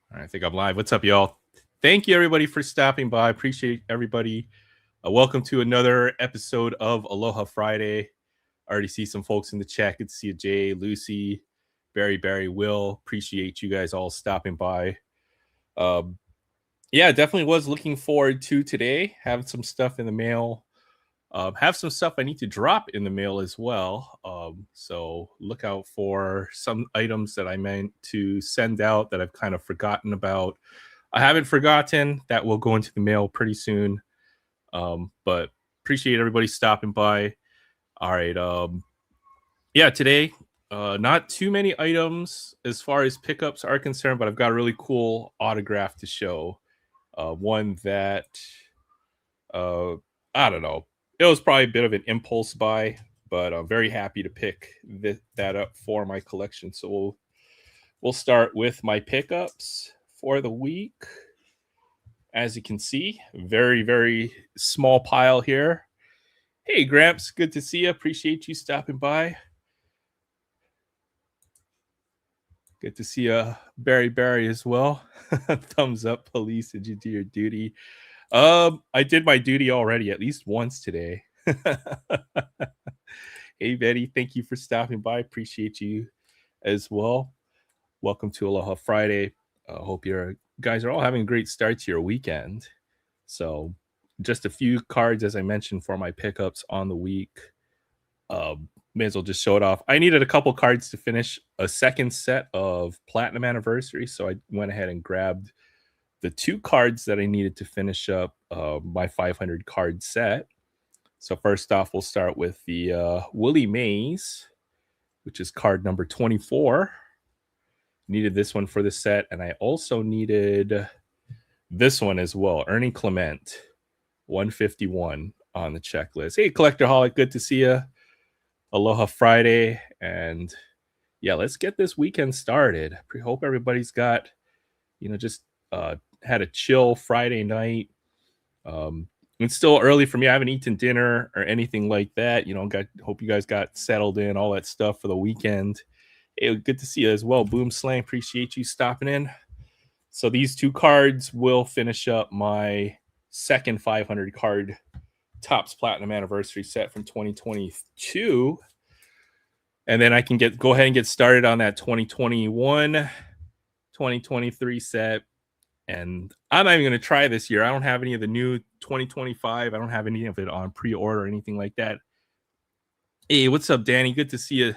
All right, I think I'm live. What's up, y'all? Thank you, everybody, for stopping by. Appreciate everybody. Welcome to another episode of Aloha Friday. I already see some folks in the chat. Good to see you, Jay, Lucy, Barry, Will. Appreciate you guys all stopping by. Yeah, definitely was looking forward to today. Have some stuff in the mail. Have some stuff I need to drop in the mail as well. So look out for some items that I meant to send out that I've kind of forgotten about. I haven't forgotten. That will go into the mail pretty soon. But appreciate everybody stopping by. All right. Yeah, today, not too many items as far as pickups are concerned, but I've got a really cool autograph to show. One that, uh, I don't know, it was probably a bit of an impulse buy, but I'm very happy to pick that up for my collection. So we'll start with my pickups for the week. As you can see, very small pile here. Hey, Gramps, good to see you. Appreciate you stopping by. Good to see Barry as well. Thumbs up, police. Did you do your duty? I did my duty already, at least once today. Hey, Betty, thank you for stopping by. Appreciate you as well. Welcome to Aloha Friday. Hope you guys are all having a great start to your weekend. So, just a few cards, as I mentioned, for my pickups on the week. May as well just show it off. I needed a couple cards to finish a second set of Platinum Anniversary, so I went ahead and grabbed the two cards that I needed to finish up my 500 card set. So first off, we'll start with the Willie Mays, which is card number 24. Needed this one for the set, and I also needed this one as well. Ernie Clement, 151 on the checklist. Hey, Collectorholic, good to see you. Aloha Friday, and yeah, let's get this weekend started. I hope everybody's got, just had a chill Friday night. It's still early for me. I haven't eaten dinner or anything like that. Hope you guys got settled in, all that stuff for the weekend. Hey, good to see you as well. Boom Slang, appreciate you stopping in. So these two cards will finish up my second 500 card Topps Platinum Anniversary set from 2022. And then I can go ahead and get started on that 2021, 2023 set. And I'm not even going to try this year. I don't have any of the new 2025. I don't have any of it on pre-order or anything like that. Hey, what's up, Danny? Good to see you.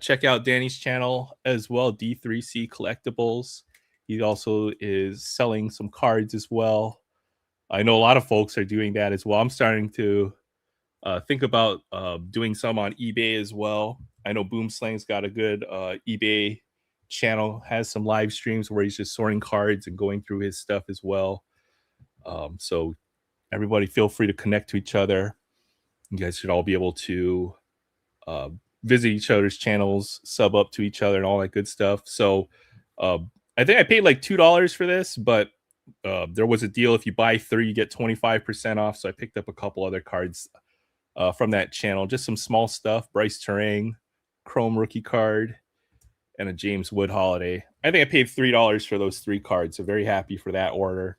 Check out Danny's channel as well, D3C Collectibles. He also is selling some cards as well. I know a lot of folks are doing that as well. I'm starting to think about doing some on eBay as well. I know Boomslang's got a good eBay channel, has some live streams where he's just sorting cards and going through his stuff as well. So everybody feel free to connect to each other. You guys should all be able to visit each other's channels, sub up to each other and all that good stuff. So I think I paid like $2 for this, but there was a deal. If you buy 3, you get 25% off. So I picked up a couple other cards from that channel. Just some small stuff. Bryce Terang, Chrome rookie card, and a James Wood holiday. I think I paid $3 for those 3 cards. So very happy for that order.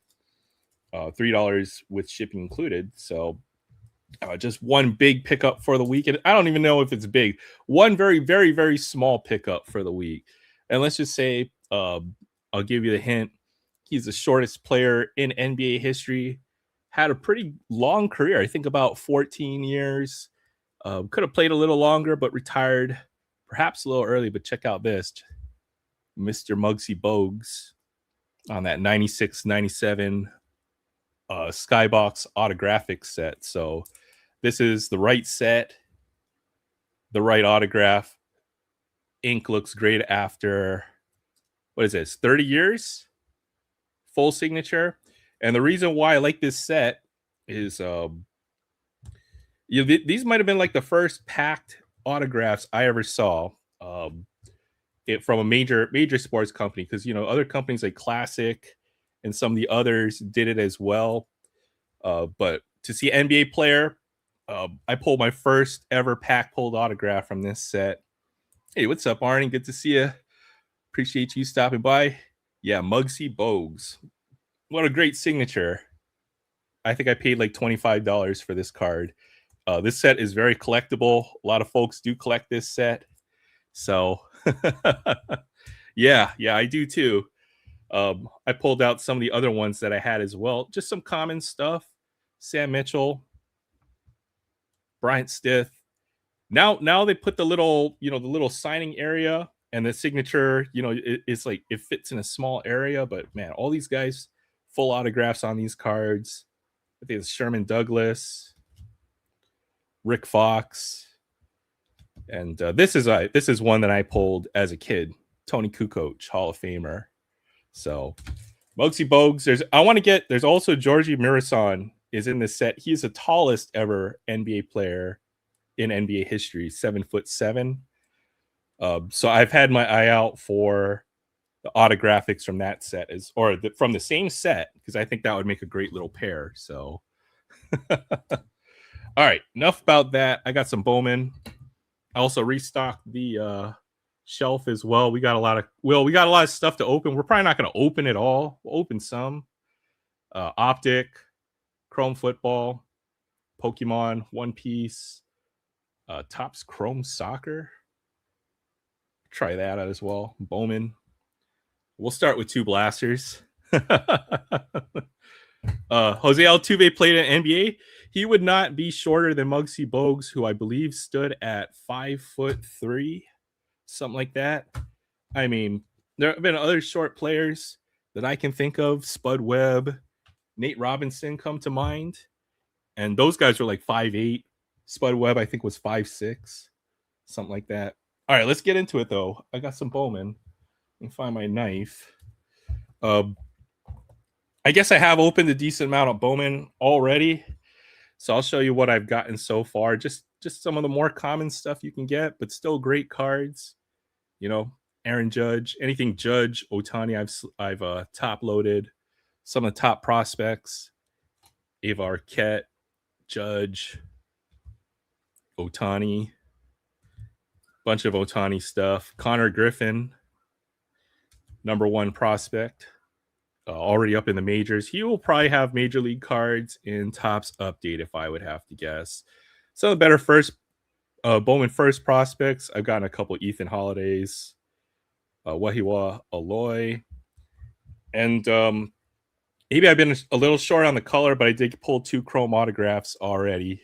$3 with shipping included. So just one big pickup for the week. And I don't even know if it's big. One very small pickup for the week. And let's just say, I'll give you the hint. He's the shortest player in NBA history. Had a pretty long career. I think about 14 years. Could have played a little longer, but retired perhaps a little early. But check out this. Mr. Muggsy Bogues on that 96-97 Skybox autographic set. So this is the right set, the right autograph. Ink looks great after, what is this, 30 years? Full signature. And the reason why I like this set is these might have been like the first packed autographs I ever saw it from a major sports company, because other companies like Classic and some of the others did it as well. But to see NBA player, I pulled my first ever pack pulled autograph from this set. Hey, what's up, Arnie? Good to see you. Appreciate you stopping by. Yeah, Muggsy Bogues. What a great signature. I think I paid like $25 for this card. This set is very collectible. A lot of folks do collect this set. So yeah, I do too. I pulled out some of the other ones that I had as well. Just some common stuff. Sam Mitchell, Bryant Stith. Now they put the little, the little signing area and the signature, it's like it fits in a small area, but man, all these guys full autographs on these cards. I think it's Sherman Douglas, Rick Fox, and this is one that I pulled as a kid. Tony Kukoc, Hall of Famer. So Muggsy Bogues. There's also Georgie Mirasan is in this set. He's the tallest ever NBA player in NBA history, 7'7". So I've had my eye out for the autographics from that set from the same set, because I think that would make a great little pair. So all right, enough about that. I got some Bowman. I also restocked the shelf as well. We got a lot of stuff to open. We're probably not going to open it all. We'll open some. Optic, Chrome Football, Pokemon, One Piece, Topps Chrome Soccer. Try that out as well. Bowman. We'll start with two blasters. Jose Altuve played in NBA. He would not be shorter than Muggsy Bogues, who I believe stood at 5'3", something like that. I mean, there have been other short players that I can think of. Spud Webb, Nate Robinson come to mind. And those guys were like 5'8". Spud Webb, I think, was 5'6", something like that. All right, let's get into it, though. I got some Bowman. Let me find my knife. I guess I have opened a decent amount of Bowman already. So I'll show you what I've gotten so far. Just some of the more common stuff you can get, but still great cards. Aaron Judge, anything Judge, Ohtani, I've top loaded. Some of the top prospects, Ava Arquette, Judge, Ohtani, bunch of Ohtani stuff. Connor Griffin, number one prospect, already up in the majors. He will probably have major league cards in Topps Update, if I would have to guess. Some of the better Bowman first prospects, I've gotten a couple Ethan Holidays, Wahiwa Aloy, and maybe I've been a little short on the color, but I did pull 2 Chrome autographs already.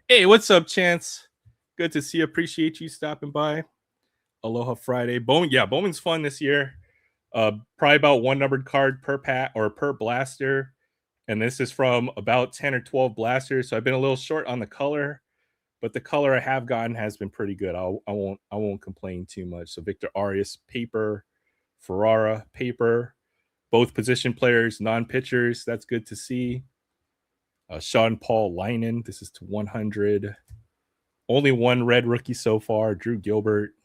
Hey, what's up, Chance? Good to see you. Appreciate you stopping by. Aloha Friday. Bowman, yeah, Bowman's fun this year. Probably about 1 numbered card per pack or per blaster, and this is from about 10 or 12 blasters. So I've been a little short on the color, but the color I have gotten has been pretty good. I won't complain too much. So Victor Arias paper, Ferrara paper, both position players, non-pitchers. That's good to see. Sean Paul Linen. This is to 100. Only 1 red rookie so far. Drew Gilbert.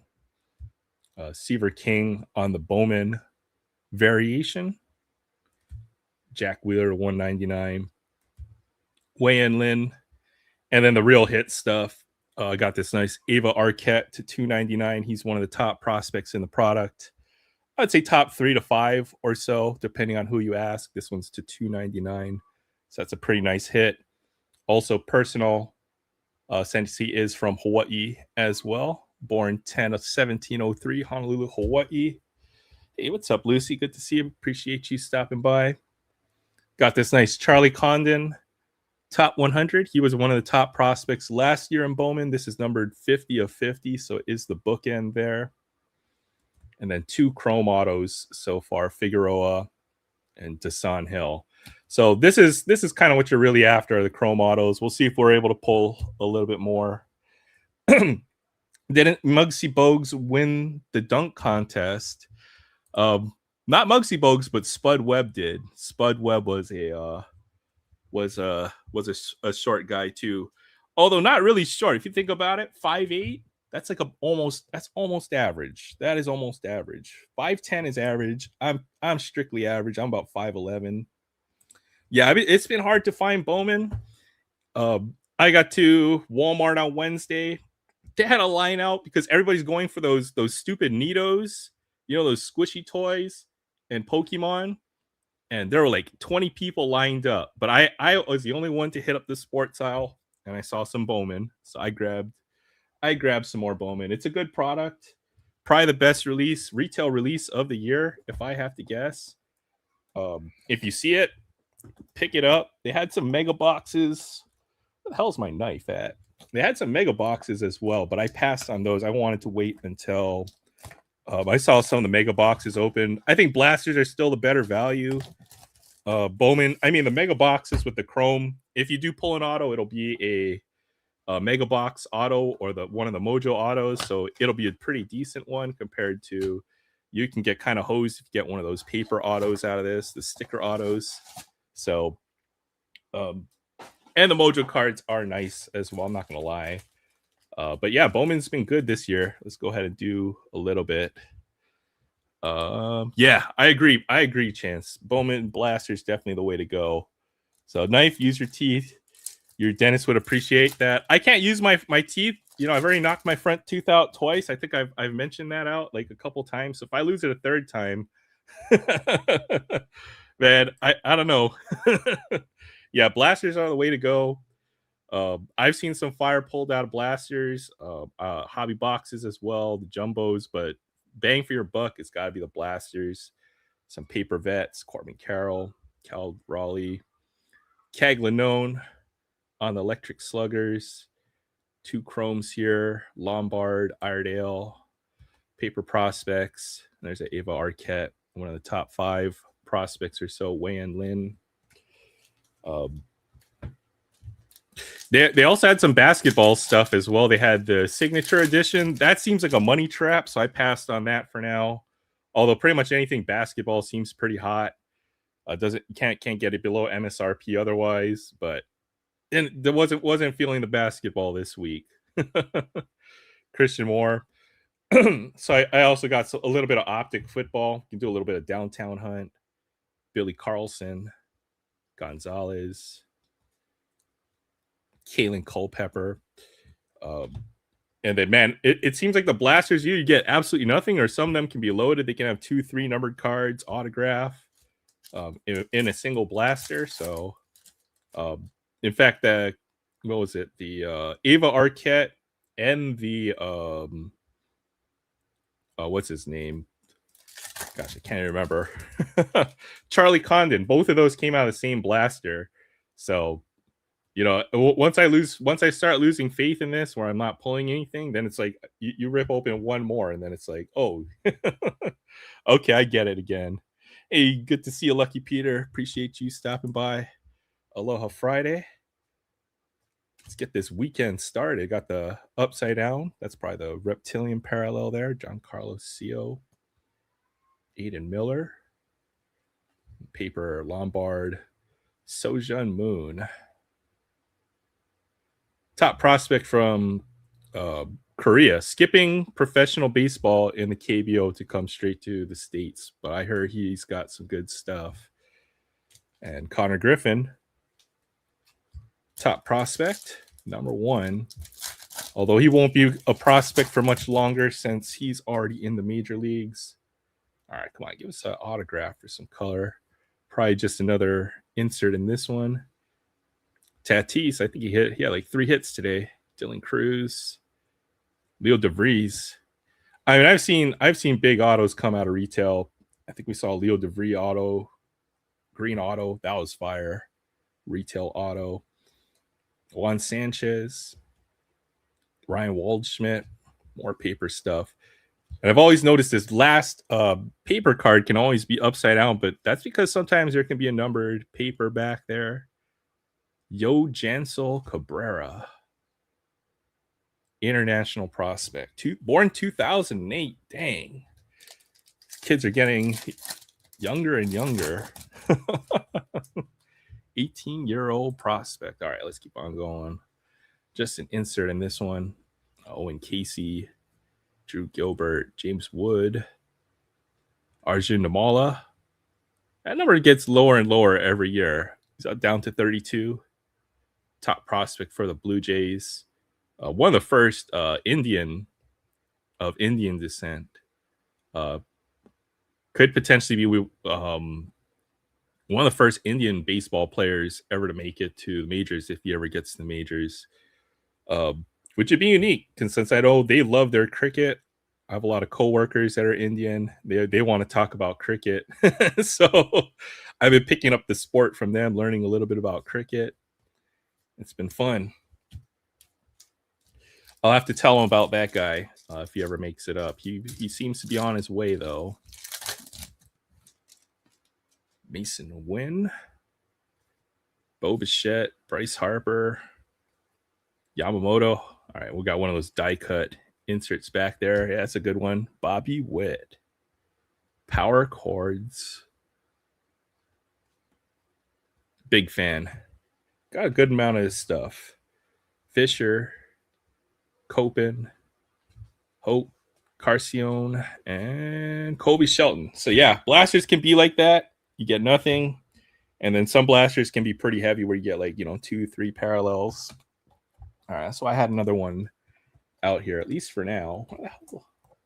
Seaver King on the Bowman variation. Jack Wheeler to 199. Wei-In Lin. And then the real hit stuff. I got this nice Ava Arquette to 299. He's one of the top prospects in the product. I'd say top 3 to 5 or so, depending on who you ask. This one's to 299. So that's a pretty nice hit. Also personal, since he is from Hawaii as well. Born 10 of 1703, Honolulu, Hawaii. Hey, what's up, Lucy? Good to see you. Appreciate you stopping by. Got this nice Charlie Condon, top 100. He was one of the top prospects last year in Bowman. This is numbered 50 of 50, so it is the bookend there. And then 2 Chrome autos so far, Figueroa and Dasan Hill. So this is kind of what you're really after, the Chrome autos. We'll see if we're able to pull a little bit more. Didn't Muggsy Bogues win the dunk contest? Not Muggsy Bogues, but Spud Webb did. Spud Webb was a short guy too, although not really short. If you think about it, 5'8". That's like almost average. That is almost average. 5'10" is average. I'm strictly average. I'm about 5'11". Yeah, I mean, it's been hard to find Bowman. I got to Walmart on Wednesday. They had a line out because everybody's going for those stupid Nitos, those squishy toys. and Pokemon, and there were like 20 people lined up, but I was the only one to hit up the sports aisle, and I saw some Bowman, so I grabbed some more Bowman. It's a good product, probably the best retail release of the year, if I have to guess. If you see it, pick it up. They had some mega boxes. Where the hell's my knife at? They had some mega boxes as well, but I passed on those. I wanted to wait until I saw some of the mega boxes open. I think blasters are still the better value. Bowman, I mean the mega boxes with the chrome. If you do pull an auto, it'll be a mega box auto or the one of the Mojo autos, so it'll be a pretty decent one compared to you can get kind of hosed if you get one of those paper autos out of this, the sticker autos. So, and the Mojo cards are nice as well. I'm not gonna lie, but yeah, Bowman's been good this year. Let's go ahead and do a little bit. Yeah, I agree, Chance. Bowman Blaster's definitely the way to go. So knife, use your teeth. Your dentist would appreciate that. I can't use my teeth. You know, I've already knocked my front tooth out twice. I think I've mentioned that out like a couple times. So if I lose it a third time, man, I don't know. Yeah, blasters are the way to go. I've seen some fire pulled out of blasters, hobby boxes as well, the jumbos, but bang for your buck, it's got to be the blasters. Some paper vets, Corbin Carroll, Cal Raleigh, Caglanone on the electric sluggers, 2 chromes here, Lombard, Iredale, paper prospects. There's an Ava Arquette, one of the top 5 prospects or so, Wayan Lin. They also had some basketball stuff as well. They had the signature edition. That seems like a money trap, so I passed on that for now. Although pretty much anything basketball seems pretty hot. Can't get it below MSRP otherwise, but and there wasn't feeling the basketball this week. Christian Moore. So I also got a little bit of optic football. You can do a little bit of downtown hunt. Billy Carlson, Gonzalez, Kalen Culpepper. And then, man, it seems like the blasters, you get absolutely nothing, or some of them can be loaded. They can have 2, 3 numbered cards, autograph in a single blaster. So, in fact, what was it? The Ava Arquette and the what's his name? Gosh, I can't remember. Charlie Condon. Both of those came out of the same blaster. So, you know, once I start losing faith in this, where I'm not pulling anything, then it's like you rip open one more, and then it's like, oh, okay, I get it again. Hey, good to see you, Lucky Peter. Appreciate you stopping by. Aloha Friday. Let's get this weekend started. Got the upside down. That's probably the reptilian parallel there. Giancarlo Sio, Aiden Miller, paper Lombard, Sojun Moon. Top prospect from Korea, skipping professional baseball in the KBO to come straight to the States. But I heard he's got some good stuff. And Connor Griffin, top prospect, number 1. Although he won't be a prospect for much longer since he's already in the major leagues. All right, come on, give us an autograph for some color. Probably just another insert in this one. Tatis, I think he had like 3 hits today. Dylan Cruz, Leo DeVries. I mean, I've seen big autos come out of retail. I think we saw Leo DeVries auto, green auto. That was fire. Retail auto. Juan Sanchez, Ryan Waldschmidt, more paper stuff. And I've always noticed this last paper card can always be upside down, but that's because sometimes there can be a numbered paper back there. Yo Jansel Cabrera, international prospect, born 2008. Dang, kids are getting younger and younger. 18-year-old prospect. All right, let's keep on going. Just an insert in this one. Owen Casey, Drew Gilbert, James Wood, Arjun Namala. That number gets lower and lower every year. He's down to 32. Top prospect for the Blue Jays. One of the first Indian descent. could potentially be one of the first Indian baseball players ever to make it to the majors if he ever gets to the majors, which would be unique. Since I know they love their cricket, I have a lot of coworkers that are Indian. They want to talk about cricket, so I've been picking up the sport from them, learning a little bit about cricket. It's been fun. I'll have to tell him about that guy if he ever makes it up. He seems to be on his way though. Mason Wynn, Bo Bichette, Bryce Harper, Yamamoto. All right, we got one of those die cut inserts back there. Yeah, that's a good one. Bobby Witt. Power chords. Big fan. Got a good amount of his stuff. Fisher, Copen, Hope, Carcione, and Kobe Shelton. So yeah, blasters can be like that. You get nothing. And then some blasters can be pretty heavy where you get like, 2-3 parallels. All right, so I had another one out here, at least for now.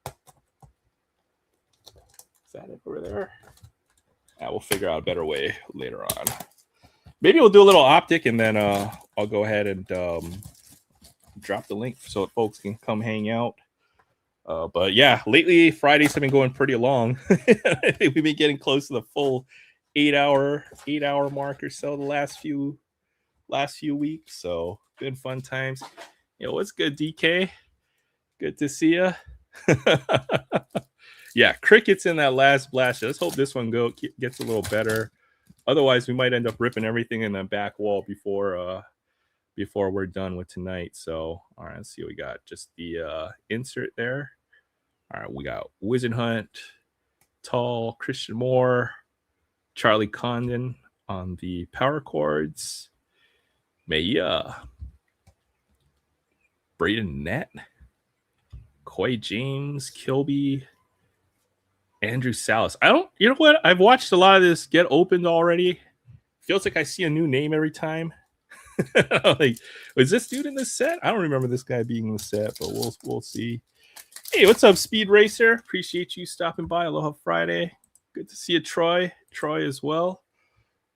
Is that it over there? Yeah, we'll figure out a better way later on. Maybe we'll do a little optic and then I'll go ahead and drop the link so that folks can come hang out. But yeah, lately Fridays have been going pretty long. I think we've been getting close to the full 8-hour mark or so the last few weeks. So been fun times. What's good, DK? Good to see you. Yeah, cricket's in that last blast. Let's hope this one gets a little better. Otherwise, we might end up ripping everything in the back wall before we're done with tonight. So, all right, let's see what we got. Just the insert there. All right, we got Wizard Hunt, Tall, Christian Moore, Charlie Condon on the power chords. Maya, Braden Nett, Coy James, Kilby, Andrew Salas. You know what? I've watched a lot of this get opened already. Feels like I see a new name every time. Like, was this dude in this set? I don't remember this guy being in the set, but we'll see. Hey, what's up, Speed Racer? Appreciate you stopping by. Aloha Friday. Good to see you, Troy. Troy as well.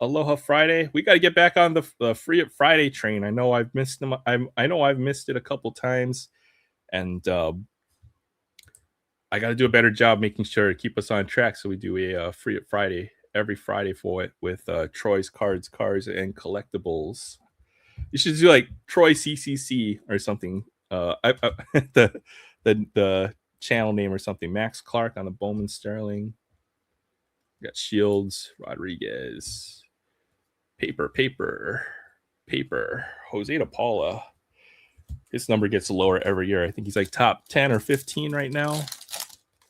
Aloha Friday. We got to get back on the Free It Friday train. I know I've missed them. I know I've missed it a couple times, and I got to do a better job making sure to keep us on track. So we do a Free It Friday every Friday for it with Troy's cards, and collectibles. You should do like Troy CCC or something. The channel name or something. Max Clark on the Bowman Sterling. We got Shields, Rodriguez, Paper. Jose De Paula. His number gets lower every year. I think he's like top 10 or 15 right now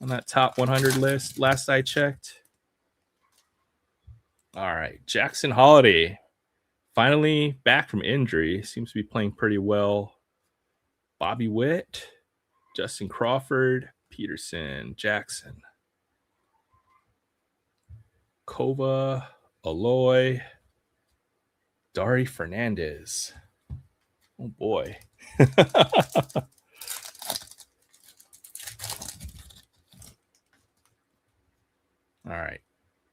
on that top 100 list. Last I checked. All right, Jackson Holiday. Finally back from injury. Seems to be playing pretty well. Bobby Witt, Justin Crawford, Peterson, Jackson, Kova, Aloy, Dari Fernandez. Oh boy. All right.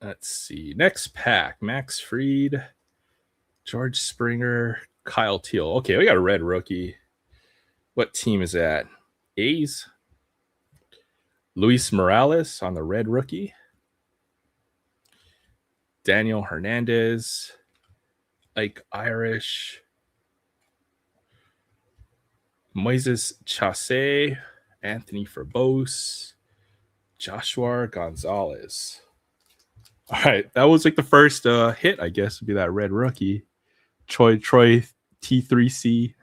Let's see. Next pack. Max Fried, George Springer, Kyle Teal. Okay, we got a red rookie. What team is that? A's. Luis Morales on the red rookie. Daniel Hernandez, Ike Irish, Moises Chase, Anthony Forbose, Joshua Gonzalez. All right, that was like the first hit, I guess, would be that red rookie. Troy T3C.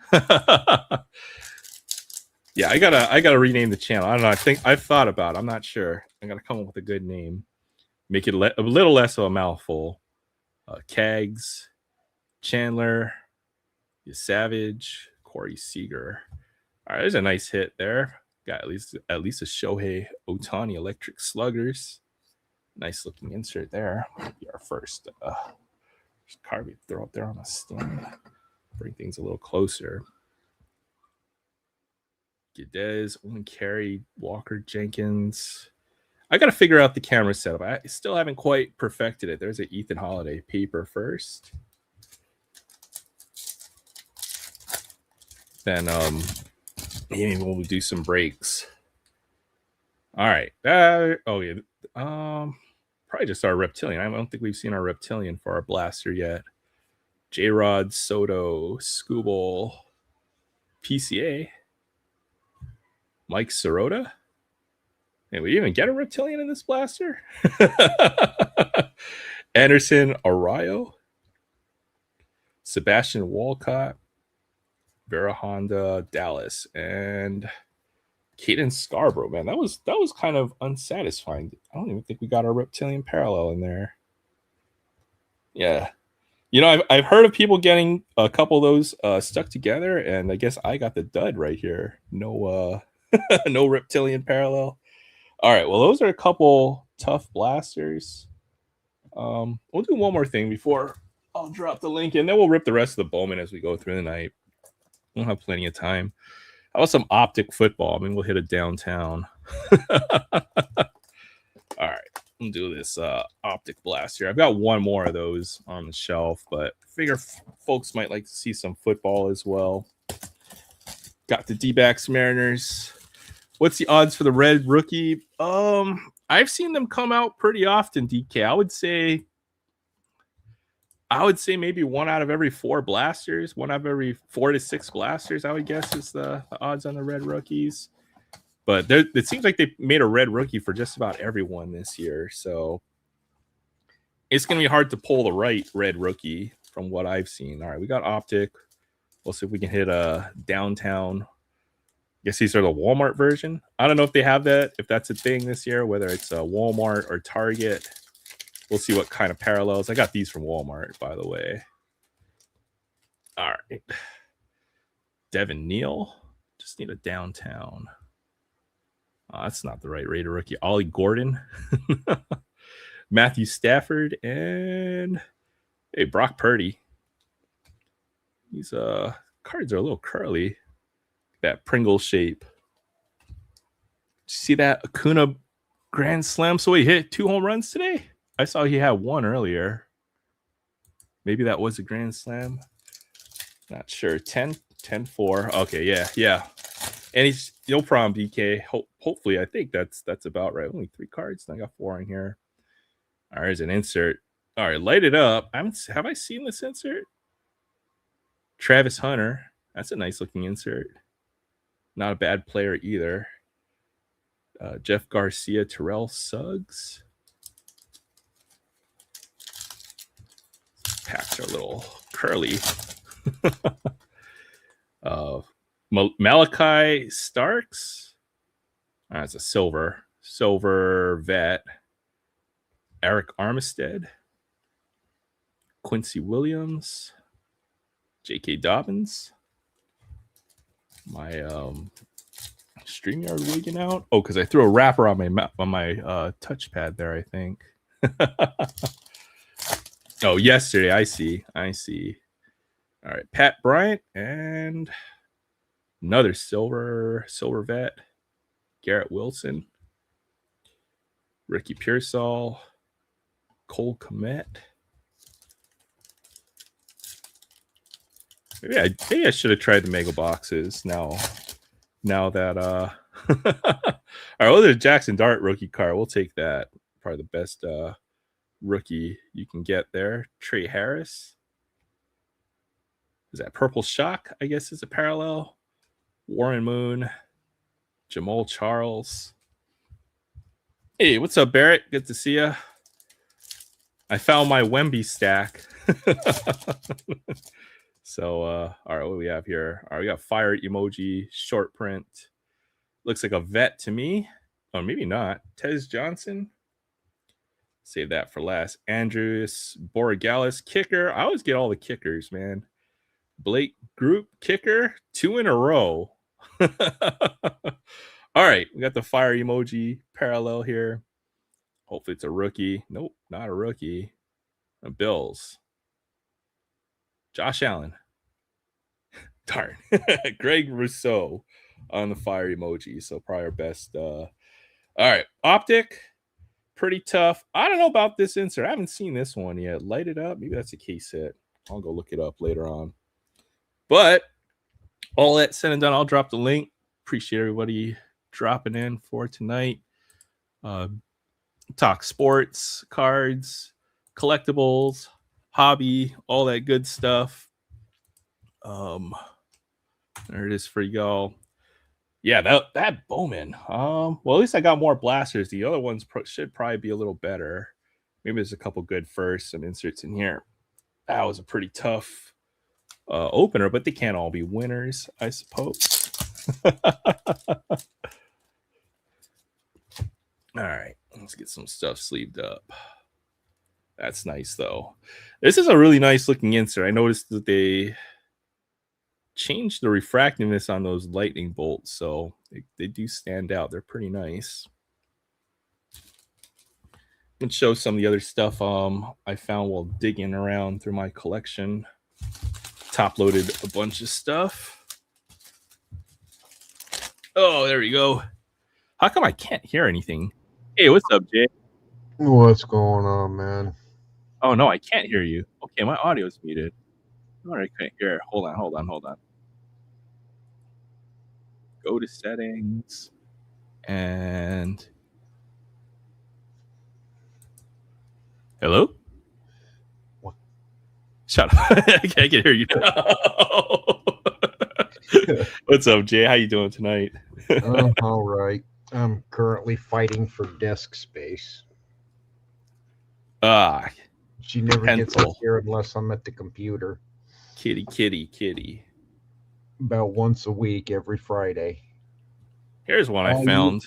Yeah, I gotta rename the channel. I don't know. I think I've thought about it. I'm not sure. I gotta come up with a good name. Make it a little less of a mouthful. Kags, Chandler, Savage, Corey Seager. All right, there's a nice hit there. Got at least a Shohei Ohtani Electric Sluggers. Nice looking insert there. Be our first card we throw up there on the stand. Bring things a little closer. Guedes, Owen Carey, Walker Jenkins. I got to figure out the camera setup. I still haven't quite perfected it. There's an Ethan Holiday paper first. Then maybe we'll do some breaks. All right. Oh yeah. Probably just our reptilian. I don't think we've seen our reptilian for our blaster yet. J-Rod, Soto, Scooble, PCA, Mike Sirota. Hey, we even get a reptilian in this blaster? Anderson Arroyo, Sebastian Walcott, Vera Honda, Dallas, and Caden Scarborough. Man, that was kind of unsatisfying. I don't even think we got our reptilian parallel in there. Yeah. You know, I've heard of people getting a couple of those stuck together, and I guess I got the dud right here. No no reptilian parallel. All right, well, those are a couple tough blasters. We'll do one more thing before I'll drop the link, and then we'll rip the rest of the Bowman as we go through the night. We'll have plenty of time. How about some optic football? I mean, we'll hit it downtown. All right, we'll do this optic blaster. I've got one more of those on the shelf, but I figure folks might like to see some football as well. Got the D-backs Mariners. What's the odds for the red rookie? I've seen them come out pretty often, DK. I would say maybe 1 out of every 4 blasters, 1 out of every 4 to 6 blasters, I would guess is the odds on the red rookies. But it seems like they made a red rookie for just about everyone this year. So it's going to be hard to pull the right red rookie from what I've seen. All right, we got optic. We'll see if we can hit a downtown. I guess these are the Walmart version. I don't know if they have that, if that's a thing this year, whether it's a Walmart or Target. We'll see what kind of parallels. I got these from Walmart, by the way. All right. Devin Neal. Just need a downtown. Oh, that's not the right Raider rookie. Ollie Gordon. Matthew Stafford. And hey, Brock Purdy. These cards are a little curly. That Pringle shape. Did you see that Acuna grand slam? So he hit 2 home runs today? I saw he had 1 earlier. Maybe that was a grand slam. Not sure. 10-4. Okay, yeah. And he's no problem, DK. Hopefully, I think that's about right. Only 3 cards. I got 4 in here. All right, there's an insert. All right, light it up. Have I seen this insert? Travis Hunter. That's a nice looking insert. Not a bad player either. Jeff Garcia, Terrell Suggs. Packs are a little curly. Malachi Starks. That's a silver vet. Eric Armistead. Quincy Williams. J.K. Dobbins. My StreamYard wigging out. Oh, because I threw a wrapper on my touchpad there, I think. Oh, yesterday. I see. All right, Pat Bryant and another silver vet. Garrett Wilson. Ricky Pearsall. Cole Kmet. Maybe I should have tried the mega boxes now that all right, well, there's Jackson Dart rookie card. We'll take that. Probably the best rookie you can get there. Trey Harris. Is that Purple Shock? I guess is a parallel. Warren Moon. Jamal Charles. Hey, what's up, Barrett? Good to see you. I found my Wemby stack. So, all right, what do we have here? All right, we got fire emoji, short print. Looks like a vet to me. Oh, maybe not. Tez Johnson. Save that for last. Andrews Borigalis, kicker. I always get all the kickers, man. Blake Group, kicker. 2 in a row. All right, we got the fire emoji parallel here. Hopefully it's a rookie. Nope, not a rookie. The Bills. Josh Allen. Darn. Greg Rousseau on the fire emoji. So probably our best. All right. Optic. Pretty tough. I don't know about this insert. I haven't seen this one yet. Light it up. Maybe that's a case hit. I'll go look it up later on. But all that said and done, I'll drop the link. Appreciate everybody dropping in for tonight. Talk sports, cards, collectibles, hobby, all that good stuff. There it is for y'all. Yeah, that Bowman. Well, at least I got more blasters. The other ones should probably be a little better. Maybe there's a couple good firsts, some inserts in here. That was a pretty tough opener, but they can't all be winners, I suppose. All right, let's get some stuff sleeved up. That's nice, though. This is a really nice looking insert. I noticed that they changed the refractiveness on those lightning bolts, so they do stand out. They're pretty nice. Let's show some of the other stuff I found while digging around through my collection. Top loaded a bunch of stuff. Oh, there we go. How come I can't hear anything? Hey, what's up, Jay? What's going on, man? Oh no, I can't hear you. Okay, my audio's muted. All right, I can't hear. Hold on. Go to settings and hello? What? Shut up. I can hear you now. What's up, Jay? How you doing tonight? All right. I'm currently fighting for desk space. She never gets up here unless I'm at the computer. Kitty. About once a week, every Friday. Here's one I found.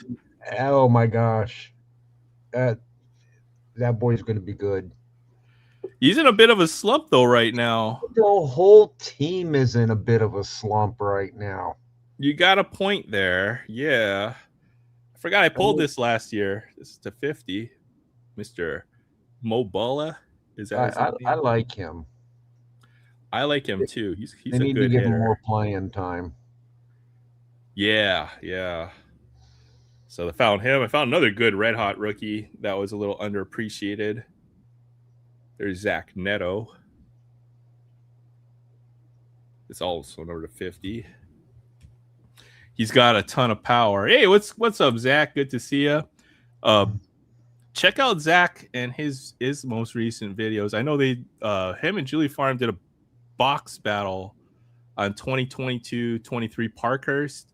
Oh my gosh. That boy's going to be good. He's in a bit of a slump, though, right now. The whole team is in a bit of a slump right now. You got a point there. Yeah. I forgot I pulled this last year. This is to 50. Mr. Mobala. Is that his name? I like him. I like him, too. He's they a need good to give hitter. him more playing time. Yeah. So I found him. I found another good red hot rookie that was a little underappreciated. There's Zach Neto. It's also number 50. He's got a ton of power. Hey, what's up, Zach? Good to see you. Check out Zach and his most recent videos. I know him and Julie Farm did a box battle on 2022-23 Parkhurst,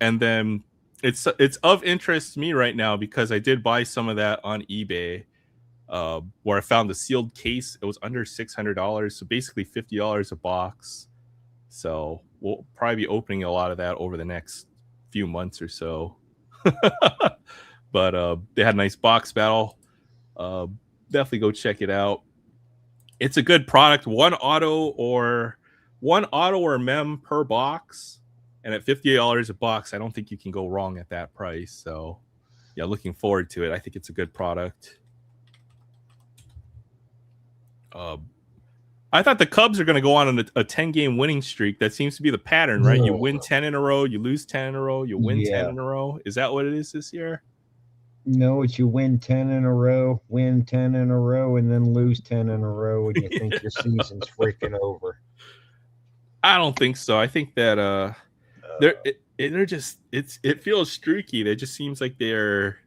and then it's of interest to me right now because I did buy some of that on eBay, where I found the sealed case. It was under $600, so basically $50 a box. So we'll probably be opening a lot of that over the next few months or so. But they had a nice box battle. Definitely go check it out. It's a good product. One auto or mem per box, and at $50 a box, I don't think you can go wrong at that price. So yeah, looking forward to it. I think it's a good product. I thought the Cubs are going to go on a 10-game winning streak. That seems to be the pattern, right? You win 10 in a row, you lose 10 in a row, you win 10 in a row. Is that what it is this year? No, it's you win 10 in a row, win 10 in a row, and then lose 10 in a row, and you think your season's freaking over. I don't think so. I think that they're just it feels streaky. It just seems like they're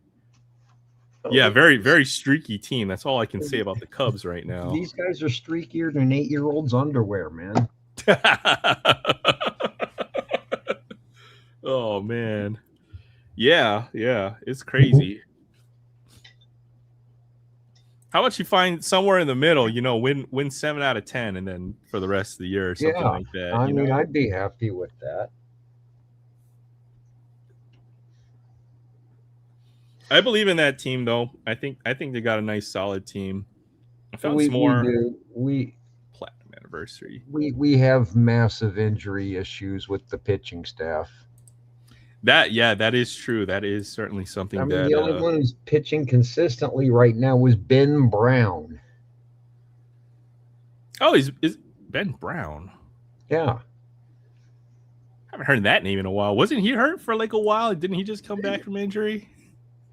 very, very streaky team. That's all I can say about the Cubs right now. These guys are streakier than 8-year-olds' underwear, man. Oh man, yeah, it's crazy. How about you find somewhere in the middle? Win 7 out of 10, and then for the rest of the year or something like that. I mean, I'd be happy with that. I believe in that team, though. I think they got a nice, solid team. I found we some more. We platinum anniversary. We have massive injury issues with the pitching staff. That is true. That is certainly something. I mean, the only one who's pitching consistently right now was Ben Brown. Oh, is Ben Brown? Yeah. I haven't heard that name in a while. Wasn't he hurt for like a while? Didn't he just come back from injury?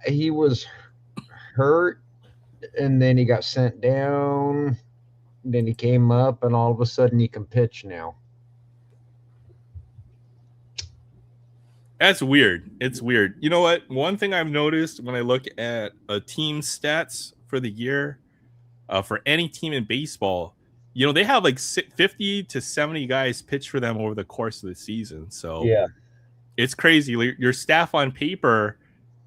He was hurt, and then he got sent down. Then he came up, and all of a sudden he can pitch now. That's weird. It's weird. You know what? One thing I've noticed when I look at a team's stats for the year, for any team in baseball, they have like 50 to 70 guys pitch for them over the course of the season. So Yeah, it's crazy. Your staff on paper,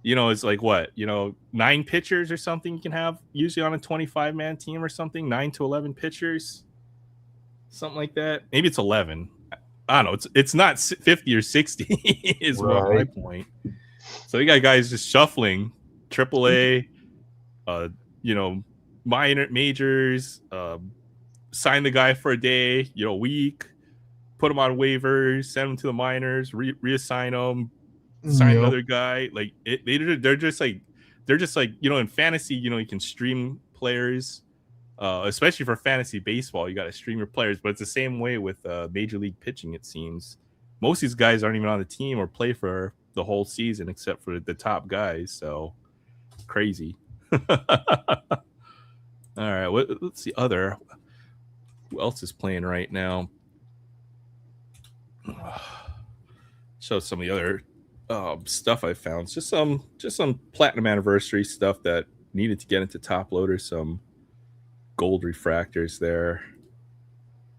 is like what, 9 pitchers or something you can have usually on a 25-man team or something, 9 to 11 pitchers, something like that. Maybe it's 11. I don't know. It's not 50 or 60 is what my right. point. So you got guys just shuffling AAA, minor majors, sign the guy for a day, week, put him on waivers, send him to the minors, reassign him, sign Yep. another guy. Like they're just like in fantasy, you can stream players. Especially for fantasy baseball, you got to stream your players, but it's the same way with major league pitching. It seems most of these guys aren't even on the team or play for the whole season except for the top guys. So crazy. All right, let's see. Who else is playing right now? Show some of the other stuff I found. Just some platinum anniversary stuff that needed to get into top loader. Some gold refractors there.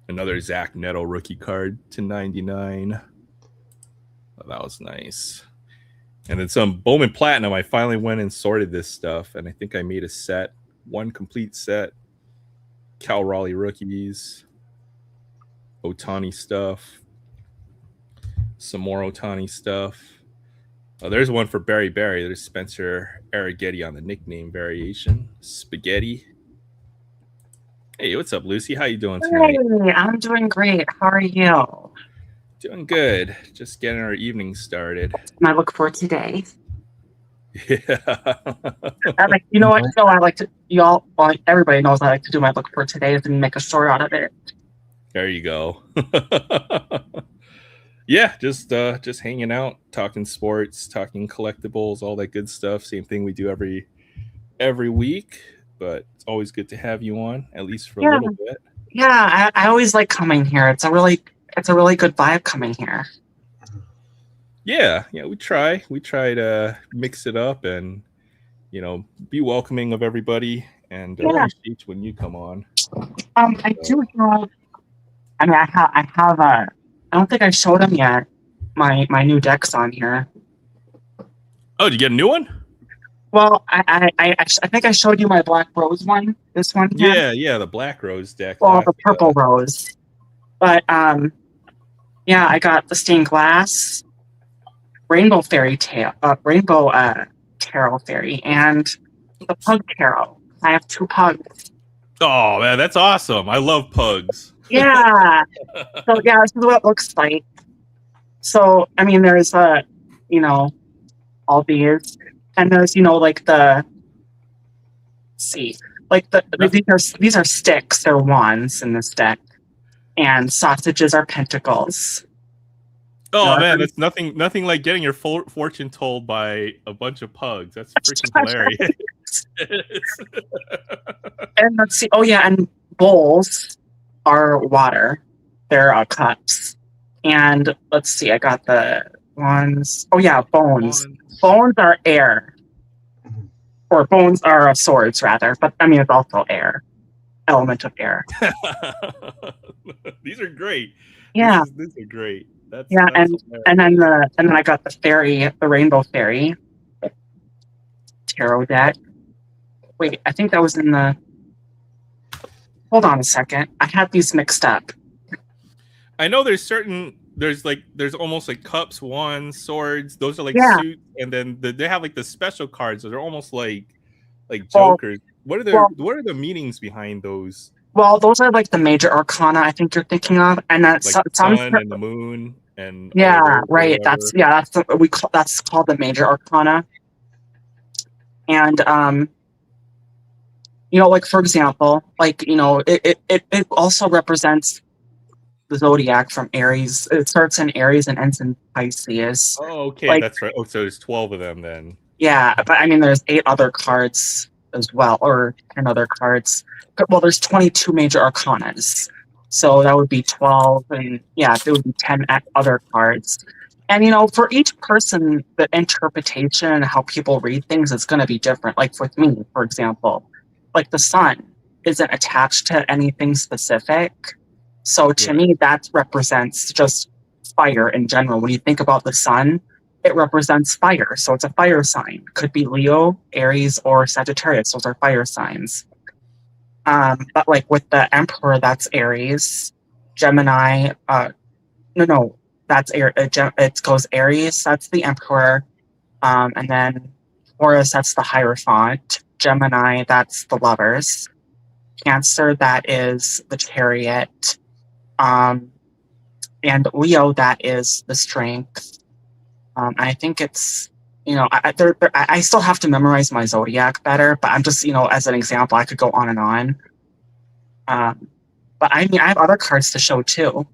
Another Zach Neto rookie card to 99. Oh, that was nice. And then some Bowman Platinum. I finally went and sorted this stuff, and I think I made a set, one complete set. Cal Raleigh rookies, Ohtani stuff, some more Ohtani stuff. Oh, there's one for Barry. There's Spencer Arrighetti on the nickname variation. Spaghetti. Hey, what's up, Lucy? How you doing tonight? Hey, I'm doing great. How are you? Doing good. Just getting our evening started. My look for today. Yeah. I like, you know what? So I like to. Y'all, well, everybody knows I like to do my look for today and make a story out of it. There you go. Yeah, just hanging out, talking sports, talking collectibles, all that good stuff. Same thing we do every week, but it's always good to have you on, at least for a little bit. Yeah, I always like coming here. It's a really good vibe coming here. Yeah, we try to mix it up and be welcoming of everybody and appreciate when you come on. I do have. I mean, I have a. I don't think I showed them yet. My new deck's on here. Oh, did you get a new one? Well, I think I showed you my Black Rose one. This one. Yeah, the Black Rose deck. Well, the Purple Rose. But yeah, I got the stained glass, Rainbow Tarot Fairy, and the Pug Tarot. I have 2 pugs. Oh man, that's awesome! I love pugs. Yeah. So yeah, this is what it looks like. So I mean, there's all these, and there's like the. Let's see, like these are sticks. They're wands in this deck, and sausages are pentacles. Oh man, that's nothing like getting your fortune told by a bunch of pugs. That's freaking hilarious. And let's see. Oh yeah, and bowls are water. They're cups. And let's see. I got the ones. Oh yeah, bones. Bones are air, or bones are swords rather. But I mean, it's also air, element of air. These are great. Yeah, these are great. That's and then I got the fairy, the Rainbow Fairy tarot deck. Wait, I think that was in the. Hold on a second. I had these mixed up. I know there's almost like cups, wands, swords. Those are like suits, and then they have like the special cards. So they're almost like jokers. What are the meanings behind those? Well, those are like the major arcana I think you're thinking of, and that's like the sun and the moon and right. That's that's called the major arcana. And like for example, like it also represents the zodiac from Aries. It starts in Aries and ends in Pisces. Oh, okay, that's right. Oh, so there's 12 of them then. Yeah, but I mean, there's 8 other cards as well, or 10 other cards. Well, there's 22 major arcanas. So that would be 12, and yeah, there would be 10 other cards. And, for each person, the interpretation and how people read things is going to be different. Like with me, for example, like the sun isn't attached to anything specific. So to me, that represents just fire in general. When you think about the sun, it represents fire. So it's a fire sign. Could be Leo, Aries, or Sagittarius. Those are fire signs. But like with the Emperor, that's Aries. Gemini, no, that's it goes Aries, that's the Emperor. And then Taurus, that's the Hierophant. Gemini, that's the Lovers. Cancer, that is the Chariot. And Leo, that is the Strength. I think it's, I still have to memorize my zodiac better, but I'm just, as an example, I could go on and on. But I have other cards to show too.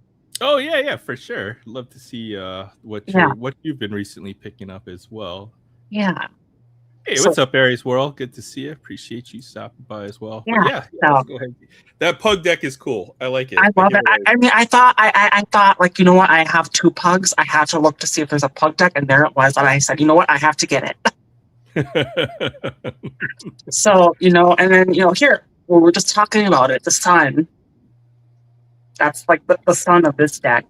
Oh yeah, for sure. Love to see what you've been recently picking up as well. Yeah. Hey, what's up, Aries World? Good to see you. Appreciate you stopping by as well. Yeah. Let's go ahead. That pug deck is cool. I like it. I love it. I thought, like, you know what? I have 2 pugs. I have to look to see if there's a pug deck, and there it was. And I said, you know what? I have to get it. So, and then, here, we're just talking about it. The sun. That's like the sun of this deck.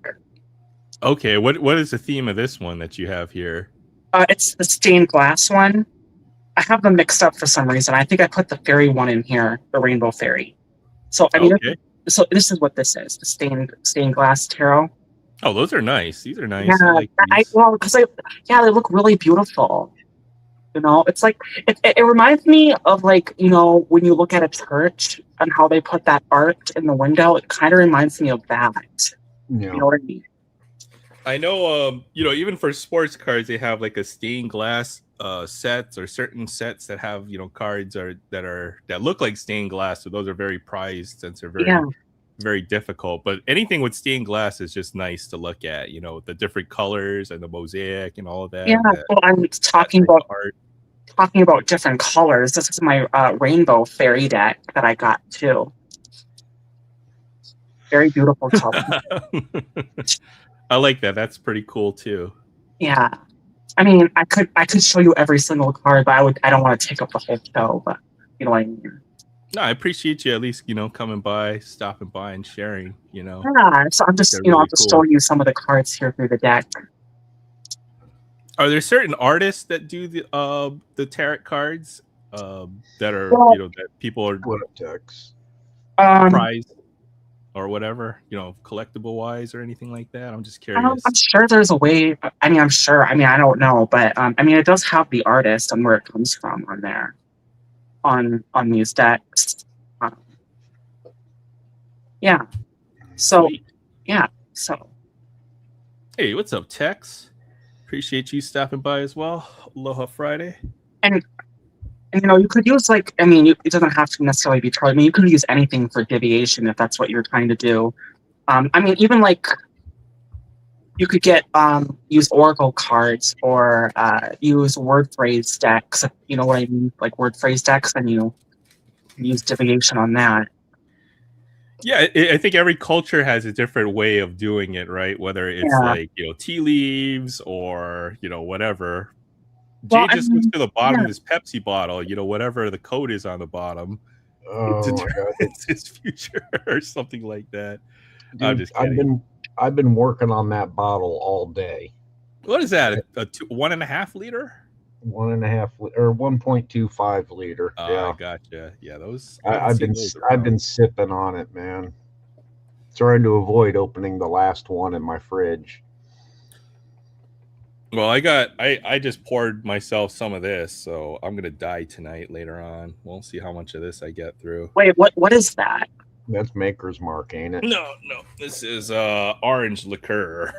Okay, what is the theme of this one that you have here? It's the stained glass one. I have them mixed up for some reason. I think I put the fairy one in here, the rainbow fairy. So so this is what this is: the stained glass tarot. Oh, those are nice. These are nice. Yeah, they look really beautiful. It's like it reminds me of, like, when you look at a church and how they put that art in the window. It kind of reminds me of that. Yeah. You know what I mean? I know, even for sports cards, they have like a stained glass sets, or certain sets that have, cards that look like stained glass. So those are very prized since they're very, very difficult. But anything with stained glass is just nice to look at, the different colors and the mosaic and all of that. Yeah, well, I'm talking about different colors. This is my rainbow fairy deck that I got too. Very beautiful color. I like that. That's pretty cool too. Yeah, I mean, I could show you every single card, but I don't want to take up the whole show. But you know what I mean. No, I appreciate you at least, coming by, stopping by, and sharing. Yeah, so I'm just, really I'm just showing you some of the cards here through the deck. Are there certain artists that do the tarot cards that are that people are prized or whatever, collectible wise or anything like that? I'm just curious. I'm sure there's a way. I mean, I'm sure. I mean, I don't know, but it does have the artist and where it comes from on there, on these decks. Yeah. So, Sweet. yeah. So. Hey, what's up, Tex? Appreciate you stopping by as well. Aloha Friday. And you could use, like, it doesn't have to necessarily be tarot. You could use anything for divination if that's what you're trying to do. Even like you could use oracle cards or use word phrase decks. You know what I mean? Like word phrase decks, and you use divination on that. Yeah, I think every culture has a different way of doing it, right? Whether it's like, tea leaves or, whatever. Jay just looks to the bottom of his Pepsi bottle, whatever the code is on the bottom. It's his future or something like that. Dude, I'm just kidding. I've been working on that bottle all day. What is that? A 1.5 liter? 1.5 or 1.25 liter. I gotcha. Yeah, those. I've been sipping on it, man. Trying to avoid opening the last one in my fridge. Well, I just poured myself some of this, so I'm gonna die tonight later on. We'll see how much of this I get through. Wait, what is that? That's Maker's Mark, ain't it? No. This is orange liqueur.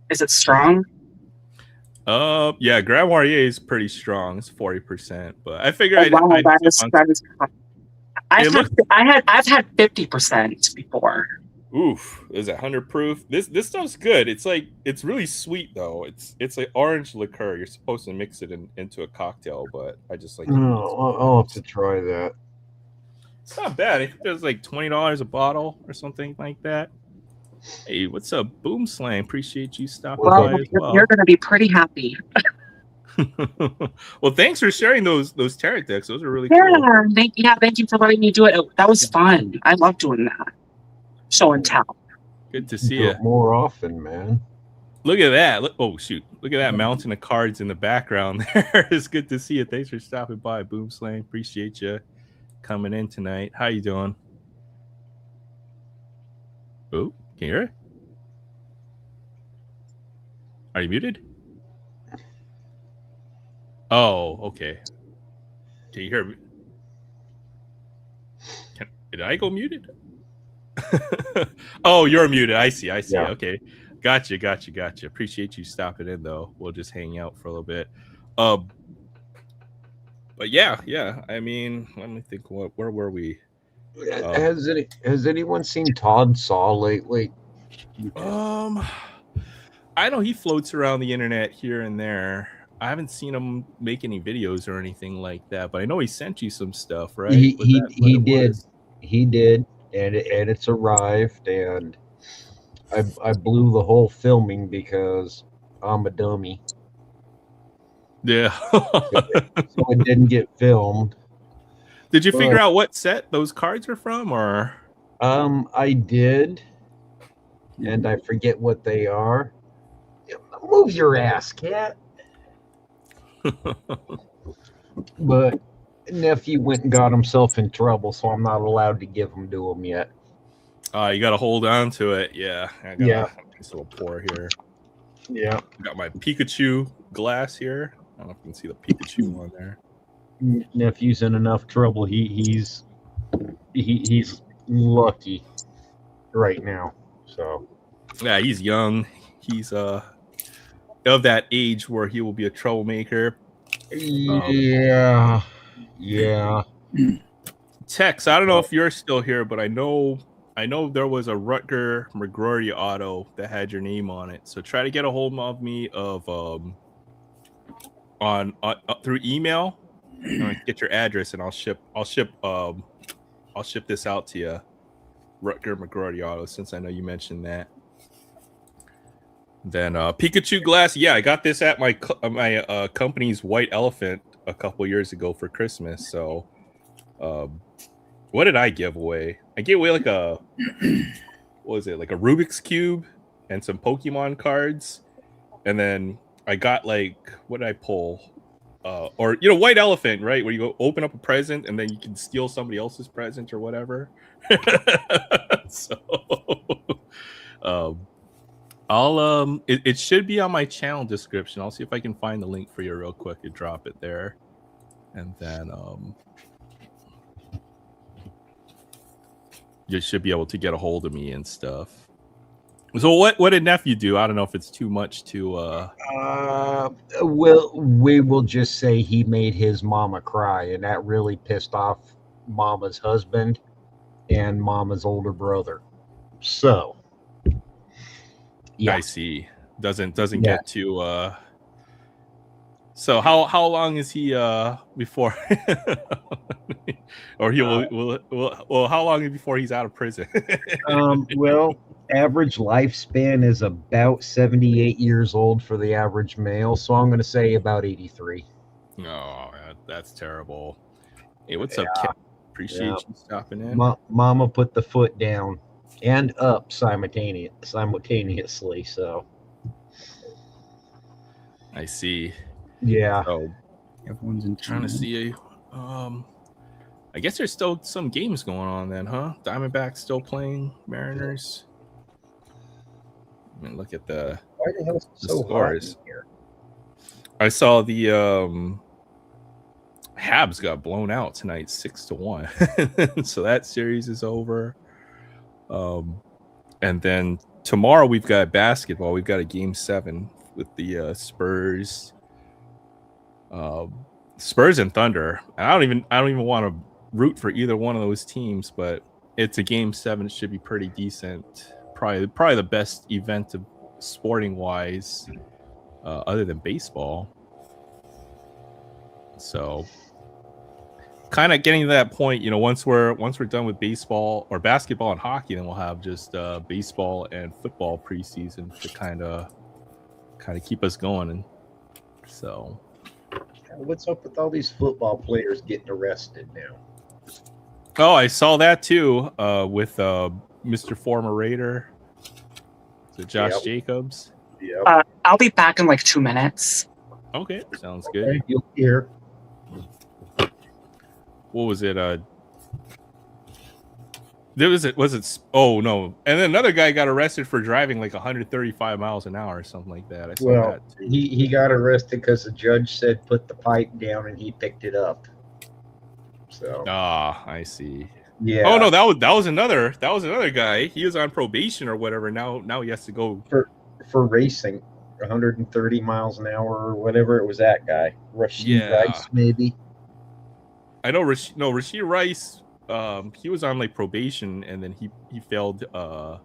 Is it strong? Yeah, Grand Marnier is pretty strong. It's 40%, but I figure I've had 50% before. Oof, is it 100 proof? This stuff's good. It's really sweet though. It's like orange liqueur. You're supposed to mix it into a cocktail, but I just like to do it. I'll have to try that. It's not bad. I think there's like $20 a bottle or something like that. Hey, what's up, Boom Slam? Appreciate you stopping Well, by as well. you're going to be pretty happy. Well, thanks for sharing those tarot decks. Those are really Yeah, cool. thank you for letting me do it. That was fun. I love doing that. Show and tell. Good to see Do you. it more often, man. Look at that. Oh, shoot. Look at that mountain of cards in the background there. It's good to see you. Thanks for stopping by, Boom Slam. Appreciate you coming in tonight. How you doing? Oh, can you hear it? Are you muted? Oh, okay. Can you hear me? Did I go muted? Oh, you're muted. I see. Yeah. Okay. Gotcha. Appreciate you stopping in though. We'll just hang out for a little bit. But yeah. I mean, let me think. Where were we? Has anyone seen Todd Saw lately? I know he floats around the internet here and there. I haven't seen him make any videos or anything like that, but I know he sent you some stuff, right? He did. He did, and it's arrived, and I blew the whole filming because I'm a dummy. Yeah. So it didn't get filmed. Did you figure out what set those cards are from, or? I did, and I forget what they are. Move your ass, cat. But nephew went and got himself in trouble, so I'm not allowed to give them to him yet. You got to hold on to it. Yeah. I got a nice little pour here. Yeah. I got my Pikachu glass here. I don't know if you can see the Pikachu on there. Nephew's in enough trouble. He's lucky right now. So yeah, he's young. He's of that age where he will be a troublemaker. Yeah. Tex, I don't know if you're still here, but I know there was a Rutger McGrory auto that had your name on it. So try to get a hold of me on through email. Get your address and I'll ship this out to you. Rutger McGrory auto, since I know you mentioned that. Then Pikachu glass. Yeah, I got this at my company's White Elephant a couple years ago for Christmas. So what did I give away? I gave away like a what was it, like a Rubik's Cube and some Pokemon cards. And then I got like, what did I pull? Or White Elephant, right? Where you go open up a present and then you can steal somebody else's present or whatever. So I'll it should be on my channel description. I'll see if I can find the link for you real quick and drop it there. And then you should be able to get a hold of me and stuff. So what did nephew do? I don't know if it's too much to well, we will just say he made his mama cry, and that really pissed off mama's husband and mama's older brother. So yeah. I see. Doesn't get to so how long is he before or he will how long before he's out of prison? Well, average lifespan is about 78 years old for the average male, so I'm going to say about 83. Oh, that's terrible. Hey, what's up, Ken? Appreciate you stopping in. Mama put the foot down and up simultaneously, so I see. Yeah. So everyone's in trying to see. I guess there's still some games going on then, huh? Diamondbacks still playing Mariners. I mean, look at the scores here. I saw the Habs got blown out tonight, 6-1. So that series is over. And then tomorrow we've got basketball. We've got a game 7 with the Spurs and Thunder. And I don't even want to root for either one of those teams, but it's a game 7. It should be pretty decent. Probably the best event of sporting wise, other than baseball. So, kind of getting to that point, once we're done with baseball or basketball and hockey, then we'll have just baseball and football preseason to kind of keep us going. And so, What's up with all these football players getting arrested now? oh, I saw that too with Mr. Former Raider, so Josh Jacobs. Yeah. I'll be back in like 2 minutes. Okay, sounds good. You'll hear. What was it? Was it? Oh no! And then another guy got arrested for driving like 135 miles an hour or something like that. I saw that too. He got arrested because the judge said put the pipe down and he picked it up. So I see. Yeah. Oh no, that was another guy. He was on probation or whatever. Now he has to go for racing 130 miles an hour or whatever. It was that guy, Rashid Rice, maybe. I know. Rashid Rice. He was on like probation, and then he failed a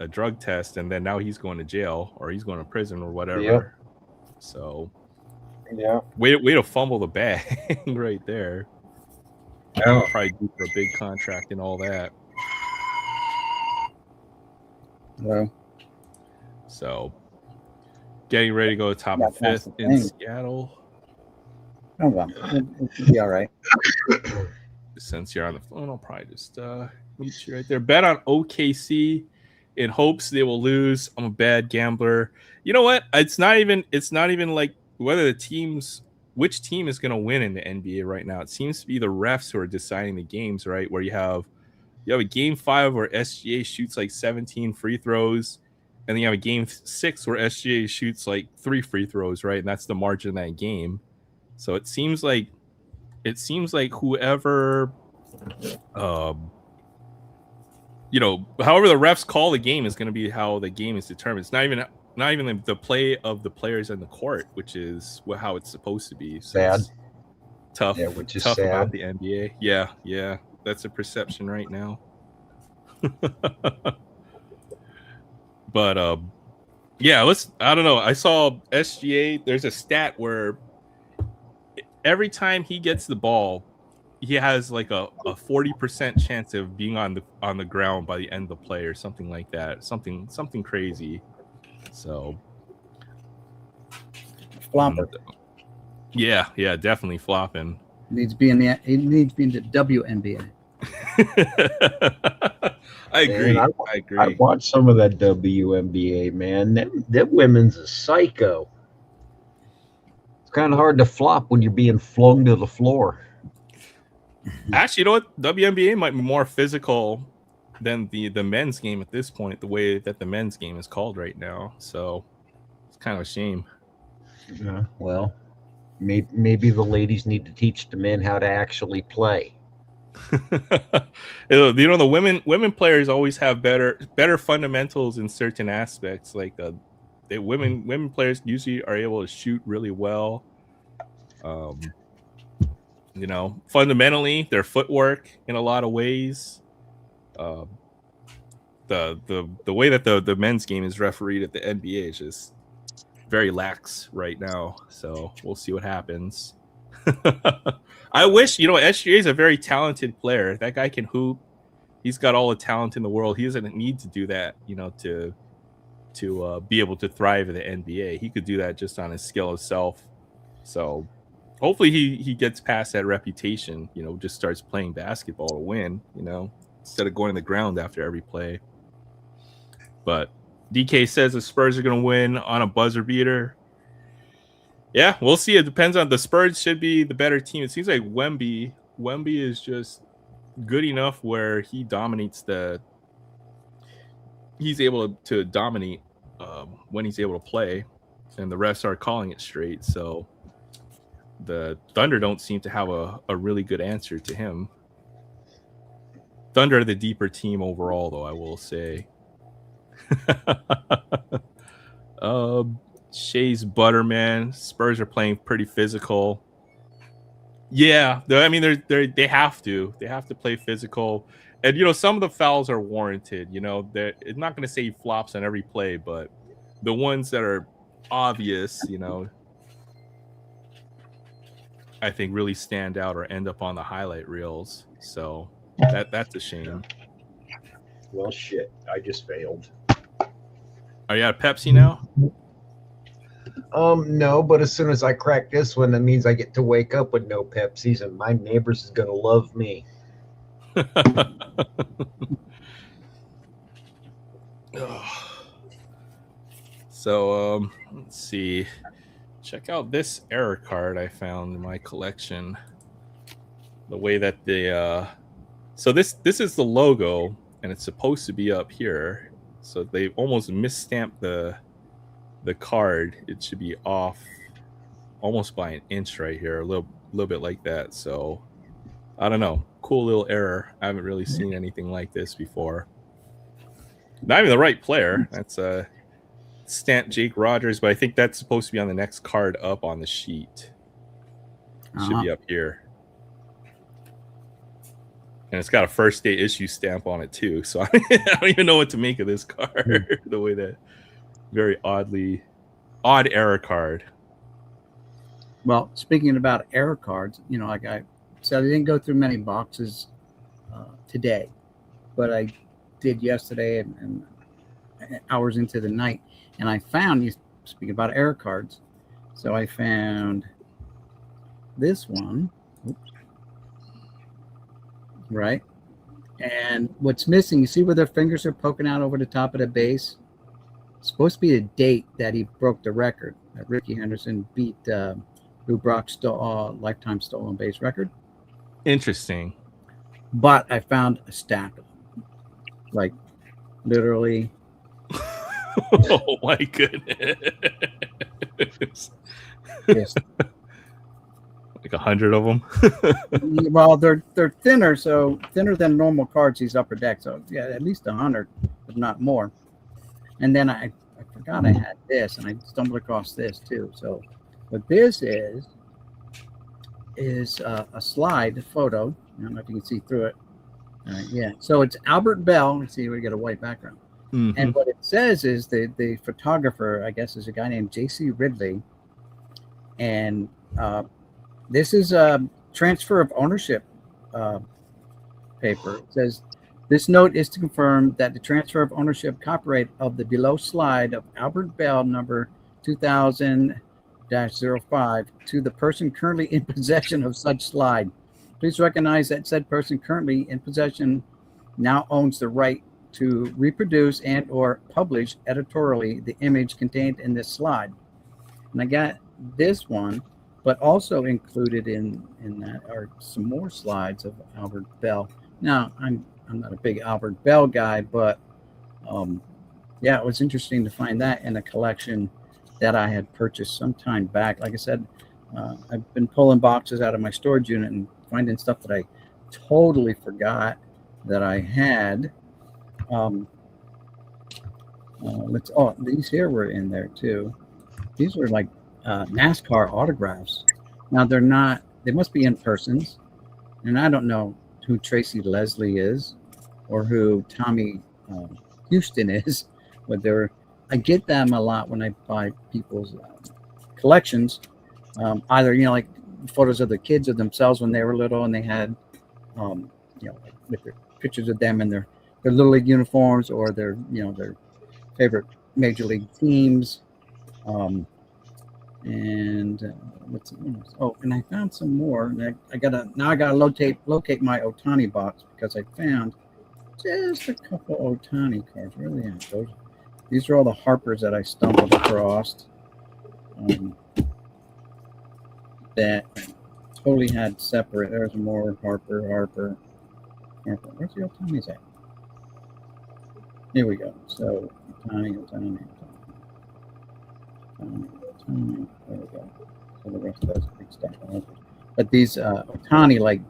drug test, and then now he's going to jail or he's going to prison or whatever. Yep. So yeah, way to fumble the bag right there. Yeah. Probably due for a big contract and all that. Well, so getting ready to go to top of 5th in Seattle. Oh well, it'll be all right. Since you're on the phone, I'll probably just meet you right there. Bet on OKC in hopes they will lose. I'm a bad gambler. You know what? It's not even like whether which team is going to win in the NBA right now. It seems to be the refs who are deciding the games, right? Where you have a game 5 where SGA shoots like 17 free throws, and then you have a game 6 where SGA shoots like 3 free throws, right? And that's the margin of that game. So it seems like whoever, however the refs call the game is going to be how the game is determined. It's not even the play of the players in the court, which is how it's supposed to be. So sad. It's tough. Yeah, which is tough sad. about the NBA. Yeah, that's a perception right now. But I don't know. I saw SGA. There's a stat where every time he gets the ball, he has like a 40% chance of being on the ground by the end of the play or something like that. Something crazy. So Flopper. Yeah, definitely flopping. He needs to be in the WNBA. I agree. Man, I agree. I watched some of that WNBA, man. That women's a psycho. It's kind of hard to flop when you're being flung to the floor. Actually, you know what? WNBA might be more physical than the men's game at this point, the way that the men's game is called right now. So it's kind of a shame. Yeah, well, maybe the ladies need to teach the men how to actually play. The women players always have better fundamentals in certain aspects. Like women players usually are able to shoot really well. Fundamentally, their footwork in a lot of ways. The way that the men's game is refereed at the NBA is just very lax right now. So we'll see what happens. I wish, SGA is a very talented player. That guy can hoop. He's got all the talent in the world. He doesn't need to do that, to be able to thrive in the NBA. He could do that just on his skill himself. So hopefully he gets past that reputation, just starts playing basketball to win, instead of going to the ground after every play. But DK says the Spurs are going to win on a buzzer beater. Yeah, we'll see. It depends on the Spurs. Should be the better team. It seems like Wemby is just good enough where he dominates he's able to dominate when he's able to play, and the refs are calling it straight. So the Thunder don't seem to have a really good answer to him. Thunder are the deeper team overall, though, I will say. Shay's Butterman. Spurs are playing pretty physical. Yeah, I mean, they have to play physical, and some of the fouls are warranted. It's not going to say he flops on every play, but the ones that are obvious, I think really stand out or end up on the highlight reels. So that's a shame. Well, shit, I just failed. Are you out of Pepsi now? No, but as soon as I crack this one, that means I get to wake up with no Pepsis, and my neighbors is gonna love me. So let's see. Check out this error card I found in my collection. The way that so this is the logo, and it's supposed to be up here. So they almost misstamped the card. It should be off almost by an inch right here, a little bit like that. So I don't know. Cool little error. I haven't really seen anything like this before. Not even the right player. That's Stamp Jake Rogers, but I think that's supposed to be on the next card up on the sheet. It should be up here. And it's got a first day issue stamp on it too. So I don't even know what to make of this card. The way that very odd error card. Well, speaking about error cards, like I said, I didn't go through many boxes today, but I did yesterday and hours into the night, and I found, you speak about error cards, so I found this one. Oops. Right, and what's missing, you see where their fingers are poking out over the top of the base? It's supposed to be the date that he broke the record, that Ricky Henderson beat Lou Brock's lifetime stolen base record. Interesting. But I found a stack of them, like literally. Oh my goodness! Yes. Like 100 of them. Well, they're thinner, so thinner than normal cards. These upper deck, so yeah, at least 100, if not more. And then I forgot I had this, and I stumbled across this too. So what this is a slide photo. I don't know if you can see through it. Yeah, so it's Albert Bell. Let's see, we got a white background. Mm-hmm. And what it says is the photographer, I guess, is a guy named J.C. Ridley. And this is a transfer of ownership paper. It says, this note is to confirm that the transfer of ownership copyright of the below slide of Albert Bell number 2000-05 to the person currently in possession of such slide. Please recognize that said person currently in possession now owns the right to reproduce and or publish editorially the image contained in this slide. And I got this one, but also included in that are some more slides of Albert Bell. Now, I'm not a big Albert Bell guy, but yeah, it was interesting to find that in a collection that I had purchased some time back. Like I said, I've been pulling boxes out of my storage unit and finding stuff that I totally forgot that I had. These here were in there too. These were like NASCAR autographs. Now they're not, they must be in persons. And I don't know who Tracy Leslie is or who Tommy Houston is, but I get them a lot when I buy people's collections. Either, like photos of the kids of themselves when they were little and they had, with their pictures of them in their little league uniforms or their favorite major league teams. And and I found some more. And I gotta locate my Ohtani box because I found just a couple Ohtani cards. Really, these are all the Harpers that I stumbled across. That totally had separate. There's more Harper. Where's the Ohtani's at? Here we go. So Ohtani. There we go. So the rest of those big stuff. But these Ohtani, like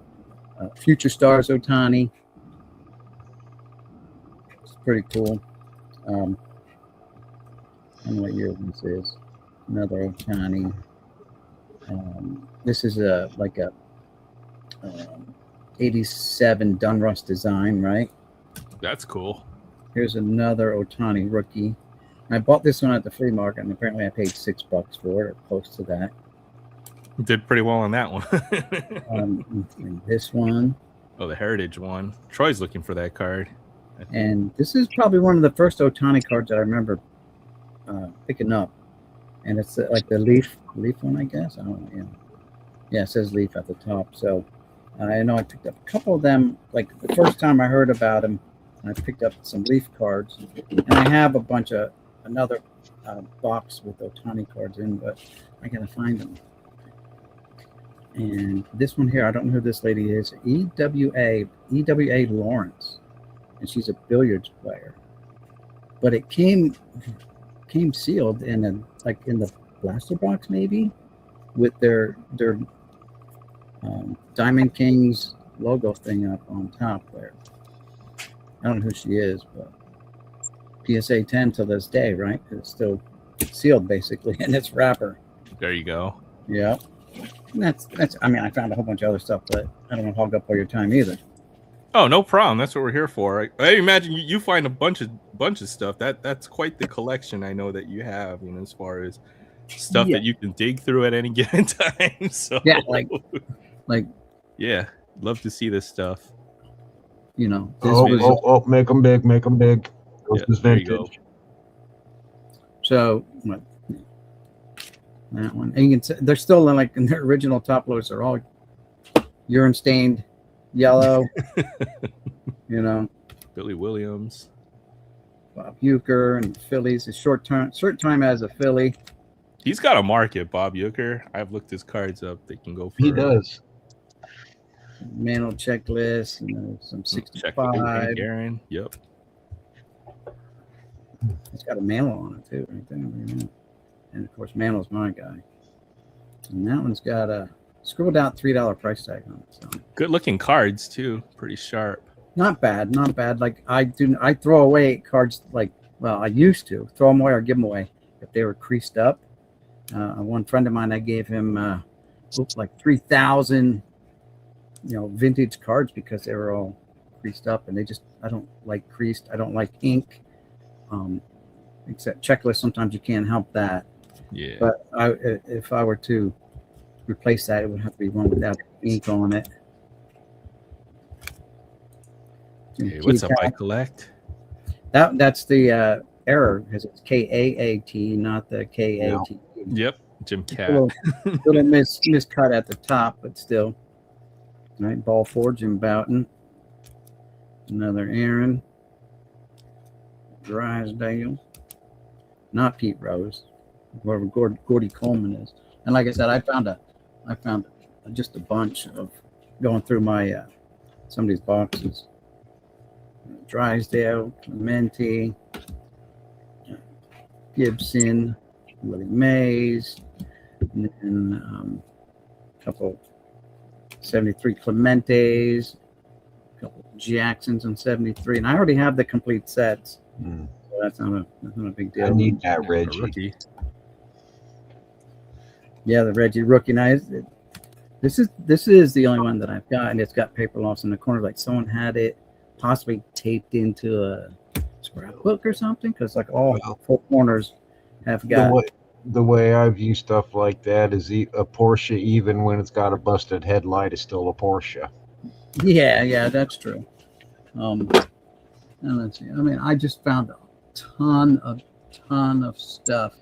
Future Stars Ohtani, it's pretty cool. I don't know what year this is. Another Ohtani. This is like a '87 Dunruss design, right? That's cool. Here's another Otani rookie. I bought this one at the flea market, and apparently I paid $6 for it, or close to that. Did pretty well on that one. And this one. Oh, the Heritage one. Troy's looking for that card. And this is probably one of the first Otani cards that I remember picking up. And it's like the leaf one, I guess. I don't know. Yeah, it says leaf at the top. So I know I picked up a couple of them. Like the first time I heard about them, I picked up some leaf cards. And I have another box with Otani cards in, but I got to find them. And this one here, I don't know who this lady is. EWA Lawrence. And she's a billiards player. But it came sealed in the blaster box, maybe, with their Diamond Kings logo thing up on top there. I don't know who she is, but PSA 10 to this day, right? It's still sealed basically in its wrapper. There you go. Yeah. And that's. I mean, I found a whole bunch of other stuff, but I don't want to hog up all your time either. Oh, no problem. That's what we're here for. I imagine you find a bunch of stuff. That's quite the collection I know that you have, as far as stuff that you can dig through at any given time. So yeah, like yeah, love to see this stuff. This make them big. This is there you go. vintage. So what? That one, and you can see they're still in their original top loads. They're all urine stained yellow. Billy Williams, Bob Uecker, and the Phillies. A short time as a Philly. He's got a market, Bob Uecker. I've looked his cards up. They can go for. He does. Manual checklist, some 65. Aaron. Yep. It's got a Mantle on it too, right there. And of course, Mantle's my guy. And that one's got a scribbled out $3 price tag on it. So. Good looking cards too. Pretty sharp. Not bad. Like I throw away cards I used to throw them away or give them away if they were creased up. One friend of mine, I gave him 3,000, vintage cards because they were all creased up, and I don't like creased. I don't like ink. Except checklist, sometimes you can't help that. Yeah. But if I were to replace that, it would have to be one without ink on it. Hey, what's up, I collect? That's the error because it's KAAT, not the KAT. Yep, Jim Cat. Little miscut at the top, but still. All right, ball 4, Jim Bouton. Another Aaron. Drysdale. Not Pete Rose, whoever Gordy Coleman is. And like I said, I found just a bunch of going through my some of these boxes. Drysdale, Clemente, Gibson, Willie Mays, and then a couple 73 Clementes, a couple Jacksons in 73, and I already have the complete sets. So that's not a big deal. I need that Reggie. Yeah, the Reggie rookie. Now, this is the only one that I've got, and it's got paper loss in the corner. Like someone had it possibly taped into a scrapbook or something, because all 4 corners have got. The way I view stuff like that is a Porsche, even when it's got a busted headlight, is still a Porsche. Yeah, that's true. And let's see. I mean, I just found a ton of stuff.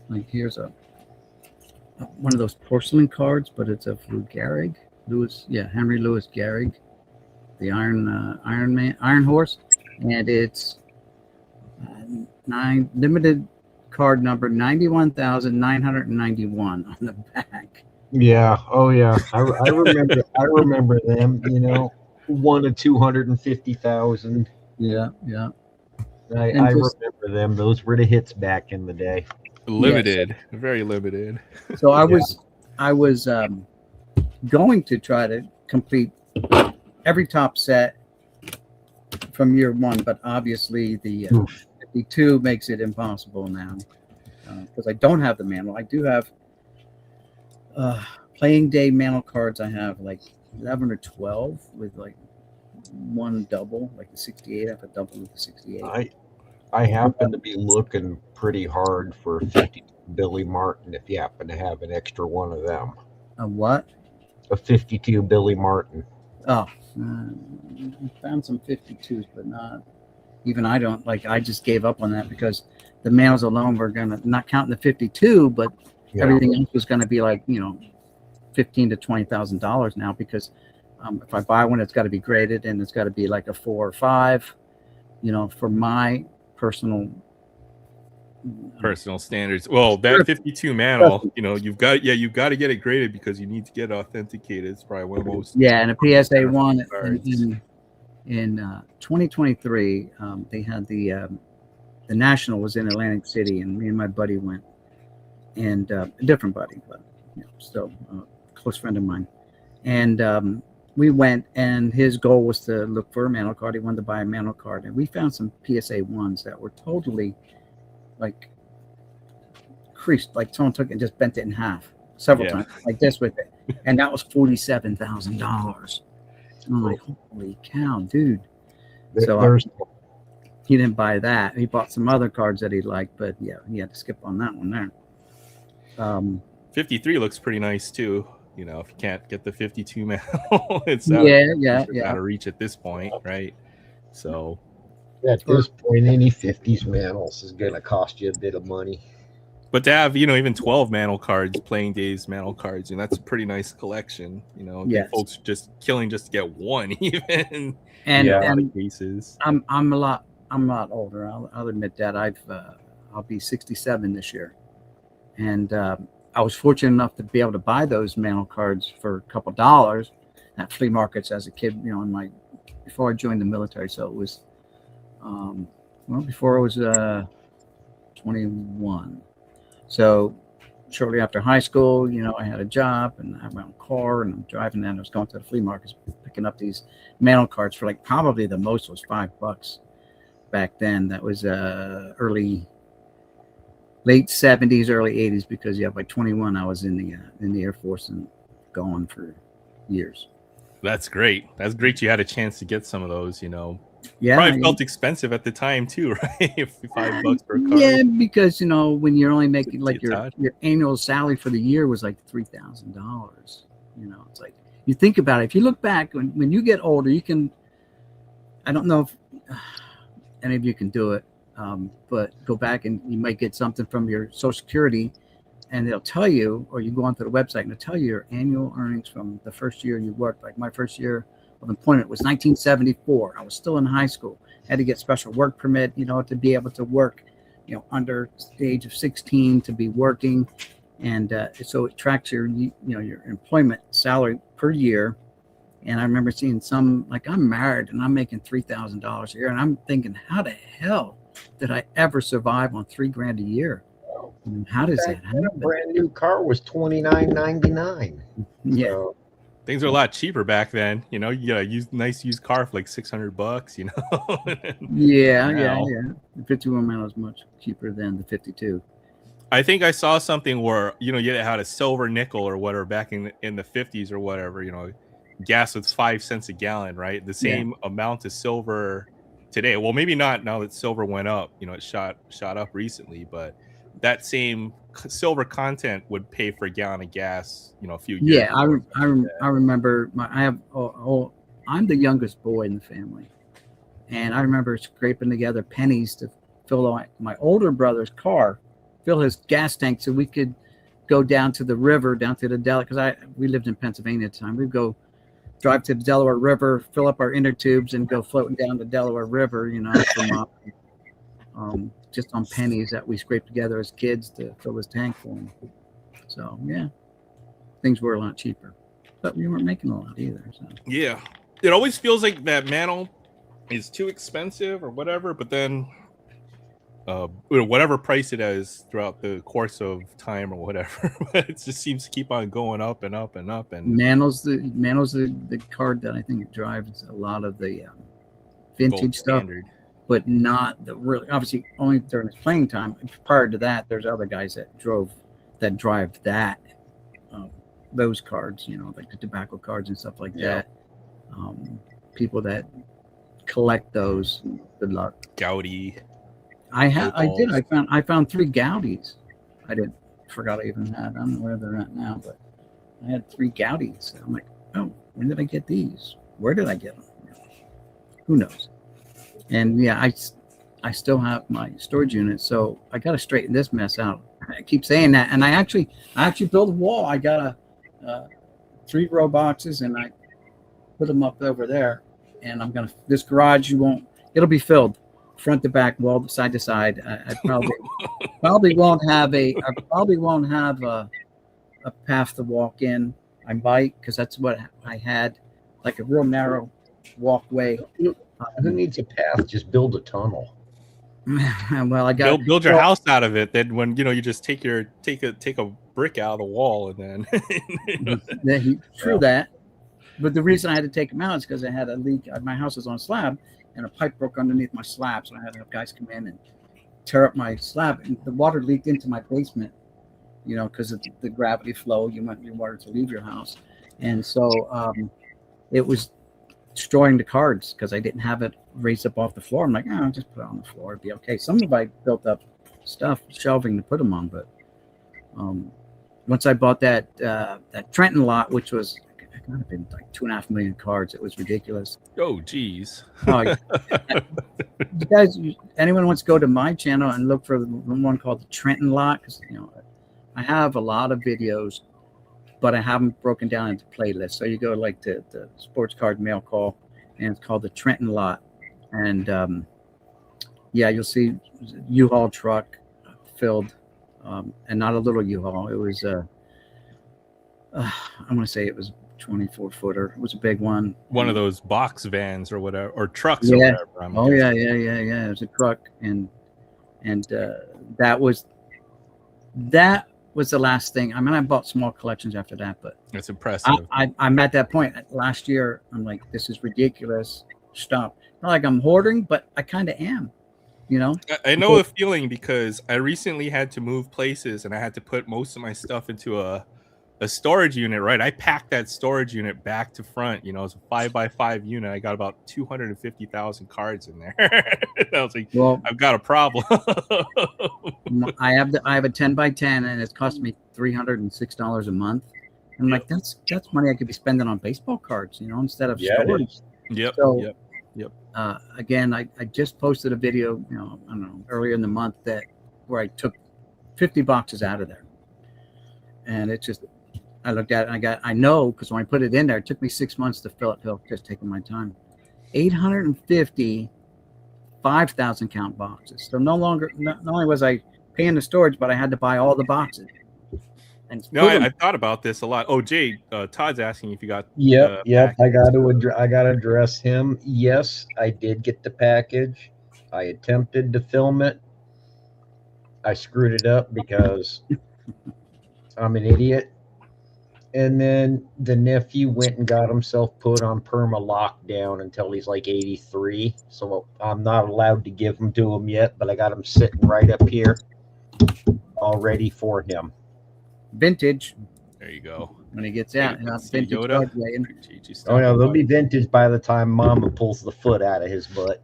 Like here's one of those porcelain cards, but it's of Lou Gehrig, Henry Louis Gehrig, the Iron Man, Iron Horse, and it's 9 limited card number 91,991 on the back. Yeah. Oh yeah. I remember. I remember them. 1 of 250,000. Yeah. I remember them. Those were the hits back in the day. Limited, very limited. So I was going to try to complete every top set from year 1, but obviously the 52 makes it impossible now because I don't have the manual. I do have playing day mantle cards, I have like 11 or 12 with like one double, like the 68. I have a double with the 68. I happen to be looking pretty hard for a 50 Billy Martin if you happen to have an extra one of them. A what? A 52 Billy Martin. Oh, I found some 52s, but not even. I don't like. I just gave up on that because the males alone were gonna not counting the 52, but everything else was gonna be like $15,000 to $20,000 now because if I buy one, it's got to be graded and it's got to be like a 4 or 5. For my personal standards. Well, that 52 mantle, you've got to get it graded because you need to get authenticated. It's probably one of the most and a PSA one in 2023. They had the national was in Atlantic City, and me and my buddy went, and a different buddy, but still a close friend of mine, and we went, and his goal was to look for a mantle card. He wanted to buy a mantle card, and we found some PSA ones that were totally like creased, like someone took it and just bent it in half several times, like this with it, and that was $47,000. I'm like, holy cow, dude! So he didn't buy that. He bought some other cards that he liked, but he had to skip on that one there. 53 looks pretty nice too. If you can't get the 52 mantle, it's out of reach at this point, right? So at this point, any 50s mantles is going to cost you a bit of money. But to have, even 12 mantle cards, playing days mantle cards, that's a pretty nice collection. Folks just killing just to get one, even. And cases. I'm a lot older. I'll admit that. I'll be 67 this year, and I was fortunate enough to be able to buy those mantle cards for a couple dollars at flea markets as a kid. Before I joined the military, so it was before I was 21. So shortly after high school, I had a job and I had my own car and I'm driving, and I was going to the flea markets picking up these mantle cards for like probably the most was $5 back then. That was late 70s, early 80s, because by 21 I was in the Air Force and gone for years. That's great. That's great. You had a chance to get some of those. Yeah, probably felt expensive at the time too, right? $5 for a card. Yeah, because when you're only making like your annual salary for the year was like $3,000. It's like you think about it. If you look back when you get older, you can. I don't know if any of you can do it, but go back and you might get something from your Social Security, and they'll tell you, or you go onto the website and they'll tell you your annual earnings from the first year you worked. Like my first year of employment was 1974. I was still in high school. Had to get special work permit, to be able to work, under the age of 16 to be working, and so it tracks your employment salary per year. And I remember seeing some, like I'm married and I'm making $3,000 a year, and I'm thinking, how the hell did I ever survive on $3,000 a year? How does that happen? A brand new car was $29.99. Yeah. So, things are a lot cheaper back then. You get a nice used car for like $600. Yeah. The 51 mantle is much cheaper than the 52. I think I saw something where you had a silver nickel or whatever back in the 50s or whatever. Gas was 5 cents a gallon, right? The same amount of silver today. Well, maybe not now that silver went up. It shot up recently, but that same silver content would pay for a gallon of gas, a few years. Yeah, I remember. I'm the youngest boy in the family, and I remember scraping together pennies to fill my older brother's car, fill his gas tank, so we could go down to the river, down to the Delaware, because we lived in Pennsylvania at the time. We'd go drive to the Delaware River, fill up our inner tubes, and go floating down the Delaware River, from just on pennies that we scraped together as kids to fill his tank for him. So things were a lot cheaper, but we weren't making a lot either. So yeah, it always feels like that mantle is too expensive or whatever, but then whatever price it is throughout the course of time or whatever, it just seems to keep on going up and up and up. And mantle's the card that I think it drives a lot of the vintage stuff. Standard. But not the really, obviously only during his playing time. Prior to that, there's other guys that drive that those cards, like the tobacco cards and stuff like that. People that collect those, good luck. Gouty. I did. I found 3 Goudies. I forgot I even had. I don't know where they're at now, but I had 3 Goudies. I'm like, oh, when did I get these? Where did I get them? Who knows? And yeah, I still have my storage unit, so I got to straighten this mess out. I keep saying that, and I actually built a wall. I got a 3-row boxes, and I put them up over there. And this garage it'll be filled front to back, wall side to side. I probably won't have a path to walk in. I might, because that's what I had, like a real narrow walkway. Who needs a path? Just build a tunnel. Well, I got build your house out of it. Then when you just take a brick out of the wall, and then true that. But the reason I had to take them out is because I had a leak. My house was on a slab, and a pipe broke underneath my slab, so I had to have guys come in and tear up my slab. And the water leaked into my basement, because of the gravity flow. You want your water to leave your house, and so it was destroying the cards because I didn't have it raised up off the floor. I'm like, I'll just put it on the floor. It'd be okay. Some of I built up stuff, shelving to put them on, but once I bought that Trenton lot, which was might have been like 2.5 million cards. It was ridiculous. Oh, geez. You guys, anyone wants to go to my channel and look for the one called the Trenton lot? Because I have a lot of videos, but I haven't broken down into playlists. So you go like the sports card mail call, and it's called the Trenton lot. And you'll see U-Haul truck filled, and not a little U-Haul. It was I'm going to say it was 24-footer. It was a big one. One of those box vans or whatever, or trucks or whatever. Yeah. It was a truck, and that was the last thing. I mean, I bought small collections after that, but it's impressive. I'm at that point. Last year, I'm like, this is ridiculous. Stop. Not like I'm hoarding, but I kind of am. I know the feeling, because I recently had to move places, and I had to put most of my stuff into a storage unit, right? I packed that storage unit back to front. It's a 5x5 unit. I got about 250,000 cards in there. I was like, well, I've got a problem. I have a 10x10, and it's cost me $306 a month. I'm like, that's money I could be spending on baseball cards, instead of storage. Yep. So, yep. Again, I just posted a video, I don't know, earlier in the month where I took 50 boxes out of there, and it just. I looked at it, and I know, because when I put it in there, it took me 6 months to fill it, just taking my time. 850 5,000 count boxes. So not only was I paying the storage, but I had to buy all the boxes. And I thought about this a lot. Oh, Jay, Todd's asking if you got. Yep. I got to address him. Yes, I did get the package. I attempted to film it. I screwed it up because I'm an idiot. And then the nephew went and got himself put on perma lockdown until he's like 83. So I'm not allowed to give them to him yet, but I got him sitting right up here, all ready for him. Vintage. There you go. When he gets out, vintage. Oh no, they'll be vintage by the time Mama pulls the foot out of his butt.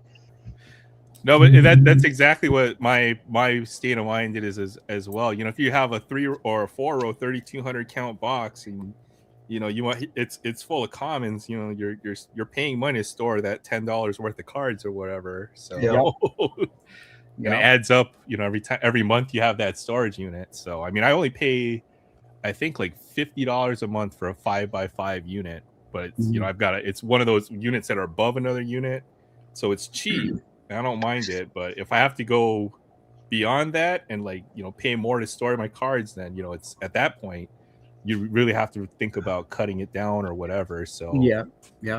No, but that's exactly what my state of mind is as well. If you have a 3 or a 4-row 3,200 count box, and you want it's full of commons, you're paying money to store that $10 worth of cards or whatever. So and it adds up. Every month you have that storage unit. So I mean, I only pay, I think, like $50 a month for a 5x5 unit, but it's one of those units that are above another unit, so it's cheap. I don't mind it, but if I have to go beyond that and pay more to store my cards, then it's at that point you really have to think about cutting it down or whatever. So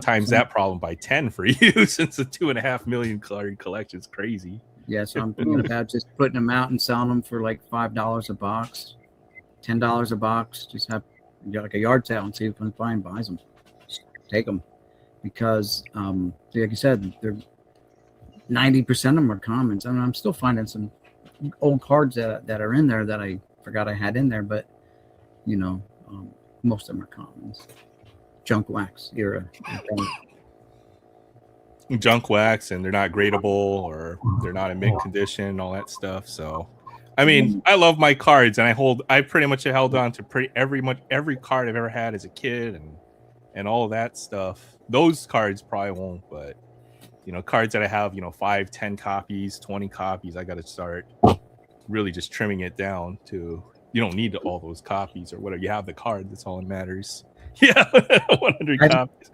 times that problem by 10 for you, since a 2.5 million card collection is crazy. Yeah, so I'm thinking about just putting them out and selling them for like $5 a box, $10 a box. Just have like a yard sale and see if anyone buys them. Just take them, because like you said, they're 90% of them are commons. I mean, I'm still finding some old cards that are in there that I forgot I had in there, but most of them are commons. Junk wax era. Junk wax, and they're not gradable or they're not in mint condition and all that stuff. So I mean, I love my cards, and I pretty much held on to every card I've ever had as a kid, and all of that stuff. Those cards probably won't, but cards that I have, 5, 10 copies, 20 copies, I got to start really just trimming it down to, you don't need all those copies or whatever. You have the card, that's all that matters. Yeah, 100 copies.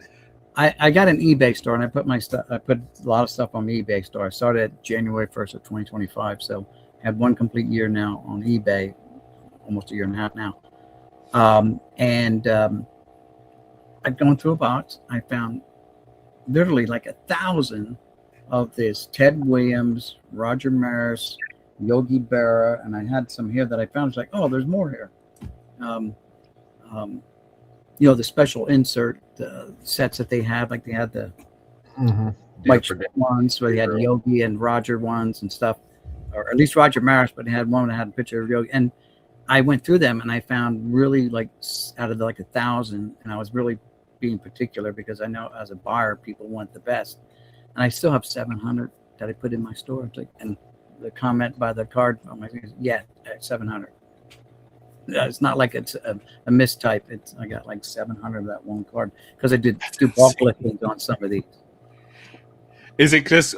I got an eBay store, and I put I put a lot of stuff on the eBay store. I started January 1st of 2025, so I had one complete year now on eBay, almost a year and a half now. I'd gone through a box. I found literally like 1,000 of this Ted Williams, Roger Maris, Yogi Berra, and I had some here that I found. It's like, oh, there's more here. The special insert sets that they had, like they had the white ones where they had Yogi and Roger ones and stuff, or at least Roger Maris, but they had one that had a picture of Yogi. And I went through them and I found really like out of like 1,000, and I was really being particular because I know as a buyer, people want the best. And I still have 700 that I put in my store. It's like, and the comment by the card on my face, yeah, at 700. It's not like it's a mistype. I got like 700 of that one card because I did do bulk listings on some of these. Is it just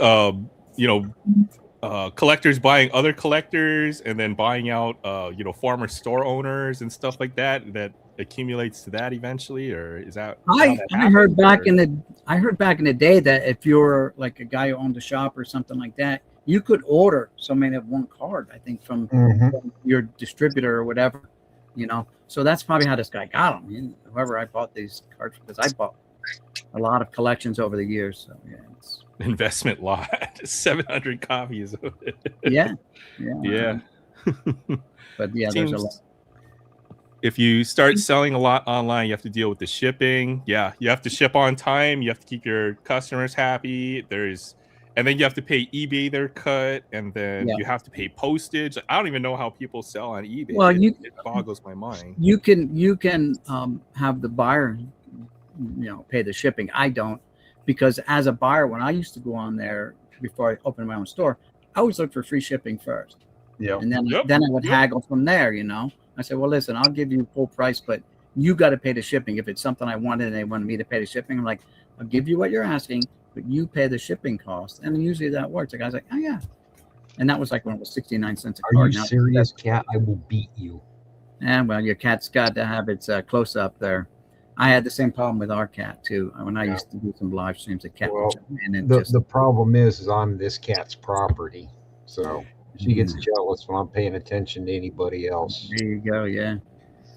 collectors buying other collectors and then buying out former store owners and stuff like that accumulates to that eventually, or is that I heard back in the day that if you're like a guy who owned a shop or something like that, you could order so many of one card, I think, from your distributor or whatever, so that's probably how this guy got them. Whoever I bought these cards, because I bought a lot of collections over the years. So yeah, it's investment lot. 700 copies of it. Yeah. But yeah, there's a lot. If you start selling a lot online, you have to deal with the shipping. Yeah, you have to ship on time. You have to keep your customers happy. And then you have to pay eBay their cut, and then you have to pay postage. I don't even know how people sell on eBay. Well, it boggles my mind. You can have the buyer, pay the shipping. I don't, because as a buyer, when I used to go on there before I opened my own store, I always looked for free shipping first. Yeah, and then I would haggle from there. I said, well, listen, I'll give you full price, but you got to pay the shipping. If it's something I wanted and they wanted me to pay the shipping, I'm like, I'll give you what you're asking, but you pay the shipping cost. And usually that works. The guy's like, oh, yeah. And that was like when it was 69 cents a card. Are you serious, cat? I will beat you. And well, your cat's got to have its close up there. I had the same problem with our cat too. When I used to do some live streams, the cat. The problem is I'm this cat's property, so she gets jealous when I'm paying attention to anybody else. There you go. Yeah.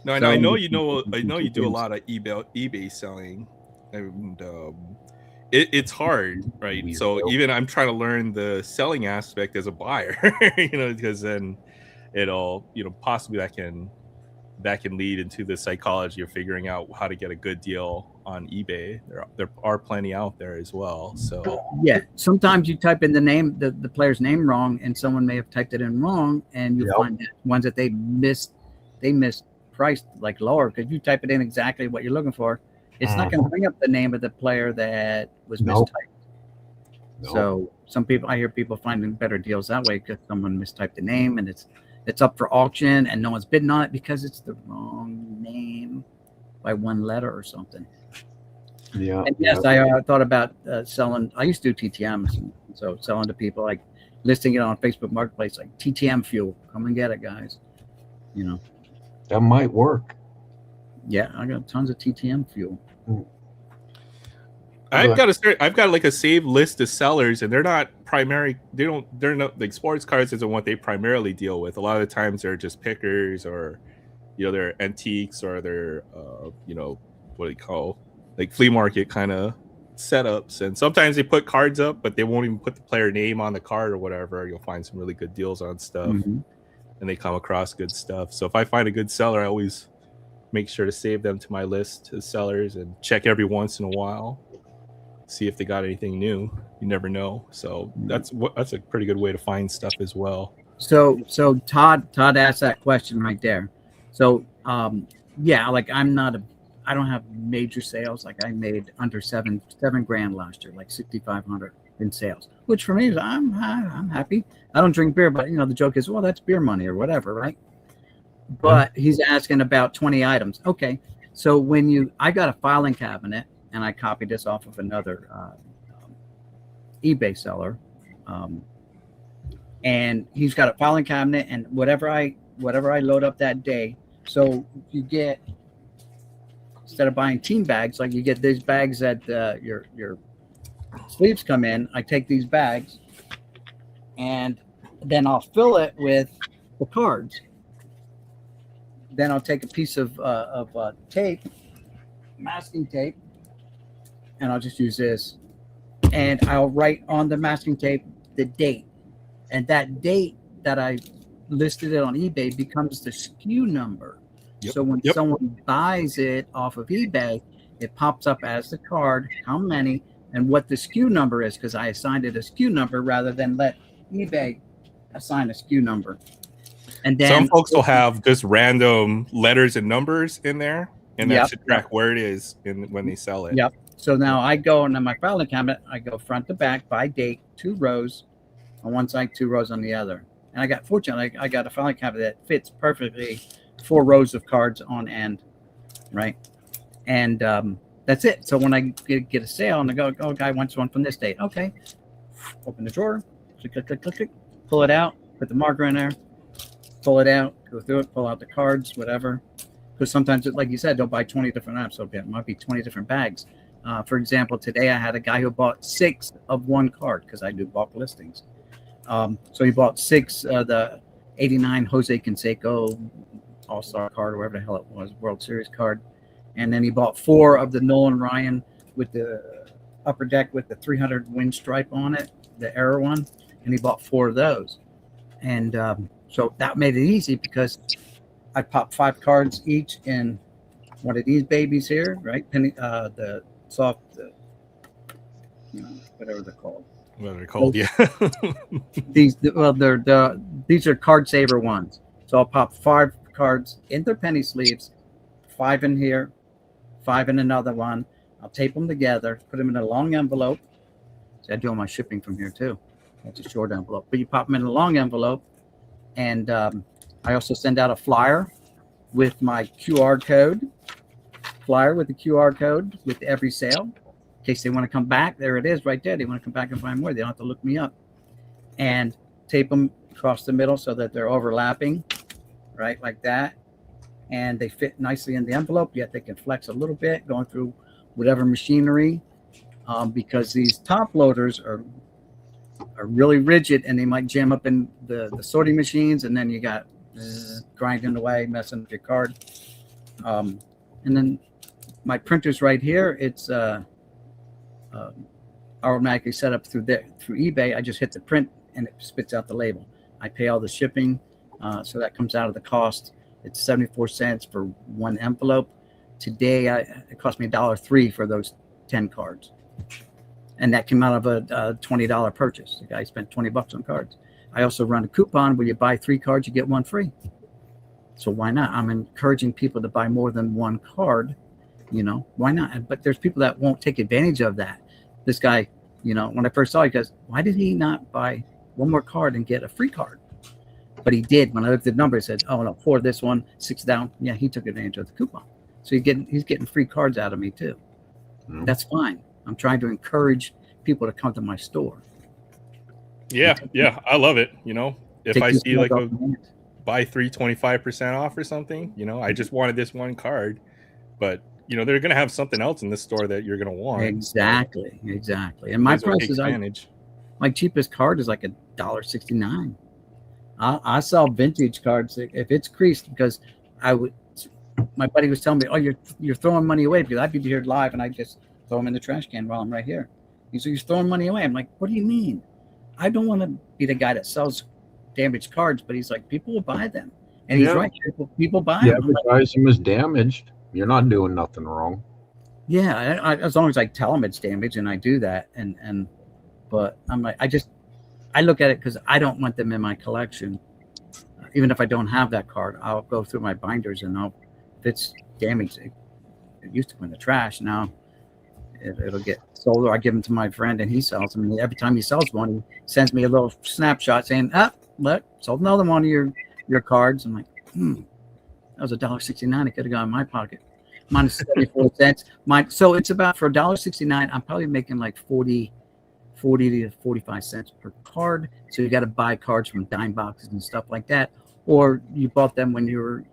No, I know you do a lot of eBay selling, and it's hard, right? Weird, so even I'm trying to learn the selling aspect as a buyer, because then it'll possibly that can lead into the psychology of figuring out how to get a good deal on eBay. There are plenty out there as well. So yeah, sometimes you type in the name, the player's name wrong, and someone may have typed it in wrong, and you find ones that they mispriced like lower because you type it in exactly what you're looking for. It's not going to bring up the name of the player that was mistyped. So I hear people finding better deals that way because someone mistyped the name and it's up for auction and no one's bidding on it because it's the wrong name by one letter or something. Yeah. And yes, I thought about selling. I used to do TTMs, so selling to people, like listing it on Facebook Marketplace, like TTM fuel. Come and get it, guys. That might work. Yeah, I got tons of TTM fuel. I've got like a saved list of sellers, and they're not like sports cards isn't what they primarily deal with. A lot of the times they're just pickers, or they're antiques, or they're what do you call, like flea market kind of setups. And sometimes they put cards up, but they won't even put the player name on the card or whatever. You'll find some really good deals on stuff, and they come across good stuff. So if I find a good seller, I always make sure to save them to my list of sellers and check every once in a while, see if they got anything new. You never know. So that's a pretty good way to find stuff as well. So Todd asked that question right there. So yeah, like I don't have major sales. Like I made under seven grand last year, like 6,500 in sales, which for me is I'm happy. I don't drink beer, but the joke is, well, that's beer money or whatever, right? But he's asking about 20 items. Okay, so I got a filing cabinet, and I copied this off of another eBay seller, and he's got a filing cabinet, and whatever I load up that day. So you get, instead of buying team bags, like you get these bags that your sleeves come in. I take these bags, and then I'll fill it with the cards. Then I'll take a piece of tape, masking tape, and I'll just use this, and I'll write on the masking tape the date, and that date that I listed it on eBay becomes the SKU number. Yep. So when someone buys it off of eBay, it pops up as the card, how many, and what the SKU number is, because I assigned it a SKU number rather than let eBay assign a SKU number. And then some folks will have just random letters and numbers in there, and that should track where it is when they sell it. Yep. So now I go into my filing cabinet, I go front to back by date, 2 rows on one side, 2 rows on the other. And fortunately, I got a filing cabinet that fits perfectly 4 rows of cards on end, right? And that's it. So when I get a sale and I go, oh, guy wants one from this date. Okay. Open the drawer, click, pull it out, put the marker in there, pull it out, go through it, pull out the cards, whatever. Because sometimes, like you said, they'll buy 20 different apps. So it might be 20 different bags. For example, today I had a guy who bought 6 of one card because I do bulk listings. So he bought 6 the 89 Jose Canseco All-Star card, or whatever the hell it was, World Series card. And then he bought 4 of the Nolan Ryan with the upper deck with the 300 win stripe on it, the error one. And he bought 4 of those. And so that made it easy because I popped 5 cards each in one of these babies here, right? The soft, whatever they're called. What are they called? Yeah. These are card saver ones. So I'll pop 5 cards in their penny sleeves, 5 in here, 5 in another one. I'll tape them together, put them in a long envelope. See, I do all my shipping from here too. That's a short envelope, but you pop them in a long envelope, and I also send out a flyer with my QR code. Flyer with the QR code with every sale. In case they want to come back, there it is right there. They want to come back and find more. They don't have to look me up. And tape them across the middle so that they're overlapping, right, like that. And they fit nicely in the envelope, yet they can flex a little bit going through whatever machinery, because these top loaders are really rigid and they might jam up in the sorting machines, and then you got grinding away, messing with your card. And then my printer's right here. It's automatically set up through eBay. I just hit the print and it spits out the label. I pay all the shipping, so that comes out of the cost. It's 74 cents for one envelope. Today, it cost me $1.03 for those 10 cards, and that came out of a $20 purchase. The guy spent $20 on cards. I also run a coupon where you buy 3 cards, you get 1 free. So why not? I'm encouraging people to buy more than 1 card. Why not? But there's people that won't take advantage of that. This guy, when I first saw it, he goes, why did he not buy 1 more card and get a free card? But he did. When I looked at the number, he said, oh, no, 4 this one, 6 down. Yeah, he took advantage of the coupon. So he's getting free cards out of me too. Mm-hmm. That's fine. I'm trying to encourage people to come to my store. Yeah, I love it. If I see like buy 3 25% off or something, I just wanted this 1 card, but they're going to have something else in this store that you're going to want. Exactly. And my price is my cheapest card is like $1.69. I sell vintage cards if it's creased, because my buddy was telling me, oh, you're throwing money away, because I'd be here live and I just throw them in the trash can while I'm right here. He said, you're throwing money away. I'm like, what do you mean? I don't want to be the guy that sells damaged cards, but he's like, people will buy them. And he's right. People buy them. Advertise them as damaged. You're not doing nothing wrong. Yeah, as long as I tell them it's damaged, and I do that. But I'm like, I look at it because I don't want them in my collection. Even if I don't have that card, I'll go through my binders, and if it's damaged. It used to go in the trash. Now it'll get sold, or I give them to my friend and he sells them. And every time he sells one, he sends me a little snapshot saying, look, sold another one of your cards. I'm like, that was $1.69. It could have gone in my pocket. Minus 74 cents. So it's about, for $1.69, I'm probably making like 40 to 45 cents per card. So you got to buy cards from dime boxes and stuff like that. Or you bought them when you were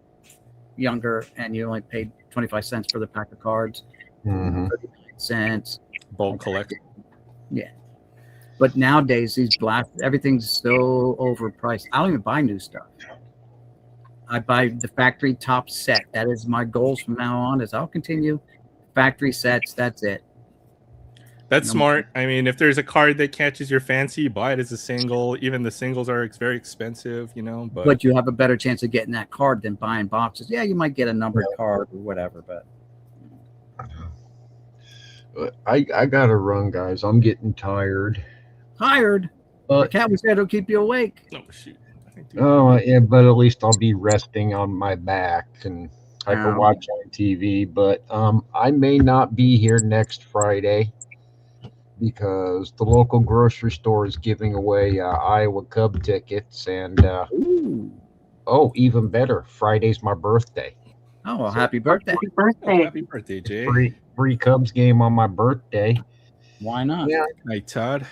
younger and you only paid 25 cents for the pack of cards. 39 cents. Bulk collect. Yeah. But nowadays, everything's so overpriced. I don't even buy new stuff. I buy the factory top set. That is my goals from now on. Is I'll continue factory sets. That's it. That's smart. I mean, if there's a card that catches your fancy, you buy it as a single. Even the singles are very expensive, But you have a better chance of getting that card than buying boxes. Yeah, you might get a numbered card or whatever, but I gotta run, guys. I'm getting tired. The cat was there to keep you awake. Oh shoot. Oh yeah, but at least I'll be resting on my back and I can watch on TV. But I may not be here next Friday because the local grocery store is giving away Iowa Cub tickets, and even better, Friday's my birthday. Oh, well, happy birthday! Happy birthday, Jay! Free Cubs game on my birthday. Why not? Yeah. Hey, Todd.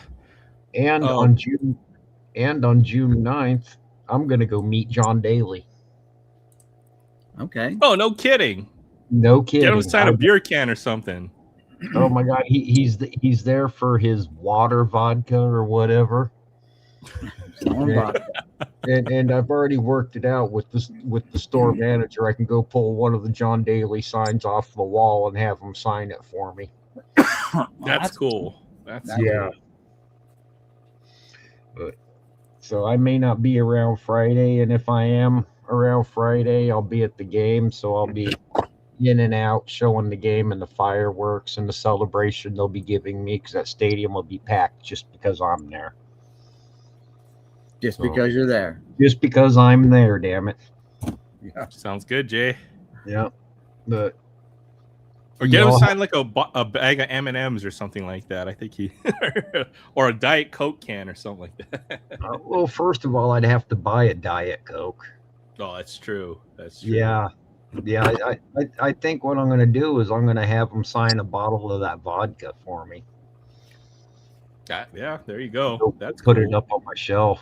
And on June 9th, I'm gonna go meet John Daly. Okay. Oh, no kidding. No kidding. Get him sign a beer can or something. Oh my God, he's there for his water vodka or whatever. And I've already worked it out with the store manager. I can go pull one of the John Daly signs off the wall and have him sign it for me. That's cool. That's yeah. But so I may not be around Friday, and if I am around Friday, I'll be at the game. So I'll be in and out showing the game and the fireworks and the celebration they'll be giving me, because that stadium will be packed just because I'm there. Just because you're there. Just because I'm there, damn it. Yeah. Sounds good, Jay. Yeah. But or get him sign like a bag of M&Ms or something like that. I think or a Diet Coke can or something like that. Well, first of all, I'd have to buy a Diet Coke. Oh, that's true. That's true. Yeah. I think what I'm going to do is I'm going to have them sign a bottle of that vodka for me. Yeah, there you go. That's put cool. it up on my shelf.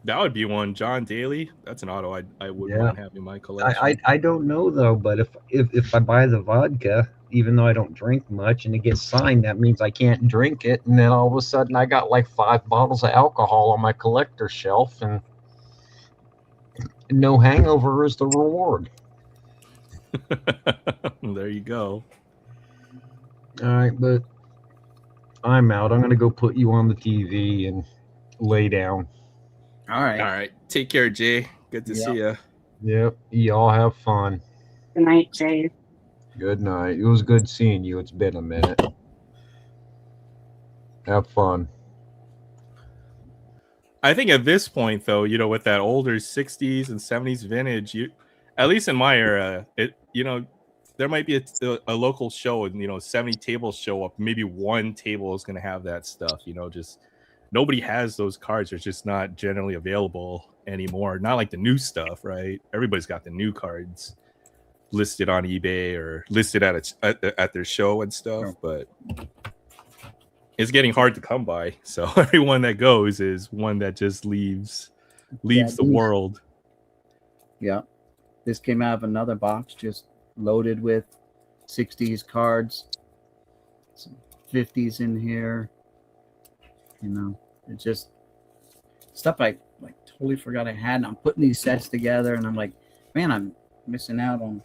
That would be one. John Daly. That's an auto I would want to have in my collection. I don't know though, but if I buy the vodka, even though I don't drink much, and it gets signed, that means I can't drink it, and then all of a sudden I got like 5 bottles of alcohol on my collector's shelf, and no hangover is the reward. There you go. All right, but I'm out. I'm going to go put you on the TV and lay down. All right. Take care, Jay. Good to see you. Yep. Y'all have fun. Good night, Jay. Good night. It was good seeing you. It's been a minute. Have fun. I think at this point, though, with that older 60s and 70s vintage, at least in my era, there might be a local show and, 70 tables show up. Maybe one table is going to have that stuff, just nobody has those cards. They're just not generally available anymore. Not like the new stuff, right? Everybody's got the new cards listed on eBay or listed at their show and stuff, but it's getting hard to come by. So everyone that goes is one that just leaves the world. Yeah. This came out of another box, just loaded with 60s cards, some 50s in here. It's just stuff I totally forgot I had. And I'm putting these sets together, and I'm like, man, I'm missing out on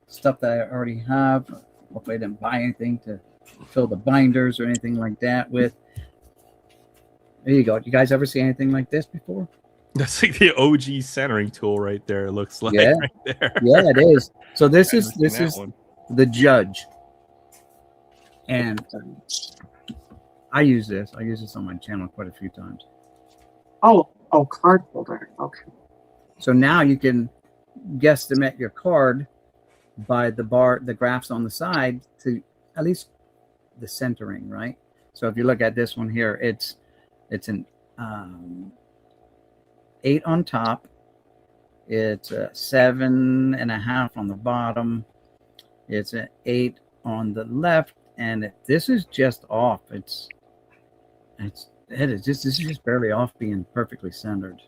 stuff that I already have. Hopefully I didn't buy anything to fill the binders or anything like that with. There you go. You guys ever see anything like this before? That's like the OG centering tool right there. It looks like right there. Yeah, it is. So this is the Judge, and I use this. I use this on my channel quite a few times. Oh, card holder. Okay. So now you can guesstimate your card by the graphs on the side to at least the centering, right? So if you look at this one here, it's an 8 on top. It's a 7.5 on the bottom. It's an 8 on the left, and this is just off. This is just barely off being perfectly centered.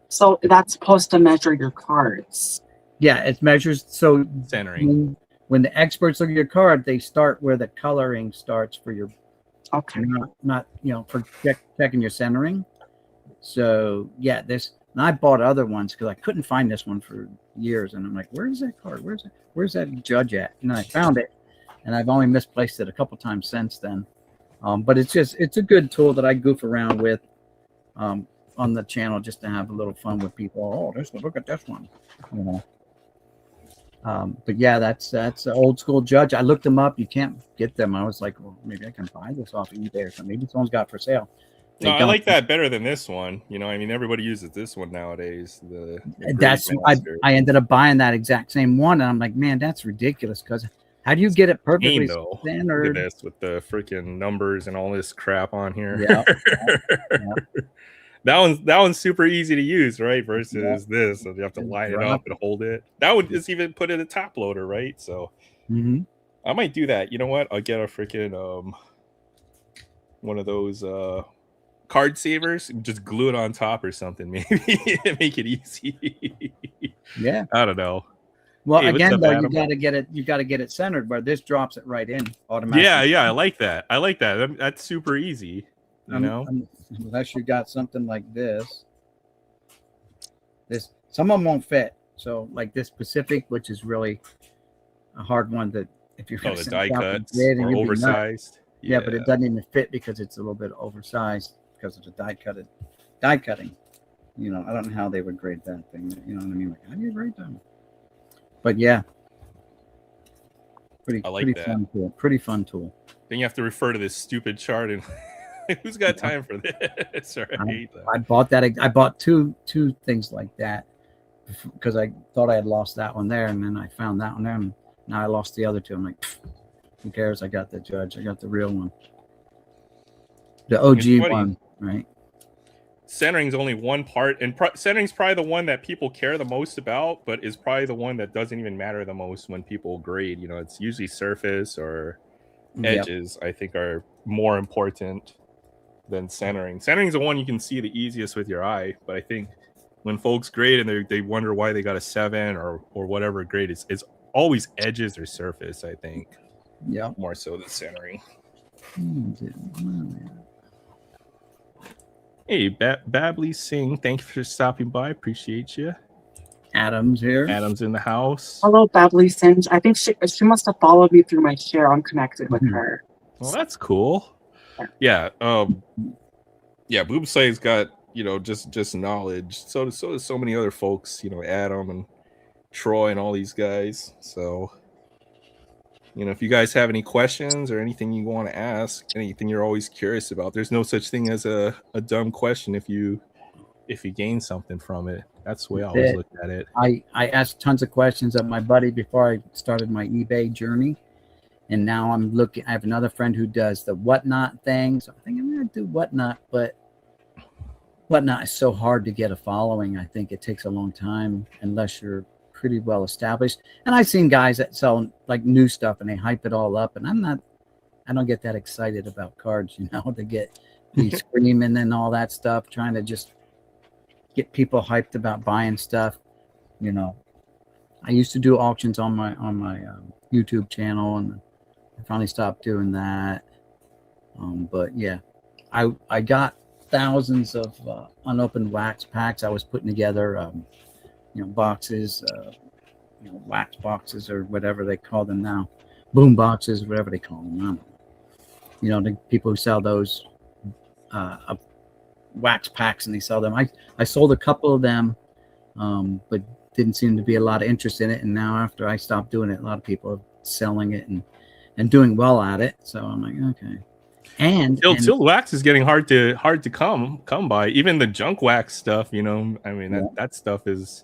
So that's supposed to measure your cards. Yeah, it measures. So Centering. When the experts look at your card, they start where the coloring starts for your. Okay. Not for checking your centering. So yeah, this. And I bought other ones because I couldn't find this one for years, and I'm like, "Where's that card? Where's that judge at?" And I found it, and I've only misplaced it a couple times since then. But it's a good tool that I goof around with on the channel just to have a little fun with people. Oh, look at this one, But yeah, that's an old school judge. I looked them up. You can't get them. I was like, well, maybe I can buy this off of eBay or something. Maybe someone's got it for sale. No, I like that better than this one. I mean, everybody uses this one nowadays. I ended up buying that exact same one, and I'm like, man, that's ridiculous. Because how do you get it perfectly centered? Look at this with the freaking numbers and all this crap on here. Yeah. That one's super easy to use, right? Versus this, so you have to line it up and hold it. That would just even put in a top loader, right? So I might do that. You know what? I'll get a freaking one of those card savers and just glue it on top or something, maybe make it easy. Yeah, I don't know. Well, hey, again, though, you got to get it centered where this drops it right in automatically. Yeah, I like that. That's super easy. Unless you got something like this. Some of them won't fit. So like this Pacific, which is really a hard one that if you're the die cuts or oversized. Yeah, but it doesn't even fit because it's a little bit oversized because of the die cutting. I don't know how they would grade that thing. You know what I mean? Like, how do you grade them? But yeah, pretty fun tool. Pretty fun tool. Then you have to refer to this stupid chart and who's got time for this? I bought that. I bought two things like that because I thought I had lost that one there, and then I found that one there, and now I lost the other two. I'm like, who cares? I got the judge. I got the real one, the OG one, right? Centering is only one part, and centering is probably the one that people care the most about, but is probably the one that doesn't even matter the most when people grade. It's usually surface or edges. I think are more important than centering. Centering is the one you can see the easiest with your eye, but I think when folks grade and they wonder why they got a 7 or whatever grade, it's always edges or surface. I think, more so than centering. Hey, Bably Singh, thank you for stopping by. Appreciate you. Adam's here. Adam's in the house. Hello, Bably Singh. I think she must have followed me through my share. I'm connected with her. Well, that's cool. Yeah. Boob Slay's got just knowledge. So does so many other folks. Adam and Troy and all these guys. So if you guys have any questions or anything you want to ask, anything you're always curious about, there's no such thing as a dumb question if you gain something from it. That's the way I always look at it. I asked tons of questions of my buddy before I started my eBay journey. And now I have another friend who does the whatnot thing. So I think I'm going to do whatnot, but whatnot is so hard to get a following. I think it takes a long time unless you're pretty well established. And I've seen guys that sell like new stuff and they hype it all up. And I don't get that excited about cards, they get me screaming and all that stuff, trying to just get people hyped about buying stuff. I used to do auctions on my YouTube channel, and I finally stopped doing that. But yeah, I got thousands of unopened wax packs. I was putting together, boxes, wax boxes or whatever they call them now, boom boxes, whatever they call them. The people who sell those wax packs and they sell them. I sold a couple of them, but didn't seem to be a lot of interest in it. And now after I stopped doing it, a lot of people are selling it and doing well at it. So I'm like, okay. And still wax is getting hard to come by. Even the junk wax stuff, that stuff is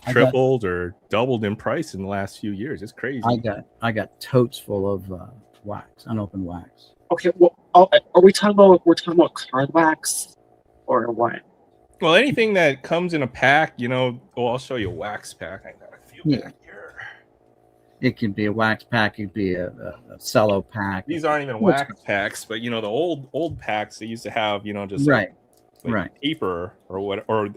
tripled or doubled in price in the last few years. It's crazy. I got totes full of wax, unopened wax. Okay, well, are we talking about card wax or what? Well, anything that comes in a pack, I'll show you a wax pack. I got a few back here. It could be a wax pack. It could be a cello pack. These aren't even wax packs, but the old packs they used to have, just right. paper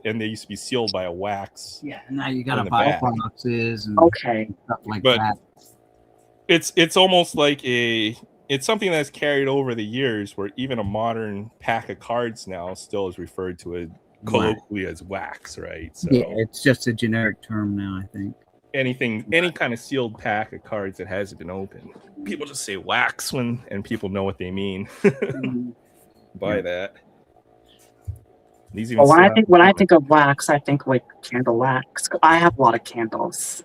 and they used to be sealed by a wax. Yeah, now you got to buy boxes and stuff like that. It's almost like it's something that's carried over the years, where even a modern pack of cards now still is referred to as colloquially as wax, right? So yeah, it's just a generic term now, I think. Any kind of sealed pack of cards that hasn't been opened, people just say wax and people know what they mean by that. When I think of wax, I think like candle wax. I have a lot of candles.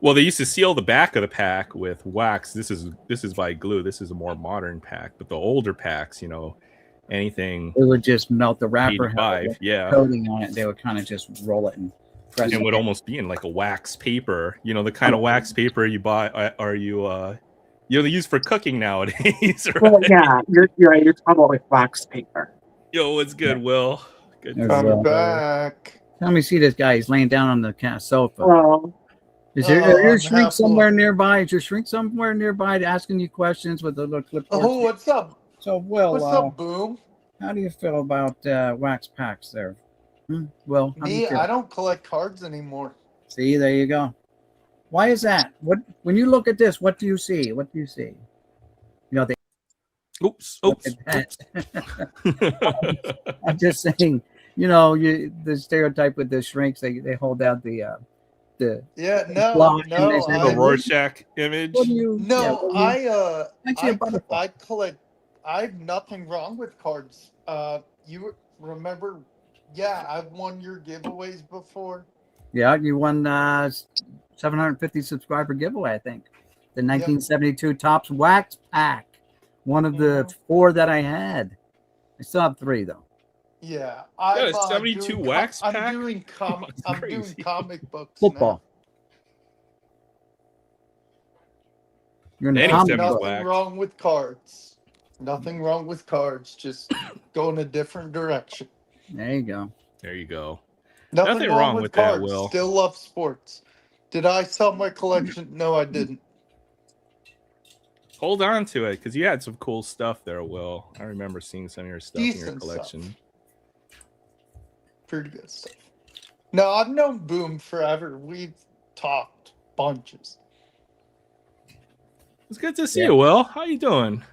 Well, they used to seal the back of the pack with wax. This is by glue. This is a more modern pack, but the older packs, anything. It would just melt the wrapper, coating on it. They would kind of just roll it and press it would almost be in like a wax paper. The kind of wax paper you buy, they use for cooking nowadays. Right? Well, yeah, you're right. You're talking about like wax paper. Yo, what's good, Will? Good. I'm back. Let me see this guy. He's laying down on the sofa. Well, is your shrink somewhere nearby? Is your shrink somewhere nearby asking you questions with a little clipboard? Oh, what's up? So, Will, what's up, Boom? How do you feel about wax packs there? Well, I don't collect cards anymore. See, there you go. Why is that? When you look at this, what do you see? What do you see? Oops. I'm just saying, the stereotype with the shrinks, they hold out the Rorschach image. I collect. I have nothing wrong with cards. You remember? Yeah, I've won your giveaways before. Yeah, you won 750 subscriber giveaway, I think. The 1972 Topps Wax Pack. One of the 4 that I had. I still have 3 though. Yeah, I 72 wax pack. I'm doing comic books. Football. You're nothing wrong with cards. Nothing wrong with cards. Just go in a different direction. There you go. Nothing wrong with cards. That, Will. Still love sports. Did I sell my collection? No, I didn't. Hold on to it, because you had some cool stuff there, Will. I remember seeing some of your stuff in your collection. Stuff. Pretty good stuff. No, I've known Boom forever. We've talked bunches. It's good to see you, Will. How you doing?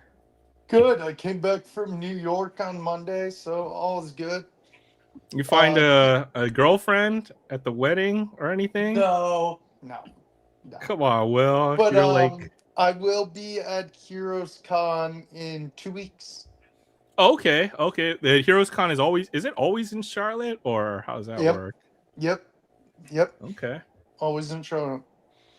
Good. I came back from New York on Monday, so all is good. You find a girlfriend at the wedding or anything? No. Come on, Will. But I will be at Heroes Con in 2 weeks. Okay. The Heroes Con is it always in Charlotte, or how does that work? Yep. Okay. Always in Charlotte.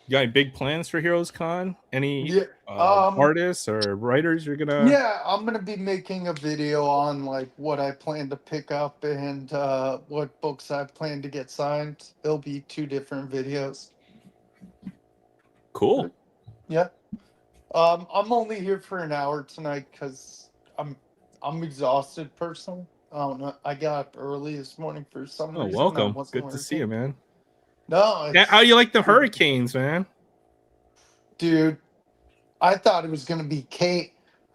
You got any big plans for Heroes Con? Any artists or writers you're gonna? Yeah, I'm gonna be making a video on like what I plan to pick up and what books I plan to get signed. There'll be 2 different videos. Cool. Yeah. I'm only here for an hour tonight because I'm exhausted personally. I don't know. I got up early this morning for some reason. Oh, welcome. Good to see you, man. No. How you like the Hurricanes, man? Dude, I thought it was going to be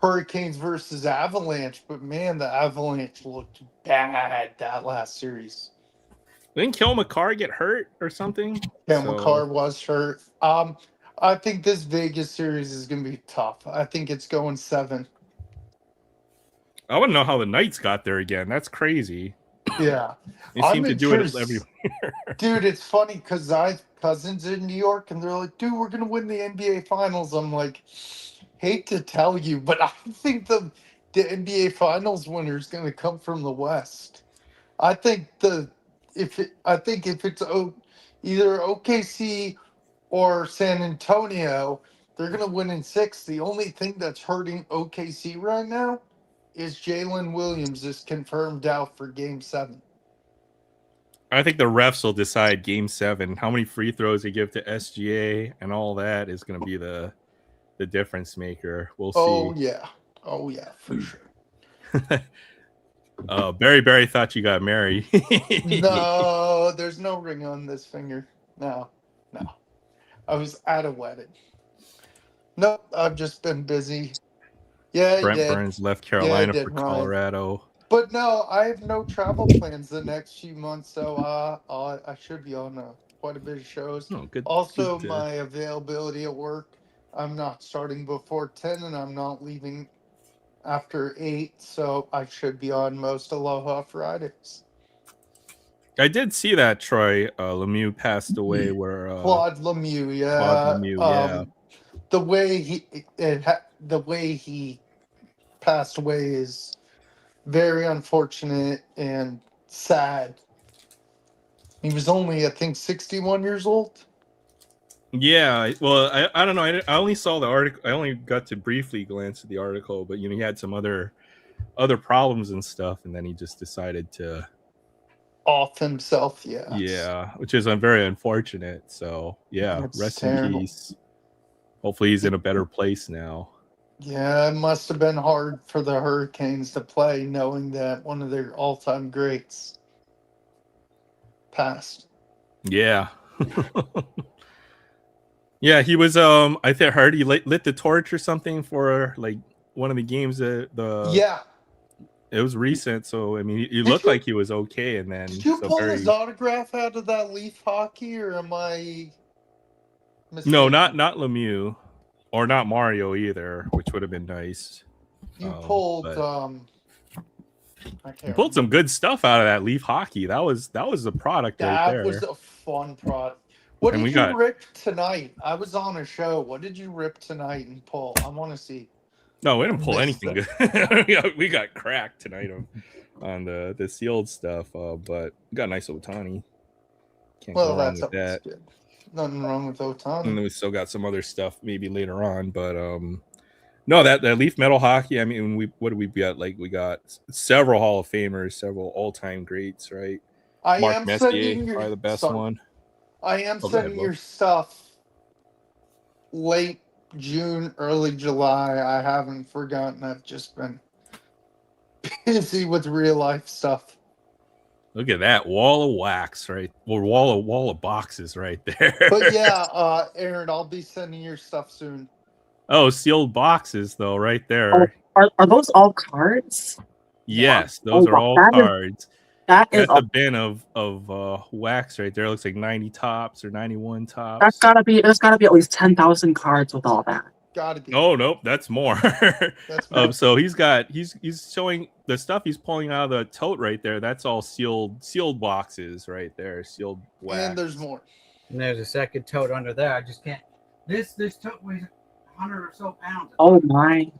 Hurricanes versus Avalanche, but man, the Avalanche looked bad that last series. Didn't Kel McCarr get hurt or something? McCarr was hurt. I think this Vegas series is going to be tough. I think it's going 7. I want to know how the Knights got there again. That's crazy. Yeah. They seem to do it everywhere. Dude, it's funny because I have cousins in New York and they're like, dude, we're going to win the NBA Finals. I'm like, hate to tell you, but I think the NBA Finals winner is going to come from the West. I think if it's either OKC or San Antonio, they're going to win in 6. The only thing that's hurting OKC right now is Jalen Williams is confirmed out for Game 7. I think the refs will decide Game 7. How many free throws they give to SGA and all that is going to be the difference maker. We'll Oh see. yeah. Oh yeah, for sure. Barry thought you got married. No, there's no ring on this finger. No. I was at a wedding. Nope, I've just been busy. Yeah, I Brent did. Burns left Yeah, I Carolina did, for Ryan. Colorado. But no, I have no travel plans the next few months, so I should be on quite a bit of shows. Oh, good. Also, good, my availability at work, I'm not starting before 10 and I'm not leaving after 8, so I should be on most Aloha Fridays. I did see that Troy Lemieux passed away. Where Claude Lemieux, yeah. Claude Lemieux, yeah. The way he passed away is very unfortunate and sad. He was only, I think, 61 years old. Yeah, well, I don't know. I only saw the article. I only got to briefly glance at the article, but he had some other problems and stuff, and then he just decided to Off himself, yeah. Yeah, which is very unfortunate. So yeah, It's rest terrible. in peace. Hopefully he's in a better place now. Yeah, it must have been hard for the Hurricanes to play, knowing that one of their all-time greats passed. Yeah. Yeah, he was I think I heard he lit the torch or something for like one of the games that Yeah. It was recent, so I mean he looked like he was okay, and then Did you so pull very... his autograph out of that Leaf hockey, or am I mistaken? No, not Lemieux. Or not Mario either, which would have been nice. You pulled but I can't you pulled some good stuff out of that Leaf hockey. That was the product right there. That was a fun product. What And did we you got- rip tonight? I was on a show. What did you rip tonight and pull? I want to see. No, we didn't pull Missed anything good. we got cracked tonight on the sealed stuff, but we got a nice Otani. Can't Well, go wrong that's with that. always good. Nothing wrong with And Otani. then we still got some other stuff maybe later on, but no, that Leaf metal hockey. I mean, what do we got? Like we got several Hall of Famers, several all-time greats, right? I Mark am Messier, sending your probably the best one. I am Oh, go ahead, sending Will. your stuff late June, early July. I haven't forgotten. I've just been busy with real life stuff. Look at that wall of wax, right? Or wall of boxes, right there. But yeah, Aaron, I'll be sending your stuff soon. Oh, sealed boxes though, right there. Are those all cards? Yes, those are wow, all that is- cards. That is That's a bin of wax right there. It looks like 90 tops or 91 tops. there's gotta be at least 10,000 cards with all that. Gotta be. Oh nope, that's more. That's more. So he's showing the stuff he's pulling out of the tote right there. That's all sealed boxes right there, sealed wax. And there's more. And there's a second tote under there. I just can't. This tote weighs 100 or so pounds. Oh my.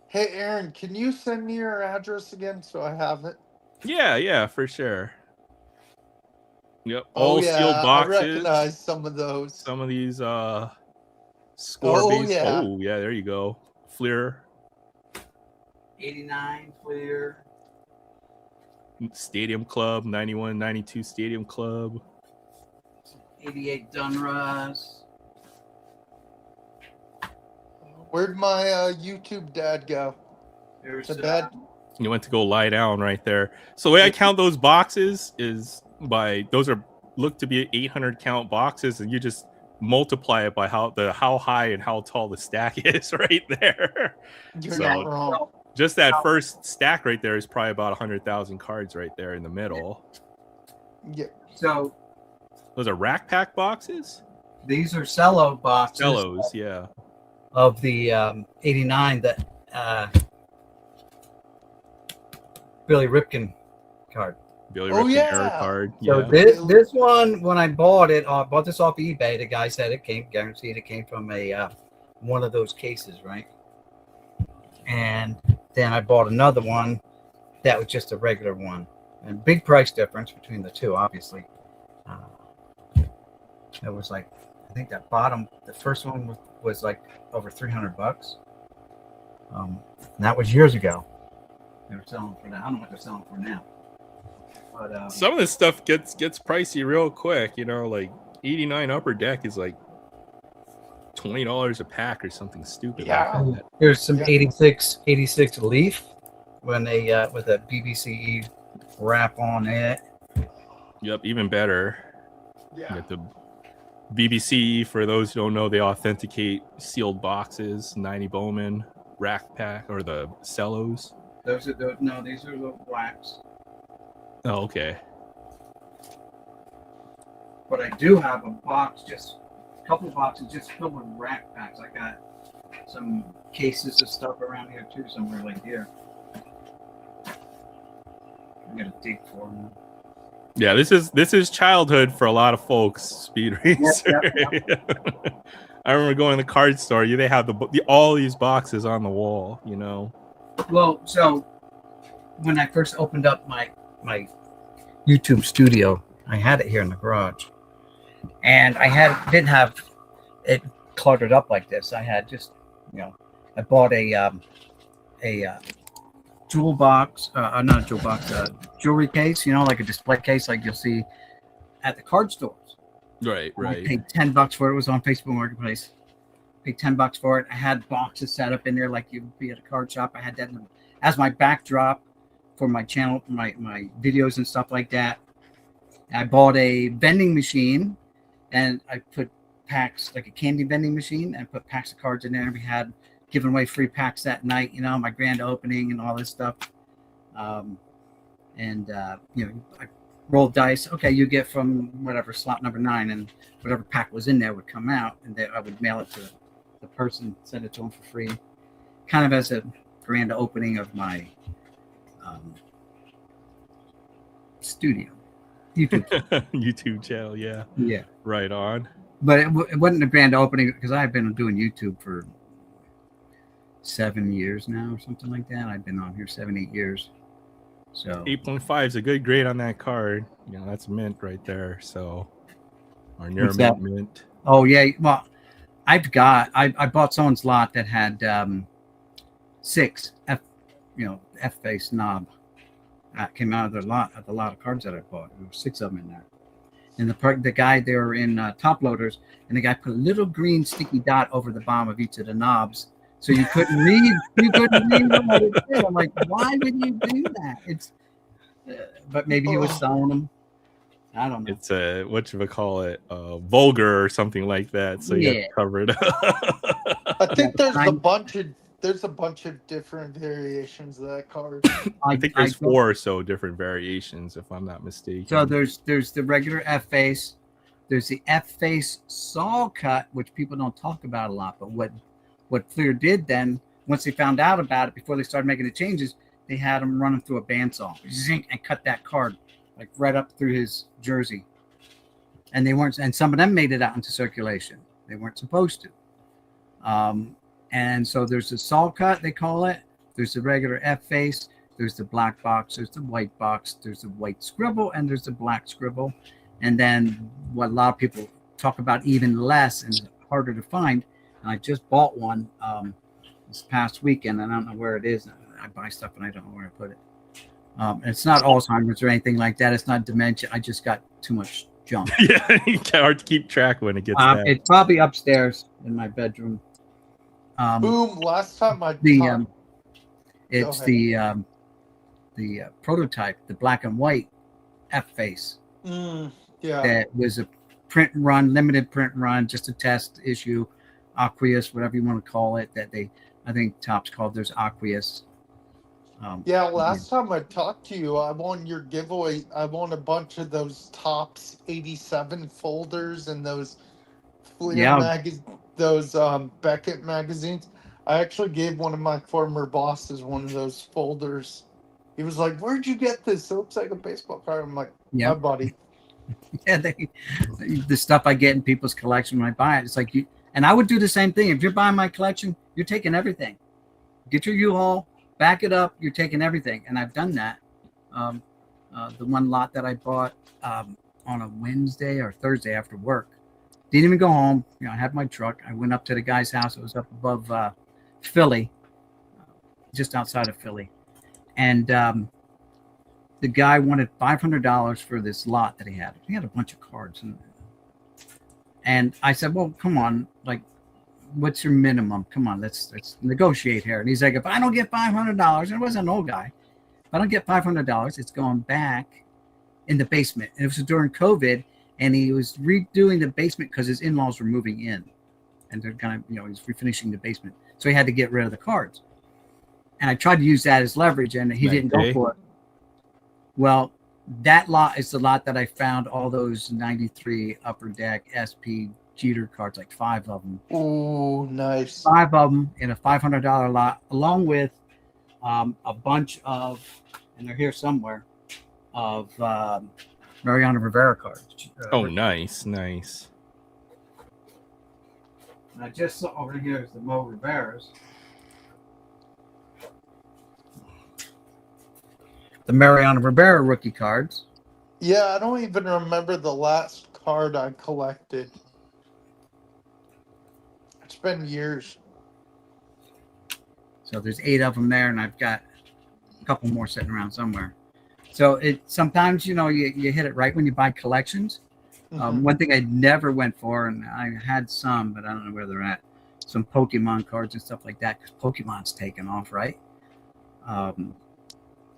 Hey, Aaron, can you send me your address again so I have it? Yeah, for sure. Yep, Oh, all yeah, sealed boxes. I recognize some of those. Some of these score based. yeah. Oh yeah, there you go. Fleer 89 clear. Stadium Club, 91, 92 Stadium Club. 88 Dunras. Where'd my YouTube dad go? There's To bed? You went to go lie down right there. So the way I count those boxes is those look to be 800 count boxes, and you just multiply it by how high and how tall the stack is right there. You're So- not wrong. Just that first stack right there is probably about 100,000 cards right there in the middle. Yeah. So Those are rack pack boxes? these are cello boxes Cellos, yeah. of the 89 that Billy Ripken card. Billy Oh, Ripken yeah. era card. So Yeah. this one, when I bought it, I bought this off eBay. The guy said it came guaranteed. It came from a one of those cases, right? And then I bought another one that was just a regular one, and big price difference between the two, obviously. It was like, I think that the first one was like over $300. And that was years ago. They were selling for that. I don't know what they're selling for now. But Some of this stuff gets pricey real quick. You know, like 89 Upper Deck is like $20 a pack or something stupid Yeah. like that. there's some Yeah. 86 Leaf when they with a BBCE wrap on it. Yep, even better. You Yeah. get the BBC, for those who don't know, they authenticate sealed boxes, 90 Bowman rack pack, or the cellos. These are the blacks. Oh, okay. But I do have a box, just a couple of boxes just filled with rack packs. I got some cases of stuff around here too, somewhere like here. I'm gonna dig for them. Yeah, this is childhood for a lot of folks. Speed Racer. Yep. I remember going to the card store. They have all these boxes on the wall. You know. Well, so when I first opened up my YouTube studio, I had it here in the garage, and didn't have it cluttered up like this. I had just, I bought a jewel box, not a jewel box, jewelry case, like a display case, like you'll see at the card stores. Right. I paid $10 for it. It was on Facebook Marketplace. Paid $10 for it. I had boxes set up in there like you'd be at a card shop. I had that as my backdrop for my channel, my videos and stuff like that. I bought a vending machine, and I put packs, like a candy vending machine, and put packs of cards in there. We had given away free packs that night, my grand opening and all this stuff. I rolled dice. Okay, you get from whatever slot number 9, and whatever pack was in there would come out, and then I would mail it to the person, send it to them for free, kind of as a grand opening of my studio. YouTube channel, yeah. Right on. But it wasn't a grand opening because I've been doing YouTube for 7 years now or something like that. I've been on here 7-8 years. So 8.5 is a good grade on that card. That's mint right there. So, or near What's that? mint. Oh yeah, well, I bought someone's lot that had 6 F-face knob. Came out of the lot of cards that I bought. There were 6 of them in there. And the guy, they were in top loaders, and the guy put a little green sticky dot over the bottom of each of the knobs, so you couldn't read. What it did. I'm like, why would you do that? It's, but maybe he was selling them. I don't know. It's a vulgar or something like that. So you have to cover it up. I think there's a bunch of different variations of that card. I think there's 4 or so different variations, if I'm not mistaken. So there's the regular F face, there's the F face saw cut, which people don't talk about a lot. But what Fleer did then, once they found out about it, before they started making the changes, they had him run him through a bandsaw, and cut that card like right up through his jersey. And some of them made it out into circulation. They weren't supposed to. And so there's the saw cut, they call it. There's the regular F face. There's the black box. There's the white box. There's the white scribble, and there's the black scribble. And then what a lot of people talk about even less and harder to find. And I just bought one this past weekend, and I don't know where it is. I buy stuff and I don't know where I put it. It's not Alzheimer's or anything like that. It's not dementia. I just got too much junk. Yeah, it's hard to keep track when it gets bad. It's probably upstairs in my bedroom. Boom! Last time it's the prototype, the black and white F face. Yeah, that was a print and run, limited print and run, just a test issue, aqueous, whatever you want to call it. I think Topps called theirs aqueous. Last time I talked to you, I won your giveaway. I won a bunch of those Topps 87 folders and those those Beckett magazines. I actually gave one of my former bosses one of those folders. He was like, "Where'd you get this? It looks like a baseball card." I'm like, "My buddy." Yeah, the stuff I get in people's collection when I buy it, it's like you. And I would do the same thing. If you're buying my collection, you're taking everything. Get your U-Haul, back it up. You're taking everything, and I've done that. The one lot that I bought on a Wednesday or Thursday after work, didn't even go home. I had my truck. I went up to the guy's house. It was up above Philly, just outside of Philly, and the guy wanted $500 for this lot that he had. He had a bunch of cards, and I said, "Well, come on, like, what's your minimum? Come on, let's negotiate here." And he's like, "If I don't get $500, and it wasn't an old guy, if I don't get $500, it's going back in the basement." And it was during COVID, and he was redoing the basement because his in-laws were moving in, and they're kind of, he's refinishing the basement, so he had to get rid of the cards. And I tried to use that as leverage, and he didn't go for it. Well, that lot is the lot that I found all those 93 Upper Deck SP Jeter cards, like 5 of them. Oh, nice. 5 of them in a $500 lot, along with a bunch of, and they're here somewhere, of Mariano Rivera cards. Oh, nice. And I just saw over here is the Mo Riveras. The Mariano Rivera rookie cards. Yeah, I don't even remember the last card I collected. It's been years. So there's 8 of them there, and I've got a couple more sitting around somewhere. So it sometimes, you hit it right when you buy collections. One thing I never went for, and I had some, but I don't know where they're at, some Pokemon cards and stuff like that, because Pokemon's taken off, right?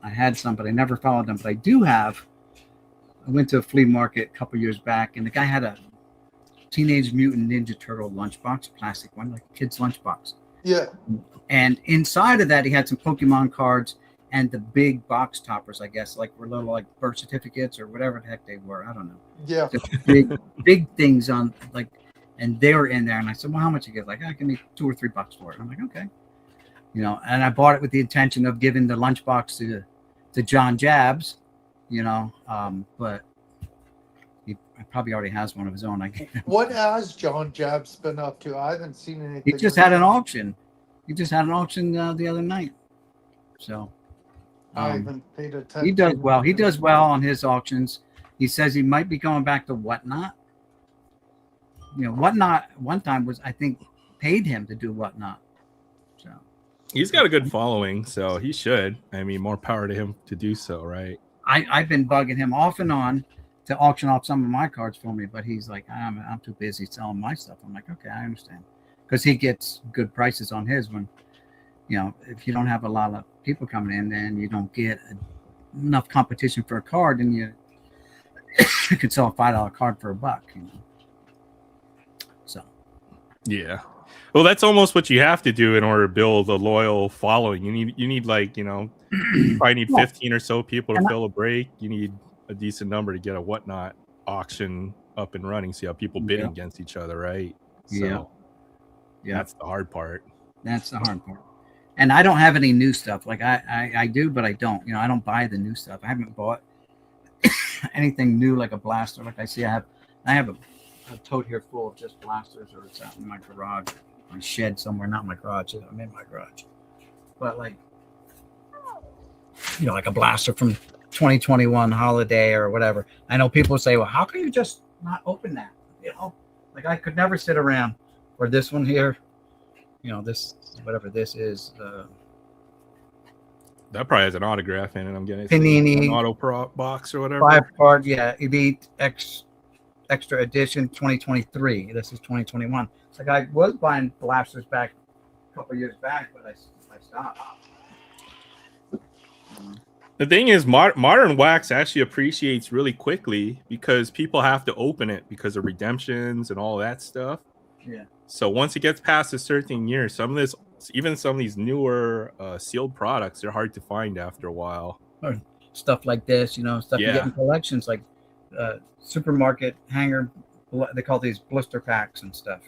I had some, but I never followed them. But I do have. I went to a flea market a couple years back, and the guy had a Teenage Mutant Ninja Turtle lunchbox, plastic one, like a kid's lunchbox. Yeah. And inside of that, he had some Pokemon cards and the big box toppers, I guess, like were little like birth certificates or whatever the heck they were. I don't know. Yeah. The big things on like, and they were in there. And I said, "Well, how much you get?" Like, "I give me $2 or $3 for it." I'm like, "Okay." And I bought it with the intention of giving the lunchbox to John Jabs, but he probably already has one of his own. What has John Jabs been up to? I haven't seen anything. He just had an auction. The other night. So I haven't paid attention. he does well. He does well on his auctions. He says he might be going back to Whatnot. Whatnot one time was, I think, paid him to do Whatnot. So he's got a good following, so he should. I mean, more power to him to do so, right? I've been bugging him off and on to auction off some of my cards for me, but he's like, I'm too busy selling my stuff. I'm like, okay, I understand, because he gets good prices on his when, if you don't have a lot of people coming in, then you don't get enough competition for a card, and you could sell a $5 card for $1. So, yeah. Well, that's almost what you have to do in order to build a loyal following. You need like, you probably need 15 or so people to fill a break. You need a decent number to get a Whatnot auction up and running. So you have people bidding against each other, right? So that's the hard part. That's the hard part. And I don't have any new stuff. Like I do, but I don't. I don't buy the new stuff. I haven't bought anything new, like a blaster. Like I have a tote here full of just blasters, or it's out in my garage, my shed somewhere. Not my garage. I'm in my garage. But like a blaster from 2021 holiday or whatever. I know people say, "Well, how can you just not open that?" Like I could never sit around. Or this one here, this, whatever this is. That probably has an autograph in it. I'm getting Panini an auto box or whatever. 5-card, Elite Extra Edition 2023. This is 2021. It's like I was buying blasters back a couple years back, but I stopped. The thing is, modern wax actually appreciates really quickly because people have to open it because of redemptions and all that stuff. Yeah. So once it gets past a certain year, some of these newer sealed products, they're hard to find after a while. Or stuff like this, stuff you get in collections, like supermarket hanger. They call these blister packs and stuff.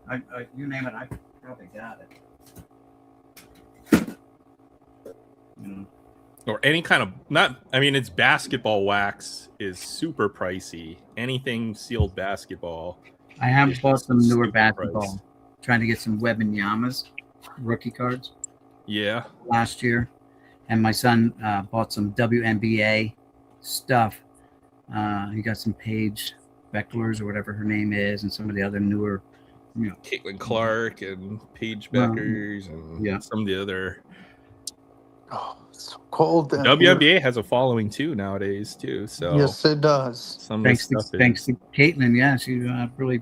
I you name it, I probably got it. Or any kind of it's basketball wax is super pricey. Anything sealed basketball. I have bought some newer basketball. Price. Trying to get some Wembanyama's rookie cards. Yeah. Last year, and my son bought some WNBA stuff. He got some Paige Becklers or whatever her name is, and some of the other newer, Caitlin Clark and Paige Beckers and some of the other. It's so cold down WNBA here. has a following too nowadays too. So Yes, it does. some of Thanks this to stuff thanks is to Caitlin, yeah, she really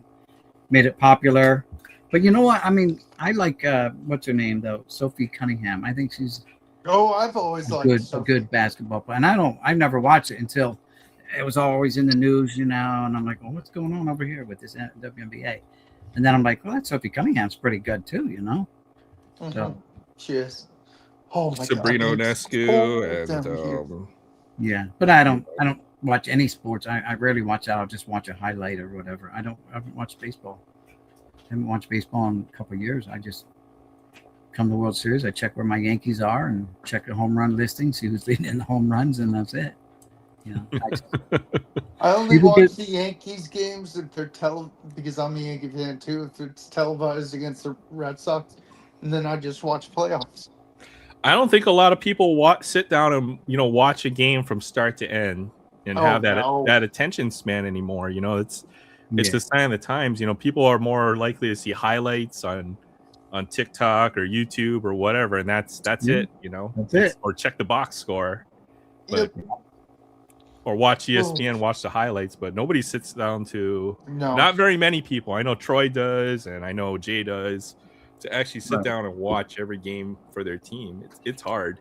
made it popular. But you know what? I mean, I like what's her name though, Sophie Cunningham. I think she's Oh, I've always liked a Sophie. good basketball player. And I've never watched it until it was always in the news, and I'm like, well, what's going on over here with this WNBA? And then I'm like, well, that Sophie Cunningham's pretty good too, Mhm. So She is. Oh my Sabrina God, it's Ionescu cold and down here. yeah, but I don't watch any sports. I rarely watch that. I'll just watch a highlight or whatever. I haven't watched baseball. I haven't watched baseball in a couple of years. I just come to World Series. I check where my Yankees are and check the home run listing, see who's leading in the home runs, and that's it. I only People watch get- the Yankees games if they're because I'm a Yankee fan too. If it's televised against the Red Sox, and then I just watch playoffs. I don't think a lot of people sit down and watch a game from start to end and have that attention span anymore. It's the sign of the times. People are more likely to see highlights on TikTok or YouTube or whatever, and that's it. That's it. Or check the box score, Yep. or watch ESPN, watch the highlights. But nobody sits down to. No. Not very many people. I know Troy does, and I know Jay does. To actually sit down and watch every game for their team, it's hard.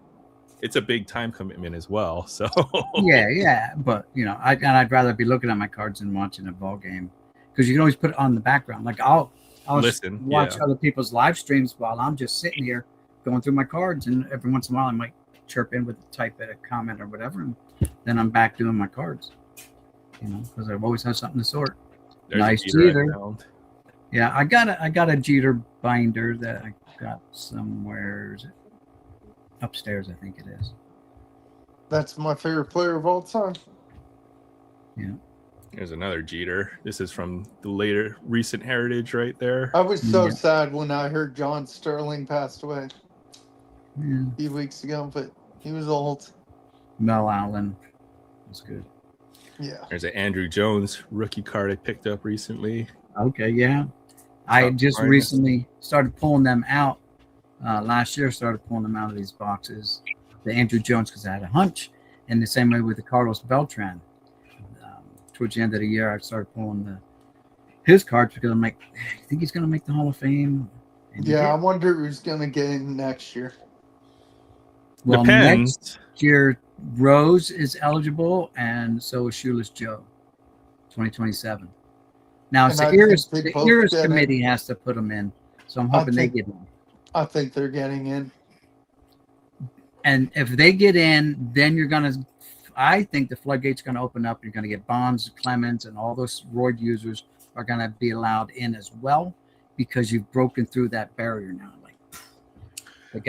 It's a big time commitment as well. So yeah, but I'd rather be looking at my cards than watching a ball game, because you can always put it on the background. Like I'll listen, watch other people's live streams while I'm just sitting here going through my cards, and every once in a while I might chirp in with a type at a comment or whatever, and then I'm back doing my cards. Because I've always had something to sort. There's nice Jeter. Yeah, I got a Jeter binder that I got somewhere. Is it upstairs? I think it is. That's my favorite player of all time. Yeah. There's another Jeter. This is from the recent heritage right there. I was so sad when I heard John Sterling passed away a few weeks ago, but he was old. Mel Allen was good. Yeah. There's an Andrew Jones rookie card I picked up recently. Okay, yeah. I just recently started pulling them out. Last year, started pulling them out of these boxes. The Andrew Jones, because I had a hunch. And the same way with the Carlos Beltran. Towards the end of the year, I started pulling his cards because I'm like, I think he's going to make the Hall of Fame. And yeah, I wonder who's going to get in next year. Well, Depends. Next year, Rose is eligible, and so is Shoeless Joe, 2027. Now, it's the Eras Committee has to put them in, so I'm hoping they get in. I think they're getting in. And if they get in, then I think the floodgate's going to open up. You're going to get Bonds, Clemens, and all those roid users are going to be allowed in as well, because you've broken through that barrier now.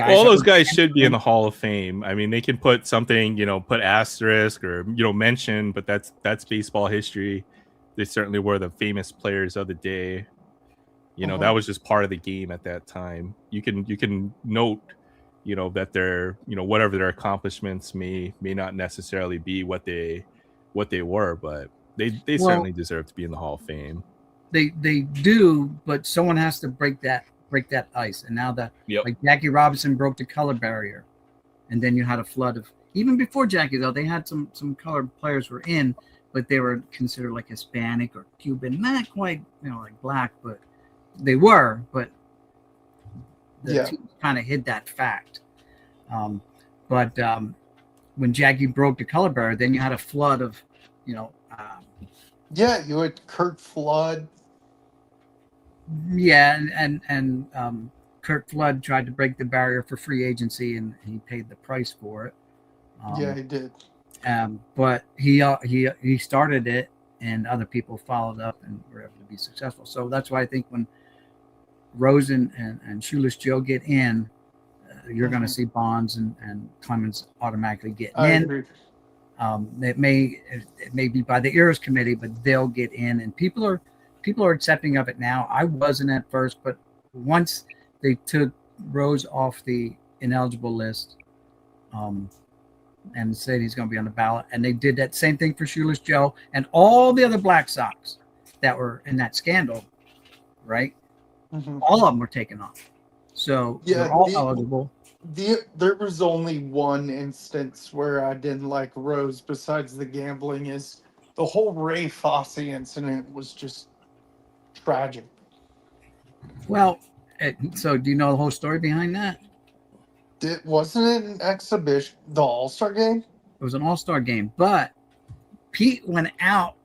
All those guys should be in the Hall of Fame. I mean, they can put something, put asterisk or mention, but that's baseball history. They certainly were the famous players of the day. That was just part of the game at that time. You can note, that their whatever their accomplishments may not necessarily be what they were, but they certainly deserve to be in the Hall of Fame. They do, but someone has to break that ice. And now like Jackie Robinson broke the color barrier, and then you had a flood of, even before Jackie though, they had some colored players were in, but they were considered like Hispanic or Cuban, not quite like black, but they were. But the team kind of hid that fact. But when Jackie broke the color barrier, then you had a flood of you had Kurt Flood. Yeah, and Kurt Flood tried to break the barrier for free agency, and he paid the price for it. Yeah, he did. But he started it, and other people followed up and were able to be successful. So that's why I think when Rose and Shoeless Joe get in, you're going to see Bonds and Clemens automatically get in. Agree. It may be by the Eras Committee, but they'll get in, and people are accepting of it now. I wasn't at first, but once they took Rose off the ineligible list, and said he's going to be on the ballot, and they did that same thing for Shoeless Joe and all the other Black Sox that were in that scandal, right? Mm-hmm. All of them were taken off, so they're all eligible. There was only one instance where I didn't like Rose besides the gambling. Is the whole Ray Fosse incident was just tragic. Well, so do you know the whole story behind that? Wasn't it an exhibition, the All-Star game? It was an all-star game, but Pete went out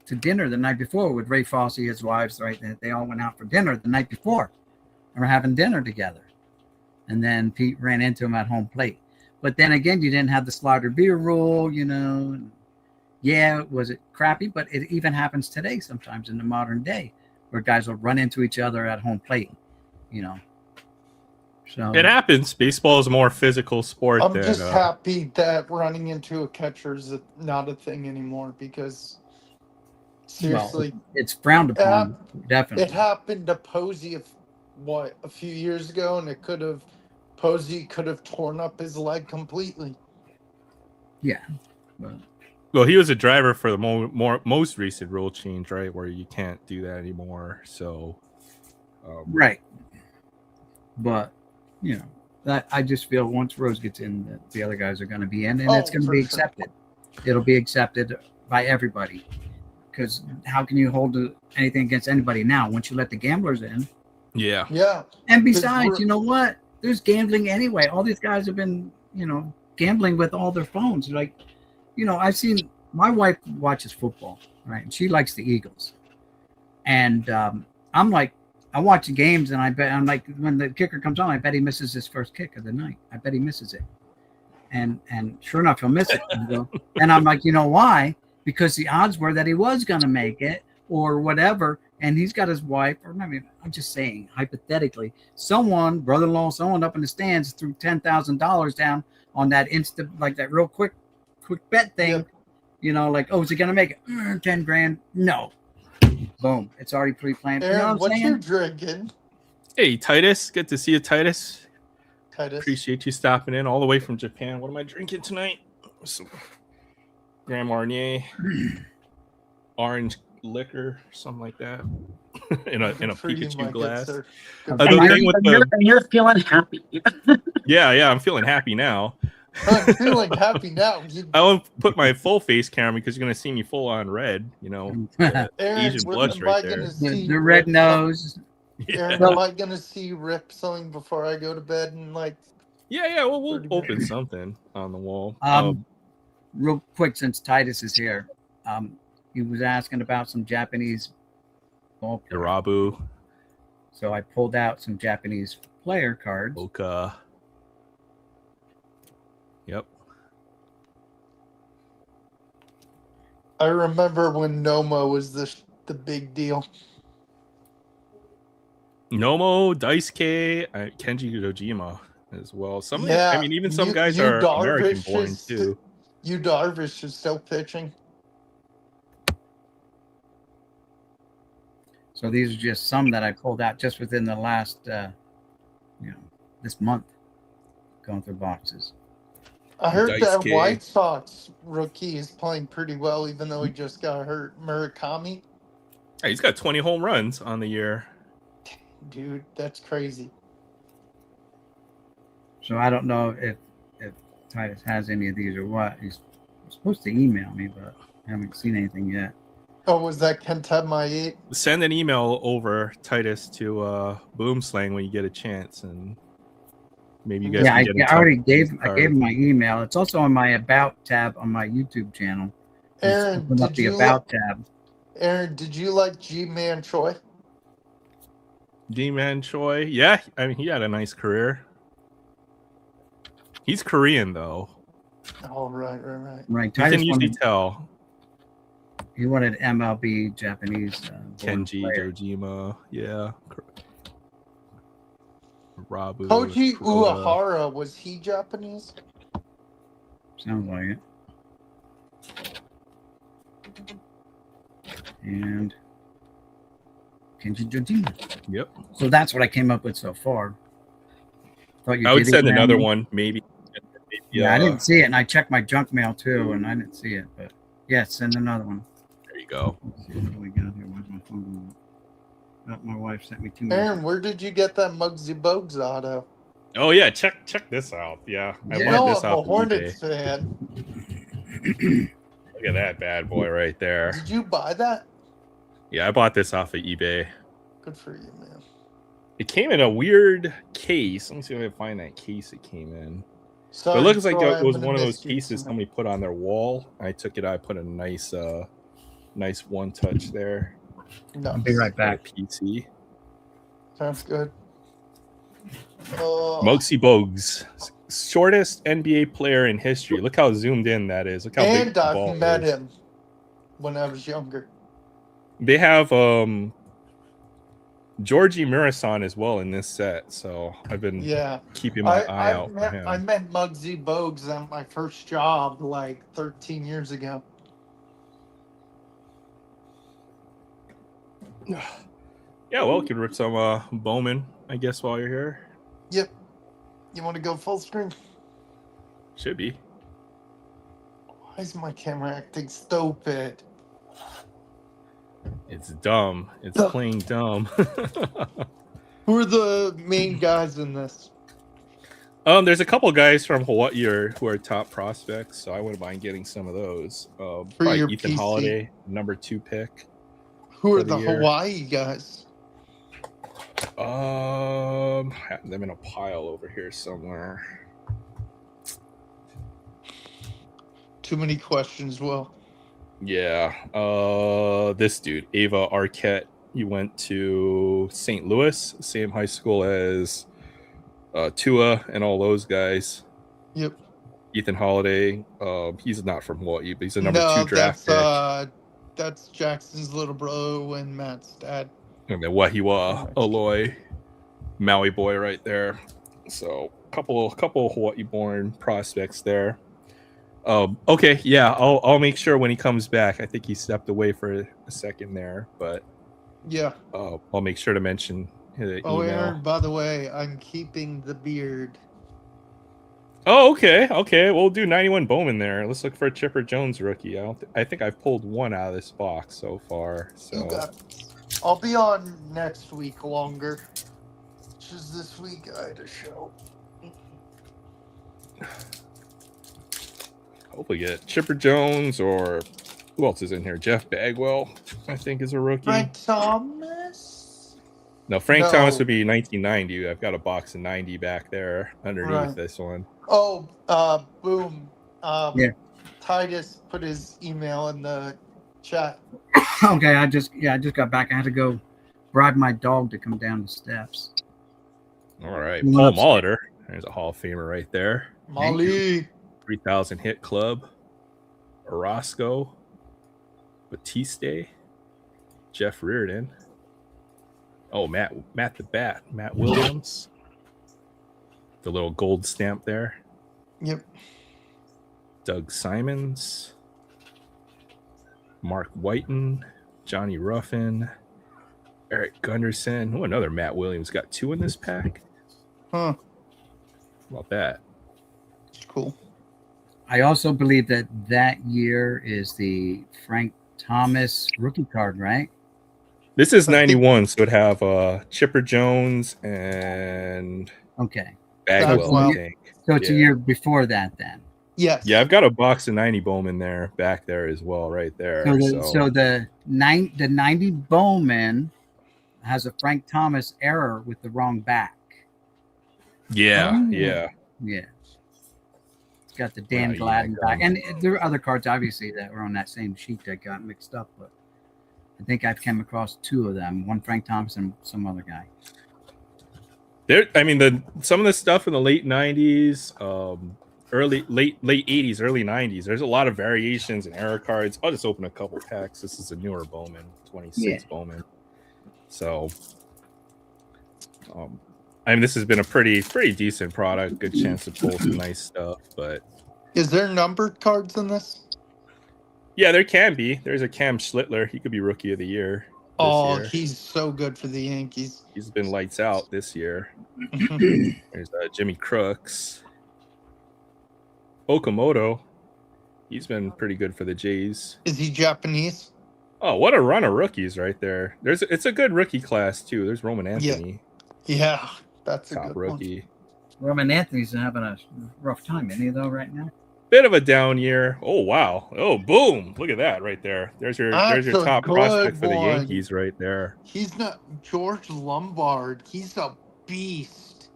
to dinner the night before with Ray Fosse, his wives, right? They all went out for dinner the night before and were having dinner together. And then Pete ran into him at home plate. But then again, you didn't have the slaughter beer rule, you know. Yeah, was it crappy? But it even happens today sometimes in the modern day where guys will run into each other at home plate, you know. So It happens. Baseball is a more physical sport. I'm than, just happy that running into a catcher is not a thing anymore because seriously, it's frowned upon, definitely. it happened to Posey a few years ago, and Posey could have torn up his leg completely. Yeah. Well, he was a driver for the most recent rule change, right, where you can't do that anymore. So, right. But you know, that I just feel once Rose gets in, that the other guys are going to be in, and it's going to be accepted. It'll be accepted by everybody. Because how can you hold anything against anybody now once you let the gamblers in? Yeah. Yeah. And besides, you know what? There's gambling anyway. All these guys have been, you know, gambling with all their phones. Like, you know, I've seen my wife watches football, right? And she likes the Eagles. And I'm like, I watch the games and I'm like, when the kicker comes on, I bet he misses his first kick of the night. I bet he misses it. And sure enough, he'll miss it. And I'm like, you know why? Because the odds were that he was going to make it or whatever. And he's got his wife, or I mean, I'm just saying, hypothetically, someone, brother-in-law, someone up in the stands threw $10,000 down on that like that real quick bet thing. Yep. You know, like, oh, is he going to make it? 10 grand? No. Boom. It's already pre-planned. Aaron, you know what you drinking? Hey, Titus. Good to see you, Titus. Titus. Appreciate you stopping in all the way from Japan. What am I drinking tonight? Some Grand Marnier, orange liquor, something like that, in a Pikachu glass. And you're feeling happy. Yeah, I'm feeling happy now. I'm feeling happy now. I won't put my full face camera because you're gonna see me full on red. You know, Asian blush right there. The red nose. Aaron, am I gonna see Rip something before I go to bed? And like, yeah, well, we'll open something on the wall. Real quick, since Titus is here, he was asking about some Japanese ball players. Irabu. So I pulled out some Japanese player cards. Oka. Yep. I remember when Nomo was the big deal. Nomo, Daisuke, Kenji Dojima as well. Even some guys are American born too. Yu Darvish is still pitching. So these are just some that I pulled out just within the last, this month, going through boxes. I heard that White Sox rookie is playing pretty well, even though he just got hurt. Murakami. Hey, he's got 20 home runs on the year. Dude, that's crazy. So I don't know if Titus has any of these or what. He's supposed to email me, but I haven't seen anything yet. Oh, was that Kentema 8? Send an email over, Titus, to Boomslang when you get a chance, and maybe you guys can get in touch. I gave him my email. It's also on my About tab on my YouTube channel. Aaron, tab. Aaron, did you like G-Man Choi? G-Man Choi? Yeah, I mean, he had a nice career. He's Korean, though. Oh, right. Right. You can usually tell. He wanted MLB Japanese. Kenji Dojima. Yeah. Rabu. Koji Uehara, was he Japanese? Sounds like it. And Kenji Dojima. Yep. So that's what I came up with so far. I would send another one, maybe. Yeah, I didn't see it, and I checked my junk mail too, and I didn't see it. But yeah, send another one. There you go. Let's see what we got here. Where's my phone? Oh, my wife sent me 2 Aaron, where did you get that Muggsy Bogues auto? Oh yeah, check this out. Yeah, I You Yeah. bought know this I'm off a of Hornets eBay. fan. Look at that bad boy right there. Did you buy that? Yeah, I bought this off of eBay. Good for you, man. It came in a weird case. Let me see if I can find that case it came in. But Sorry, it looks like Troy, it I'm was gonna one of those miss you cases tonight. somebody put on their wall. I took it. I put a nice one touch there. No, I'll be right back. PC. sounds good. Oh, Muggsy Bogues, shortest NBA player in history. Look how zoomed in that is. Look how big and the I've ball met is. him when I was younger. They have Georgie Mirasan as well in this set, so I've been Yeah, keeping my eye out for I him. met Muggsy Bogues at my first job like 13 years ago. Yeah, well, we could rip some Bowman, I guess, while you're here. Yep. You want to go full screen? Should be. Why is my camera acting stupid? It's dumb. It's Ugh. plain dumb. Who are the main guys in this? There's a couple guys from Hawaii who are top prospects, so I wouldn't mind getting some of those. Probably your Ethan PC. Holiday, number 2 pick. Who for are the the year. Hawaii guys? I have them in a pile over here somewhere. Too many questions, Will. Yeah. This dude, Ava Arquette, he went to St. Louis, same high school as Tua and all those guys. Yep. Ethan Holiday, he's not from Hawaii, but he's a number 2 draft pick. That's Jackson's little bro and Matt's dad. And then Wahiwa Aloy, Maui boy right there. So couple Hawaii born prospects there. Okay, yeah, I'll make sure when he comes back. I think he stepped away for a second there, but Yeah. I'll make sure to mention the Oh, email. Aaron, by the way, I'm keeping the beard. Oh, okay. We'll do 91 Bowman there. Let's look for a Chipper Jones rookie. I think I've pulled one out of this box so far. So You got it. I'll be on next week longer. Just this week I had a show. hopefully get Chipper Jones, or who else is in here? Jeff Bagwell, I think, is a rookie. Frank Thomas? No, Frank No. Thomas would be 1990. I've got a box of 90 back there underneath Right. this one. Oh, boom. Yeah. Titus put his email in the chat. Okay, I just got back. I had to go bribe my dog to come down the steps. All right. Went Paul upstairs. Molitor. There's a Hall of Famer right there. Molly. 3,000 hit club. Orozco. Batiste. Jeff Reardon. Oh, Matt the Bat. Matt Williams. The little gold stamp there. Yep. Doug Simons. Mark Whiten. Johnny Ruffin. Eric Gunderson. Oh, another Matt Williams. Got 2 in this pack. Huh. How about that? It's cool. I also believe that year is the Frank Thomas rookie card, right? This is I think- 91, so it'd have Chipper Jones and Okay, Bagwell, Bagwell. I think. so it's a Yeah. year before that then. Yes. Yeah, I've got a box of 90 Bowman there, back there as well, right there. So the 90 Bowman has a Frank Thomas error with the wrong back. yeah, Oh. yeah. Yeah. It's got the Dan Wow, yeah, Gladden I back. got And there are other cards, obviously, that were on that same sheet that got mixed up. But I think I've come across 2 of them, one Frank Thomas and some other guy. Some of the stuff in the late 90s, late 80s, early 90s, there's a lot of variations and error cards. I'll just open a couple packs. This is a newer Bowman, 26 Bowman. So this has been a pretty decent product. Good chance to pull some nice stuff, but Is there numbered cards in this? yeah, there can be. There's a Cam Schlittler. He could be rookie of the year. Oh, year. he's so good for the Yankees. He's been lights out this year. There's Jimmy Crooks. Okamoto. He's been pretty good for the Jays. Is he Japanese? Oh, what a run of rookies right there. It's a good rookie class too. There's Roman Anthony, Yeah, that's a top good rookie. one. Roman Anthony's having a rough time, isn't he, though, right now? Bit of a down year. Oh wow. Oh boom. Look at that right there. There's your That's a top prospect good for the one. Yankees right there. He's not George Lombard. He's a beast.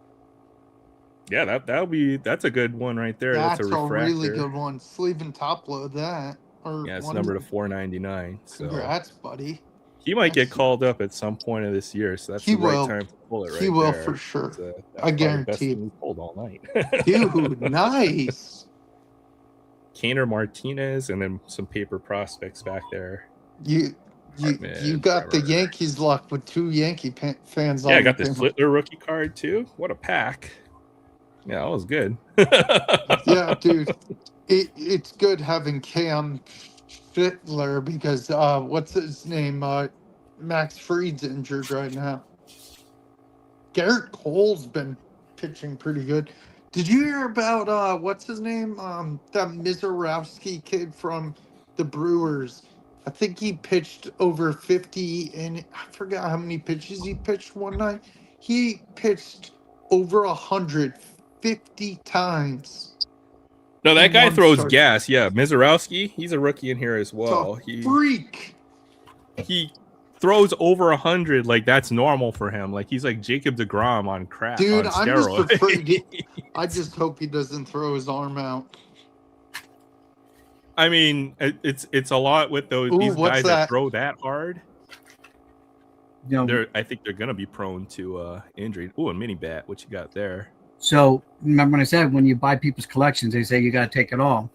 Yeah, that's a good one right there. That's That's a a refractor. really good one. Sleeve and top load that. Or Yeah, it's one numbered of to 499. So Congrats, buddy. he might get That's- called up at some point of this year. So that's He the right will. time to pull it right He will there. for sure. That's I probably the best guarantee it. thing we've pulled all night. Dude, nice. Kaner Martinez and then some paper prospects back there. You Hartman, got the Trevor. Yankees luck with 2 Yankee fans Yeah, I on got the this team. Flittler rookie card too. What a pack. Yeah, that was good. Yeah, dude. It's good having Cam Fittler because what's his name? Max Fried's injured right now. Garrett Cole's been pitching pretty good. Did you hear about what's his name? That Mizorowski kid from the Brewers. I think he pitched over 50 and I forgot how many pitches he pitched one night. He pitched over 150 times. No, that in guy one throws start. gas. Yeah, Mizorowski, he's a rookie in here as well. It's a freak. He throws over 100 like that's normal for him. Like he's like Jacob DeGrom on crack. Dude, on I'm just steroids. afraid. I just hope he doesn't throw his arm out. I mean, it's a lot with these what's guys that that? throw that hard. You know, I think they're gonna be prone to injury. Oh, a mini bat. What you got there? so remember when I said when you buy people's collections, they say you got to take it all.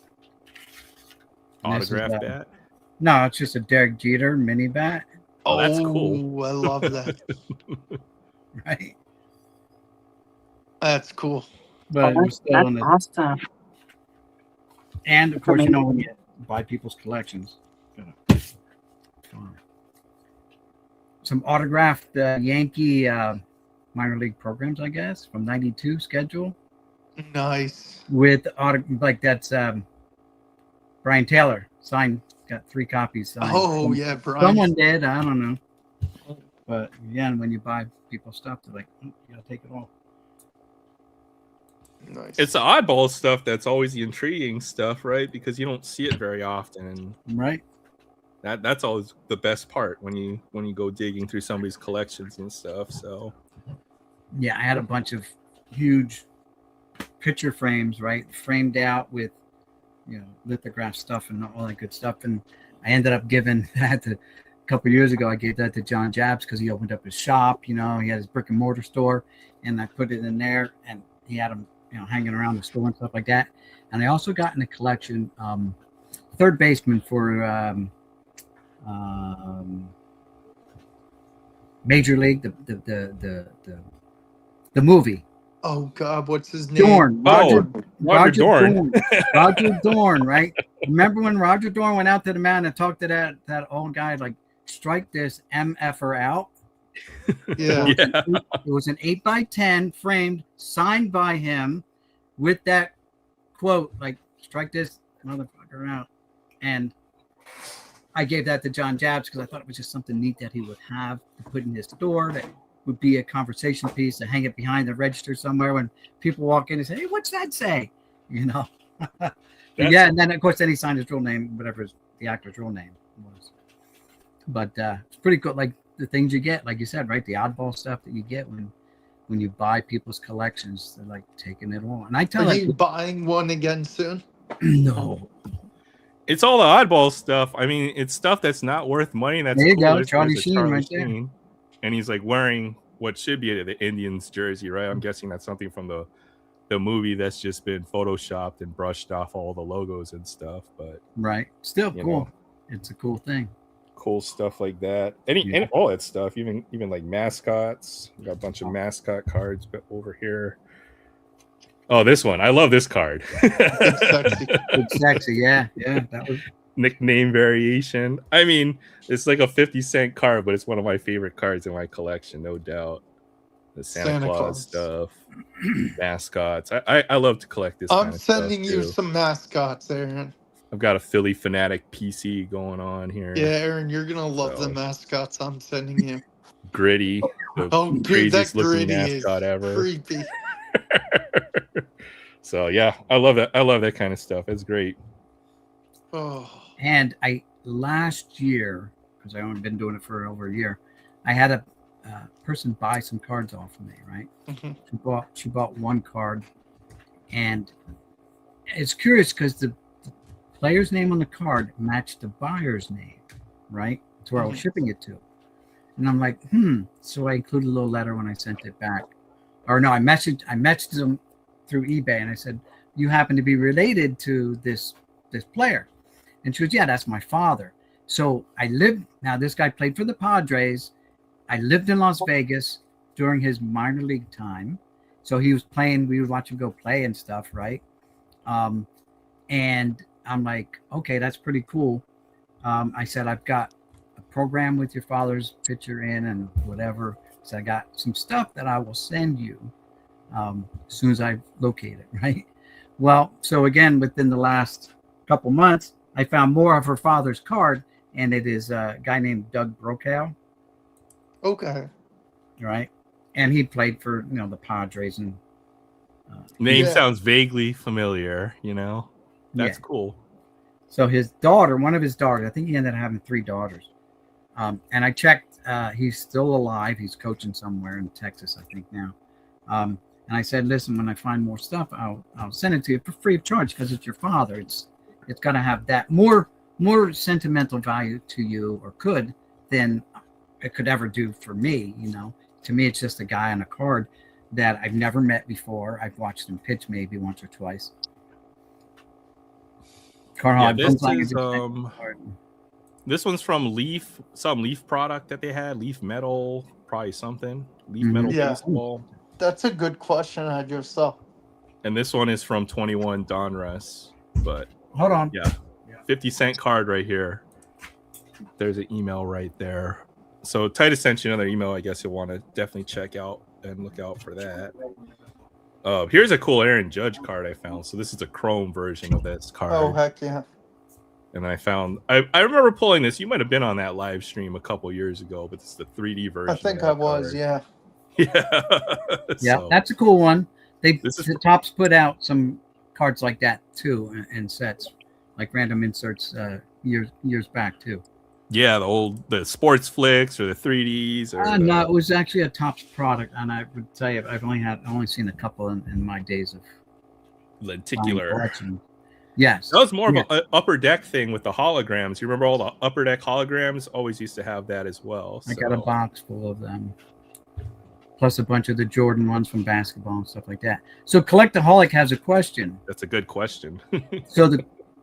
And this is, Autograph bat. No, it's just a Derek Jeter mini bat, Oh, that's cool. I love that. right? That's cool. But it was still That's in the, awesome. and of course, you know, when you buy people's collections, some autographed Yankee minor league programs, I guess, from '92 schedule Nice. with like that's Brian Taylor signed, got 3 copies signed. Oh yeah, Brian. Someone did, I don't know, but yeah, and when you buy people's stuff, they're like, you gotta take it all. Nice. It's the oddball stuff that's always the intriguing stuff, right? Because you don't see it very often, and Right? that's always the best part when you go digging through somebody's collections and stuff. So Yeah, I had a bunch of huge picture frames, right, framed out with, you know, lithograph stuff and all that good stuff. And I ended up giving that to, a couple of years ago. I gave that to John Jabs because he opened up his shop. You know, he had his brick and mortar store, and I put it in there, and he had them, you know, hanging around the store and stuff like that. And I also got in the collection third baseman for Major League, the movie. Oh God, what's his name? Dorn. Roger Dorn. Roger Dorn, right? Remember when Roger Dorn went out to the mound and talked to that old guy, like, strike this MFer out? Yeah. yeah, It was an 8x10 framed, signed by him with that quote, like, strike this motherfucker out. And I gave that to John Jabs because I thought it was just something neat that he would have to put in his store, that would be a conversation piece, to hang it behind the register somewhere when people walk in and say, hey, what's that say? You know? Yeah, and then of course then he signed his real name, whatever the actor's real name was. But it's pretty cool, like the things you get, like you said, right? The oddball stuff that you get when you buy people's collections, they're like taking it all. And I tell Are you, you buying one again soon? no. it's all the oddball stuff. I mean, it's stuff that's not worth money. That's There you cool. go, There's Charlie a Sheen right there. Sheen, and he's like wearing what should be the Indians jersey, right? I'm guessing that's something from the movie that's just been photoshopped and brushed off all the logos and stuff. But Right. Still you cool. know, It's a cool thing. cool stuff like that. Yeah. And all that stuff, even like mascots. We got a bunch of mascot cards over here. Oh, this one. I love this card. It's sexy. It's sexy. Yeah. Yeah. That was Nickname variation. I mean, it's like a 50-cent card, but it's one of my favorite cards in my collection, no doubt. The Santa Claus stuff, mascots. I love to collect this. I'm kind of stuff sending you too. some mascots, Aaron. I've got a Philly Fanatic PC going on here. Yeah, Aaron, you're gonna love So- the mascots I'm sending you. Gritty, the Oh, dude, that craziest looking gritty is mascot ever. creepy. So yeah, I love that. I love that kind of stuff. It's great. Oh, And I last year, because I only been doing it for over a year, I had a person buy some cards off of me. Right? mhm. She bought one card, and it's curious because the player's name on the card matched the buyer's name, right? To where I was Mhm. shipping it to. And I'm like, So I included a little letter when I sent it back. Or no, I messaged them through eBay and I said, you happen to be related to this player? And she goes, yeah, that's my father. So this guy played for the Padres. I lived in Las Vegas during his minor league time. So he was playing, we would watch him go play and stuff, right? And I'm like, okay, that's pretty cool. I said, I've got a program with your father's picture in and whatever. So I got some stuff that I will send you as soon as I locate it, right? Well, so again, within the last couple months, I found more of her father's card, and it is a guy named Doug Brokaw, Okay. right? And he played for the Padres and Name Yeah. sounds vaguely familiar. That's cool. So his daughter, one of his daughters, I think he ended up having 3 daughters. And I checked, he's still alive. He's coaching somewhere in Texas, I think now. And I said, listen, when I find more stuff, I'll send it to you for free of charge because it's your father. It's got to have that more sentimental value to you, or could, than it could ever do for me. To me, it's just a guy on a card that I've never met before. I've watched him pitch maybe once or twice. Yeah, this one's from Leaf, some Leaf product that they had, Leaf Metal, probably something, Leaf Metal Yeah. Baseball. That's a good question I just saw. And this one is from 21 Donruss, but hold on. Yeah, 50-cent card right here. There's an email right there. So Titus sent you another email. I guess you'll want to definitely check out and look out for that. Here's a cool Aaron Judge card I found. So this is a Chrome version of this card. Oh, heck yeah. And I remember pulling this. You might have been on that live stream a couple years ago, but it's the 3D version. I think I was, card. yeah. Yeah, that's a cool one. The Topps put out some cards like that too, and sets like random inserts years back too. Yeah, the sports flicks or the 3Ds. Or no, it was actually a Topps product, and I would tell you, I've only seen a couple in my days of lenticular. Yes, that was more of an upper deck thing with the holograms. You remember all the upper deck holograms? Always used to have that as well. I got a box full of them, plus a bunch of the Jordan ones from basketball and stuff like that. So Collectaholic has a question. That's a good question. So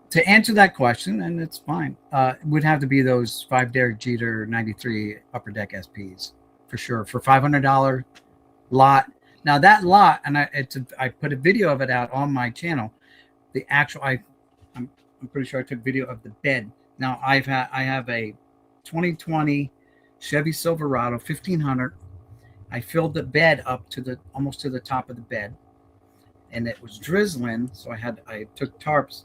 to answer that question, and it's fine, would have to be those 5 Derek Jeter 93 upper deck SPs for sure, for $500 lot. Now that lot, and I put a video of it out on my channel. The actual, I'm pretty sure I took video of the bed. Now I have a 2020 Chevy Silverado 1500. I filled the bed up to almost to the top of the bed, and it was drizzling. So I took tarps,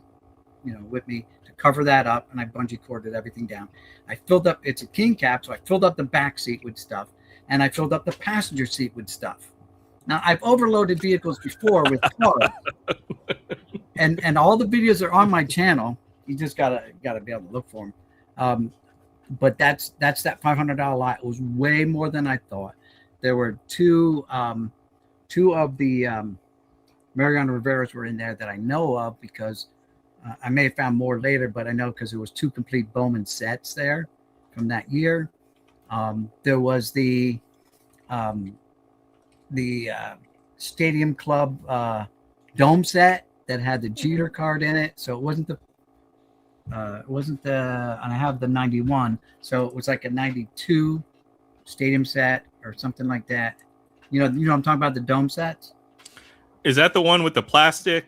with me to cover that up, and I bungee corded everything down. I filled up. It's a king cap, so I filled up the back seat with stuff, and I filled up the passenger seat with stuff. Now I've overloaded vehicles before with cars, and all the videos are on my channel. You just gotta be able to look for them. But that's that $500 lot. It was way more than I thought. There were two of the Mariano Rivera's were in there that I know of, because I may have found more later, but I know because there was 2 complete Bowman sets there from that year. There was the Stadium Club dome set that had the Jeter card in it. So it wasn't the and I have the 91. So it was like a 92 Stadium set or something like that. You know I'm talking about, the dome sets. Is that the one with the plastic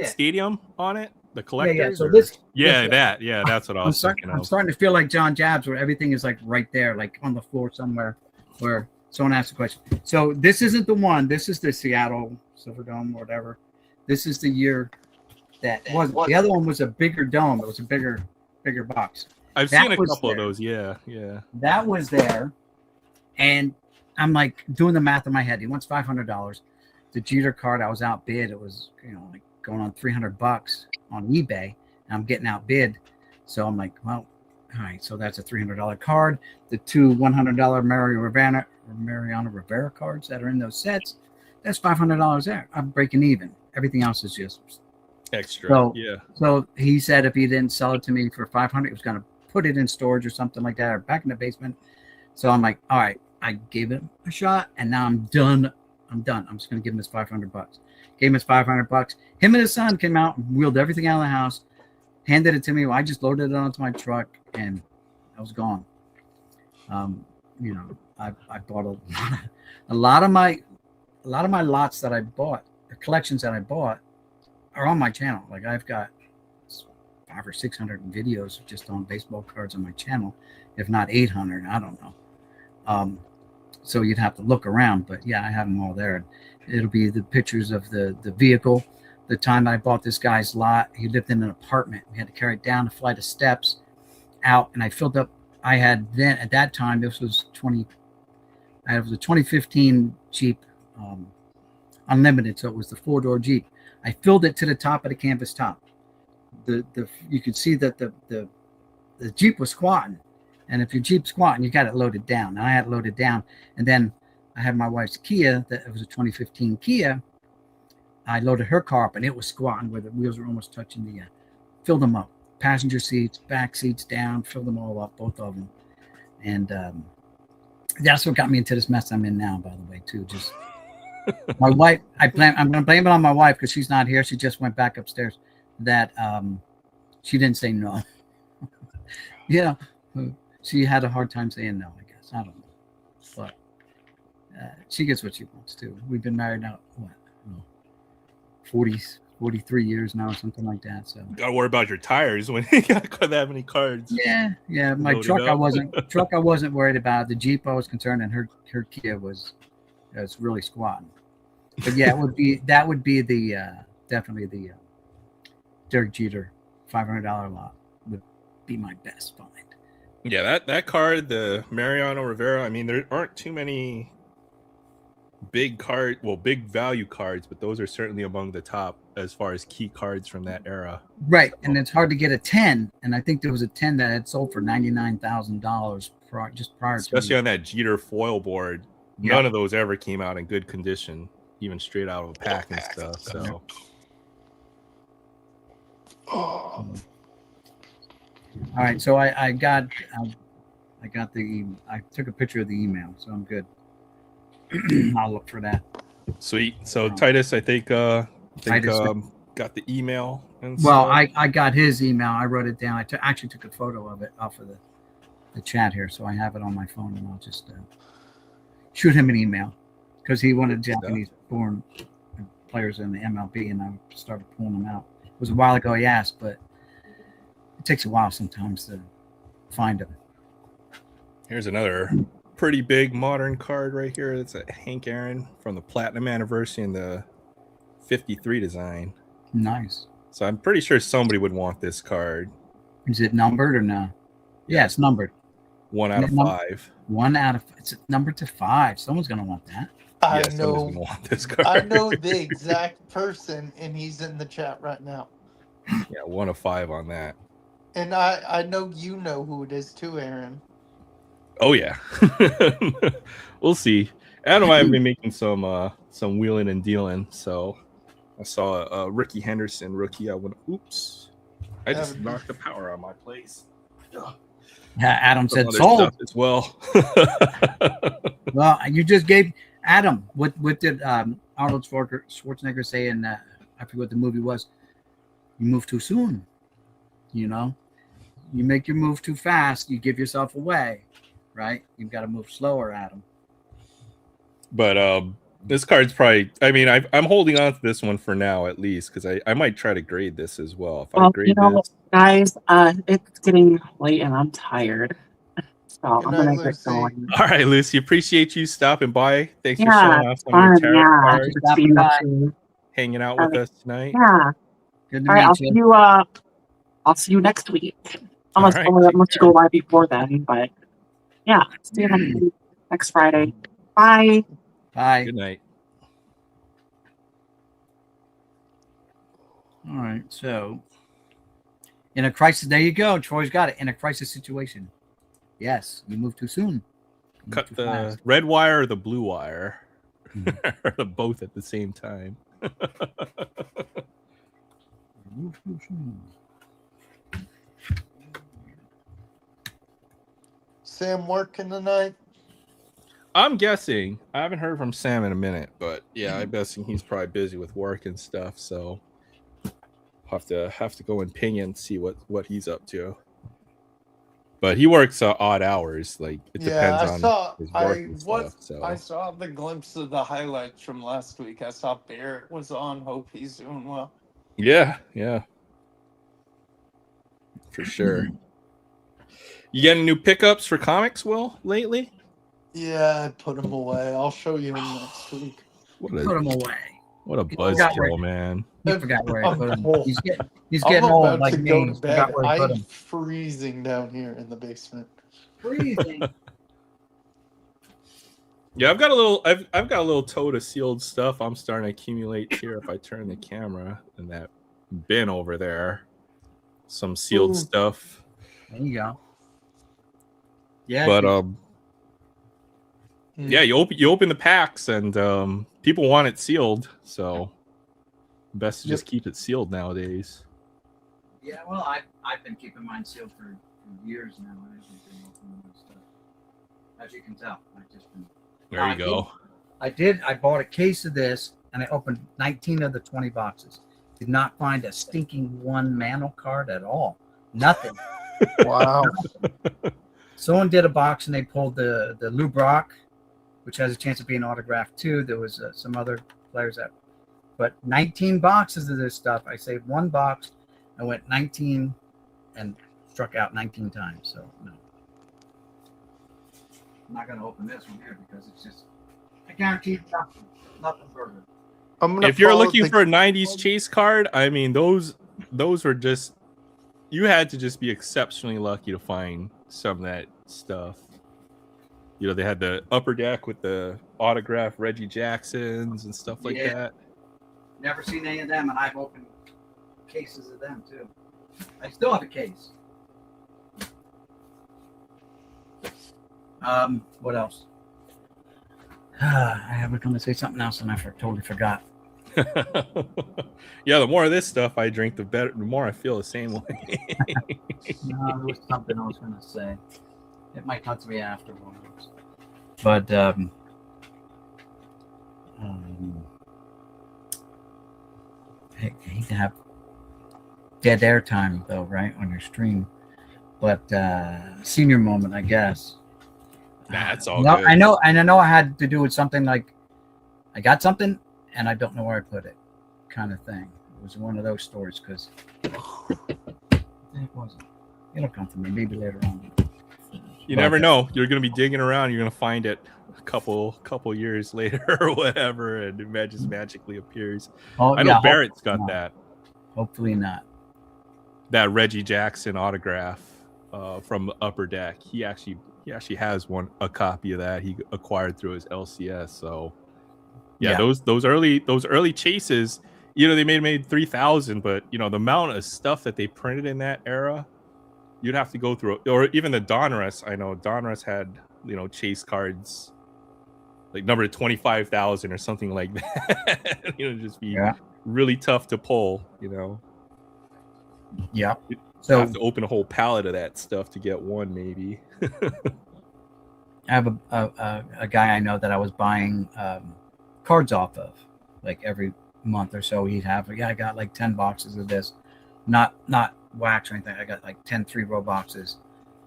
stadium on it? The collectors? That's what I was thinking of. I'm starting to feel like John Jabs, where everything is like right there, like on the floor somewhere, where someone asked a question. So this isn't the one. This is the Seattle Silverdome or whatever. This is the year that was. The other one was a bigger dome. It was a bigger box. I've seen a couple of those. Yeah. That was there, and I'm like doing the math in my head. He wants $500. the Jeter card, I was outbid. It was, like going on $300 on eBay, and I'm getting outbid. So I'm like, well, all right. So that's a $300 card. The two $100 Mariano Rivera cards that are in those sets, that's $500 there. I'm breaking even. Everything else is just Extra. So, yeah. So he said if he didn't sell it to me for $500, he was going to put it in storage or something like that, or back in the basement. So I'm like, all right, I gave it a shot, and now I'm done. I'm just going to give him his $500. Gave him his $500. Him and his son came out, wheeled everything out of the house, handed it to me. I just loaded it onto my truck, and I was gone. I bought a lot of my lots that I bought, the collections that I bought, are on my channel. Like I've got 500 or 600 videos just on baseball cards on my channel, if not 800. I don't know. So you'd have to look around, but yeah, I have them all there. It'll be the pictures of the vehicle. The time I bought this guy's lot, he lived in an apartment. We had to carry it down a flight of steps out, and I filled up. I had then at that time, this was I was a 2015 Jeep Unlimited, so it was the 4-door Jeep. I filled it to the top of the canvas top. You could see that the Jeep was squatting, and if your Jeep's squatting, you got it loaded down. And I had it loaded down, and then I had my wife's Kia. That it was a 2015 Kia. I loaded her car up, and it was squatting where the wheels were almost touching the. Filled them up, passenger seats, back seats down, filled them all up, both of them, and that's what got me into this mess I'm in now. By the way, too, just. My wife, I'm going to blame it on my wife because she's not here. She just went back upstairs. That she didn't say no. She had a hard time saying no, I guess. I don't know. But she gets what she wants to. We've been married now, 43 years now or something like that. So Gotta worry about your tires when you got that many cards. Yeah. My truck, I wasn't worried about. The Jeep I was concerned, and her Kia was really squatting. But yeah, that would be the definitely the Derek Jeter $500 lot would be my best find. Yeah, that card, the Mariano Rivera. I mean, there aren't too many big value cards, but those are certainly among the top as far as key cards from that era. Right, and it's hard to get a 10, and I think there was a 10 that had sold for $99,000 just prior, especially on that Jeter foil board. Yeah. None of those ever came out in good condition, even straight out of a pack and stuff. So, all right. So I took a picture of the email, so I'm good. I'll look for that. Sweet. So Titus, I think got the email. And well, stuff. I got his email. I wrote it down. I actually took a photo of it off of the chat here, so I have it on my phone, and I'll just shoot him an email because he wanted Japanese-born players in the MLB, and I started pulling them out. It was a while ago he asked, but it takes a while sometimes to find them. Here's another pretty big modern card right here. It's a Hank Aaron from the Platinum Anniversary in the 53 design. Nice. So I'm pretty sure somebody would want this card. Is it numbered or no? Yeah, it's numbered. 1 out of 5. It's numbered to 5. Someone's gonna want that. I Someone's gonna want this card. I know the exact person, and he's in the chat right now. Yeah, 1 of 5 on that. And I know you know who it is too, Aaron. Oh yeah. We'll see. Adam and I have been making some wheeling and dealing. So I saw a Ricky Henderson rookie. I just knocked the power out of my place. Yeah, Adam said other sold stuff as well. Well, you just gave Adam. What did Arnold Schwarzenegger say in I forget what the movie was? You move too soon. You make your move too fast, you give yourself away, right? You've got to move slower, Adam. But this card's probably. I mean, I'm holding on to this one for now at least because I might try to grade this as well. If I grade this, guys, it's getting late and I'm tired, so I'm gonna get going. All right, Lucy. Appreciate you stopping by. Thanks for Yeah, showing off some of your tarot cards, just being by. hanging out with us tonight. Yeah. Good to All right, meet you. I'll see you next week. Unless All right, unless you go live before then, but yeah, see you next Friday. Bye. Bye. Good night. All right. So, in a crisis, there you go. Troy's got it. In a crisis situation, yes, you move too soon. You Cut move too the fast. red wire or the blue wire, or both at the same time. You move too soon. Sam working tonight? I'm guessing. I haven't heard from Sam in a minute, but yeah, I'm guessing he's probably busy with work and stuff. So have to go and ping and see what he's up to. But he works odd hours. Like it depends on his work and stuff. So I saw the glimpse of the highlights from last week. I saw Barrett was on. Hope he's doing well. yeah, for sure. You getting new pickups for comics, Will, lately? Yeah, I put him away. I'll show you him next week. Put him away. What a forgot buzzkill, man. You forgot where I put him. He's I'm getting old about like to me. go to He's forgot bed. where I put I'm him. freezing down here in the basement. Freezing. Yeah, I've got a little tote of sealed stuff I'm starting to accumulate here. If I turn the camera in that bin over there, some sealed stuff. There you go. Yeah, But yeah, you open the packs and people want it sealed, so best to just keep it sealed nowadays. yeah. Well, I've been keeping mine sealed for years now. I've been opening my stuff. As you can tell, I've just been. There you go. I bought a case of this and I opened 19 of the 20 boxes. Did not find a stinking one Mantle card at all. Nothing. Wow. Someone did a box and they pulled the Lou Brock, which has a chance of being autographed too. There was some other players that, but 19 boxes of this stuff. I saved one box. I went 19 and struck out 19 times. So no. I'm not going to open this one here because it's just, I guarantee nothing further. If you're looking for a 90s chase card, I mean, those were just, you had to just be exceptionally lucky to find some of that stuff. You know, they had the upper deck with the autograph Reggie Jacksons and stuff like that. Never seen any of them, and I've opened cases of them too. I still have a case. What else? I was going to say something else, and I totally forgot. Yeah, the more of this stuff I drink, the better. The more I feel the same way. No, there was something I was going to say. It might come to me afterwards. But I hate to have dead air time though, right, on your stream. But senior moment, I guess. That's all well, good. I know I had to do with something like I got something and I don't know where I put it, kind of thing. It was one of those stories because it wasn't. It'll come to me maybe later on. You never know. You're gonna be digging around. You're gonna find it a couple years later or whatever, and it just magically appears. I know Barrett's got that. Hopefully not. That Reggie Jackson autograph from the upper deck. He actually has a copy of that he acquired through his LCS. So yeah. those early chases, you know, they made 3,000, but you know the amount of stuff that they printed in that era, you'd have to go through. Or even the Donruss. I know Donruss had, you know, chase cards like number 25,000 or something like that. You know, just be really tough to pull. You know. Yeah. So have to open a whole pallet of that stuff to get one, maybe. I have a guy I know that I was buying cards off of, like every month or so. He'd have, I got like 10 boxes of this, not wax or anything. I got like 10 3-row boxes.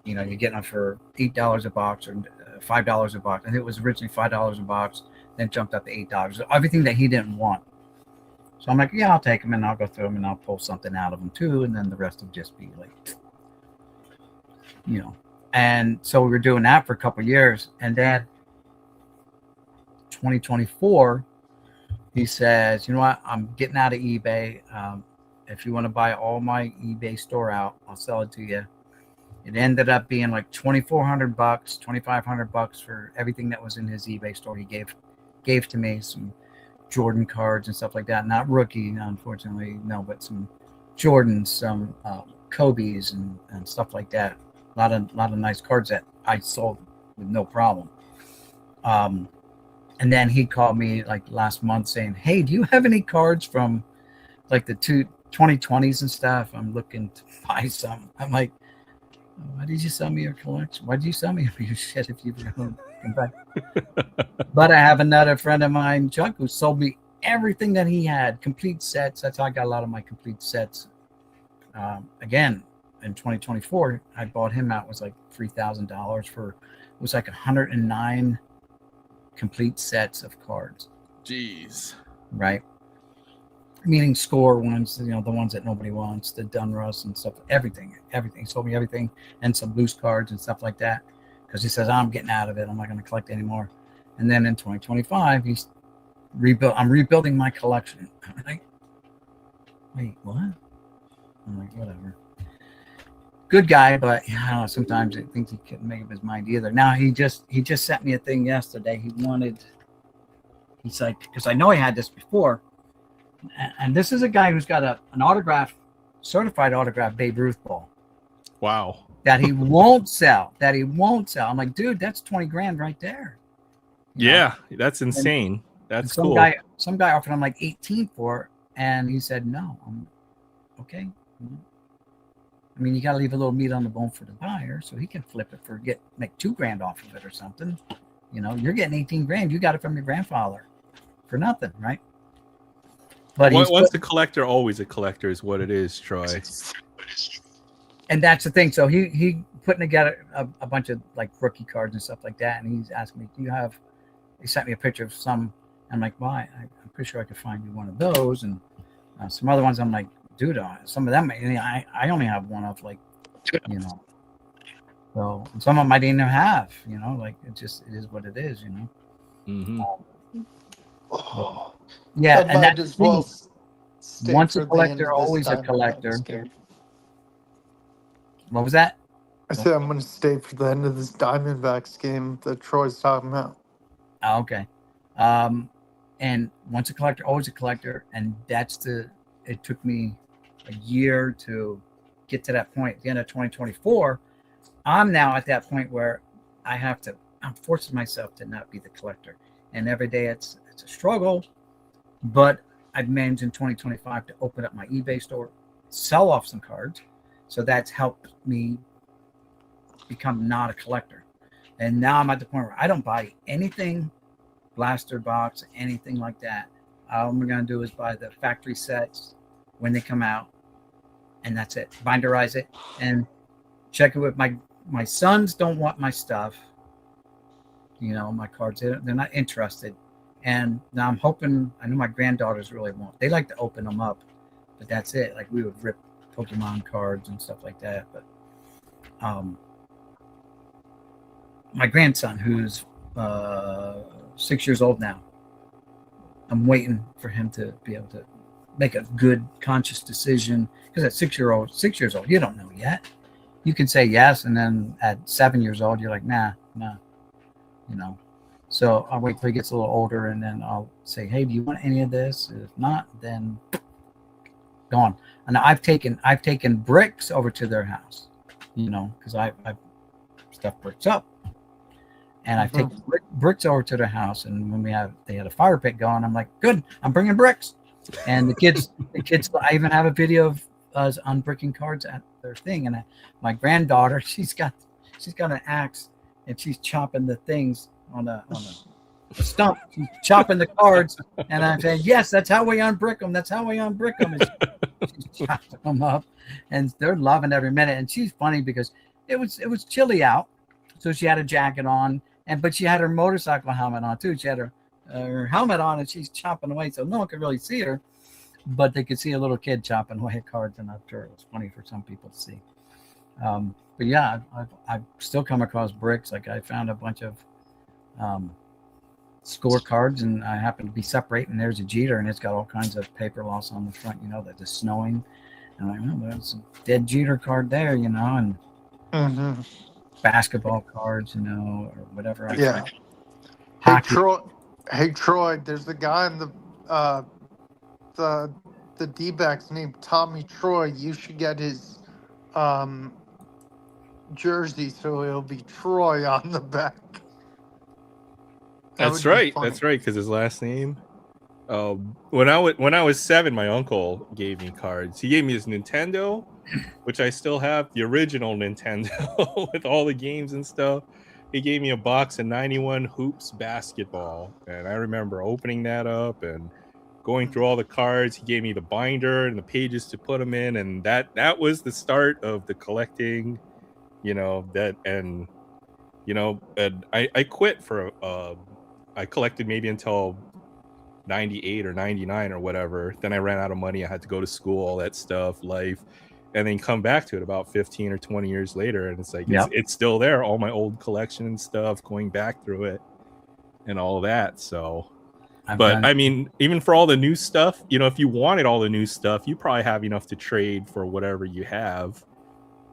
You know, you're getting them for $8 a box or $5 a box. I think it was originally $5 a box, then jumped up to $8. So everything that he didn't want. So I'm like, yeah, I'll take them and I'll go through them and I'll pull something out of them too. And then the rest will just be like, you know. And so we were doing that for a couple of years. And then 2024, he says, you know what? I'm getting out of eBay. If you want to buy all my eBay store out, I'll sell it to you. It ended up being like $2,400, $2,500 for everything that was in his eBay store. He gave to me some Jordan cards and stuff like that. Not rookie, unfortunately, no, but some Jordans, some Kobe's and stuff like that. A lot of nice cards that I sold with no problem. And then he called me like last month saying, "Hey, do you have any cards from like the 2020s and stuff? I'm looking to buy some." I'm like, "Why did you sell me your collection? Why did you sell me your shit if you were going to come back?" But I have another friend of mine, Chuck, who sold me everything that he had, complete sets. That's how I got a lot of my complete sets. Again, in 2024, I bought him out. It was like $3,000 for, it was like 109 complete sets of cards. Jeez. Right. Meaning score ones, the ones that nobody wants, the Dunruss and stuff, everything. He sold me everything and some loose cards and stuff like that. Because he says, I'm getting out of it. I'm not going to collect anymore. And then in 2025, I'm rebuilding my collection. I'm like, wait, what? I'm like, whatever. Good guy, but sometimes I think he couldn't make up his mind either. Now he just sent me a thing yesterday. He's like, because I know he had this before, and this is a guy who's got an certified autograph Babe Ruth ball. Wow. That he won't sell. I'm like, dude, that's 20 grand right there. Yeah, that's insane. That's some cool. Some guy offered him like 18 for it, and he said no. I'm okay. I mean, you got to leave a little meat on the bone for the buyer, so he can flip it make 2 grand off of it or something. You're getting 18 grand. You got it from your grandfather for nothing, right? But once a collector, always a collector is what it is, Troy. And that's the thing. So he putting together a bunch of like rookie cards and stuff like that, and he's asking me, he sent me a picture of some. I'm like, why? I'm pretty sure I could find you one of those, and some other ones. I'm like, dude, some of them, I only have one of like, so some of them I didn't even have, like it is what it is, Mm-hmm. Yeah, and might as well stay once for a the collector, end of this always a collector. Diamondbacks. What was that? I said I'm going to stay for the end of this Diamondbacks game that Troy's talking about. Oh, okay. And once a collector, always a collector, and it took me a year to get to that point. At the end of 2024, I'm now at that point where I'm forcing myself to not be the collector. And every day it's a struggle, but I've managed in 2025 to open up my eBay store, sell off some cards. So that's helped me become not a collector. And now I'm at the point where I don't buy anything, blaster box, anything like that. All I'm going to do is buy the factory sets when they come out, and that's it. Binderize it and check it with my sons. Don't want my stuff, my cards. They're not interested. And now I'm hoping, I know my granddaughters really won't. They like to open them up, but that's it. Like we would rip Pokemon cards and stuff like that. But my grandson, who's 6 years old now, I'm waiting for him to be able to make a good, conscious decision. Because at 6 years old, you don't know yet. You can say yes, and then at 7 years old, you're like, nah. So I'll wait till he gets a little older, and then I'll say, hey, do you want any of this? If not, then gone. And I've taken bricks over to their house, because I've stuffed bricks up. And I've taken bricks over to their house, and when they had a fire pit going, I'm like, good, I'm bringing bricks. And the kids, I even have a video of us unbricking cards at their thing. And my granddaughter, she's got an axe, and she's chopping the things on a stump. She's chopping the cards, and I'm saying, yes, that's how we unbrick them. That's how we unbrick them. And she's chopping them up, and they're loving every minute. And she's funny because it was chilly out, so she had a jacket on. But she had her motorcycle helmet on too. She had her helmet on, and she's chopping away, so no one could really see her, but they could see a little kid chopping away at cards, and I'm sure it was funny for some people to see. But yeah, I've still come across bricks. Like I found a bunch of scorecards, and I happen to be separating. There's a Jeter, and it's got all kinds of paper loss on the front. That it's snowing, and I'm like, oh, there's a dead Jeter card there, and. Mm-hmm. Basketball cards, or whatever. Yeah. Hey Troy, there's a guy in the the D-backs named Tommy Troy. You should get his jersey so it'll be Troy on the back. That's right. That's right. Because his last name. When I was 7, my uncle gave me cards. He gave me his Nintendo, which I still have, the original Nintendo with all the games and stuff. He gave me a box of 91 Hoops basketball, and I remember opening that up and going through all the cards. He gave me the binder and the pages to put them in, and that was the start of the collecting. And I quit for I collected maybe until 98 or 99 or whatever. Then I ran out of money. I had to go to school, all that stuff, life, and then come back to it about 15 or 20 years later. And it's like, it's still there. All my old collection and stuff, going back through it and all that. So, I mean, even for all the new stuff, if you wanted all the new stuff, you probably have enough to trade for whatever you have.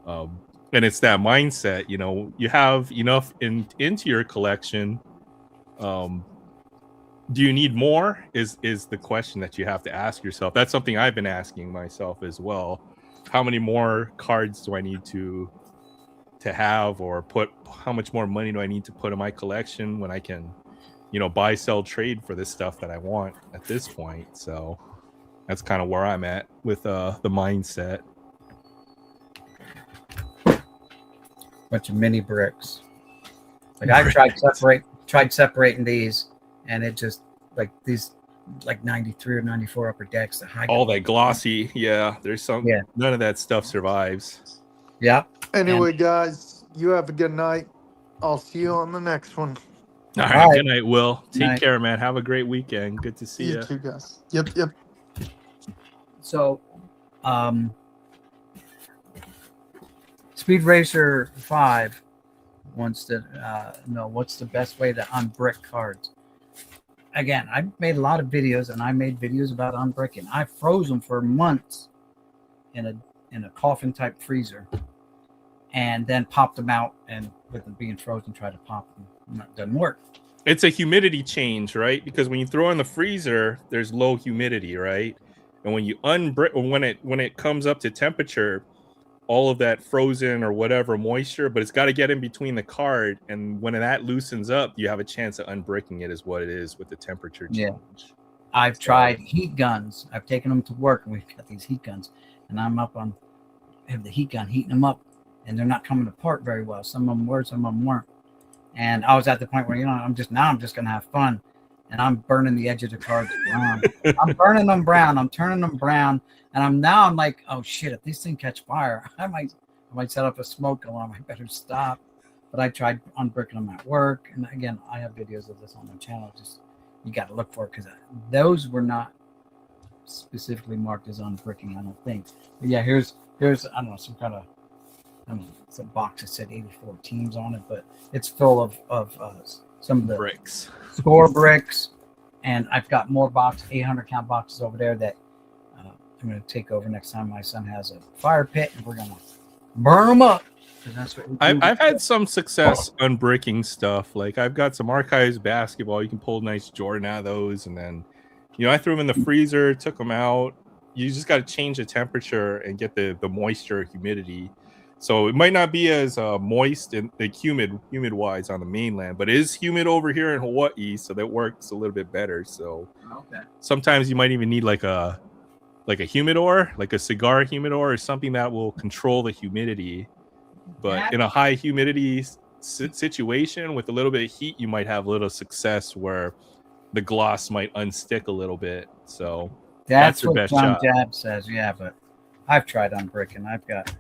And it's that mindset, you have enough into your collection. Do you need more is the question that you have to ask yourself. That's something I've been asking myself as well. How many more cards do I need to have, or how much more money do I need to put in my collection when I can, buy, sell, trade for this stuff that I want at this point? So that's kind of where I'm at with the mindset. Bunch of mini bricks. Like I tried separating these, and it just like these, like 93 or 94 upper decks. All that glossy, there's none of that stuff survives. Yeah. Anyway, guys, you have a good night. I'll see you on the next one. All right. Good night, Will. Take care, man. Have a great weekend. Good to see you. You too, guys. Yep. So, Speed Racer 5 wants to know what's the best way to unbrick cards. Again, I made a lot of videos, and I made videos about unbricking. I froze them for months in a coffin type freezer, and then popped them out, and with them being frozen, tried to pop them. It doesn't work. It's a humidity change, right? Because when you throw in the freezer, there's low humidity, right? And when you unbrick, when it comes up to temperature, all of that frozen or whatever moisture, but it's got to get in between the card, and when that loosens up, you have a chance of unbricking it, is what it is with the temperature change. Yeah. I've tried heat guns. I've taken them to work, and we've got these heat guns, and I have the heat gun heating them up, and they're not coming apart very well. Some of them were, some of them weren't. And I was at the point where, I'm just gonna have fun, and I'm burning the edge of the cards brown. I'm burning them brown. I'm turning them brown. And I'm like, oh shit! If these things catch fire, I might set up a smoke alarm. I better stop. But I tried unbricking them at work, and again, I have videos of this on my channel. Just you got to look for it, because those were not specifically marked as unbricking, I don't think. But yeah, here's I don't know, some kind of, it's a box that said 84 teams on it, but it's full of some of the bricks, score bricks, and I've got more 800 count boxes over there that I'm going to take over next time my son has a fire pit, and we're going to burn them up. That's what I've had some success unbricking stuff. Like I've got some Archives basketball. You can pull a nice Jordan out of those, and then I threw them in the freezer, took them out. You just got to change the temperature and get the moisture, humidity. So it might not be as moist and humid wise on the mainland, but it is humid over here in Hawaii, so that works a little bit better. So sometimes you might even need like a humidor, like a cigar humidor, or something that will control the humidity. But in a high humidity situation with a little bit of heat, you might have a little success where the gloss might unstick a little bit. So that's your what best John shot. Jab says. Yeah, but I've tried unbricking. I've got.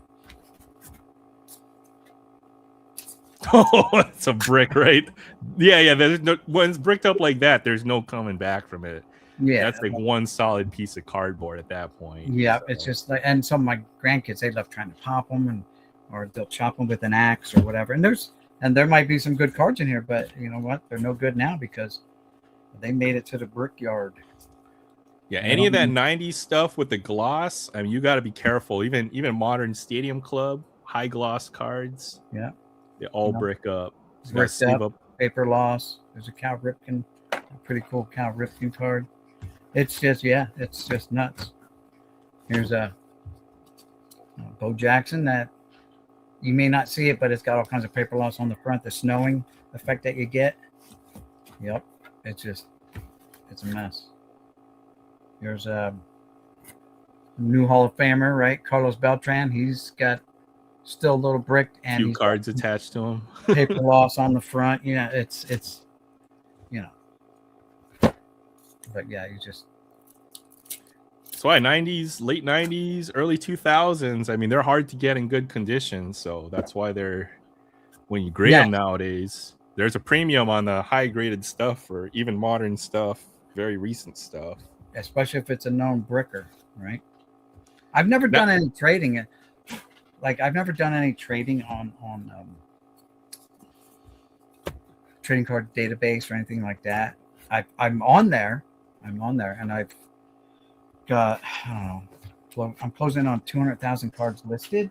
Oh, it's a brick, right? Yeah. There's no, when it's bricked up like that, there's no coming back from it. Yeah, that's like one solid piece of cardboard at that point. Yeah, so. It's just like, and some of my grandkids, they love trying to pop them, or they'll chop them with an axe or whatever. And there might be some good cards in here, but you know what? They're no good now because they made it to the brickyard. Yeah, any of that 90s stuff with the gloss, I mean, you got to be careful. Even modern Stadium Club high gloss cards, they all brick up. Bricked up, paper loss. There's a Cal Ripken, a pretty cool Cal Ripken card. It's just nuts. Here's a Bo Jackson that you may not see it, but it's got all kinds of paper loss on the front. The snowing effect that you get. Yep, it's a mess. Here's a new Hall of Famer, right? Carlos Beltran. He's got still a little brick and Few he's cards attached to him. paper loss on the front. Yeah, it's you know. But yeah, you just. That's why 90s, late 90s, early 2000s. I mean, they're hard to get in good condition. So that's why when you grade them nowadays, there's a premium on the high graded stuff or even modern stuff, very recent stuff. Especially if it's a known bricker, right? I've never done any trading. Like I've never done any trading on trading card database or anything like that. I'm on there, and I've got I don't know. I'm closing on 200,000 cards listed,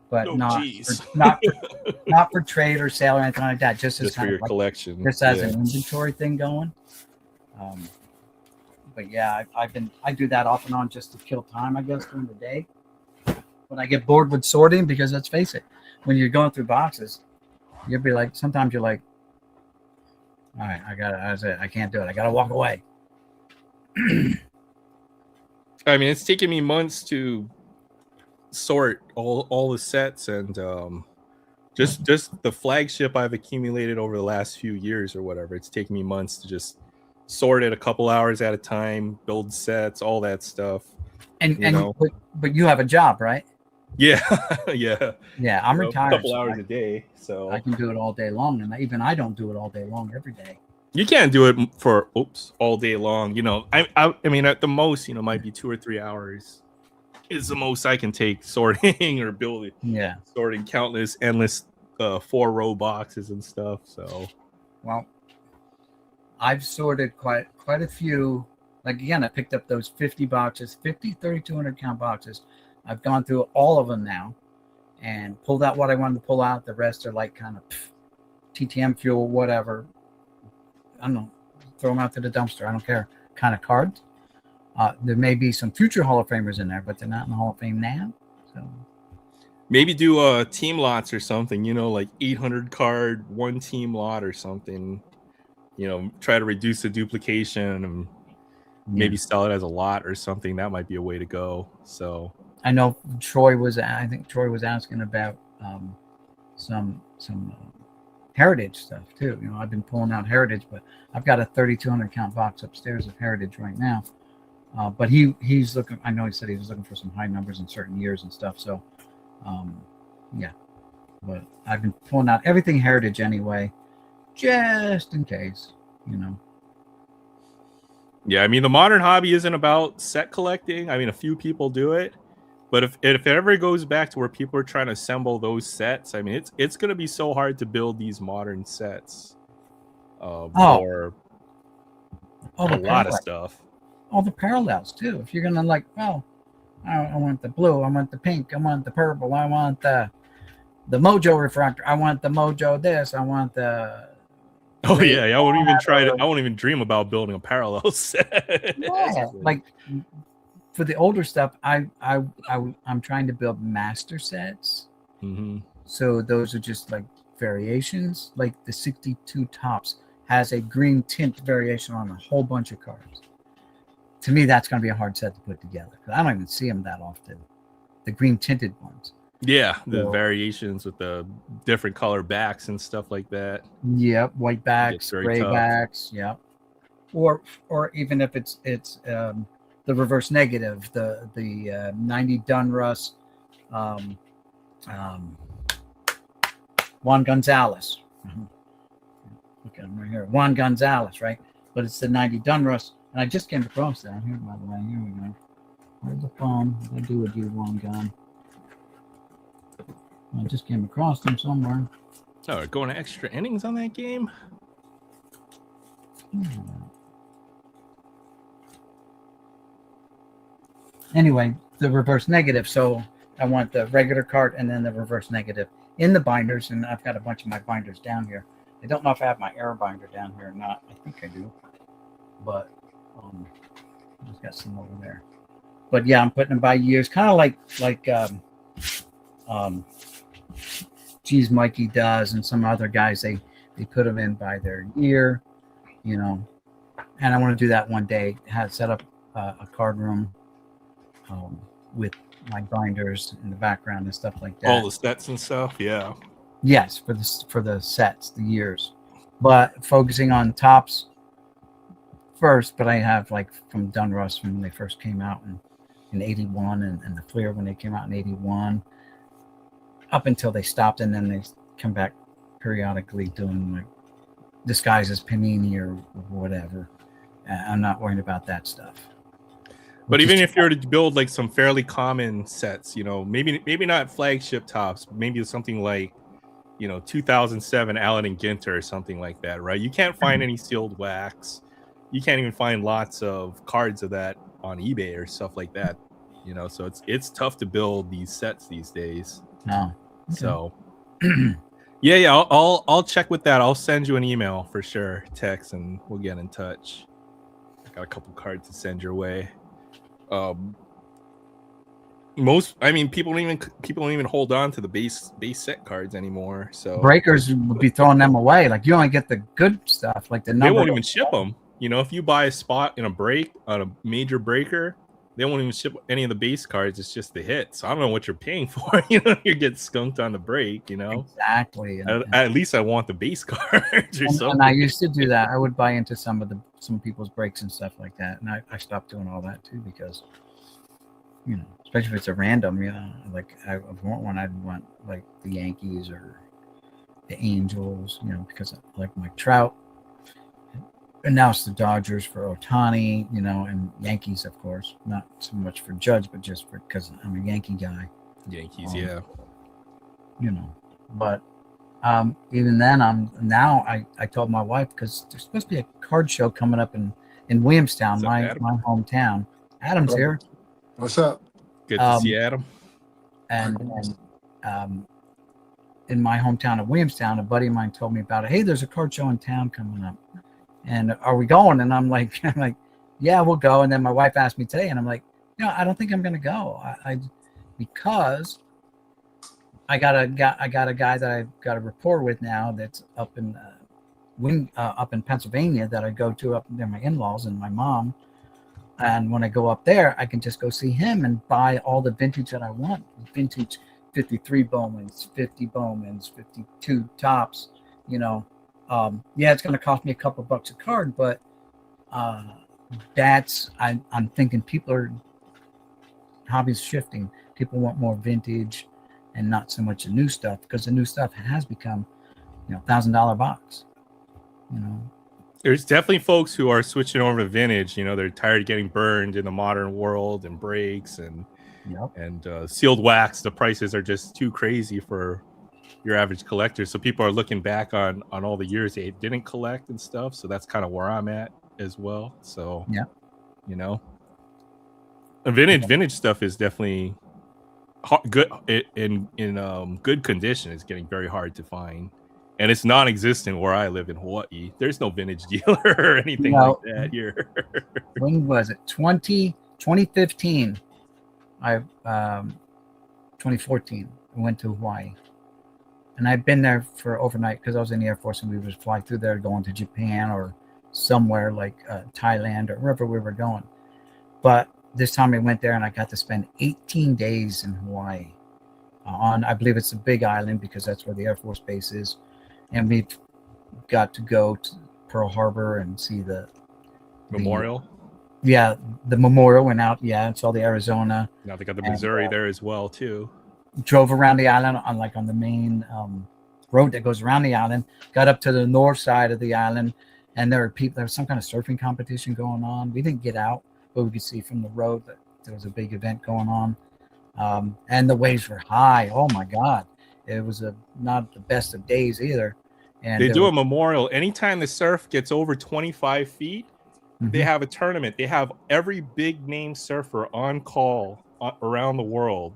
but not for trade or sale or anything like that. Just as for your collection. Just as an inventory thing going. But yeah, I do that off and on just to kill time, I guess, during the day. When I get bored with sorting, because let's face it, when you're going through boxes, you'll be like, sometimes you're like, all right, I can't do it. I got to walk away. I mean, it's taken me months to sort all the sets and just the flagship I've accumulated over the last few years or whatever. It's taken me months to just sort it a couple hours at a time, build sets, all that stuff. But you have a job, right? Yeah, yeah. I'm retired. A couple hours a day, so I can do it all day long, and I don't do it all day long every day. You can't do it for all day long. I mean, at the most, might be 2 or 3 hours is the most I can take sorting or building. Yeah, sorting countless, endless 4-row boxes and stuff. So, well, I've sorted quite a few. Like again, I picked up those 50 boxes, 3,200 count boxes. I've gone through all of them now and pulled out what I wanted to pull out. The rest are like kind of TTM fuel, whatever. I don't know. Throw them out to the dumpster. I don't care. Kind of cards. There may be some future Hall of Famers in there, but they're not in the Hall of Fame now. So maybe do team lots or something, like 800 card, one team lot or something. Try to reduce the duplication and maybe sell it as a lot or something. That might be a way to go. So I know Troy was asking about some heritage stuff too. I've been pulling out heritage, but I've got a 3,200 count box upstairs of heritage right now. But he's looking. I know he said he was looking for some high numbers in certain years and stuff. So, yeah. But I've been pulling out everything heritage anyway, just in case. Yeah, I mean, the modern hobby isn't about set collecting. I mean, a few people do it. But if it ever goes back to where people are trying to assemble those sets, I mean, it's going to be so hard to build these modern sets for a lot of stuff. All the parallels, too. If you're going to I want the blue, I want the pink, I want the purple, I want the Mojo refractor, I want the Mojo this, I want the... Oh, yeah, I won't even dream about building a parallel set. Yeah, like... For the older stuff, I'm trying to build master sets. Mm-hmm. So those are just like variations. Like the 62 Tops has a green tint variation on a whole bunch of cards. To me, that's going to be a hard set to put together because I don't even see them that often. The green tinted ones. Yeah, the variations with the different color backs and stuff like that. Yep, white backs, gray backs. Yep. Or even if it's the reverse negative, the 90 Dunruss, Juan Gonzalez. Look at him right here, Juan Gonzalez, right? But it's the 90 Dunruss, and I just came across that here. By the way, here we go. Where's the phone? What did I do with you, Juan Gon? I just came across them somewhere. Oh, going to extra innings on that game. Anyway, the reverse negative. So I want the regular card and then the reverse negative in the binders. And I've got a bunch of my binders down here. I don't know if I have my error binder down here or not. I think I do. But He's got some over there. But yeah, I'm putting them by years, kind of like Geez Mikey does, and some other guys. They put them in by their year, you know. And I want to do that one day. Have set up a card room with my binders in the background and stuff like that. All the sets and stuff. Yeah. Yes, for the sets, the years, but focusing on tops first. But I have like from Dunruss when they first came out in 81 and the Fleer when they came out in 81, up until they stopped, and then they come back periodically doing like disguises Panini or whatever. I'm not worried about that stuff. But even if you were to build like some fairly common sets, you know, maybe not flagship tops, maybe something like, you know, 2007 Allen and Ginter or something like that, right? You can't find any sealed wax. You can't even find lots of cards of that on eBay or stuff like that, you know. So it's tough to build these sets these days. No. Okay. So yeah, I'll check with that. I'll send you an email for sure, text, and we'll get in touch. I got a couple cards to send your way. People don't even hold on to the base set cards anymore. So breakers would be throwing them away. Like you only get the good stuff, like the number. They won't even ship them. You know, if you buy a spot in a break on a major breaker, they won't even ship any of the base cards. It's just the hit. So I don't know what you're paying for. You know, you get skunked on the break. You know, exactly. At least I want the base cards or something. And I used to do that. I would buy into some people's breaks and stuff like that, and I stopped doing all that too because, you know, especially if it's a random, you know, like I want one, I'd want like the Yankees or the Angels, you know, because I like Mike Trout. And now it's the Dodgers for Ohtani, you know, and Yankees, of course, not so much for Judge, but just because I'm a Yankee guy. Yankees, yeah. You know, but even then, I told my wife, because there's supposed to be a card show coming up in Williamstown, my hometown. Adam's here. What's up? Good to see Adam. And in my hometown of Williamstown, a buddy of mine told me about it. Hey, there's a card show in town coming up. And are we going? And I'm like, yeah, we'll go. And then my wife asked me today, and I'm like, no, I don't think I'm going to go. Because I got a guy that I've got a rapport with now that's up in Pennsylvania that I go to up there, my in-laws and my mom. And when I go up there, I can just go see him and buy all the vintage that I want. Vintage 53 Bowmans, 50 Bowmans, 52 tops, you know. Yeah, it's going to cost me a couple bucks a card, but I'm thinking hobbies shifting. People want more vintage and not so much the new stuff, because the new stuff has become, you know, $1,000 box. You know, there's definitely folks who are switching over to vintage. You know, they're tired of getting burned in the modern world and breaks and sealed wax. The prices are just too crazy for your average collector. So people are looking back on all the years they didn't collect and stuff. So that's kind of where I'm at as well. So yeah, you know, vintage stuff is definitely good in good condition. It's getting very hard to find, and it's non-existent where I live in Hawaii. There's no vintage dealer or anything like that here. When was it? 2015. 2014. I went to Hawaii. And I've been there for overnight because I was in the Air Force, and we would fly through there going to Japan or somewhere like Thailand or wherever we were going. But this time I went there and I got to spend 18 days in Hawaii I believe it's a big island because that's where the Air Force base is. And we got to go to Pearl Harbor and see the memorial. The memorial went out. Yeah, and saw the Arizona. Now they got the Missouri there as well too. Drove around the island on the main road that goes around the island. Got up to the north side of the island, and there was some kind of surfing competition going on. We didn't get out, but we could see from the road that there was a big event going on. And the waves were high. Oh my God. It was not the best of days either. And they do a memorial. Anytime the surf gets over 25 feet, they have a tournament. They have every big name surfer on call around the world.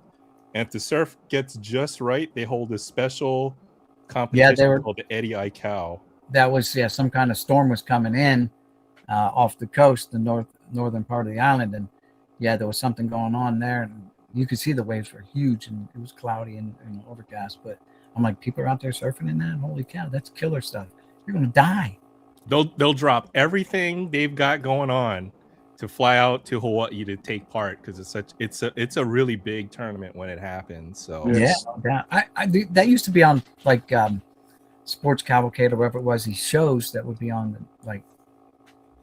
And if the surf gets just right, they hold a special competition called the Eddie Aikau. That was, some kind of storm was coming in off the coast, the northern part of the island, and yeah, there was something going on there, and you could see the waves were huge, and it was cloudy and overcast. But I'm like, people are out there surfing in that. Holy cow, that's killer stuff. You're gonna die. They'll drop everything they've got going on to fly out to Hawaii to take part because it's a really big tournament when it happens. So Yes. Yeah. That used to be on like Sports Cavalcade or whatever it was. These shows that would be on like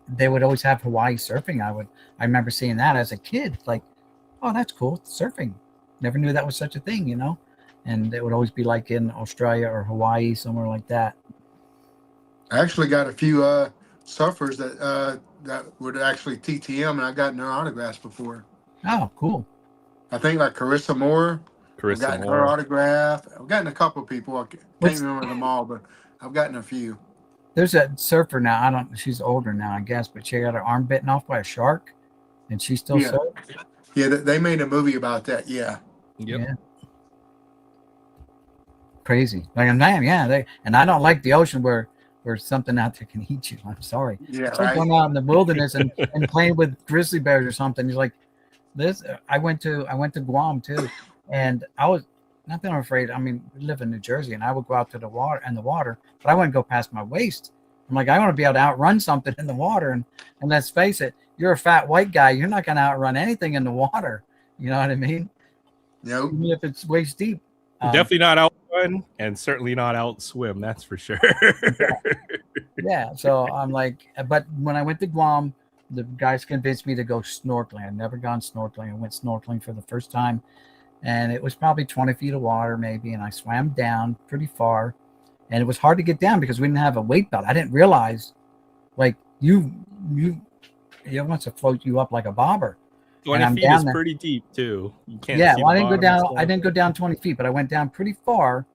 they would always have Hawaii surfing. I remember seeing that as a kid. Like, oh, that's cool, surfing. Never knew that was such a thing, you know. And it would always be like in Australia or Hawaii, somewhere like that. I actually got a few surfers that would actually TTM, and I gotten their autographs before. Oh, cool. I think like Carissa Moore. I've gotten her autograph. I've gotten a couple of people. I can't remember them all, but I've gotten a few. There's a surfer now. She's older now, I guess, but she got her arm bitten off by a shark, and she still surfs. Yeah, they made a movie about that. Yeah. Yep. Yeah. Crazy. Like, man, yeah. And I don't like the ocean where something out there can eat you. I'm sorry. Yeah, it's like going out in the wilderness and playing with grizzly bears or something. He's like, this. I went to Guam too, and I was not that I'm afraid. I mean, we live in New Jersey, and I would go out to the water, but I wouldn't go past my waist. I'm like, I want to be able to outrun something in the water, and let's face it, you're a fat white guy. You're not going to outrun anything in the water. You know what I mean? Nope. Even if it's waist deep. Definitely not outrun, and certainly not out swim. That's for sure. Yeah. So I'm like, but when I went to Guam, the guys convinced me to go snorkeling. I'd never gone snorkeling. I went snorkeling for the first time, and it was probably 20 feet of water maybe, and I swam down pretty far, and it was hard to get down because we didn't have a weight belt. I didn't realize, like you wants to float you up like a bobber. 20 feet is pretty deep too. You can't. Yeah, well, I didn't go down. I didn't go down 20 feet, but I went down pretty far,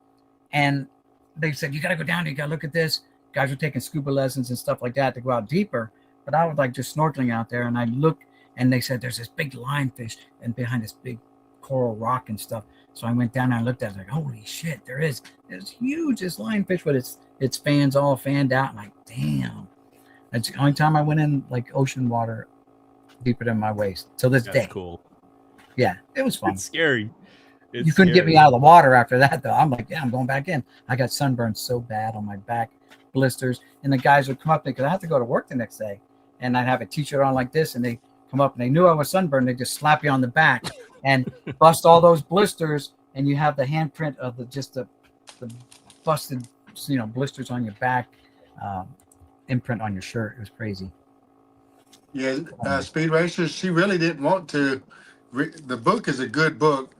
and they said you got to go down. You got to look at this. Guys were taking scuba lessons and stuff like that to go out deeper. But I was like just snorkeling out there, and I look, and they said there's this big lionfish and behind this big coral rock and stuff. So I went down and I looked at it, like, holy shit, it's huge, this lionfish, but its fans all fanned out. I'm like, damn. That's the only time I went in like ocean water deeper than my waist till this day. That's cool. Yeah, it was fun. It's scary. You couldn't get me out of the water after that, though. I'm like, yeah, I'm going back in. I got sunburned so bad on my back, blisters, and the guys would come up because I have to go to work the next day, and I'd have a t-shirt on like this, and they come up and they knew I was sunburned. They just slap you on the back and bust all those blisters, and you have the handprint of the busted, blisters on your back, imprint on your shirt. It was crazy. Yeah, Speed Racers, she really didn't want to. The book is a good book,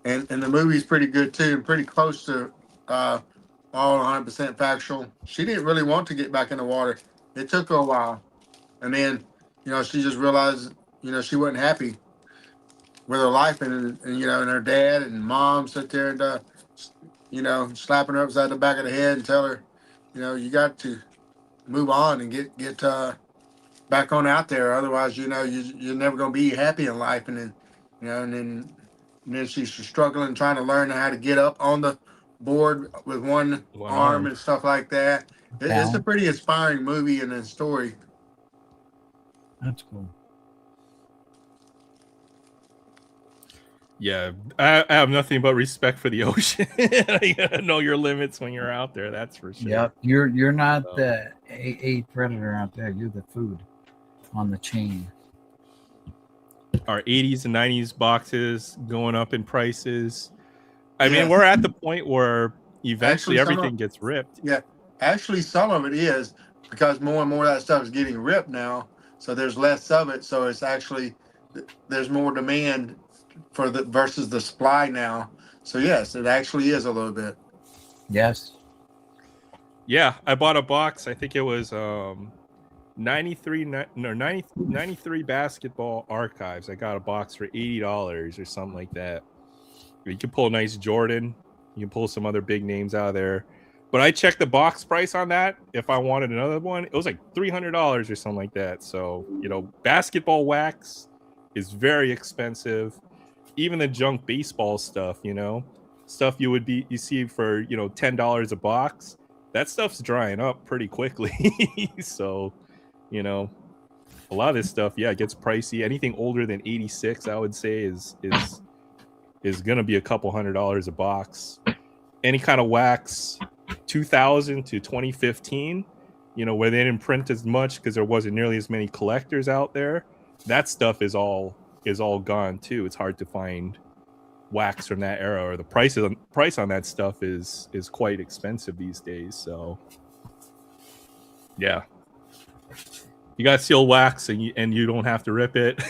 and the movie's pretty good too, and pretty close to all 100% factual. She didn't really want to get back in the water. It took her a while, and then she just realized she wasn't happy with her life, and her dad and mom sit there and slapping her upside the back of the head and tell her, you got to move on and get back on out there. Otherwise, you're never going to be happy in life. And then, and then she's struggling, trying to learn how to get up on the board with one arm and stuff like that. It's a pretty inspiring movie and a story. That's cool. Yeah, I have nothing but respect for the ocean. You gotta know your limits when you're out there. That's for sure. Yep, you're not the a predator out there. You're the food on the chain. Our 80s and 90s boxes going up in prices. I mean, we're at the point where eventually everything gets ripped. Yeah, actually, some of it is because more and more of that stuff is getting ripped now. So there's less of it. So it's actually there's more demand for the versus the supply now. So yes, it actually is a little bit. Yes. Yeah, I bought a box. I think it was 93 basketball archives. I got a box for $80 or something like that. You can pull a nice Jordan. You can pull some other big names out of there. But I checked the box price on that. If I wanted another one, it was like $300 or something like that. So, basketball wax is very expensive. Even the junk baseball stuff, stuff you see for, $10 a box. That stuff's drying up pretty quickly. So, a lot of this stuff, yeah, it gets pricey. Anything older than 86, I would say, is gonna be a couple $100 a box. Any kind of wax 2000 to 2015, where they didn't print as much because there wasn't nearly as many collectors out there, that stuff is all gone too. It's hard to find wax from that era, or the price on that stuff is quite expensive these days. So yeah, you got sealed wax and you don't have to rip it.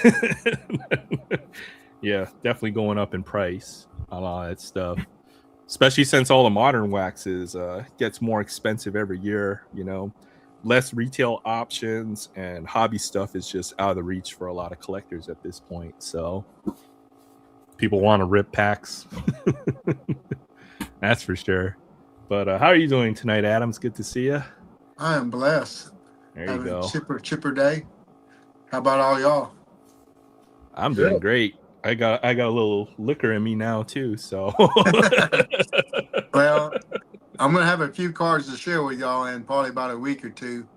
Yeah, definitely going up in price on all that stuff, especially since all the modern waxes gets more expensive every year. Less retail options, and hobby stuff is just out of the reach for a lot of collectors at this point. So people want to rip packs. That's for sure. But how are you doing tonight, Adam? It's good to see you. I am blessed. There you Having go. a chipper day. How about all y'all? I'm doing great. I got a little liquor in me now too. So Well, I'm gonna have a few cards to share with y'all in probably about a week or two.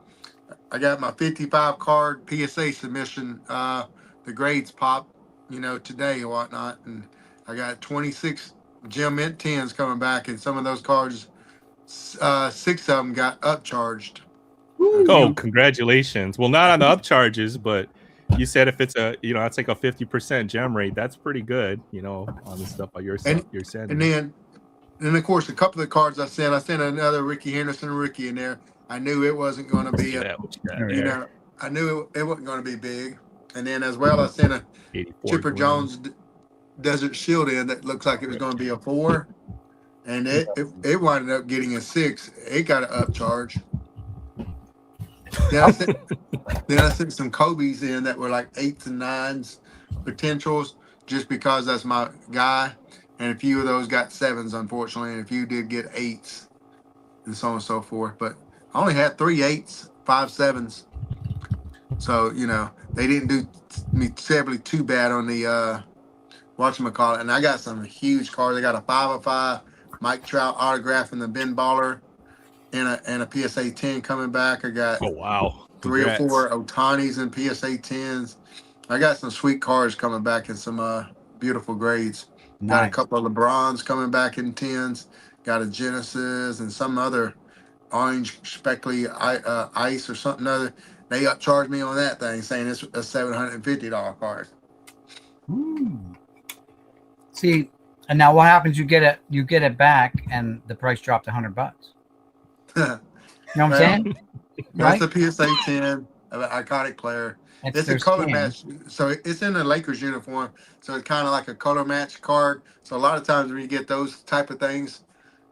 I got my 55 card PSA submission. The grades pop, today and whatnot, and I got 26 gem mint 10s coming back, and some of those cards, 6 of them got upcharged. oh, congratulations. Well, not on the upcharges, but you said if it's it's like a 50% gem rate, that's pretty good, on the stuff you're sending. And then of course a couple of the cards I sent another Ricky Henderson Ricky in there. I knew it wasn't going to be I knew it wasn't going to be big. And then as well I sent a Chipper grand. Jones Desert Shield in that looks like it was going to be a 4, and it wound up getting a 6. It got an upcharge. Then I sent some Kobe's in that were like 8s and 9s potentials, just because that's my guy. And a few of those got 7s, unfortunately, and a few did get 8s, and so on and so forth. But I only had 3 8s, 5 7s. So, they didn't do me terribly too bad on the whatchamacallit. And I got some huge cards. I got a 5/5 Mike Trout autograph in the Ben Baller, and a PSA 10 coming back. I got 3 or 4 Otanis and PSA 10s. I got some sweet cards coming back in some beautiful grades. Got a couple of LeBrons coming back in 10s. Got a Genesis and some other orange speckly ice or something other. They upcharged me on that thing, saying it's a $750 card. See, and now what happens? You get it back, and the price dropped $100. You know what I'm saying? That's a PSA 10 of an iconic player. It's a color match, so it's in a Lakers uniform, so it's kind of like a color match card. So a lot of times when you get those type of things,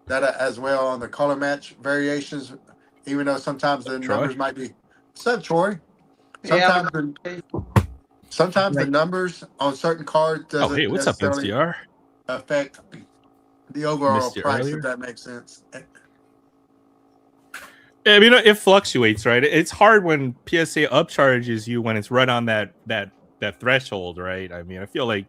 that as well on the color match variations, even though sometimes the numbers might be. What's up, Troy? Sometimes the numbers on certain cards doesn't what's up, necessarily NCR? affect the overall price, earlier? if that makes sense. I mean, it fluctuates, right? It's hard when PSA upcharges you when it's right on that threshold, right? I mean, I feel like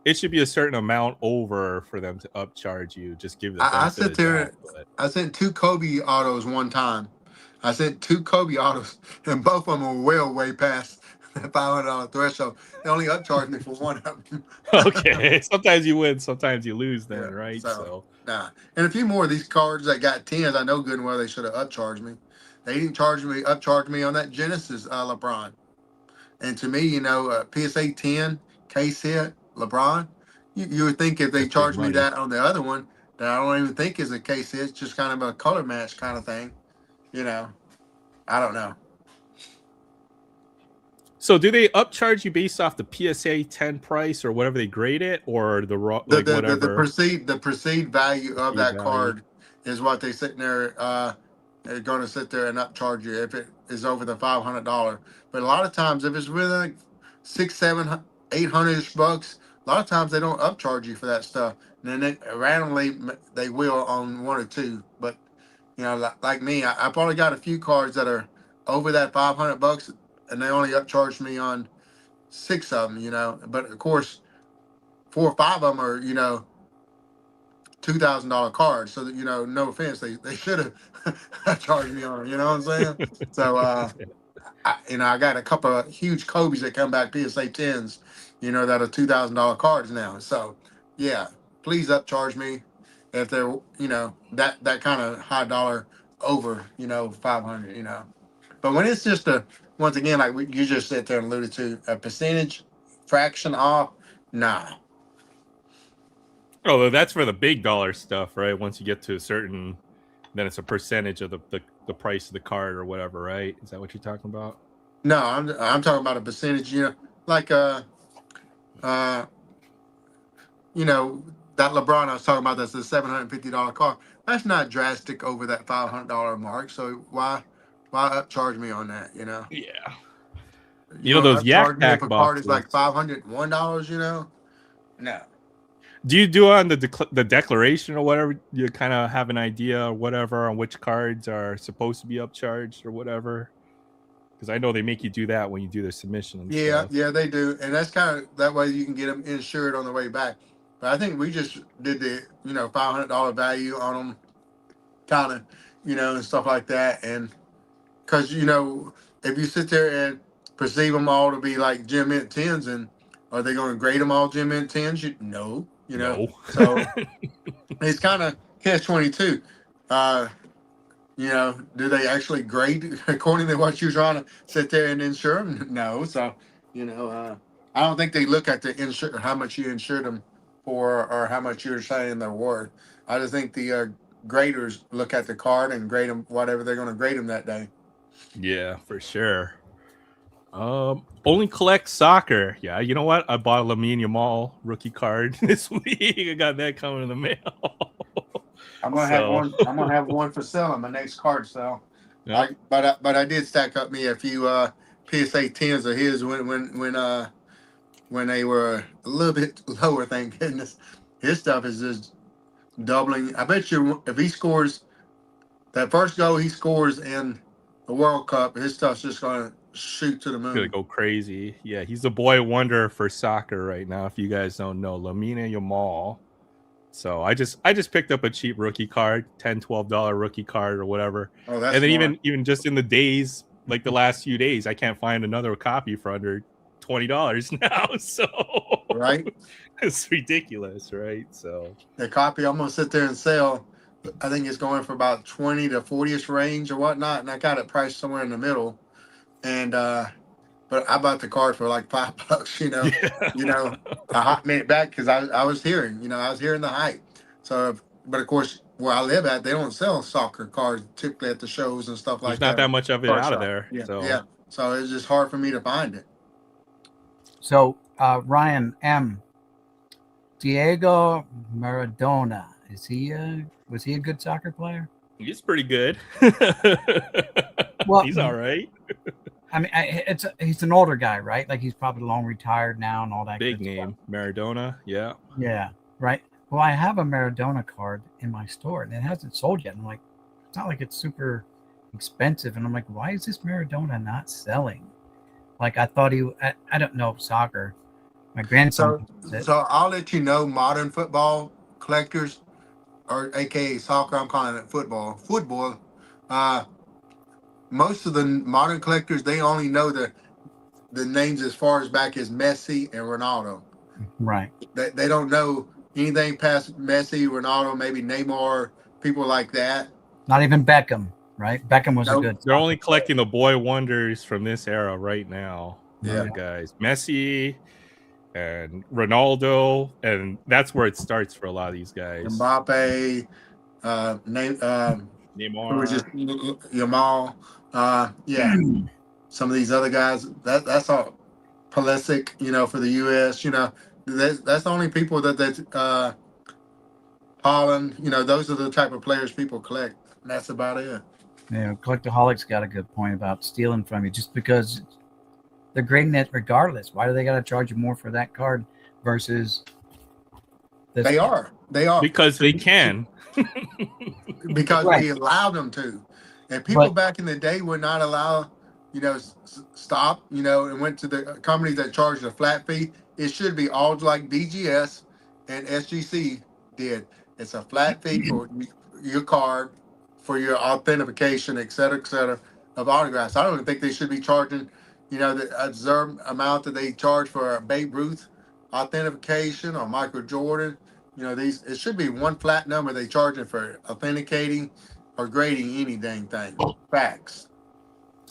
it should be a certain amount over for them to upcharge you. Just give the benefit of the doubt, but I sent 2 Kobe autos one time. I sent 2 Kobe autos, and both of them were way past that $500 threshold. They only upcharged me for one of them. okay, sometimes you win, sometimes you lose. Then, right? So nah. And a few more of these cards that got 10s, I know good and well they should have upcharged me. They didn't upcharge me on that Genesis LeBron. And to me, PSA 10 case hit LeBron. You would think if they charged me that on the other one, that I don't even think is a case hit. It's just kind of a color match kind of thing. I don't know. So do they upcharge you based off the PSA 10 price or whatever they grade it, or whatever? The perceived value of that card is what they sitting there. They're going to sit there and upcharge you if it is over the $500. But a lot of times, if it's really like $600, $700, $800 bucks, a lot of times they don't upcharge you for that stuff. And then randomly they will on 1 or 2. But like me, I probably got a few cards that are over that $500, and they only upcharged me on 6 of them. But of course, 4 or 5 of them are $2,000 cards. So that no offense, they should have charged me on. You know what I'm saying? So I got a couple of huge Kobe's that come back PSA 10s, that are $2,000 cards now. So yeah, please upcharge me if they're, that kind of high dollar over, 500, But when it's just once again, like you just sit there and alluded to, a percentage fraction off, nah. Oh, that's for the big dollar stuff, right? Once you get to a certain, then it's a percentage of the price of the card or whatever, right? Is that what you're talking about? No, I'm talking about a percentage, like uh that LeBron I was talking about, that's a $750 car. That's not drastic over that $500 mark. So why upcharge me on that? Yeah. You Those gonna Yak upcharge me if Pack a card is like boxes. $501? No. Do you do on the declaration or whatever? You kind of have an idea or whatever on which cards are supposed to be upcharged or whatever? Because I know they make you do that when you do the submission and Yeah, stuff. yeah, they do, and that's kind of that way you can get them insured on the way back. But I think we just did the $500 value on them, kind of, and stuff like that, and because if you sit there and perceive them all to be like Gem Mint 10s, and are they going to grade them all Gem Mint 10s? No, No. so it's kind of catch-22. Do they actually grade according to what you're trying to sit there and insure them? No. So, I don't think they look at the insure, how much you insured them for, or how much you're saying they're worth. I just think the graders look at the card and grade them whatever they're going to grade them that day. Yeah, for sure. Only collect soccer. Yeah, you know what? I bought a Lamine Yamal rookie card this week. I got that coming in the mail. I'm gonna have one. I'm gonna have one for sale on my next card sale. Yep. But I did stack up me a few PSA 10s of his when they were a little bit lower. Thank goodness. His stuff is just doubling. I bet you if he scores that first goal he scores in the World Cup, his stuff's just gonna shoot to the Gonna moon. go crazy. Yeah, he's the boy wonder for soccer right now. If you guys don't know, Lamine Yamal. So I just picked up a cheap rookie card, $10-12 rookie card or whatever. Oh, that's And then smart. even just in the days, like the last few days, I can't find another copy for under $20 now. So Right? it's ridiculous, right? So The copy I'm gonna sit there and sell. I think it's going for about 20 to 40ish range or whatnot, and I got it priced somewhere in the middle. And but I bought the card for like $5. yeah. A hot minute back because I was hearing, I was hearing the hype. So, but of course, where I live at, they don't sell soccer cards typically at the shows and stuff There's like not that. that much of it Card out of shop. there. Yeah, So yeah. So it's just hard for me to find it. So Ryan M. Diego Maradona, was he a good soccer player? he's pretty good. Well, he's all right. I mean, he's an older guy, right? Like he's probably long retired now and all that. Big good name. stuff. Maradona. Yeah. Yeah, right. Well, I have a Maradona card in my store and it hasn't sold yet. And I'm like, it's not like it's super expensive. And I'm like, why is this Maradona not selling? Like I thought I don't know soccer. My grandson So, plays it. so I'll let you know, modern football collectors, or AKA soccer, I'm calling it football. Football. Most of the modern collectors, they only know the names as far as back as Messi and Ronaldo. Right. They don't know anything past Messi, Ronaldo, maybe Neymar, people like that. Not even Beckham, right? Beckham was a Nope. good. They're only collecting the boy wonders from this era right now. Yeah. Guys. Messi and Ronaldo, and that's where it starts for a lot of these guys. Mbappe, who was just Neymar. Yamal. Yeah. Some of these other guys, that's all Pulisic, for the US, that's the only people that Holland, those are the type of players people collect. And that's about it. Yeah, Collectaholics got a good point about stealing from you just because they're grading it regardless. Why do they got to charge you more for that card versus this? They are. Because they can. Because Right. we allowed them to. And people But- back in the day would not allow, stop, and went to the companies that charged a flat fee. It should be all like BGS and SGC did. It's a flat fee for your card, for your authentication, et cetera, of autographs. I don't even think they should be charging, the observed amount that they charge for a Babe Ruth authentication or Michael Jordan. These it should be one flat number they charging for authenticating or grading any dang thing. Facts.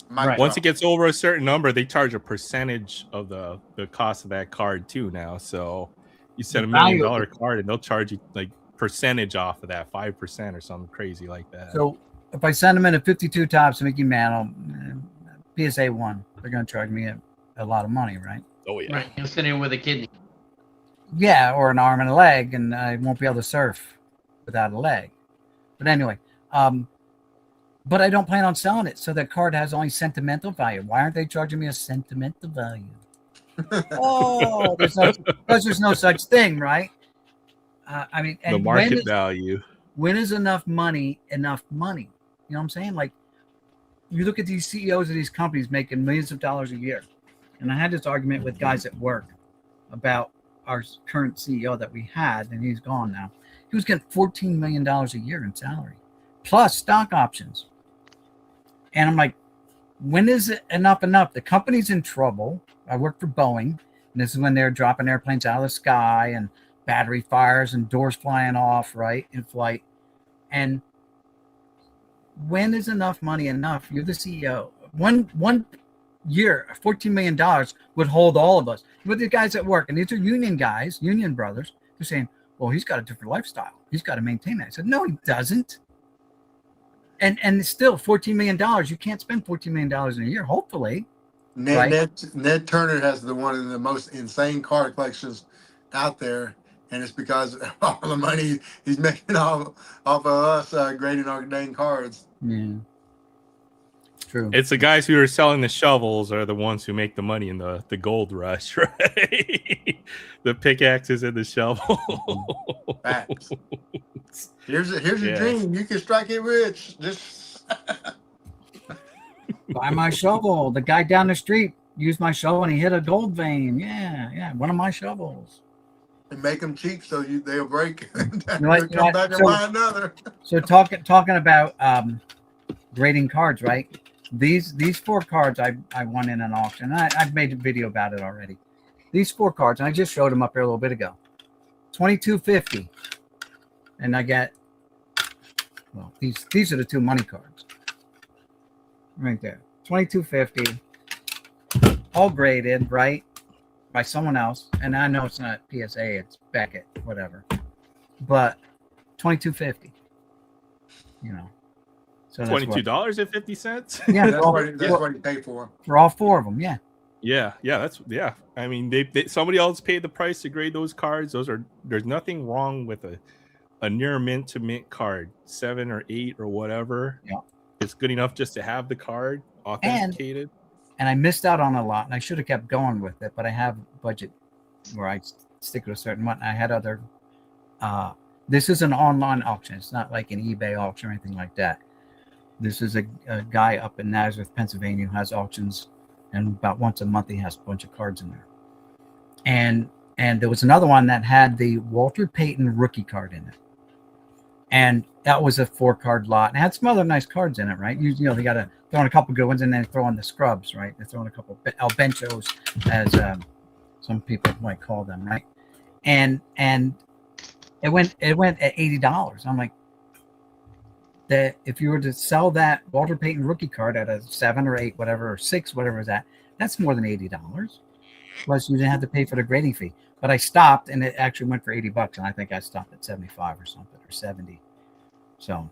Mic Right. Once drop. it gets over a certain number, they charge a percentage of the cost of that card too now. So you send The $1 million value of card and they'll charge you like percentage off of that, 5% or something crazy like that. So if I send them in a 52 tops Mickey Mantle, PSA 1, they're going to charge me a lot of money, right? Oh yeah. Right. You'll sit in with a kidney. Yeah, or an arm and a leg, and I won't be able to surf without a leg. But anyway, but I don't plan on selling it, so that card has only sentimental value. Why aren't they charging me a sentimental value? Oh, there's no such thing, right? I mean, and The market value. when is enough money enough money? You know what I'm saying? Like, you look at these CEOs of these companies making millions of dollars a year. And I had this argument with guys at work about our current CEO that we had, and he's gone now. He was getting $14 million a year in salary, plus stock options. And I'm like, when is it enough? The company's in trouble. I work for Boeing, and this is when they're dropping airplanes out of the sky and battery fires and doors flying off, right, in flight. And when is enough money enough? You're the CEO. One year, $14 million would hold all of us. But the guys at work, and these are union guys, union brothers, they're saying, well, he's got a different lifestyle. He's got to maintain that. I said, no, he doesn't. And still, $14 million, you can't spend $14 million in a year, hopefully. Ned Turner has one of the most insane card collections out there, and it's because of all the money he's making off of us grading our dang cards. Yeah. True. It's the guys who are selling the shovels are the ones who make the money in the gold rush, right? The pickaxes and the shovel. Facts. Here's your dream. You can strike it rich. Just Buy my shovel. The guy down the street used my shovel and he hit a gold vein. Yeah. One of my shovels. and make them cheap so they'll break. And Right, come back and buy another. So talking about grading cards, right? These 4 cards I won in an auction. I've made a video about it already. These 4 cards, and I just showed them up here a little bit ago. $22.50, and I get, well, these are the 2 money cards right there. $22.50, all graded, right, by someone else. And I know it's not PSA, it's Beckett, whatever. But $22.50, you know. So $22.50. Yeah, That's what he paid for. for all 4 of them. Yeah. Yeah. I mean, they somebody else paid the price to grade those cards. There's nothing wrong with a near mint to mint card, 7 or 8 or whatever. Yeah, it's good enough just to have the card authenticated. And I missed out on a lot, and I should have kept going with it, but I have a budget where I stick to a certain one. I had other. This is an online auction. It's not like an eBay auction or anything like that. This is a guy up in Nazareth, Pennsylvania, who has auctions, and about once a month he has a bunch of cards in there. And there was another one that had the Walter Payton rookie card in it, and that was a 4-card lot, and it had some other nice cards in it, right? You know, they got to throw in a couple good ones, and then throw in the scrubs, right? They throw in a couple albenchos, as some people might call them, right? And it went at $80. I'm like, that if you were to sell that Walter Payton rookie card at a 7 or 8, whatever, or 6, whatever is that, that's more than $80. Plus, you didn't have to pay for the grading fee. But I stopped, and it actually went for $80, and I think I stopped at 75 or something, or 70. So,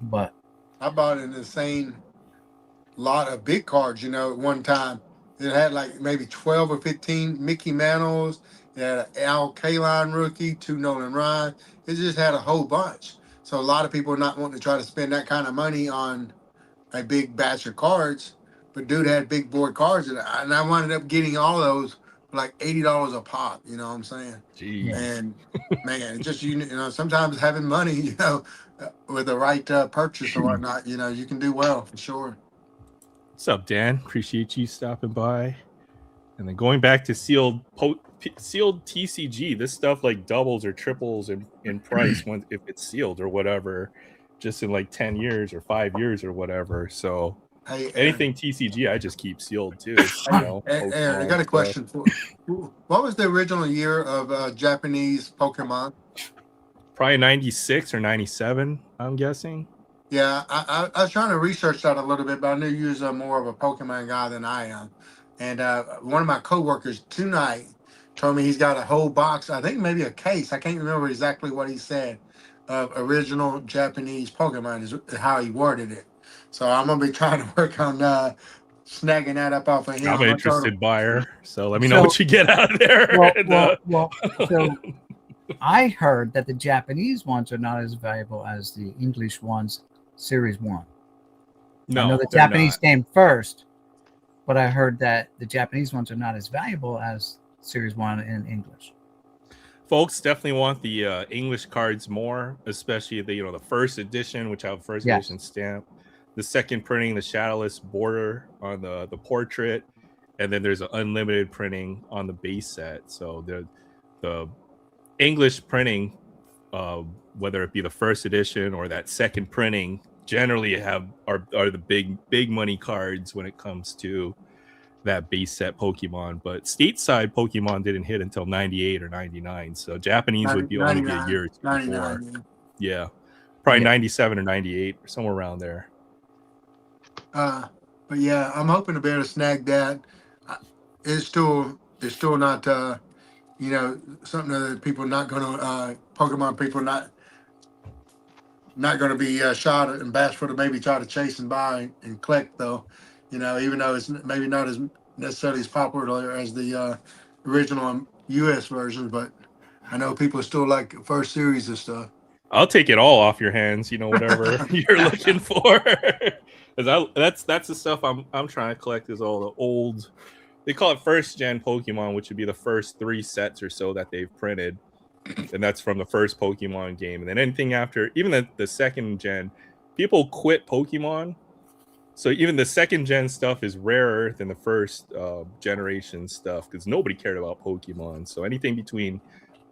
but I bought an insane lot of big cards, at one time. It had like maybe 12 or 15 Mickey Mantles. It had an Al Kaline rookie, 2 Nolan Ryan. It just had a whole bunch. So a lot of people are not wanting to try to spend that kind of money on a big batch of cards. But dude had big board cards, and I wound up getting all those for like $80 a pop. You know what I'm saying? Jeez. And man, just sometimes having money, with the right purchase or whatnot, you can do well for sure. What's up, Dan? Appreciate you stopping by. And then going back to sealed TCG, this stuff like doubles or triples in price if it's sealed or whatever, just in like 10 years or 5 years or whatever. So Hey, Anything TCG, I just keep sealed too. You know, Aaron, I got a Pokemon stuff. question for you. What was the original year of Japanese Pokemon? Probably 96 or 97, I'm guessing. Yeah, I was trying to research that a little bit, but I knew you was more of a Pokemon guy than I am. And one of my coworkers tonight told me he's got a whole box, I think maybe a case. I can't remember exactly what he said, of original Japanese Pokemon is how he worded it. So I'm gonna be trying to work on snagging that up off of him. I'm an I told him, interested buyer, so let me know So- what you get out of there. So I heard that the Japanese ones are not as valuable as the English ones, Series 1. No, I know the they're Japanese not. came first, but I heard that the Japanese ones are not as valuable as Series 1 in English. Folks definitely want the English cards more, especially the first edition, which have first Yes. edition stamp, the second printing, the shadowless border on the portrait, and then there's an unlimited printing on the base set. So the English printing, whether it be the first edition or that second printing, generally are the big money cards when it comes to that base set Pokemon. But stateside Pokemon didn't hit until 98 or 99, so Japanese would be only be a 99, year or two 99, before. Yeah, probably Yeah. 97 or 98 or somewhere around there. But yeah, I'm hoping to be able to snag that. It's still not something that people not gonna Pokemon people not gonna be shot and bashful to maybe try to chase and buy and collect though. Even though it's maybe not as necessarily as popular as the original U.S. version, but I know people still like first series and stuff. I'll take it all off your hands, whatever you're looking for. That's the stuff I'm trying to collect, is all the old, they call it first gen Pokemon, which would be the first 3 sets or so that they've printed. And that's from the first Pokemon game. And then anything after, even the second gen, people quit Pokemon. So even the second gen stuff is rarer than the first generation stuff, because nobody cared about Pokemon. So anything between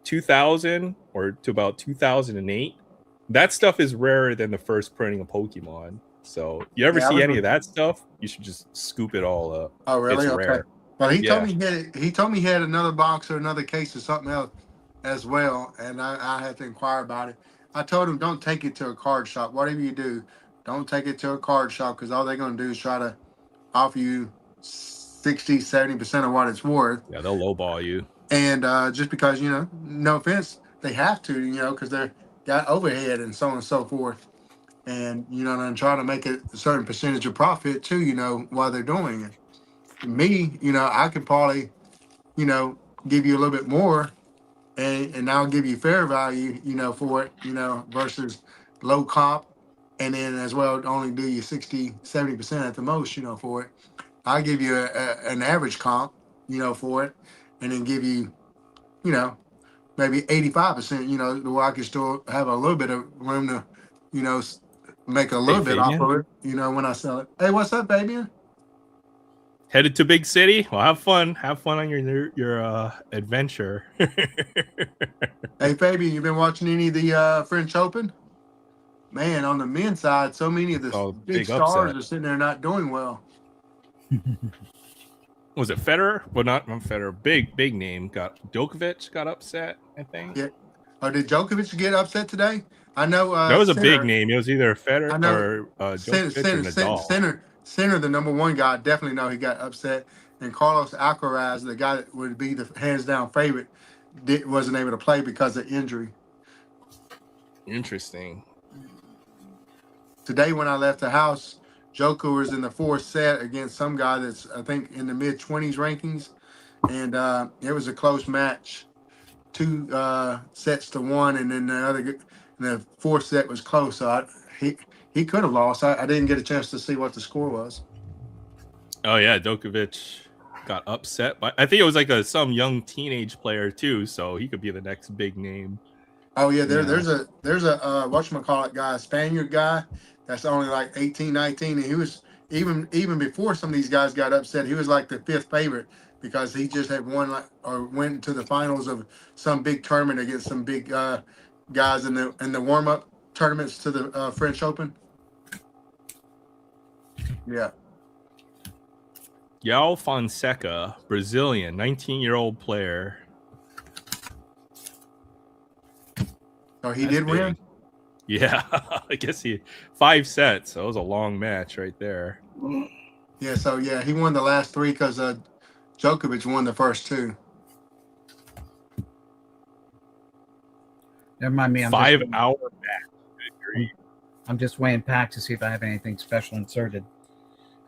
2000 or to about 2008, that stuff is rarer than the first printing of Pokemon. So if you ever Yeah, I see any remember. of that stuff, you should just scoop it all up. Oh, really? It's Okay. rare. Well, he told Yeah. me he told me he had another box or another case or something else as well, and I had to inquire about it. I told him, don't take it to a card shop. Whatever you do, don't take it to a card shop, because all they're going to do is try to offer you 60, 70% of what it's worth. Yeah, they'll lowball you. And just because, no offense, they have to, because they're got overhead and so on and so forth. And, and trying to make a certain percentage of profit too, while they're doing it. Me, I could probably, give you a little bit more, and I'll give you fair value, for it, versus low comp, and then as well only do you 60, 70% at the most, for it. I'll give you an average comp, for it, and then give you, maybe 85%, the way I can still have a little bit of room to, make a little bit off Fabian? of it, when I sell it. Hey, what's up, Fabian? Headed to big city? Well, have fun. Have fun on your adventure. Hey, Fabian, you been watching any of the French Open? Man, on the men's side, so many of the Oh, big big stars upset. are sitting there not doing well. Was it Federer? Well, not Federer. Big name. Djokovic got upset, I think. Yeah. Or did Djokovic get upset today? I know. That was a big Sinner, name. It was either I Federer know. or Djokovic or Nadal. Sinner, the number one guy, definitely know he got upset. And Carlos Alcaraz, the guy that would be the hands down favorite, wasn't able to play because of injury. Interesting. Today, when I left the house, Joker was in the 4th set against some guy that's, I think, in the mid 20s rankings, and it was a close match, 2 sets to 1, and then the 4th set was close. So he could have lost. I didn't get a chance to see what the score was. Oh yeah, Djokovic got upset, but I think it was like some young teenage player too, so he could be the next big name. Oh yeah, there's a whatchamacallit guy, a Spaniard guy that's only like 18, 19, and he was even before some of these guys got upset, he was like the 5th favorite, because he just had won or went to the finals of some big tournament against some big guys in the warm up tournaments to the French Open. Yeah. Yao Fonseca, Brazilian, 19-year-old player. So he That's did win. big. Yeah, I guess 5 sets. That was a long match right there. Yeah. So yeah, he won the last three because Djokovic won the first two. Never mind me. 5-hour match. Good grief. I'm just weighing packs to see if I have anything special inserted.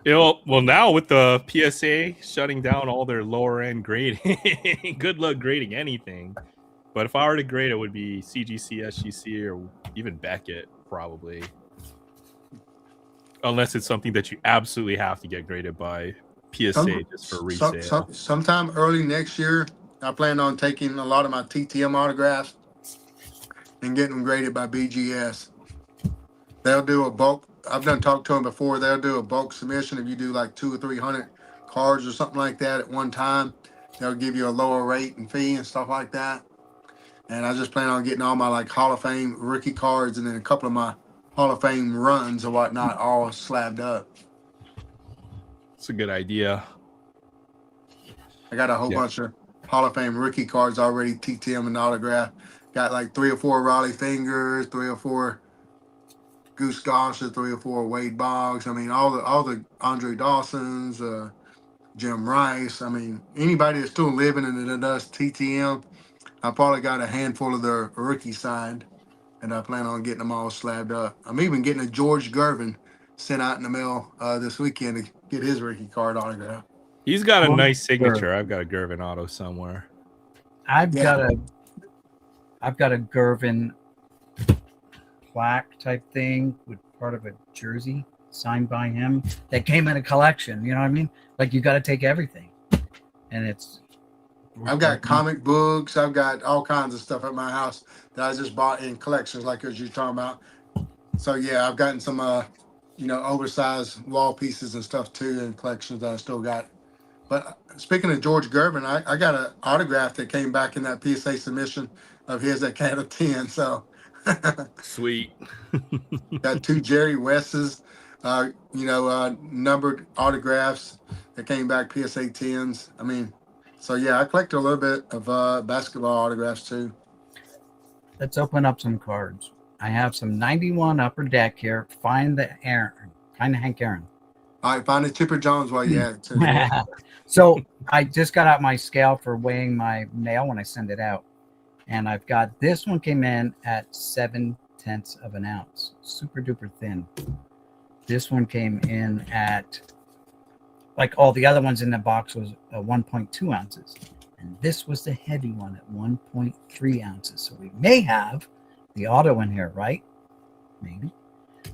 Well, now with the PSA shutting down all their lower end grading, good luck grading anything. But if I were to grade, it would be CGC, SGC, or even Beckett, probably. Unless it's something that you absolutely have to get graded by PSA just for resale. Sometime early next year, I plan on taking a lot of my TTM autographs and getting them graded by BGS. They'll do a bulk. I've done talked to them before. They'll do a bulk submission. If you do like 200 or 300 cards or something like that at one time, they'll give you a lower rate and fee and stuff like that. And I just plan on getting all my like Hall of Fame rookie cards and then a couple of my Hall of Fame runs or whatnot all slabbed up. It's a good idea. I got a whole bunch of Hall of Fame rookie cards already, TTM and autograph. Got like 3 or 4 Raleigh Fingers, 3 or 4 Goose Gossett, 3 or 4 Wade Boggs. I mean, all the Andre Dawsons, Jim Rice. I mean, anybody that's still living and that does TTM, I probably got a handful of their rookie signed, and I plan on getting them all slabbed up. I'm even getting a George Gervin sent out in the mail this weekend to get his rookie card autograph. He's got a nice signature. I've got a Gervin auto somewhere. I've got a Gervin plaque type thing with part of a jersey signed by him that came in a collection. You know what I mean? Like you got to take everything, and it's. I've got comic books. I've got all kinds of stuff at my house that I just bought in collections, like as you're talking about. So yeah, I've gotten some, oversized wall pieces and stuff too in collections that I still got. But speaking of George Gervin, I got an autograph that came back in that PSA submission of his that came out of 10. So sweet. Got 2 Jerry West's, numbered autographs that came back PSA 10s. I mean, so yeah, I collect a little bit of basketball autographs too. Let's open up some cards. I have some 91 upper deck here. Find Hank Aaron. All right, find the Chipper Jones while you at it too. So I just got out my scale for weighing my mail when I send it out. And I've got this one came in at 0.7 of an ounce. Super duper thin. This one came in at, like all the other ones in the box, was 1.2 ounces. And this was the heavy one at 1.3 ounces. So we may have the auto in here, right? Maybe.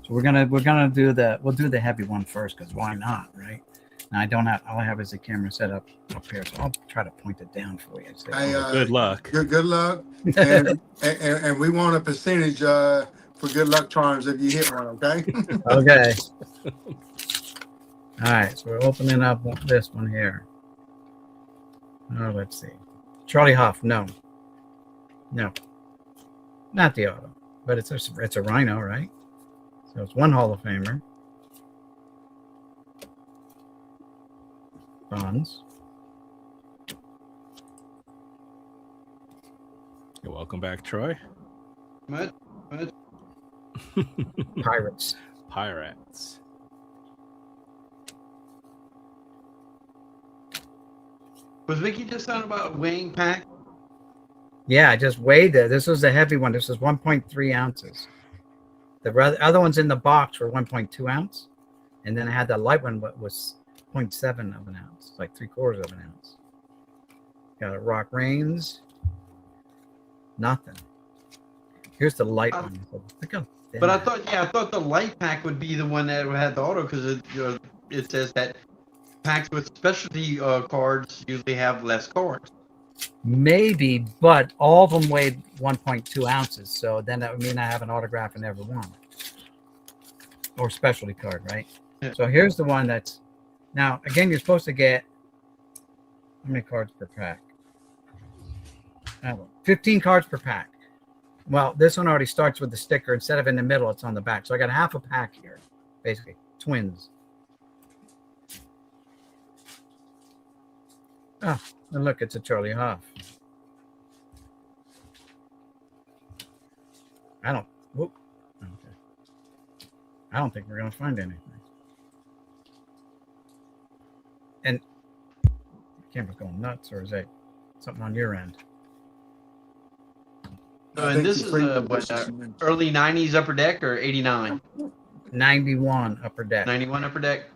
So we'll do the heavy one first, because why not, right? Now all I have is the camera set up here, so I'll try to point it down for you. Good luck. Good luck. And we want a percentage for good luck charms if you hit one, okay? Okay. All right, so we're opening up this one here. Oh, let's see. Charlie Hough, no. Not the auto, but it's a Rhino, right? So it's one Hall of Famer. Bonds. You're welcome back, Troy. What? Pirates. Was Vicky just talking about weighing pack? Yeah, I just weighed it. This was a heavy one. This was 1.3 ounces. The other ones in the box were 1.2 ounce. And then I had the light one, what was 0.7 of an ounce, like 3/4 of an ounce. Got a Rock Reigns. Nothing. Here's the light one. Look how thin. But I thought the light pack would be the one that had the auto, because it says that packs with specialty cards usually have less cards. Maybe, but all of them weighed 1.2 ounces. So then that would mean I have an autograph in every one. Or specialty card, right? Yeah. So here's the one that's... Now, again, you're supposed to get... How many cards per pack? 15 cards per pack. Well, this one already starts with the sticker. Instead of in the middle, it's on the back. So I got half a pack here, basically. Twins. Oh, and look, it's a Charlie Hoff. I don't. Whoop. Okay. I don't think we're gonna find anything. And the camera's going nuts, or is that something on your end? I And think this the is freedom what, is- early 90s upper deck or 89? 91 upper deck. 91 upper deck.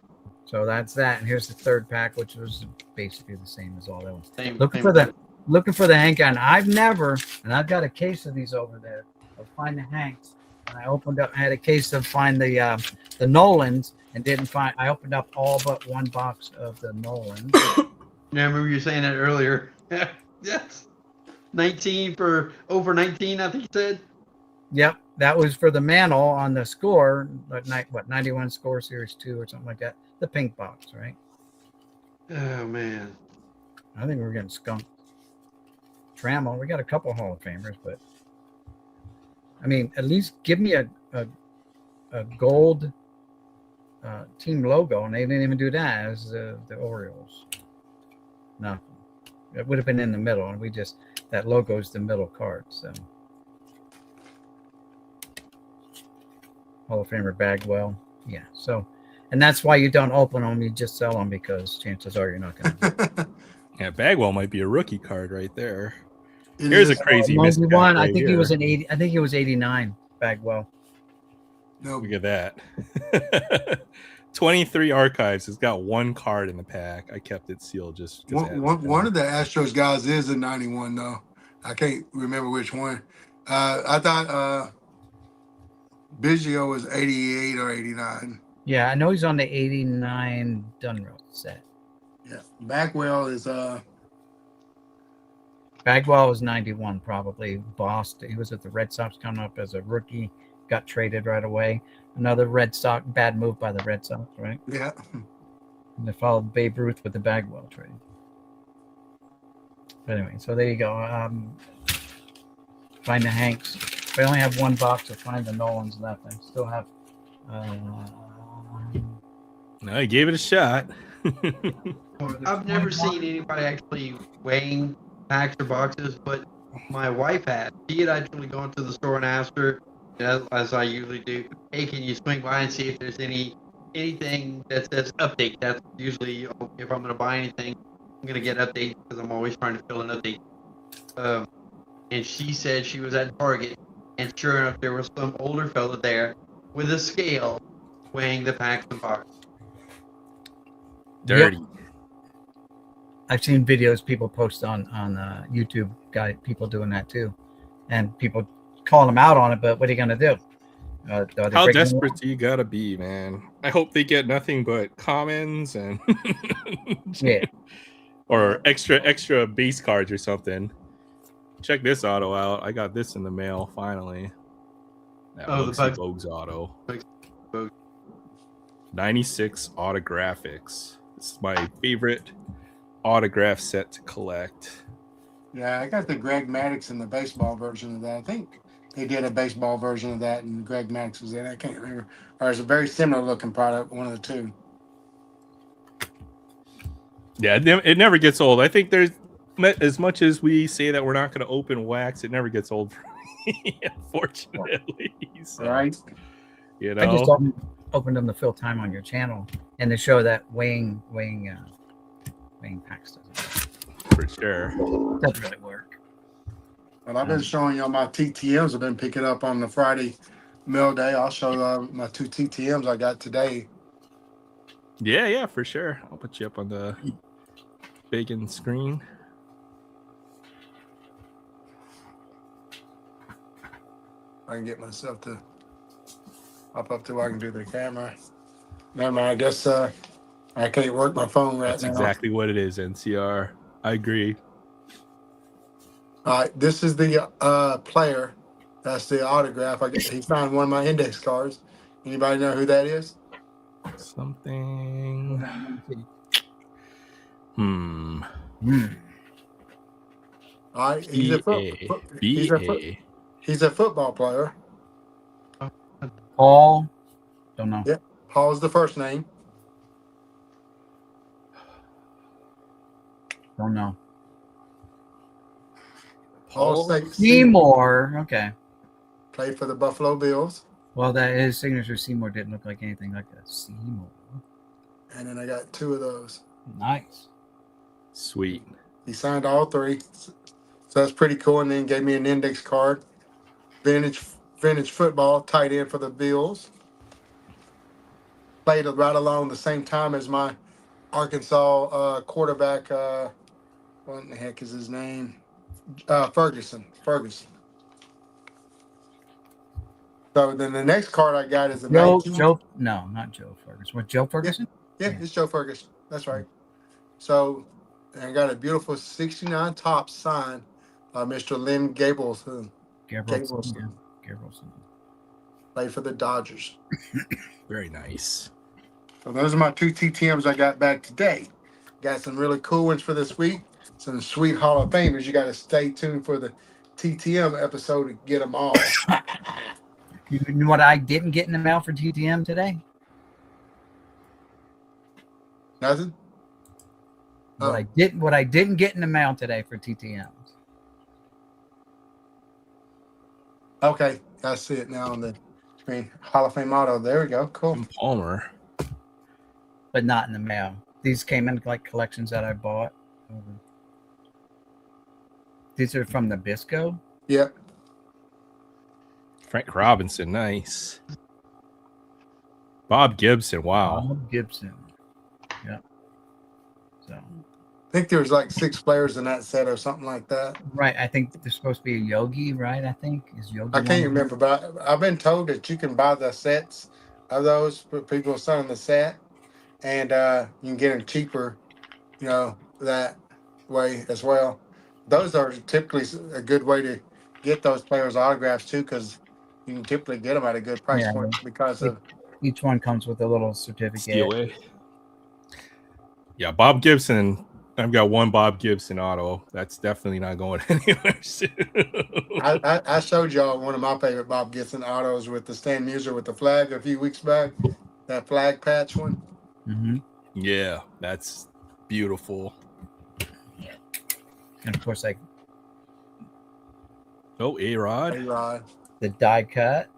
So that's that. And here's the third pack, which was basically the same as all that ones. Same, Looking same for the Hank on. I've never, and I've got a case of these over there. Of Find the Hanks. And I had a case of Find the Nolans, and didn't find. I opened up all but one box of the Nolans. Yeah, I remember you saying that earlier. Yes. 19 for over 19, I think you said. Yep, that was for the Mantle on the score. What 91 score series 2 or something like that. The pink box, right? Oh, man. I think we're getting skunked. Trammell, we got a couple Hall of Famers, but I mean, at least give me a gold team logo, and they didn't even do that as the Orioles. Nothing. It would have been in the middle, and that logo is the middle card. So Hall of Famer Bagwell, yeah. So, and that's why you don't open them; you just sell them because chances are you're not going to. Yeah, Bagwell might be a rookie card right there. It Here's a is. crazy 91. miscount I right think he here. was an 80. I think he was 89. Bagwell. No, Look at that. 23 archives. It's got one card in the pack. I kept it sealed just because one of the Astros guys is a 91 though. I can't remember which one. I thought Biggio was 88 or 89. Yeah, I know he's on the 89 Dunroad set. Yeah, Bagwell is Bagwell was 91, probably. Boston. He was at the Red Sox coming up as a rookie. Got traded right away. Another Red Sox bad move by the Red Sox, right? yeah. And they followed Babe Ruth with the Bagwell trade. But anyway, so there you go. Find the Hanks. We only have one box to Find the Nolans left. I still have. No, I gave it a shot. I've never seen anybody actually weighing packs or boxes, but my wife had. She had actually gone to the store and asked her, as I usually do, hey, can you swing by and see if there's anything that says update? That's usually, if I'm going to buy anything, I'm going to get updates because I'm always trying to fill an update. And she said she was at Target, and sure enough, there was some older fella there with a scale weighing the packs and boxes. Dirty. Yep. I've seen videos people post on YouTube, people doing that too, and people calling them out on it. But what are you gonna do? How desperate do you gotta be, man? I hope they get nothing but commons and yeah, or extra base cards or something. Check this auto out. I got this in the mail finally. That The Bogues auto. Bogues. 96 autographics. This is my favorite autograph set to collect. Yeah, I got the Greg Maddux and the baseball version of that. I think they did a baseball version of that, and Greg Maddux was in it. I can't remember. Or it's a very similar looking product, one of the two. Yeah, it never gets old. I think there's, as much as we say that we're not going to open wax, it never gets old for me, unfortunately. So, Right? You know, I just opened them to fill time on your channel and to show that weighing packs for sure. doesn't really work. Well, I've been showing y'all my TTMs. I've been picking up on the Friday mail day. I'll show my 2 TTMs I got today. Yeah, for sure. I'll put you up on the bacon screen. I can get myself to up to where I can do the camera. Never mind. I guess I can't work my phone right That's now. exactly what it is, NCR. I agree. All right, this is the player. That's the autograph. He found one of my index cards. Anybody know who that is? Something. All right, he's a football player. Paul, don't know. Yep, Paul's the first name. Don't know. Paul Seymour Seymour. Okay. played for the Buffalo Bills. Well, that his signature Seymour didn't look like anything like a Seymour. And then I got 2 of those. Nice. Sweet. He signed all 3. So that's pretty cool. And then gave me an index card. Vintage football, tight end for the Bills. Played right along the same time as my Arkansas quarterback. What in the heck is his name? Ferguson. So then the next card I got is a No, not Joe Ferguson. What, Joe Ferguson? Yeah, it's Joe Ferguson. That's right. So I got a beautiful 69 top sign by Mr. Lynn Gabrielson. Gabrielson. Played for the Dodgers. Very nice. So those are my 2 TTMs I got back today. Got some really cool ones for this week. Some sweet Hall of Famers. You got to stay tuned for the TTM episode to get them all. You know what I didn't get in the mail for TTM today? Nothing? What I didn't get in the mail today for TTMs. Okay, I see it now on the screen. Hall of Fame auto. There we go. Cool. Jim Palmer. But not in the mail. These came in like collections that I bought. These are from Nabisco. Yep. Frank Robinson, nice. Bob Gibson, wow. Bob Gibson. Yeah. So. I think there's like 6 players in that set or something like that. Right. I think there's supposed to be a Yogi, right? I think is Yogi. I can't remember, but I've been told that you can buy the sets of those for people selling the set, and you can get them cheaper, that way as well. Those are typically a good way to get those players' autographs too, because you can typically get them at a good price point because of each one comes with a little certificate. Away. Yeah, Bob Gibson. I've got 1 Bob Gibson auto. That's definitely not going anywhere soon. I showed y'all one of my favorite Bob Gibson autos with the Stan Musier with the flag a few weeks back. That flag patch one. Mm-hmm. Yeah, that's beautiful. And of course, A-Rod. A-Rod. The die cut.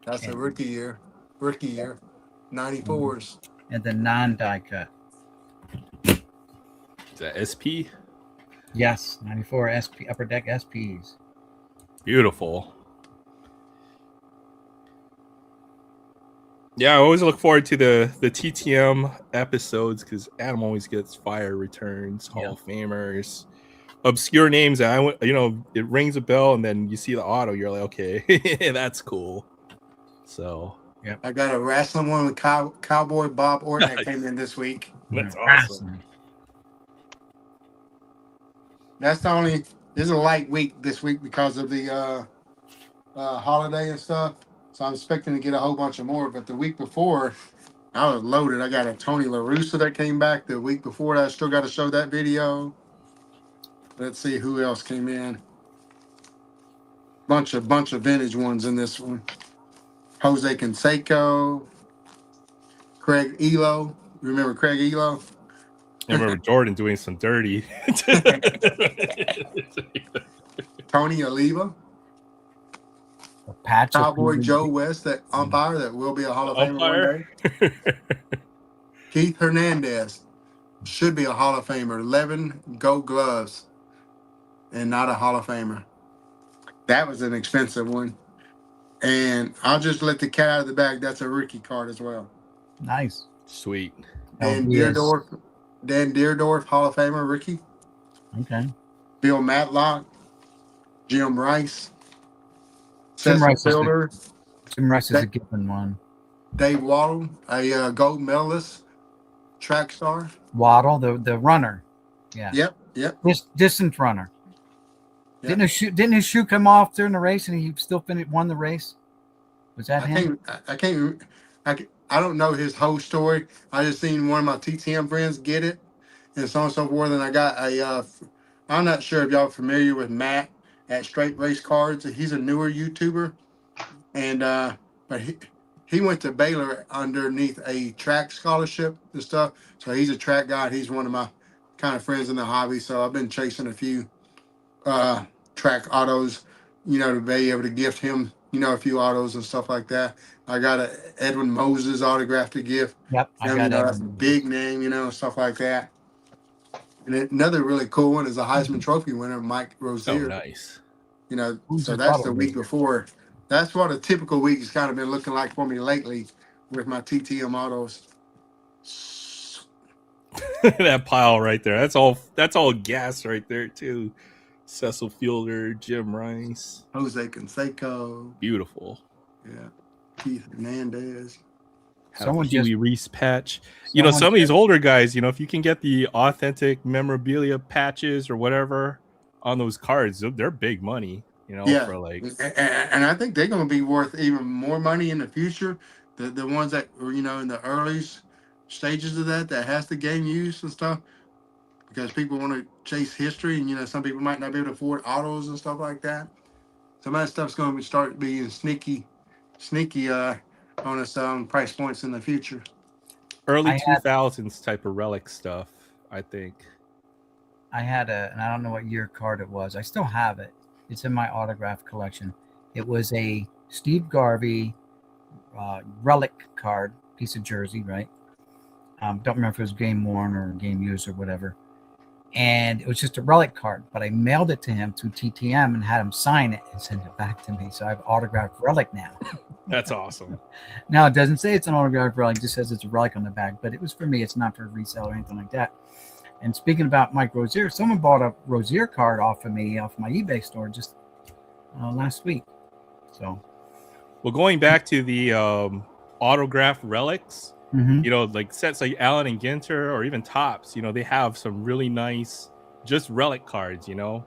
That's a rookie year. 94s. And the non-die cut. Is that SP? Yes, 94 SP Upper Deck SPs. Beautiful. Yeah, I always look forward to the TTM episodes because Adam always gets fire returns, Hall of Famers, obscure names. It rings a bell, and then you see the auto, you're like, okay, that's cool. So, yeah, I got a wrestling one with Cowboy Bob Orton that came in this week. That's awesome. That's this is a light week this week because of the holiday and stuff. So I'm expecting to get a whole bunch of more. But the week before, I was loaded. I got a Tony La Russa that came back the week before that. I still got to show that video. Let's see who else came in. Bunch of vintage ones in this one. Jose Canseco, Craig Elo. Remember Craig Elo? I remember Jordan doing some dirty. Tony Oliva. Cowboy Joe West, that umpire that will be a Hall of Famer one day. Keith Hernandez should be a Hall of Famer. 11 Gold Gloves and not a Hall of Famer. That was an expensive one. And I'll just let the cat out of the bag. That's a rookie card as well. Nice. Sweet. Dan Deerdorf, Hall of Famer, rookie. Okay. Bill Matlock, Jim Rice, Jim Rice is a given one. Dave Waddle, a gold medalist, track star. Waddle, the runner. Yeah. Yep. Distance runner. Yep. Didn't his shoe come off during the race and he still won the race? Was that him? I don't know his whole story. I just seen one of my TTM friends get it, and so on and so forth. And I got I'm not sure if y'all are familiar with Matt at Straight Race Cards. He's a newer YouTuber, and but he went to Baylor underneath a track scholarship and stuff. So he's a track guy. He's one of my kind of friends in the hobby, so I've been chasing a few track autos, to be able to gift him, a few autos and stuff like that. I got a Edwin Moses autograph to gift. Yep, I Him, got that's a big name, stuff like that. And another really cool one is a Heisman Trophy winner, Mike Oh, Rozier. nice. Who's So his that's brother, the week Rozier? before. That's what a typical week has kind of been looking like for me lately with my TTM autos. That pile right there. That's all gas right there too. Cecil Fielder, Jim Rice. Jose Canseco. Beautiful. Yeah. Keith Hernandez. Had Someone a Huey just- Reese patch. someone Some of these just- older guys, if you can get the authentic memorabilia patches or whatever on those cards, they're big money, Yeah. for like. And I think they're going to be worth even more money in the future. The ones that were, in the early stages of that has the game use and stuff. Because people want to chase history, and some people might not be able to afford autos and stuff like that. Some of that stuff's going to start being sneaky on its price points in the future. Early I had- 2000s type of relic stuff, I think. I had and I don't know what year card it was. I still have it. It's in my autograph collection. It was a Steve Garvey relic card, piece of jersey, right? Don't remember if it was game worn or game used or whatever. And it was just a relic card, but I mailed it to him through TTM and had him sign it and send it back to me. So I have autographed relic now. That's awesome. Now it doesn't say it's an autographed relic; it just says it's a relic on the back. But it was for me; it's not for resale or anything like that. And speaking about Mike Rozier, someone bought a Rozier card off of me off my eBay store just last week. So, Well, going back to the autograph relics, mhm. like sets like Allen and Ginter or even Tops, they have some really nice just relic cards. You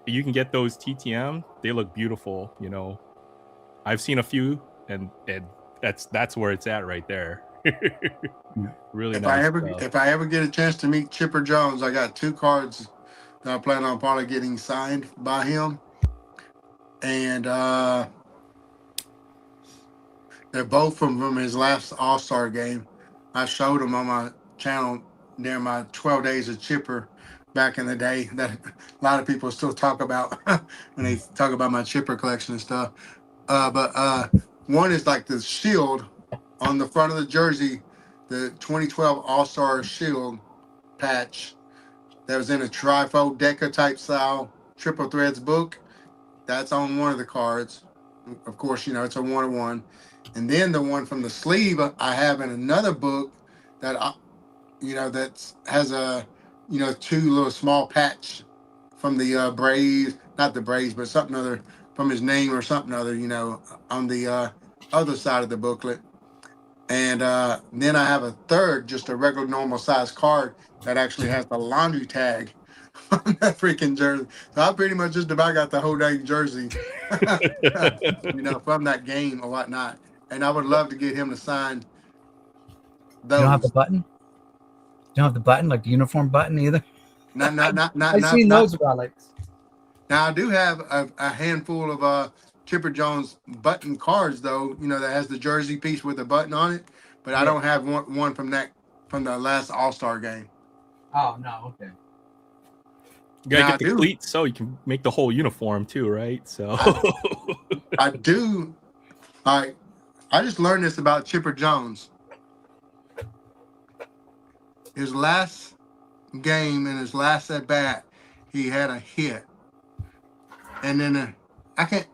can get those TTM; they look beautiful. I've seen a few, and that's where it's at right there. Really If nice. If I ever get a chance to meet Chipper Jones, I got 2 cards that I plan on probably getting signed by him, and they're both from his last All-Star game. I showed them on my channel during my 12 days of Chipper back in the day that a lot of people still talk about when they talk about my Chipper collection and stuff. But one is like the shield on the front of the jersey, the 2012 All-Star shield patch that was in a trifold deca type style triple threads book. That's on one of the cards. Of course, it's a 1-1. And then the one from the sleeve I have in another book that that has a 2 little small patch from the Braves, not the Braves, but something other from his name or something other, on the other side of the booklet. And then I have a third, just a regular normal size card that actually has the laundry tag on that freaking jersey. So I pretty much just about got the whole dang jersey, from that game or whatnot. And I would love to get him to sign those. You don't have the button? You don't have the button, like the uniform button either? I've seen those relics. Now I do have a handful of Chipper Jones button cards though, that has the jersey piece with the button on it. But I don't have one from the last All-Star game. Oh no, okay. You gotta get the cleats so you can make the whole uniform too, right? So I do. I just learned this about Chipper Jones. His last game and his last at bat, he had a hit, and then I can't.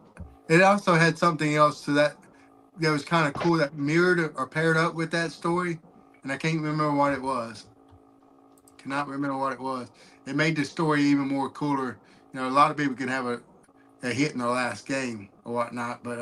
It also had something else to that was kind of cool that mirrored or paired up with that story, and I can't remember what it was. Cannot remember what it was. It made the story even more cooler. A lot of people can have a hit in their last game or whatnot, but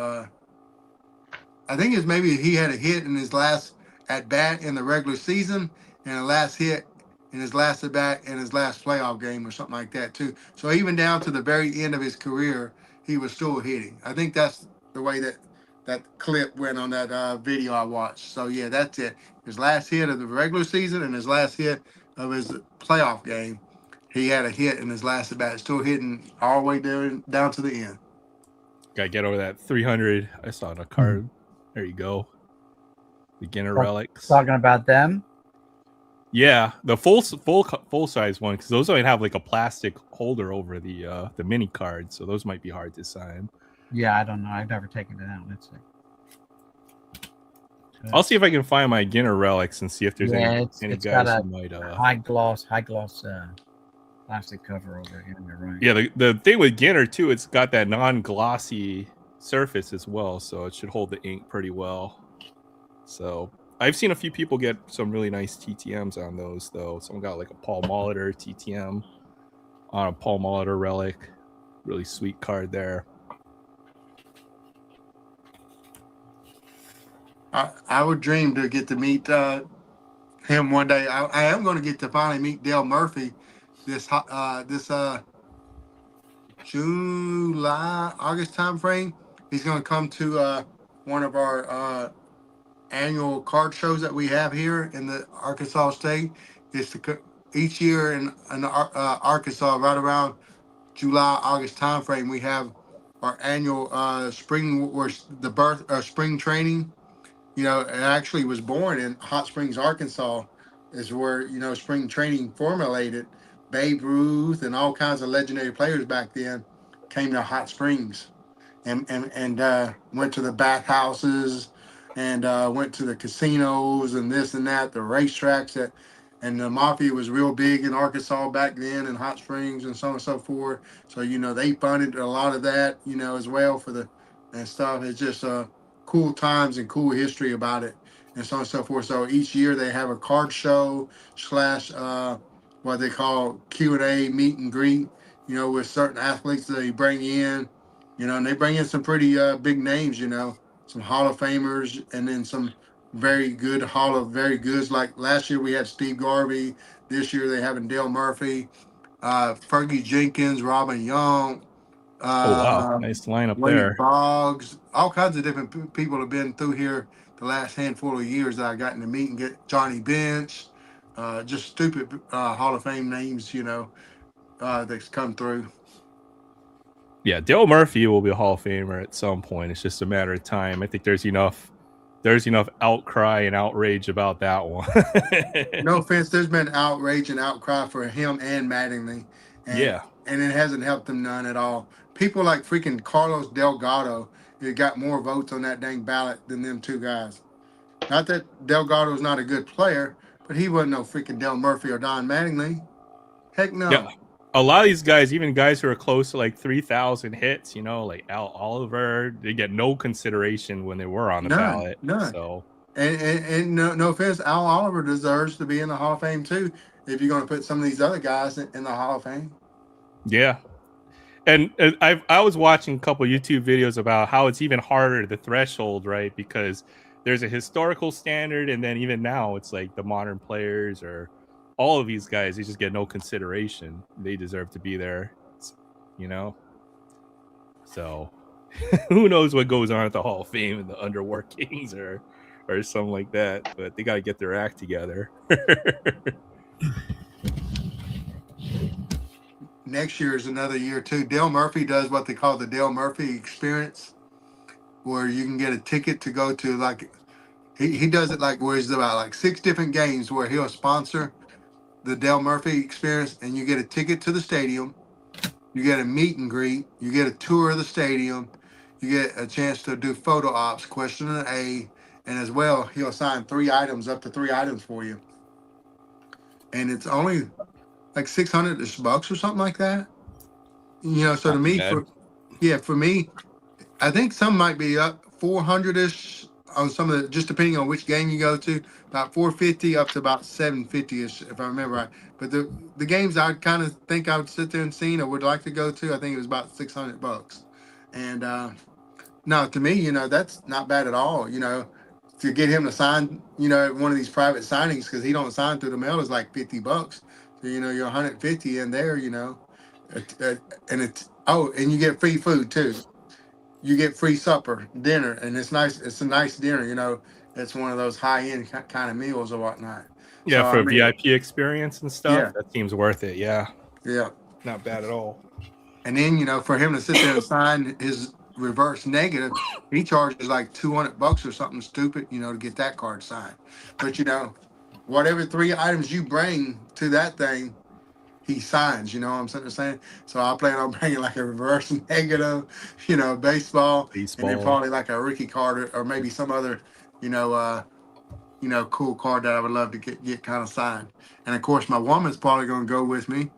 I think it's maybe he had a hit in his last at bat in the regular season and a last hit in his last at bat in his last playoff game or something like that too. So even down to the very end of his career, he was still hitting. I think that's the way that clip went on that video I watched. So yeah, that's it. His last hit of the regular season and his last hit of his playoff game, he had a hit in his last at bat, still hitting all the way down to the end. Gotta get over that 300. I saw it on a card. There you go. Beginner relics. Talking about them. Yeah, the full size one, because those only have like a plastic holder over the mini card, so those might be hard to sign. Yeah, I don't know. I've never taken it out. Let's see. I'll see if I can find my Ginner relics and see if there's any it's guys got who might. high gloss plastic cover over here. You're right. Yeah, the thing with Ginner too, it's got that non-glossy surface as well, so it should hold the ink pretty well. So I've seen a few people get some really nice TTMs on those, though. Someone got like a Paul Molitor TTM on a Paul Molitor relic. Really sweet card there. I would dream to get to meet him one day. I am going to get to finally meet Dale Murphy this July, August time frame. He's going to come to one of our annual card shows that we have here in the Arkansas state. It's each year in Arkansas, right around July, August time frame, we have our annual spring, where the birth spring training. You know, it actually was born in Hot Springs, Arkansas, is where, you know, spring training formulated. Babe Ruth and all kinds of legendary players back then came to Hot Springs and went to the bathhouses and went to the casinos and this and that, the racetracks that, and the mafia was real big in Arkansas back then, in Hot Springs and so on and so forth. So, you know, they funded a lot of that, you know, as well for the and stuff. It's just cool times and cool history about it and so on and so forth. So each year they have a card show slash what they call Q&A meet and greet, you know, with certain athletes that they bring in, you know, and they bring in some pretty big names, you know, some Hall of Famers and then some very good Hall of Very Goods. Like last year we had Steve Garvey. This year they having Dale Murphy, Fergie Jenkins, Robin Young, Oh wow, uh, nice lineup Wade there. Boggs. All kinds of different people have been through here the last handful of years that I gotten to meet and get. Johnny Bench, just stupid Hall of Fame names, you know, that's come through. Yeah, Dale Murphy will be a Hall of Famer at some point. It's just a matter of time. I think there's enough outcry and outrage about that one. No offense, there's been outrage and outcry for him and Mattingly, and Yeah. and it hasn't helped them none at all. People like freaking Carlos Delgado, it got more votes on that dang ballot than them two guys. Not that Delgado's not a good player, but he wasn't no freaking Del Murphy or Don Mattingly. Heck Yeah. no. A lot of these guys, even guys who are close to like 3,000 hits, you know, like Al Oliver, they get no consideration when they were on the ballot. None. So, And no offense, Al Oliver deserves to be in the Hall of Fame too. If you're going to put some of these other guys in the Hall of Fame. yeah. And I was watching a couple YouTube videos about how it's even harder, the threshold, right? Because there's a historical standard, and then even now it's like the modern players or all of these guys, they just get no consideration. They deserve to be there, you know? So who knows what goes on at the Hall of Fame and the underworkings or something like that, but they got to get their act together. Next year is another year too. Dale Murphy does what they call the Dale Murphy experience, where you can get a ticket to go to, like, he does it like where it's about like 6 different games where he'll sponsor the Dale Murphy experience, and you get a ticket to the stadium, you get a meet and greet, you get a tour of the stadium, you get a chance to do photo ops, question and A, and as well he'll assign 3 items, up to 3 items for you, and it's only like $600 or something like that. You know, so to me, for me, I think some might be up 400ish on some of the, just depending on which game you go to, about 450 up to about 750ish, if I remember right. But the games I kind of think I would sit there and see or would like to go to, I think it was about $600. And no, to me, you know, that's not bad at all. You know, to get him to sign, you know, one of these private signings, because he don't sign through the mail, is like $50. So, you know, you're 150 in there, you know, and it's, oh, and you get free food too. You get free supper, dinner, and it's nice. It's a nice dinner, you know. It's one of those high end kind of meals or whatnot. Yeah, So, for I mean, VIP experience and stuff, yeah, that seems worth it. Yeah, yeah. not bad at all. And then, you know, for him to sit there and sign his reverse negative, he charges like $200 or something stupid, you know, to get that card signed. But, you know, whatever 3 items you bring to that thing, he signs. You know what I'm saying? So I plan on bringing like a reverse negative, baseball, and then Baseball. probably like a Ricky Carter or maybe some other, cool card that I would love to get kind of signed. And of course, my woman's probably going to go with me,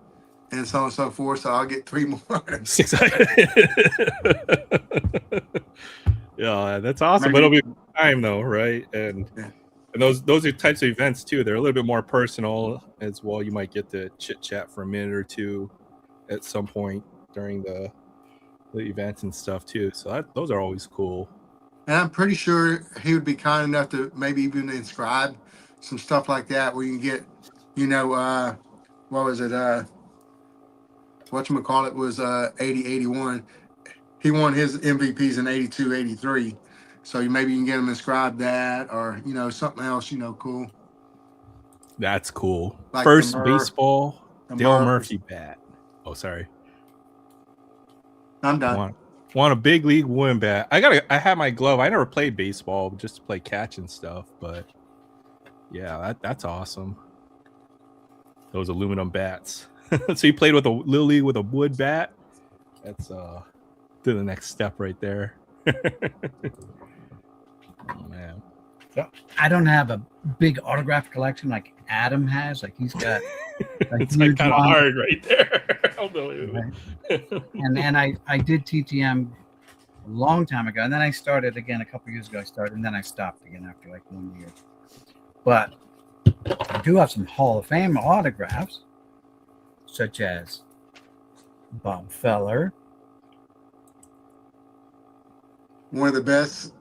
and so on and so forth. So I'll get 3 more. 6 Yeah, that's awesome. But Maybe, it'll be time though, right? And yeah. and those are types of events too. They're a little bit more personal as well. You might get to chit chat for a minute or two at some point during the events and stuff too. So those are always cool. And I'm pretty sure he would be kind enough to maybe even inscribe some stuff like that where you can get, what was it? Whatchamacallit was 80, 81. He won his MVPs in 82, 83. So maybe you can get him inscribed that or, something else, cool. That's cool. Like First the baseball, the Dale Murph. Murphy bat. Oh, sorry. I'm done. Want a big league win bat. I had my glove. I never played baseball just to play catch and stuff, but yeah, that's awesome. Those aluminum bats. So you played with a little league with a wood bat. That's to the next step right there. Oh man. I don't have a big autograph collection like Adam has. Like he's got. It's like kind of hard right there. Right. And I did TTM a long time ago, and then I started again a couple years ago. And then I stopped again after like 1 year. But I do have some Hall of Fame autographs, such as Bob Feller. One of the best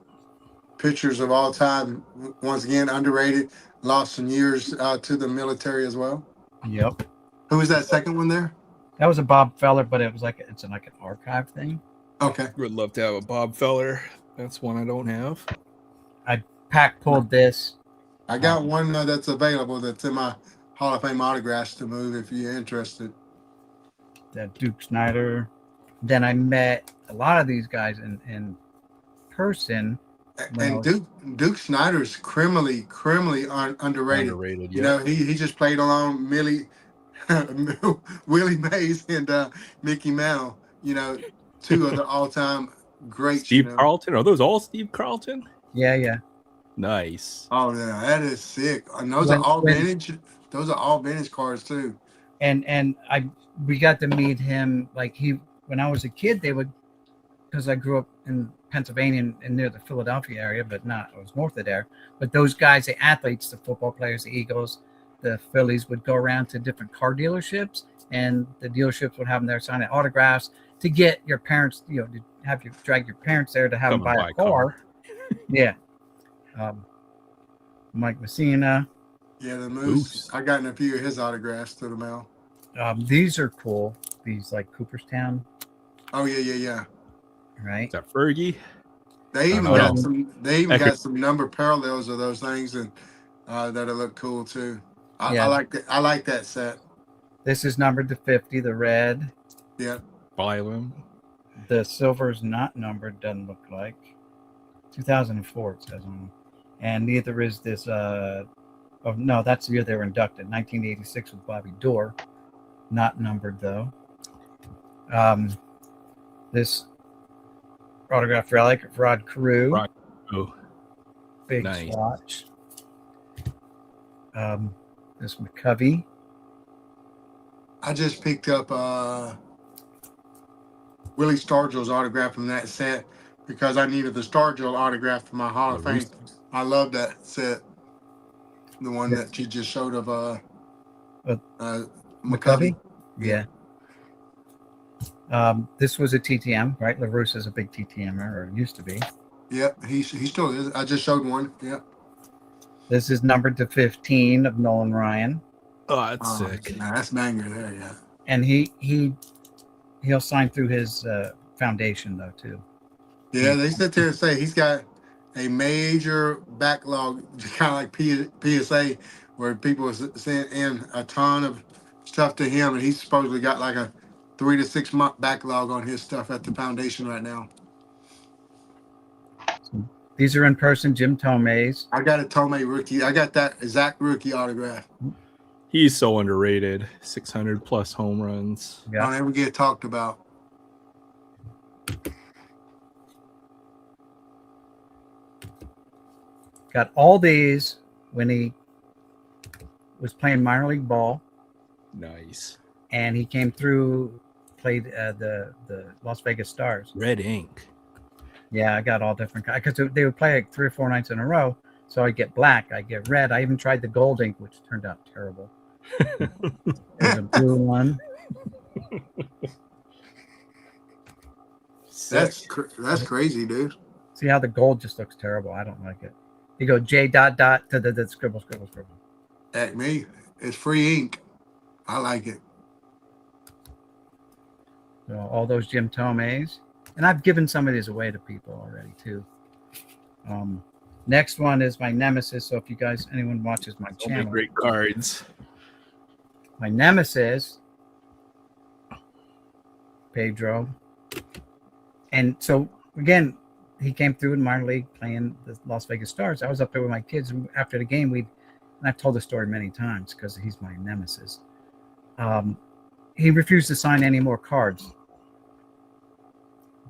pitchers of all time. Once again, underrated. Lost some years to the military as well. Yep. Who was that second one there? That was a Bob Feller, but it's like an archive thing. Okay. Would love to have a Bob Feller. That's one I don't have. I pack pulled this. I got one that's available that's in my Hall of Fame autographs to move if you're interested. That Duke Snyder. Then I met a lot of these guys in person. And Duke Snyder's criminally underrated. Underrated, You yeah. know, he just played along Willie Mays and Mickey Mantle. You know, two of the all-time greats. Steve Carlton. Are those all Steve Carlton? Yeah. Nice. Oh yeah, that is sick. And those are all vintage. Those are all vintage cars too. And we got to meet him when I was a kid. They would, because I grew up in Pennsylvania and near the Philadelphia area, but I was north of there. But those guys, the athletes, the football players, the Eagles, the Phillies, would go around to different car dealerships, and the dealerships would have them there signing autographs to get your parents, to have you drag your parents there to have them buy a car. Yeah. Mike Messina. Yeah, the Moose. I gotten a few of his autographs to the mail. These are cool. These like Cooperstown. Oh yeah. Right. Is that Fergie? They even got some. They even got some number parallels of those things, and that'll look cool too. I like that. I like that set. This is numbered to 50. The red. Yeah. Byron. The silver is not numbered. Doesn't look like. 2004 it says on. And neither is this. No, that's the year they were inducted. 1986 with Bobby Dorr. Not numbered though. This autograph relic of Rod Carew. Big nice. swatch. This McCovey. I just picked up Willie Stargell's autograph from that set because I needed the Stargell autograph for my Hall of Fame. I love that set. The one that you just showed of McCovey. Yeah. This was a TTM, right? LaRusse is a big TTMer, or used to be. Yep, he still is. I just showed one. Yep. This is numbered to 15 of Nolan Ryan. Oh, that's sick. Nah, that's banger there, yeah. And he'll sign through his foundation though too. Yeah, they sit there and say he's got a major backlog, kind of like PSA, where people send in a ton of stuff to him, and he's supposedly got like a 3 to 6 month backlog on his stuff at the foundation right now. These are in person. Jim Tome's. I got a Tomei rookie. I got that exact rookie autograph. He's so underrated. 600 plus home runs. Yeah. Don't ever get talked about. Got all these when he was playing minor league ball, Nice. and he came through, played the Las Vegas Stars. Red ink. Yeah, I got all different kinds because they would play like 3 or 4 nights in a row. So I get black, I get red. I even tried the gold ink, which turned out terrible. There's a blue one. That's crazy, dude. See how the gold just looks terrible? I don't like it. You go J dot dot to the scribble scribble scribble. At me, it's free ink. I like it. So all those Jim Tome's, and I've given some of these away to people already too. Next one is my nemesis. So if you guys, anyone watches my So many channel, great cards. my nemesis, Pedro, and so again, he came through in minor league playing the Las Vegas Stars. I was up there with my kids, and after the game, and I've told the story many times because he's my nemesis. He refused to sign any more cards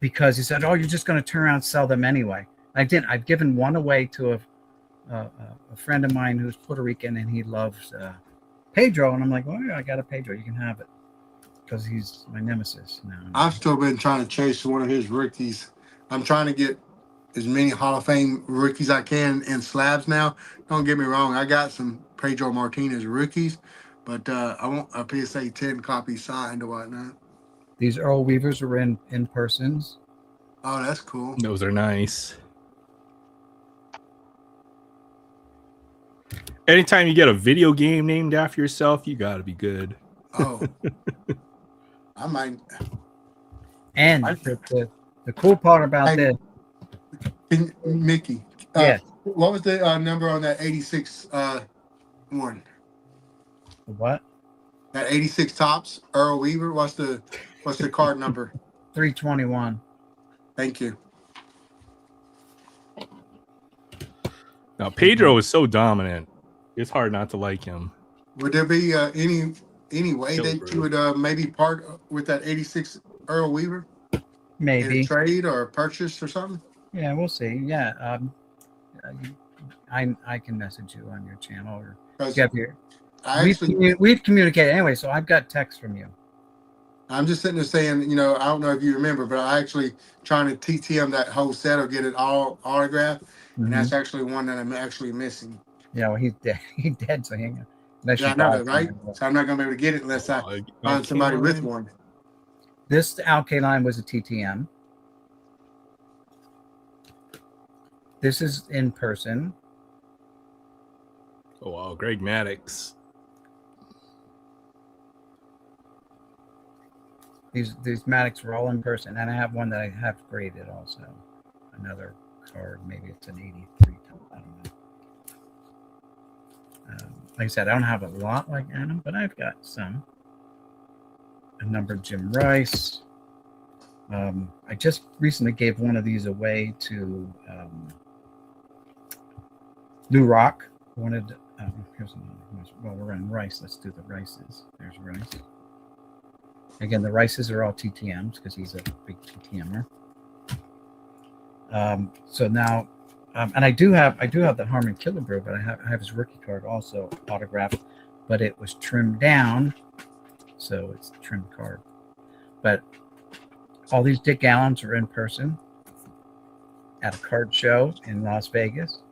because he said, "Oh, you're just going to turn around and sell them anyway." I didn't. I've given one away to a friend of mine who's Puerto Rican, and he loves Pedro, and I'm like, "Oh, yeah, I got a Pedro. You can have it," because he's my nemesis now. I've still been trying to chase one of his rookies. I'm trying to get as many Hall of Fame rookies I can in slabs now. Don't get me wrong, I got some Pedro Martinez rookies, but I want a PSA 10 copy signed or whatnot. These Earl Weavers are in persons. Oh, that's cool. Those are nice. Anytime you get a video game named after yourself, you got to be good. Oh, I might. And the cool part about this, Mickey. Yeah. What was the number on that 86 one? what? That 86 tops, Earl Weaver. What's the card number? 321. Thank you. Now, Pedro is so dominant. It's hard not to like him. Would there be any way Kill, that bro. you would maybe part with that 86 Earl Weaver in Maybe. a trade or a purchase or something? Yeah, we'll see. Yeah. I can message you on your channel or 'Cause get here. I actually, We've communicated anyway, so I've got text from you. I'm just sitting there saying, I don't know if you remember, but I actually trying to TTM that whole set or get it all autographed, and that's actually one that I'm actually missing. Yeah, well, he's dead. He's dead, so he ain't. Unless Yeah, you I know buy that, right? something. So I'm not gonna be able to get it unless I find somebody can't with line. one. This Alk line was a TTM. This is in person. Oh, wow. Greg Maddox. These Maddox were all in person, and I have one that I have graded also. Another card, maybe it's an 83. I don't know. Like I said, I don't have a lot like Adam, but I've got some. A number Jim Rice. I just recently gave one of these away to Lou Rock. Wanted. Here's another. Well, we're on Rice. Let's do the Rices. There's Rice. Again, the Rices are all TTMs because he's a big TTMer. So now, and I do have the Harmon Killebrew, but I have his rookie card also autographed, but it was trimmed down, so it's a trimmed card. But all these Dick Allens are in person at a card show in Las Vegas.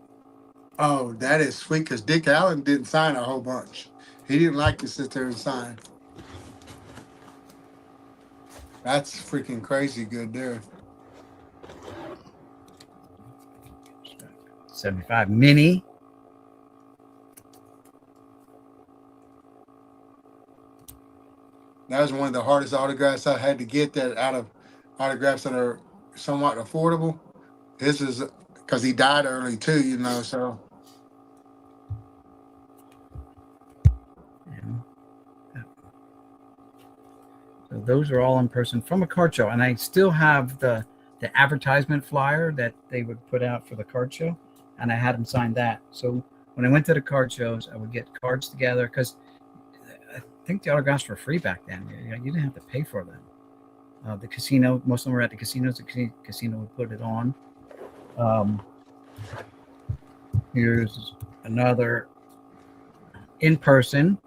Oh, that is sweet because Dick Allen didn't sign a whole bunch. He didn't like to sit there and sign. That's freaking crazy good there. 75 mini. That was one of the hardest autographs I had to get that out of autographs that are somewhat affordable. This is because he died early too, so. So those are all in person from a card show, and I still have the the advertisement flyer that they would put out for the card show, and I had them sign that. So when I went to the card shows, I would get cards together because I think the autographs were free back then. You didn't have to pay for them. The casino, most of them were at the casinos. The casino would put it on. Here's another in person.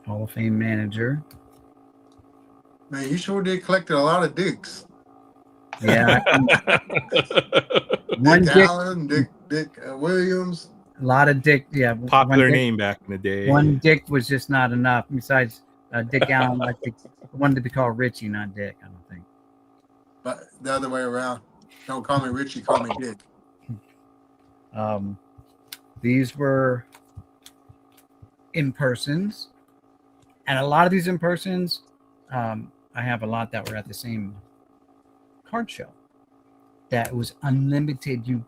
Hall of Fame manager. Man, you sure did collect a lot of dicks. Yeah. Dick Allen, Dick Williams. A lot of Dick. Yeah. Popular name back in the day. One Dick was just not enough. Besides Dick Allen, I think wanted to be called Richie, not Dick. I don't think. But the other way around. Don't call me Richie, call me Dick. These were in-persons. And a lot of these in-persons, I have a lot that were at the same card show. That was unlimited. You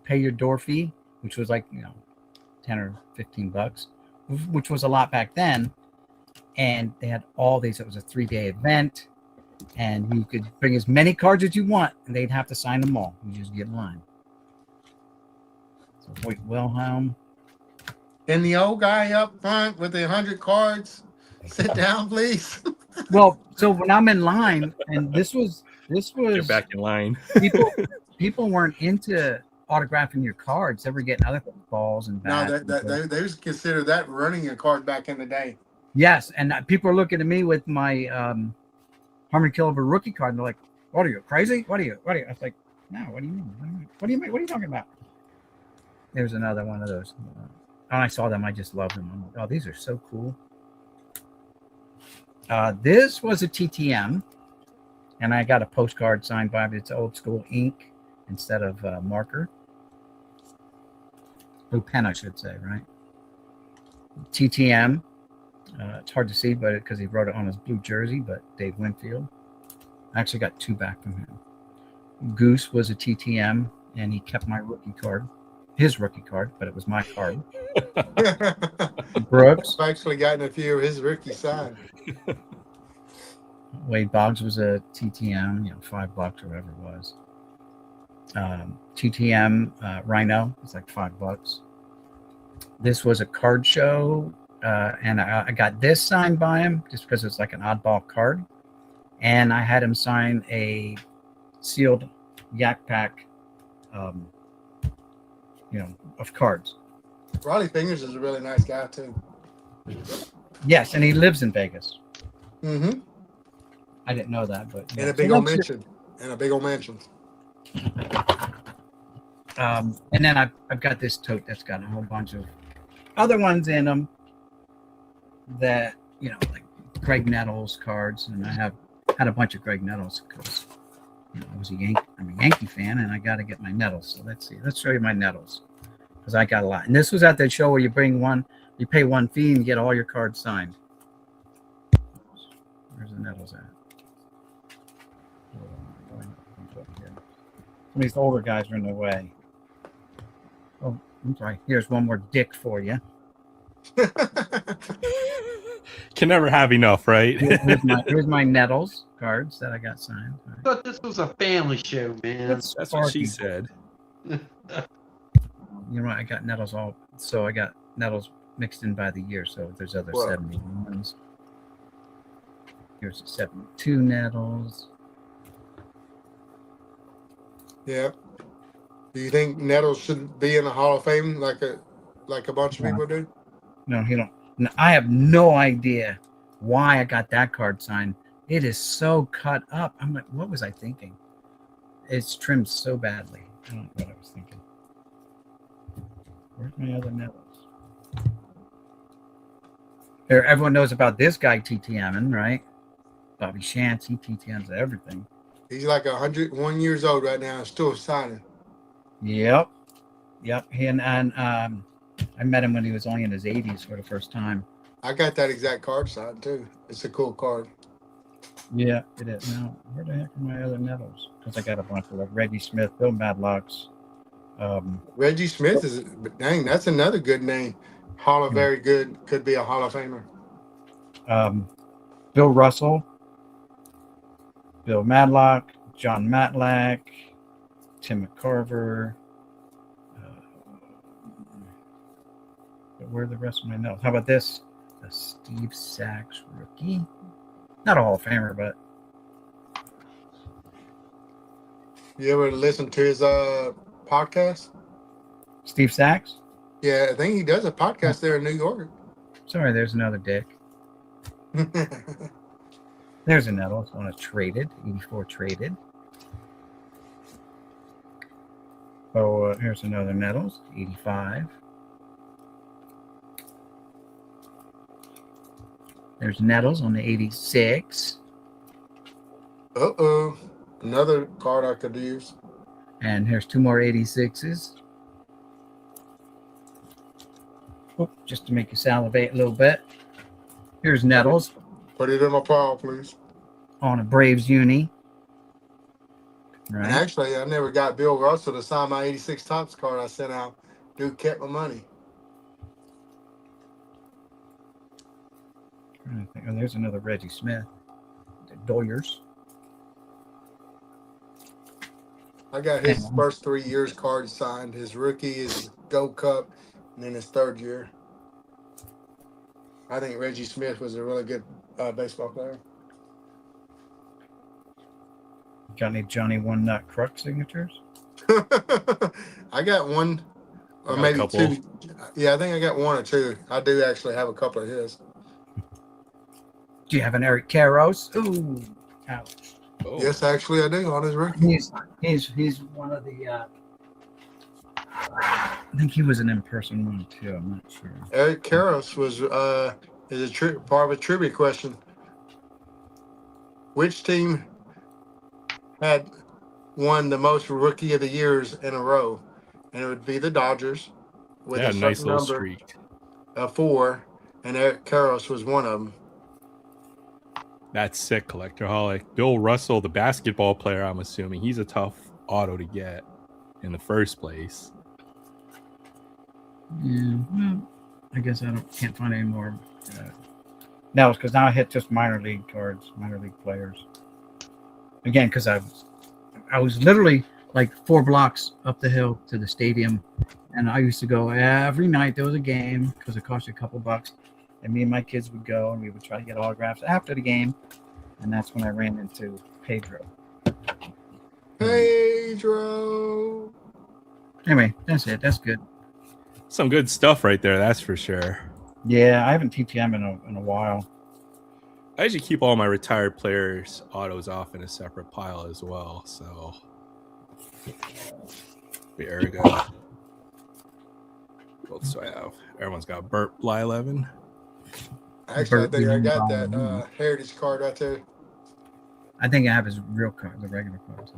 pay your door fee, which was like, 10 or 15 bucks, which was a lot back then. And they had all these. It was a 3-day event. And you could bring as many cards as you want, and they'd have to sign them all. You just get in line. So Hoyt Wilhelm. And the old guy up front with the 100 cards, sit down, please. Well, so when I'm in line, and this was You're back in line. people weren't into autographing your cards. They were getting other balls and bats. No, they was consider that running a card back in the day. Yes, and people are looking at me with my Harmon Killable rookie card, and they're like, "What are you, crazy? What are you?" I was like, "No, what do you mean? What do you mean? What are you talking about?" There's another one of those. When I saw them, I just loved them. I'm like, "Oh, these are so cool." This was a TTM, and I got a postcard signed by it. It's old school ink instead of marker. Blue pen, I should say, right? TTM. It's hard to see, but because he wrote it on his blue jersey, but Dave Winfield. I actually got 2 back from him. Goose was a TTM, and he kept my rookie card, his rookie card, but it was my card. Brooks. I've actually gotten a few of his rookie signed. Wade Boggs was a TTM, $5 or whatever it was. TTM Rhino was like $5. This was a card show, and I got this signed by him just because it's like an oddball card. And I had him sign a sealed Yak Pack, of cards. Ronnie Fingers is a really nice guy too. Yes, and he lives in Vegas. Mm-hmm. I didn't know that, but In a big old mansion. And then I've got this tote that's got a whole bunch of other ones in them that, like Greg Nettles cards. And I had a bunch of Greg Nettles because I'm a Yankee fan, and I got to get my Nettles. So let's see. Let's show you my Nettles because I got a lot. And this was at that show where you pay one fee and get all your cards signed. Where's the Nettles at? Some of these older guys are in the way. Oh, I'm sorry. Here's one more Dick for you. Can never have enough, right? Here's my Nettles cards that I got signed. I thought this was a family show, man. That's what she said. I got Nettles so I got Nettles mixed in by the year. So there's other 71s. Here's the 72 Nettles. Yeah. Do you think Nettles should be in the Hall of Fame like a bunch of people do? No, he don't. No, I have no idea why I got that card signed. It is so cut up. I'm like, what was I thinking? It's trimmed so badly. I don't know what I was thinking. Where's my other Nettles? Everyone knows about this guy TTMing, right? Bobby Shantz, he TTMs everything. He's like 101 years old right now and still signing. Yep. And I met him when he was only in his 80s for the first time. I got that exact card signed too. It's a cool card. Yeah, it is. Now, where the heck are my other Nettles? Because I got a bunch of like Reggie Smith, Bill Madlocks, Reggie Smith is dang. That's another good name. Very good. Could be a Hall of Famer. Bill Russell, Bill Madlock, John Matlack, Tim McCarver. Where are the rest of my notes? How about this? A Steve Sachs rookie. Not a Hall of Famer, but. You ever listen to his podcast? Steve Sachs? Yeah, I think he does a podcast there in New York. Sorry, there's another Dick. There's another one. It's traded. 84 traded. Oh, here's another Nettles. 85. There's Nettles on the 86. Uh-oh. Another card I could use. And here's two more 86s. Oh, just to make you salivate a little bit. Here's Nettles. Put it in my pile, please. On a Braves uni. And Right. actually, I never got Bill Russell to sign my 86 Topps card I sent out. Dude kept my money. Oh, there's another Reggie Smith. Doyers. I got his first 3 years card signed. His rookie, his Gold Cup, and then his third year. I think Reggie Smith was a really good baseball player. Got any Johnny One Nut Crux signatures? I got one, or Got a maybe couple. two. Yeah, I think I got one or two. I do actually have a couple of his. Do you have an Eric Karros? Ooh, ouch. Oh. Yes, actually, I do on his rookie. He's one of the. I think he was an in-person one too. I'm not sure. Eric Karros was is part of a trivia question. Which team had won the most Rookie of the Years in a row? And it would be the Dodgers with Yeah, a nice certain little number streak. of 4, and Eric Karros was one of them. That's sick, Collectorholic. Bill Russell, the basketball player, I'm assuming. He's a tough auto to get in the first place. Yeah, well, I guess can't find any more. No, it's because now I hit just minor league cards, minor league players. Again, because I was literally like 4 blocks up the hill to the stadium, and I used to go every night. There was a game because it cost you a couple bucks, and me and my kids would go and we would try to get autographs after the game, and that's when I ran into Pedro. Pedro. Anyway, that's it. That's good. Some good stuff right there, that's for sure. Yeah, I haven't TTM in a while. I usually keep all my retired players' autos off in a separate pile as well. So there we go. What else do I have? Everyone's got Burt Bly 11. Actually, I think I got that Heritage card right there. I think I have his real card, the regular cards.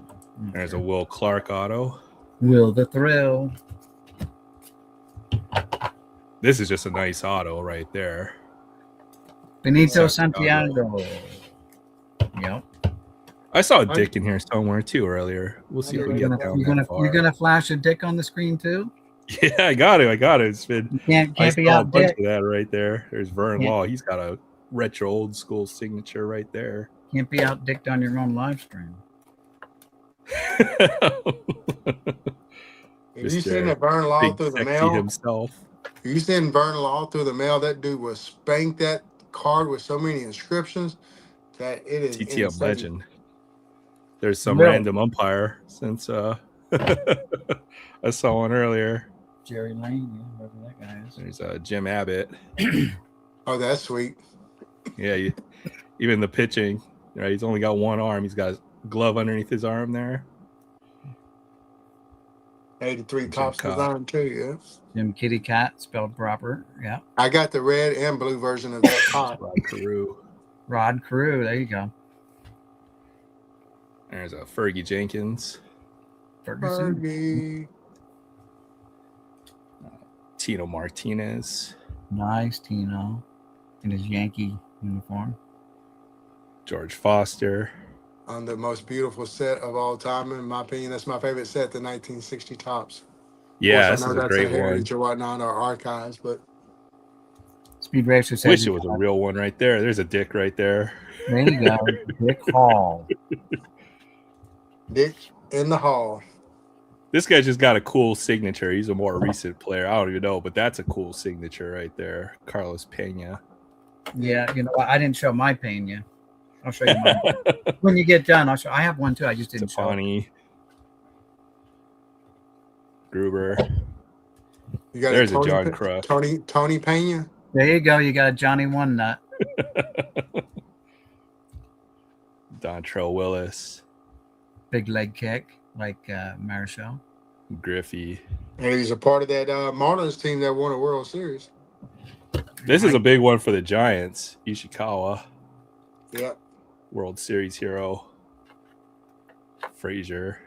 There's a Will Clark auto. Will the Thrill. This is just a nice auto right there. Benito Santiago. Yep. I saw a Dick in here somewhere too earlier. We'll see if we get down that far. You're gonna flash a Dick on the screen too? Yeah, I got it. It's been You can't I be saw a out bunch Dick. of that right there. There's Vern Yeah. Law. He's got a retro old school signature right there. Can't be out dicked on your own live stream. Have you seen that Vern Law Big through the sexy mail? himself. You seen Vern Law through the mail? That dude was spanked that card with so many inscriptions that it is TTM insane. legend. There's some Really? random umpire since I saw one earlier. Jerry Lane, yeah, whoever that guy is. There's Jim Abbott. Oh, that's sweet. Yeah, even the pitching. Right, he's only got one arm. He's got a glove underneath his arm there. 83 Jim Tops Cobb. design too, yeah. Jim Kitty Cat, spelled proper. Yeah. I got the red and blue version of that top. Rod Carew. Rod Carew, there you go. There's a Fergie Jenkins. Ferguson. Fergie. Tino Martinez. Nice Tino. In his Yankee uniform. George Foster. On the most beautiful set of all time, in my opinion. That's my favorite set, the 1960 Tops. Yeah, Of this course, I is know a that's a great one. heritage or whatnot or archives, but Speed Racer says Wish it was a real one right there. There's a dick right there. There you go, Dick Hall. Dick in the hall. This guy just got a cool signature. He's a more recent player. I don't even know, but that's a cool signature right there. Carlos Pena. Yeah, you know what? I didn't show my Pena. I'll show you mine when you get done. I'll show. I have one too. I just didn't show it. Tapani. Gruber. You got There's a Tony, John Kruk. Tony Pena. There you go. You got Johnny One Nut. Dontrell Willis. Big leg kick like Marichal. Griffey. And he's a part of that Marlins team that won a World Series. This is a big one for the Giants. Ishikawa. Yep. World Series hero. Frazier.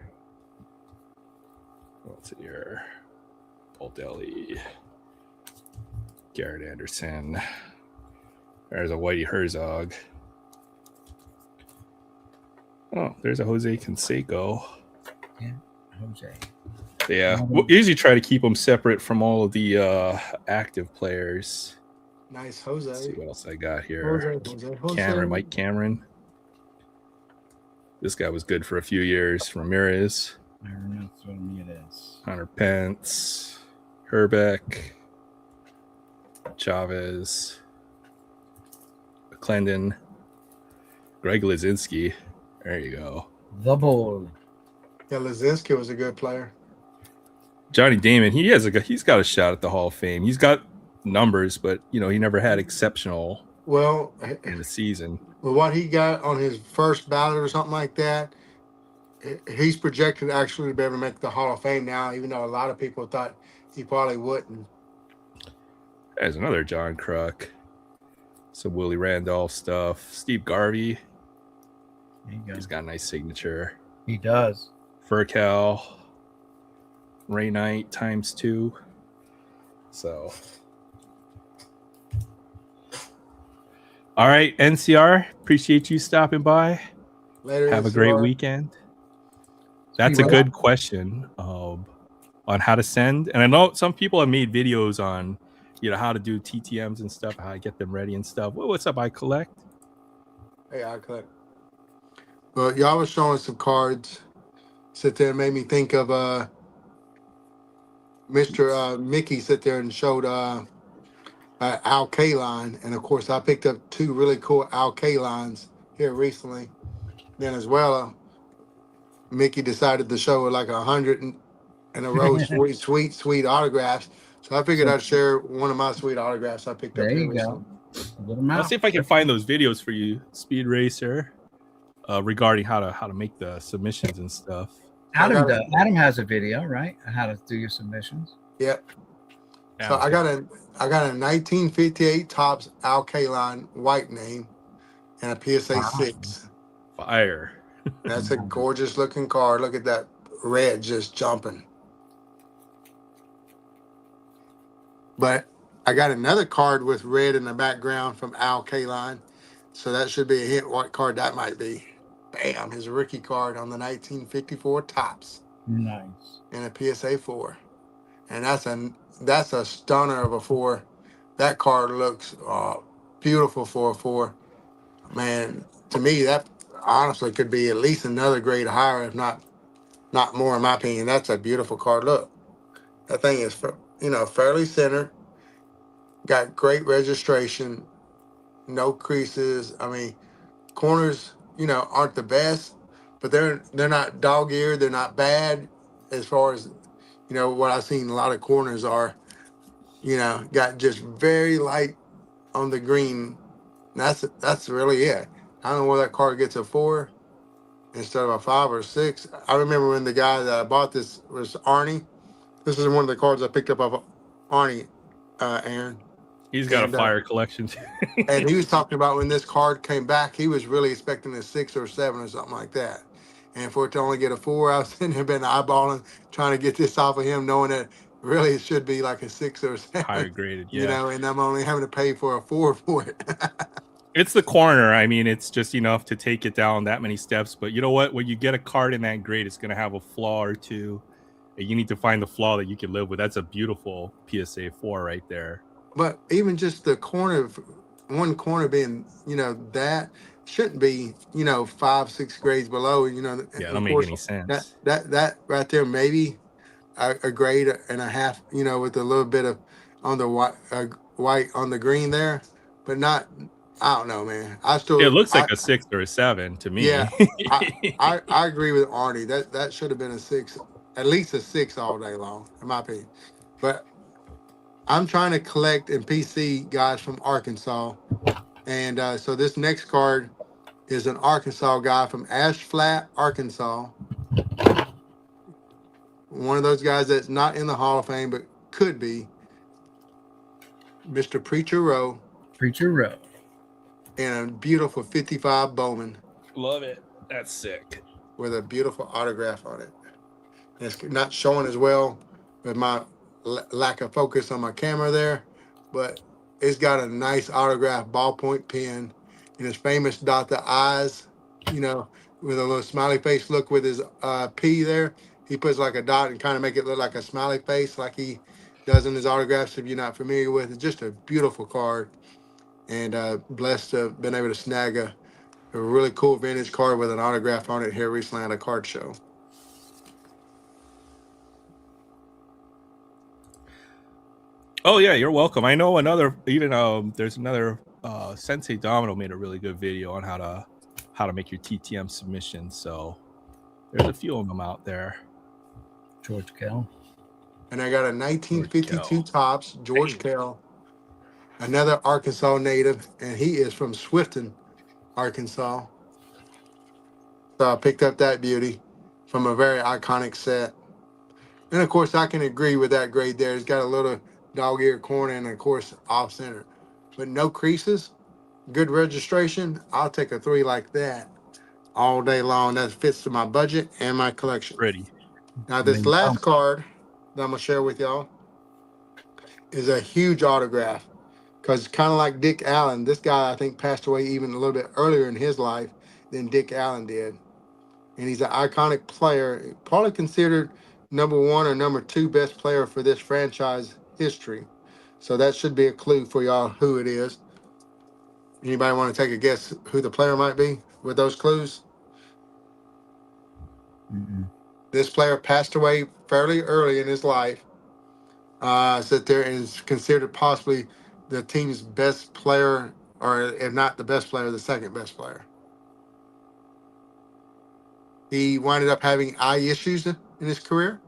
What's it here? Baldelli. Garrett Anderson. There's a Whitey Herzog. Oh, there's a Jose Canseco. Yeah, Jose. Yeah, we'll usually try to keep them separate from all of the active players. Nice, Jose. Let's see what else I got here. Jose. Cameron, Mike Cameron. This guy was good for a few years. Ramirez. I remember what it is. Hunter Pence. Herbeck. Chavez. Clendon. Greg Lizinski. There you go. The Bull. Yeah, Lazinski was a good player. Johnny Damon, he's got a shot at the Hall of Fame. He's got numbers, but he never had exceptional in the season. With what he got on his first ballot or something like that, he's projected actually to be able to make the Hall of Fame now, even though a lot of people thought he probably wouldn't. There's another John Kruk. Some Willie Randolph stuff. Steve Garvey. There you go. He's got a nice signature. He does. Furcal. Ray Knight ×2. So. All right, NCR. Appreciate you stopping by. Later. Have a great weekend. That's a good question on how to send. And I know some people have made videos on, how to do TTMs and stuff, how to get them ready and stuff. What's up, I collect? Hey, I collect. Well, y'all was showing some cards. Sit there and made me think of Mr. Mickey sit there and showed Al Kaline. And of course, I picked up two really cool Al Kalines here recently. Then as well, Mickey decided to show like 100 in a row sweet autographs. So I figured I'd share one of my sweet autographs I picked up here recently. I'll see if I can find those videos for you, Speed Racer, regarding how to make the submissions and stuff. Adam does. Adam has a video, right? On how to do your submissions. Yep. So I got a 1958 Topps Al Kaline white name and a PSA 6. Fire. That's a gorgeous looking card. Look at that red just jumping. But I got another card with red in the background from Al Kaline. So that should be a hint what card that might be. Bam, his rookie card on the 1954 Topps. Nice. And a PSA 4. And that's a stunner of a 4. That card looks beautiful for a 4. Man, to me, that honestly could be at least another grade higher, if not more, in my opinion. That's a beautiful card. Look, that thing is, fairly centered. Got great registration. No creases. I mean, corners, aren't the best, but they're not dog-eared. They're not bad as far as, what I've seen a lot of corners are, got just very light on the green. That's really it. I don't know where that card gets a 4 instead of a 5 or 6. I remember when the guy that I bought this was Arnie. This is one of the cards I picked up of Arnie, Aaron. He's got a fire collection. And he was talking about when this card came back, he was really expecting a 6 or 7 or something like that. And for it to only get a 4, I was sitting there been eyeballing, trying to get this off of him, knowing that really it should be like a 6 or 7. Higher graded, yeah. And I'm only having to pay for a 4 for it. It's the corner. I mean, it's just enough to take it down that many steps. But you know what? When you get a card in that grade, it's going to have a flaw or two. you need to find the flaw that you can live with. That's a beautiful PSA 4 right there. But even just the corner, one corner being, that shouldn't be, 5, 6 grades below. Yeah, it Of don't make course, any that sense. that that right there maybe a grade and a half, with a little bit of on the white on the green there, but not. I don't know, man. It looks like a 6 or a 7 to Yeah, me. I agree with Arnie. That should have been a 6, at least a 6 all day long, in my opinion. But I'm trying to collect and PC guys from Arkansas, and so this next card is an Arkansas guy from Ash Flat, Arkansas. One of those guys that's not in the Hall of Fame but could be, Mr. Preacher Row, Preacher Row. and a beautiful 55 Bowman Love it. That's sick. with a beautiful autograph on it. And it's not showing as well with my lack of focus on my camera there, but it's got a nice autograph ballpoint pen, and his famous dot the eyes, with a little smiley face look with his P there. He puts like a dot and kind of make it look like a smiley face like he does in his autographs. If you're not familiar with it, just a beautiful card, and blessed to have been able to snag a really cool vintage card with an autograph on it here recently at a card show. Oh yeah, you're welcome. I know there's another Sensei Domino made a really good video on how to make your TTM submission. So there's a few of them out there. George Kell. And I got a 1952 Topps George Kell, another Arkansas native, and he is from Swifton, Arkansas. So I picked up that beauty from a very iconic set. And of course, I can agree with that grade there. It's got a little dog-eared corner and, of course, off-center. But no creases, good registration. I'll take a 3 like that all day long. That fits to my budget and my collection. Pretty. Now, this last card that I'm going to share with y'all is a huge autograph, because kind of like Dick Allen, this guy, I think, passed away even a little bit earlier in his life than Dick Allen did. And he's an iconic player, probably considered number 1 or number 2 best player for this franchise history. So that should be a clue for y'all who it is. Anybody want to take a guess who the player might be with those clues? Mm-mm. This player passed away fairly early in his life. Sit there and is considered possibly the team's best player, or if not the best player, the second best player. He winded up having eye issues in his career.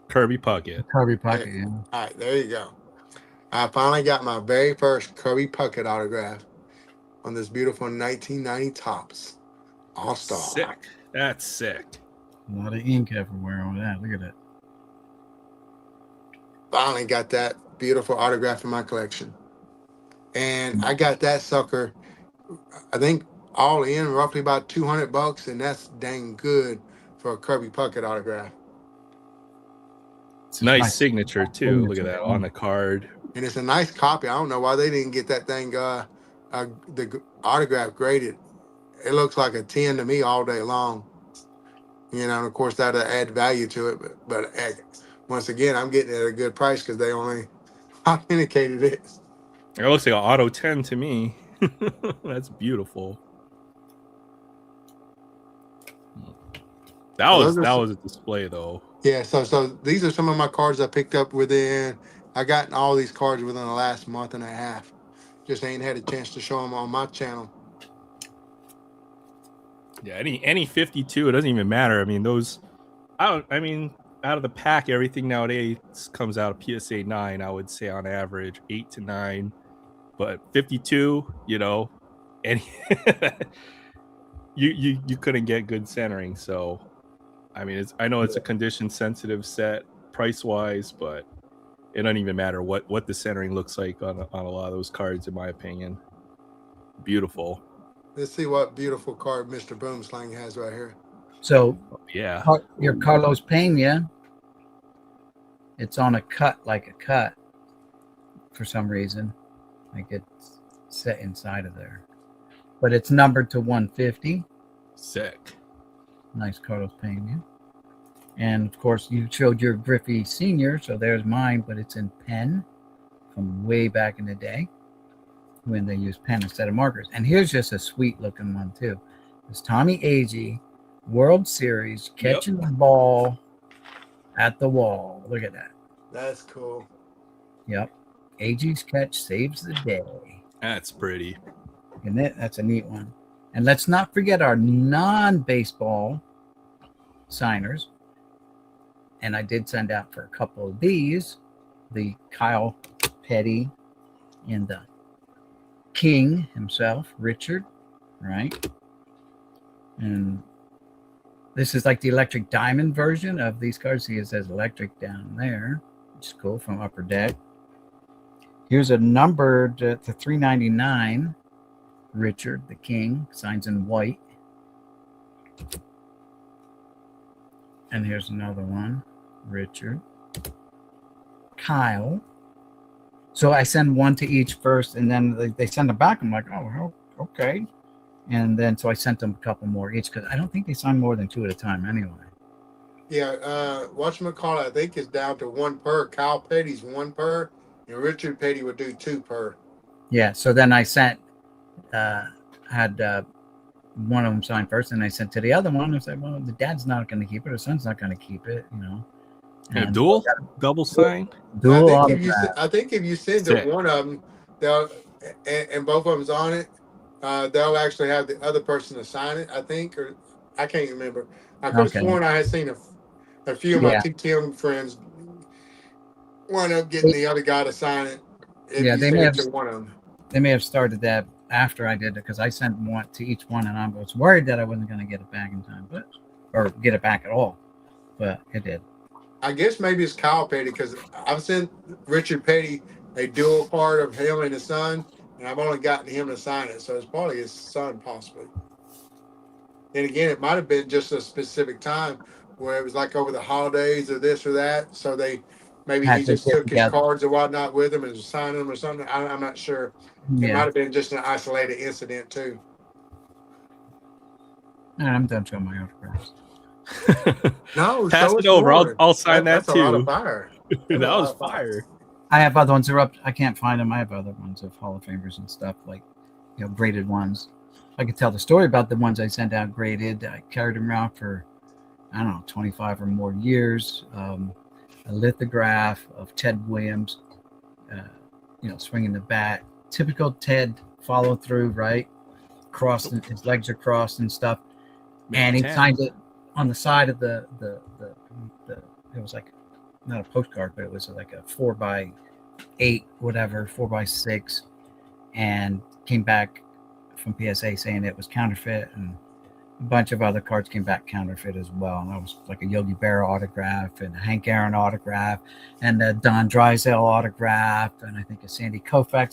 Kirby Puckett. Kirby Puckett, yeah. All right, there you go. I finally got my very first Kirby Puckett autograph on this beautiful 1990 Topps All-Star. Sick. That's sick. A lot of ink everywhere on that. Look at that. Finally got that beautiful autograph in my collection. And I got that sucker, I think, all in roughly about $200, and that's dang good for a Kirby Puckett autograph. It's nice signature too. Look at that on the card. And it's a nice copy. I don't know why they didn't get that thing the autograph graded. It looks like a 10 to me all day long. And of course that'll add value to it. But once again, I'm getting it at a good price because they only authenticated it. It looks like an auto 10 to me. That's beautiful. That was a display though. Yeah, so these are some of my cards I picked up I gotten all these cards within the last month and a half. Just ain't had a chance to show them on my channel. Yeah, any 52, it doesn't even matter. I mean, out of the pack, everything nowadays comes out of PSA 9, I would say on average 8 to 9. But 52, any you couldn't get good centering. So I mean, I know it's a condition sensitive set price wise, but it doesn't even matter what the centering looks like on a lot of those cards, in my opinion. Beautiful. Let's see what beautiful card Mr. Boomslang has right here. So yeah, your Carlos Pena, it's on a cut for some reason, like it's set inside of there, but it's numbered to 150. Sick. Nice Carlos Pena. And of course, you showed your Griffey Senior, so there's mine, but it's in pen from way back in the day when they used pen instead of markers. And here's just a sweet looking one too. It's Tommy Agee, World Series, catching the ball at the wall. Look at that. That's cool. Yep. Agee's catch saves the day. That's pretty. Isn't it? That's a neat one. And let's not forget our non-baseball signers. And I did send out for a couple of these, the Kyle Petty and the King himself, Richard, right? And this is like the electric diamond version of these cards. See, it says electric down there, which is cool, from Upper Deck. Here's a numbered to 399. Richard, the King, signs in white. And here's another one. Richard. Kyle. So I send one to each first, and then they send them back. I'm like, oh, okay. And then so I sent them a couple more each, because I don't think they sign more than two at a time anyway. Yeah, whatchamacallit, I think it's down to one per. Kyle Petty's one per, and Richard Petty would do two per. Yeah, so then I sent, had one of them signed first, and I sent to the other one. I said, well, the dad's not going to keep it, the son's not going to keep it, you know. And dual? Double sign? Dual I think if you send to one of them, they'll, and both of them's on it, they'll actually have the other person to sign it, I think, or I can't remember. I could have sworn I had seen a few of my TTM friends wind up getting the other guy to sign it. They may have to one of them. They may have started that after I did it, because I sent one to each one, and I was worried that I wasn't going to get it back in time, or get it back at all, but it did. I guess maybe it's Kyle Petty, because I've sent Richard Petty a dual card of him and his son, and I've only gotten him to sign it, so it's probably his son, possibly. And again, it might have been just a specific time where it was like over the holidays or this or that, so he just took his cards and whatnot with him and signed them or something. I'm not sure. It might have been just an isolated incident too. I'm done showing my autographs. No, pass it over. I'll sign that too. That's a lot of fire. That was fire. I have other ones that are up. I can't find them. I have other ones of Hall of Famers and stuff, like, you know, graded ones. I could tell the story about the ones I sent out graded. I carried them around for, I don't know, 25 or more years. A lithograph of Ted Williams, swinging the bat. Typical Ted follow through, right? Crossing, his legs are crossed and stuff. And he signed it on the side of the it was like, not a postcard, but it was like a 4x8, whatever, 4x6, and came back from PSA saying it was counterfeit, and a bunch of other cards came back counterfeit as well. And that was like a Yogi Berra autograph, and a Hank Aaron autograph, and a Don Drysdale autograph, and I think a Sandy Koufax,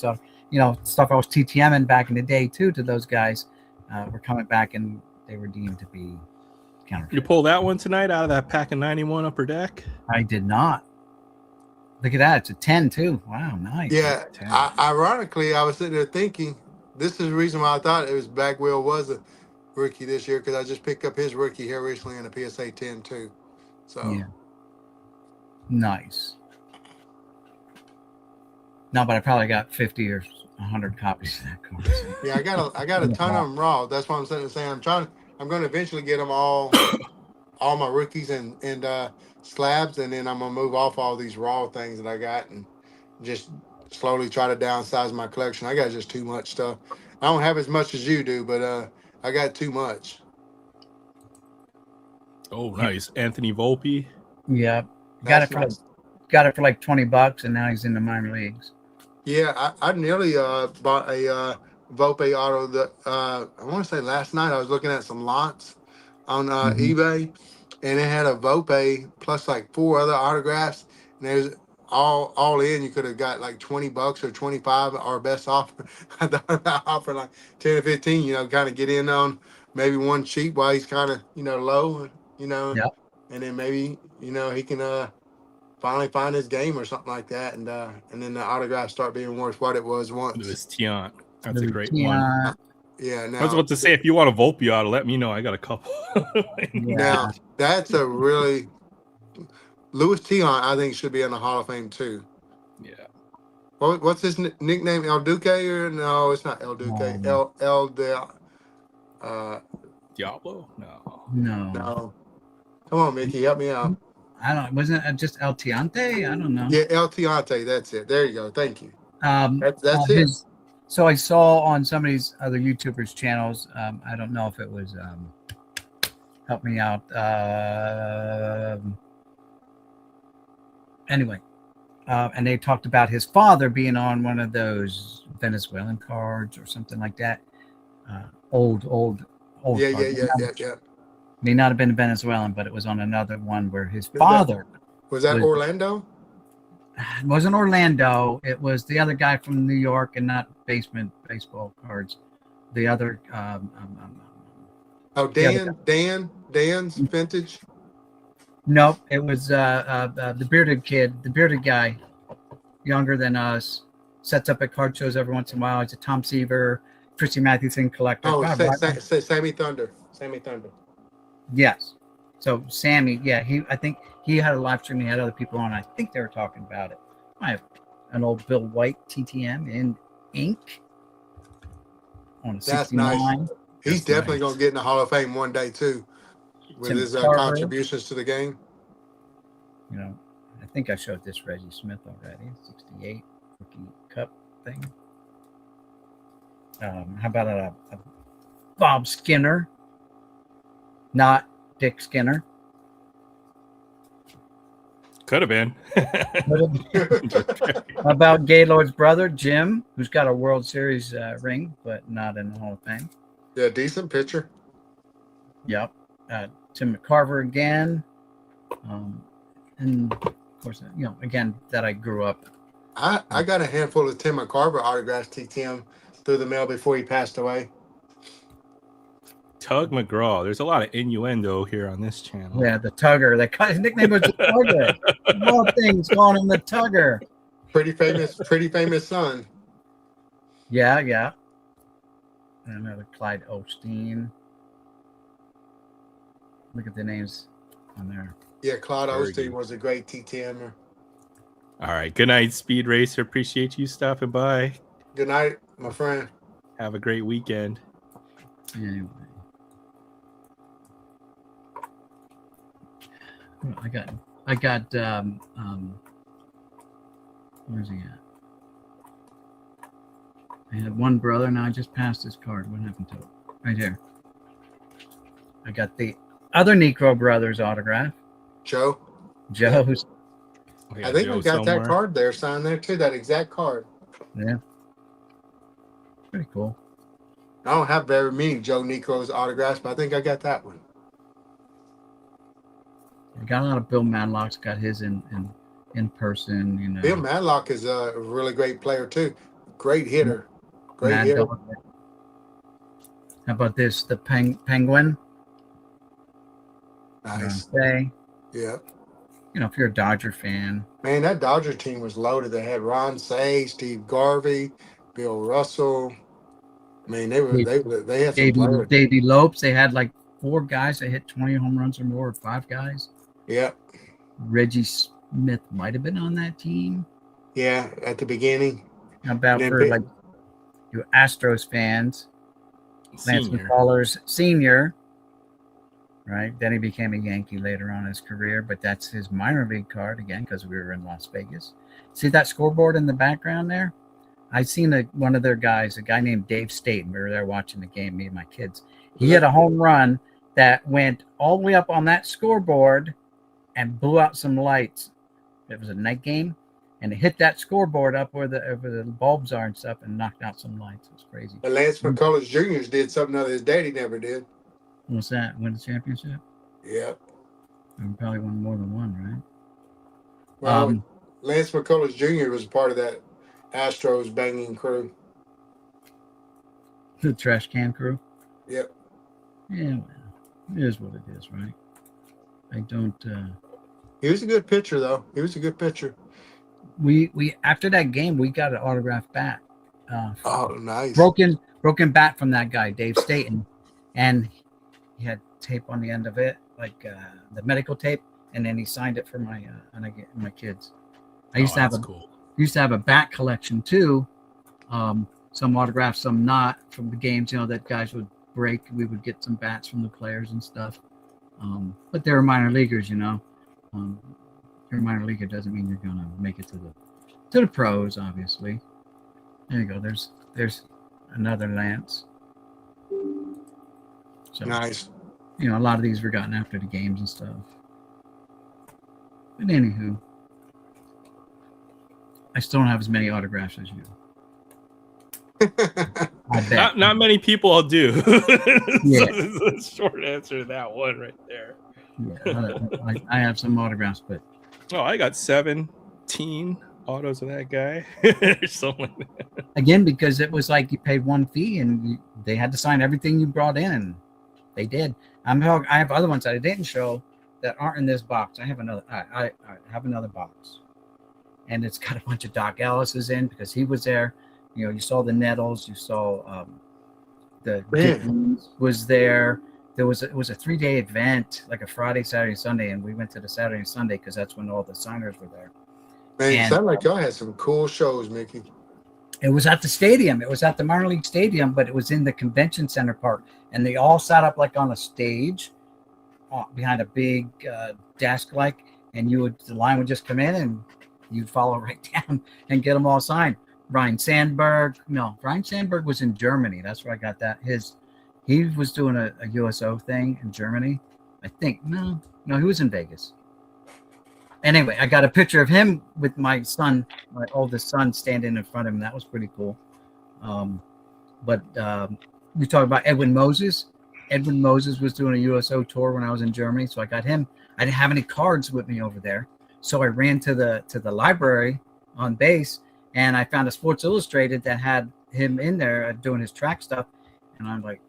stuff I was TTMing back in the day too to those guys, were coming back, and they were deemed to be counterfeit. You pull that one tonight out of that pack of 91 Upper Deck? I did not. Look at that. It's a 10 too. Wow, nice. Yeah. Ironically, I was sitting there thinking, this is the reason why I thought it was Bagwell was a rookie this year, because I just picked up his rookie here recently in a PSA 10 too. So yeah. Nice. No, but I probably got 50 or 100 copies of that card. So. Yeah, I got a ton of them raw. That's why I'm sitting there saying I'm going to eventually get them all my rookies and slabs, and then I'm going to move off all these raw things that I got and just slowly try to downsize my collection. I got just too much stuff. I don't have as much as you do, but I got too much. Oh, nice. Anthony Volpe. Yeah. Got it for like $20, and now he's in the minor leagues. Yeah, I nearly bought a Volpe auto that I want to say last night. I was looking at some lots on eBay, and it had a Volpe plus like 4 other autographs, and there's all in. You could have got like $20 or 25, our best offer. I thought I offered like 10 or 15. Kind of get in on maybe one cheap while he's kind of low. Yep. And then maybe he can finally find his game or something like that, and then the autographs start being worth what it was once. It was Tiant. That's a great one. Yeah. Now, I was about to say, if you want a Volpe auto, let me know. I got a couple. Now that's a really Louis Tion, I think, should be in the Hall of Fame too. Yeah. What's his nickname? El Duque or no? It's not El Duque. El de. Diablo? No. No. Come on, Mickey, help me out. I don't. Wasn't it just El Tiante? I don't know. Yeah, El Tiante. That's it. There you go. Thank you. That's it. So I saw on somebody's other YouTubers' channels. I don't know if it was. Help me out. Anyway, and they talked about his father being on one of those Venezuelan cards or something like that. Old. Yeah. May not have been Venezuelan, but it was on another one where his father was Orlando. It wasn't Orlando. It was the other guy from New York, and not Basement Baseball Cards. The other. Dan's vintage. Nope, it was the bearded kid, the bearded guy, younger than us. Sets up at card shows every once in a while. He's a Tom Seaver, Christy Mathewson collector. Oh, Sammy Thunder. Sammy Thunder. Yes. So Sammy, yeah, I think he had a live stream. He had other people on. I think they were talking about it. I have an old Bill White TTM in ink on a 69. Nice. He's definitely going to get in the Hall of Fame one day too, with his contributions to the game. You know, I think I showed this Reggie Smith already. 68 rookie cup thing. How about a Bob Skinner? Not Dick Skinner. Could have been. How about Gaylord's brother, Jim, who's got a World Series ring, but not in the Hall of Fame? Yeah, decent pitcher. Yep. Tim McCarver again. And, of course, you know, again, that I grew up. I got a handful of Tim McCarver autographs, TTM, through the mail before he passed away. Tug McGraw. There's a lot of innuendo here on this channel. Yeah, the Tugger. His nickname was the Tugger. More things calling him the Tugger. Pretty famous son. Yeah. And another Clyde Osteen. Look at the names on there. Yeah, Clyde Osteen was a great TTMer. All right. Good night, Speed Racer. Appreciate you stopping by. Good night, my friend. Have a great weekend. Anyway. I got where's he at? I had one brother, now I just passed his card. What happened to it? Right here. I got the other Necro Brothers autograph. Joe's. I think Joe I got somewhere. That card there signed there too, that exact card. Yeah. Pretty cool. I don't have very many Joe Necro's autographs, but I think I got that one. I got a lot of Bill Madlock's got his in person, you know. Bill Madlock is a really great player too. Great hitter. Great hitter. How about this? The Penguin. Nice. Yeah. You know, if you're a Dodger fan. Man, that Dodger team was loaded. They had Ron Say, Steve Garvey, Bill Russell. I mean, they had some players. Davey Lopes. They had like 4 guys that hit 20 home runs or more, or 5 guys. Yeah. Reggie Smith might have been on that team. Yeah, at the beginning. How about for like you Astros fans? Lance McCullers Sr., right? Then he became a Yankee later on in his career, but that's his minor league card again because we were in Las Vegas. See that scoreboard in the background there? I seen one of their guys, a guy named Dave Staten. We were there watching the game, me and my kids. He hit a home run that went all the way up on that scoreboard and blew out some lights. It was a night game, and it hit that scoreboard up where the bulbs are and stuff and knocked out some lights. It was crazy. But Lance McCullers Jr. did something that his daddy never did. What's that? Win the championship? Yep. And probably won more than one, right? Well, Lance McCullers Jr. was part of that Astros banging crew. The trash can crew? Yep. Yeah, well, it is what it is, right? I don't... He was a good pitcher, though. He was a good pitcher. We after that game, we got an autographed bat. Oh, nice. Broken bat from that guy, Dave Staten. And he had tape on the end of it, like the medical tape. and then he signed it for my kids. I used to have that's cool. used to have a bat collection too. Some autographs, some not from the games, that guys would break. We would get some bats from the players and stuff. But they were minor leaguers, you're a minor leaguer doesn't mean you're gonna make it to the pros, obviously. There you go. There's another Lance. So Nice. a lot of these were gotten after the games and stuff. But anywho, I still don't have as many autographs as you. I bet. Not many people do. Yeah. The short answer to that one right there. Yeah, I have some autographs, but I got 17 autos of that guy. Someone. Again, because it was like you paid one fee and they had to sign everything you brought in, and they did. I have other ones that I didn't show that aren't in this box. I have another. I have another box, and it's got a bunch of Doc Ellis's in because he was there. You saw the Nettles. You saw the Dickens was there. It was a 3-day event, like a Friday, Saturday, Sunday, and we went to the Saturday and Sunday because that's when all the signers were there. Man, it sounded like y'all had some cool shows, Mickey. It was at the stadium. It was at the minor league stadium, but it was in the convention center part, and they all sat up like on a stage behind a big desk, and the line would just come in, and you'd follow right down and get them all signed. Ryan Sandberg was in Germany. That's where I got that. He was doing a USO thing in Germany. I think no, he was in Vegas. Anyway, I got a picture of him with my son, my oldest son, standing in front of him. That was pretty cool. But we talk about Edwin Moses. Edwin Moses was doing a USO tour when I was in Germany, so I got him. I didn't have any cards with me over there, so I ran to the library on base, and I found a Sports Illustrated that had him in there doing his track stuff, and I'm like,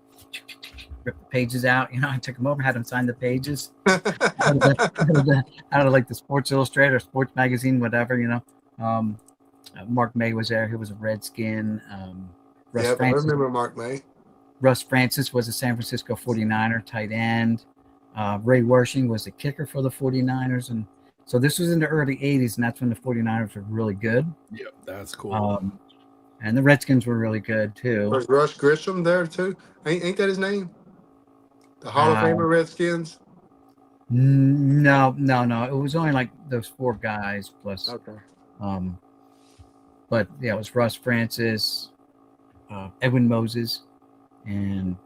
ripped the pages out. I took him over, had him sign the pages out of like the Sports Illustrated, Sports Magazine, whatever. Mark May was there. He was a Redskin. I remember Mark May. Russ Francis was a San Francisco 49er tight end. Ray Wershing was the kicker for the 49ers. And so this was in the early 80s, and that's when the 49ers were really good. Yep, that's cool. And the Redskins were really good, too. Was Rush Grisham there, too? Ain't that his name? The Hall of Famer Redskins? No. It was only like those 4 guys plus. Okay. But, yeah, it was Russ Francis, Edwin Moses, and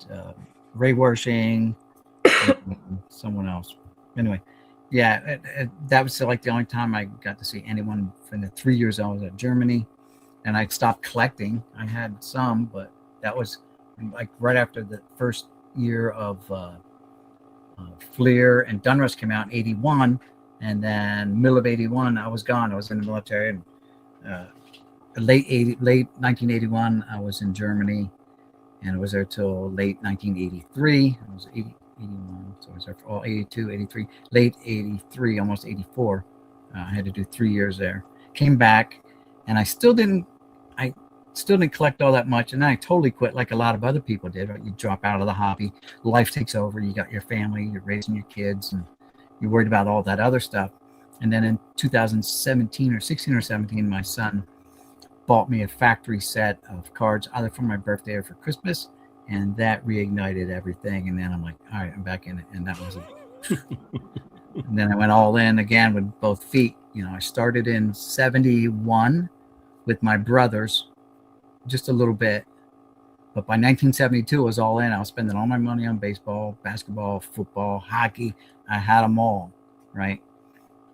Ray Wershing, and someone else. Anyway, yeah, that was like the only time I got to see anyone from the 3 years I was at Germany, and I stopped collecting. I had some, but that was like right after the first year of Fleer and Dunruss came out in 81, and then middle of 81 I was gone. I was in the military, and late 1981 I was in Germany, and I was there till late 1983. I was 81, so I was there for all 82, 83, late 83, almost 84. I had to do 3 years there. Came back, and I still didn't collect all that much, and then I totally quit like a lot of other people did. Right? You drop out of the hobby, life takes over, you got your family, you're raising your kids, and you're worried about all that other stuff. And then in 2017 or 16 or 17, my son bought me a factory set of cards either for my birthday or for Christmas, and that reignited everything. And then I'm like, all right, I'm back in it, and that was it. And then I went all in again with both feet. I started in 71 with my brothers, just a little bit, but by 1972 I was all in. I was spending all my money on baseball, basketball, football, hockey. I had them all, right?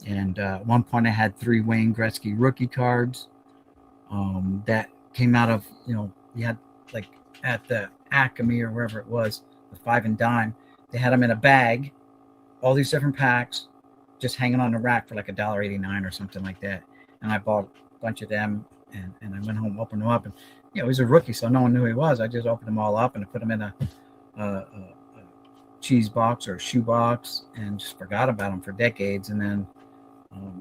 And at one point I had 3 Wayne Gretzky rookie cards that came out of, you had like at the Acme or wherever it was, the 5 and dime, they had them in a bag, all these different packs, just hanging on the rack for like $1.89 or something like that. And I bought a bunch of them, and I went home, opened them up, and he was a rookie, so no one knew who he was. I just opened them all up and I put them in a cheese box or a shoe box, and just forgot about him for decades. And then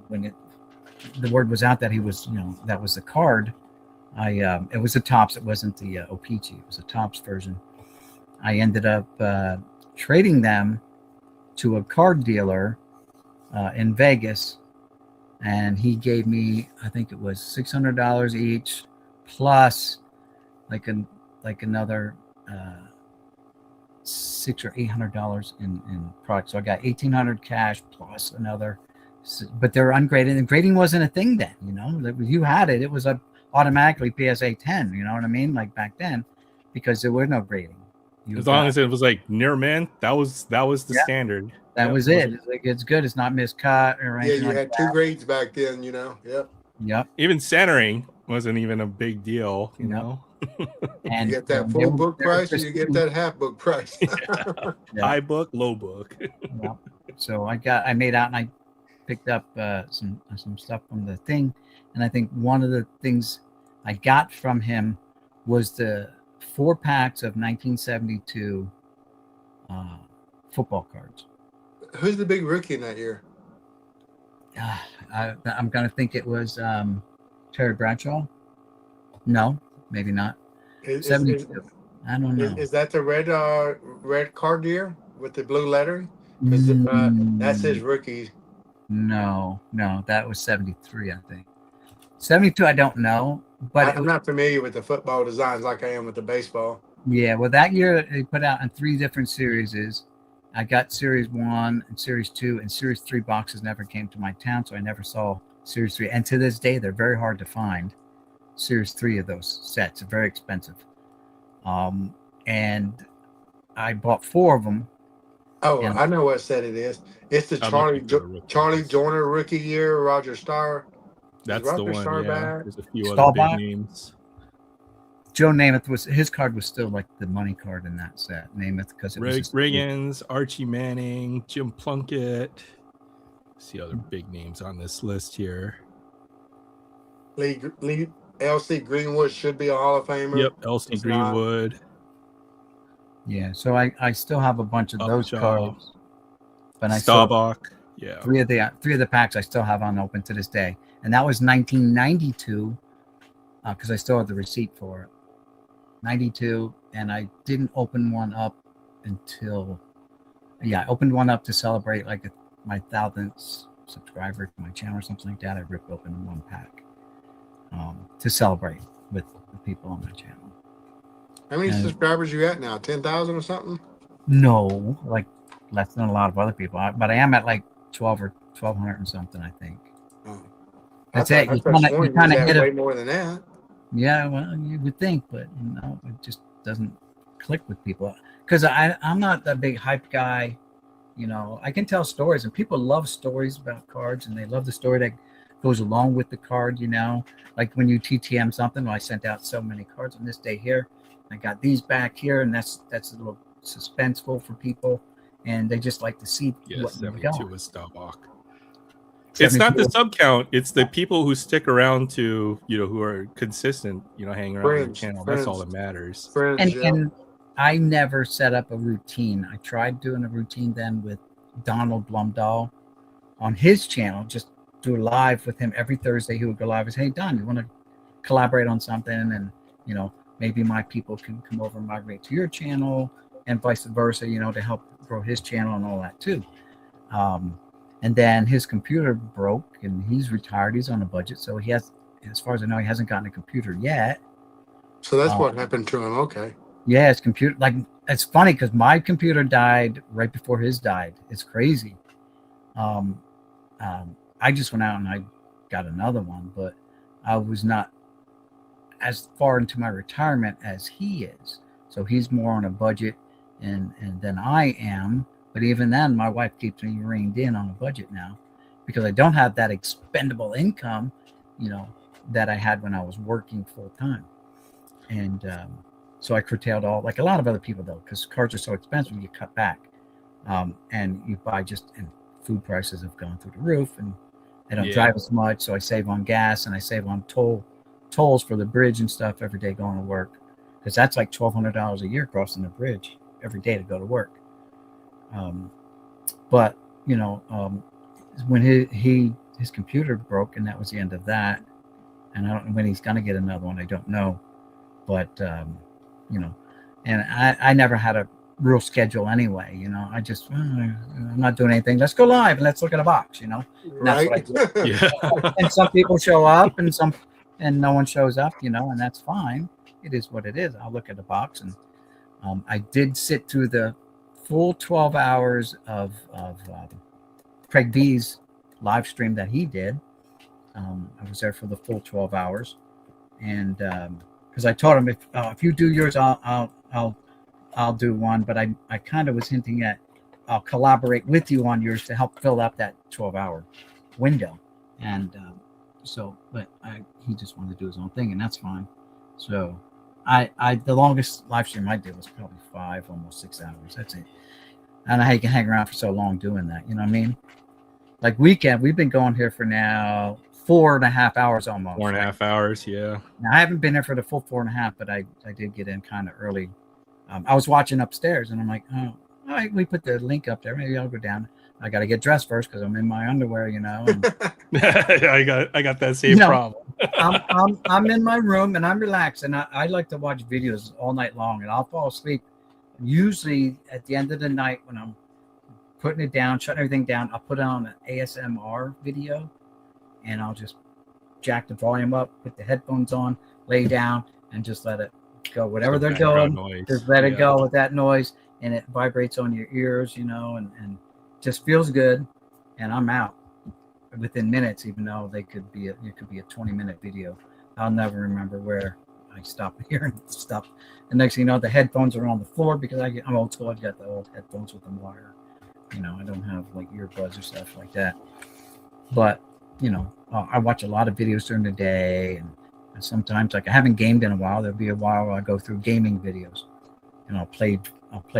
when the word was out that he was, that was the card, it was the Topps. It wasn't the O-Pee-Chee. It was a Topps version. I ended up trading them to a card dealer in Vegas, and he gave me, I think it was $600 each, plus like another $600 or $800 in products. So I got 1,800 cash plus another, but they're ungraded, and grading wasn't a thing then. You had it; it was automatically PSA 10. You know what I mean? Like back then, because there was no grading. As long as it was like near mint, that was the standard. That was it. It's like, it's good. It's not miscut or anything. Yeah, you had 2 grades back then, Yep. Yep. Even centering wasn't even a big deal, you know. And you get that full book price, or you get that half book price. High book, low book. Yeah. So I made out, and I picked up some stuff from the thing, and I think one of the things I got from him was the 4 packs of 1972 football cards. Who's the big rookie in that year? I'm gonna think it was Terry Bradshaw. No, maybe not. 72. I don't know. Is that the red card year with the blue lettering? Because that's his rookie. No, that was 73, I think. 72, I don't know. But I'm not familiar with the football designs like I am with the baseball. Yeah, well, that year they put out in 3 different series. I got Series 1 and Series 2, and Series 3 boxes never came to my town, so I never saw Series 3. And to this day, they're very hard to find. Series 3 of those sets are very expensive. And I bought 4 of them. Oh, I know what set it is. It's the Charlie Joyner rookie year, Roger Starr. That's the one. Yeah. There's a few other big names. Joe Namath his card was still like the money card in that set. Namath, because it was Riggins, Archie Manning, Jim Plunkett. See other big names on this list here. Lee L.C. Greenwood should be a Hall of Famer. Yep, L.C. Greenwood. Yeah, so I still have a bunch of those cards. But Staubach. Yeah. 3 of the packs I still have unopened to this day. And that was 1992, because I still have the receipt for it. 92, and I didn't open one up until, I opened one up to celebrate like my 1,000th subscriber to my channel or something like that. I ripped open 1 pack to celebrate with the people on my channel. How many subscribers you at now? 10,000 or something? No, like less than a lot of other people. But I am at like 12 or 1,200 and something, I think. Oh. That's it. You kind of hit way more than that. Yeah, well, you would think, but it just doesn't click with people. Because I'm not that big hype guy. I can tell stories, and people love stories about cards, and they love the story that goes along with the card. Like when you TTM something. I sent out so many cards on this day here. I got these back here, and that's a little suspenseful for people, and they just like to see what 72 was Staubach. It's not the sub count; it's the people who stick around to who are consistent. Hanging around on the channel. That's all that matters. And I never set up a routine. I tried doing a routine then with Donald Blumdahl on his channel. Just do a live with him every Thursday. He would go live and say, "Hey Don, you want to collaborate on something?" And maybe my people can come over and migrate to your channel, and vice versa. To help grow his channel and all that too. And then his computer broke, and he's retired. He's on a budget, so he has, as far as I know, he hasn't gotten a computer yet. So that's what happened to him. Okay. Yeah, his computer. Like, it's funny because my computer died right before his died. It's crazy. I just went out and I got another one, but I was not as far into my retirement as he is. So he's more on a budget, and than I am. But even then, my wife keeps me reined in on a budget now, because I don't have that expendable income, that I had when I was working full time. And so I curtailed all, like a lot of other people though, because cards are so expensive, you cut back. And you buy and food prices have gone through the roof, and I don't drive as much, so I save on gas, and I save on tolls for the bridge and stuff every day going to work, because that's like $1,200 a year crossing the bridge every day to go to work. But when his computer broke, and that was the end of that, and I don't know when he's gonna get another one. I don't know, but and I never had a real schedule anyway. You know, I just I'm not doing anything. Let's go live and let's look at a box. You know, and that's what I Right? do. Yeah. And some people show up, and no one shows up. You know, and that's fine. It is what it is. I'll look at the box, and I did sit through the full 12 hours of Craig D's live stream that he did. I was there for the full 12 hours, and because I told him if you do yours, I'll do one. But I kind of was hinting at I'll collaborate with you on yours to help fill up that 12-hour window, and but he just wanted to do his own thing, and that's fine. So the longest live stream I did was probably 5, almost 6 hours. That's it. And I can hang around for so long doing that. You know what I mean? Like weekend, we've been going here for now 4.5 hours almost. 4.5 hours, yeah. Now, I haven't been here for the full 4.5, but I did get in kind of early. I was watching upstairs, and I'm like, oh, all right, we put the link up there. Maybe I'll go down. I got to get dressed first because I'm in my underwear, you know. And, I got that same problem. I'm in my room and I'm relaxed, and I like to watch videos all night long, and I'll fall asleep. Usually at the end of the night when I'm putting it down, shutting everything down, I'll put on an ASMR video, and I'll just jack the volume up, put the headphones on, lay down, and just let it go. Whatever they're doing, just let it go with that noise, and it vibrates on your ears, you know, and just feels good. And I'm out within minutes, even though it could be a 20-minute video. I'll never remember where I stopped hearing stuff. The next thing you know, the headphones are on the floor because I'm old school. I got the old headphones with the wire. You know, I don't have like earbuds or stuff like that. But, you know, I watch a lot of videos during the day. And sometimes, like I haven't gamed in a while. There'll be a while where I go through gaming videos. And I'll play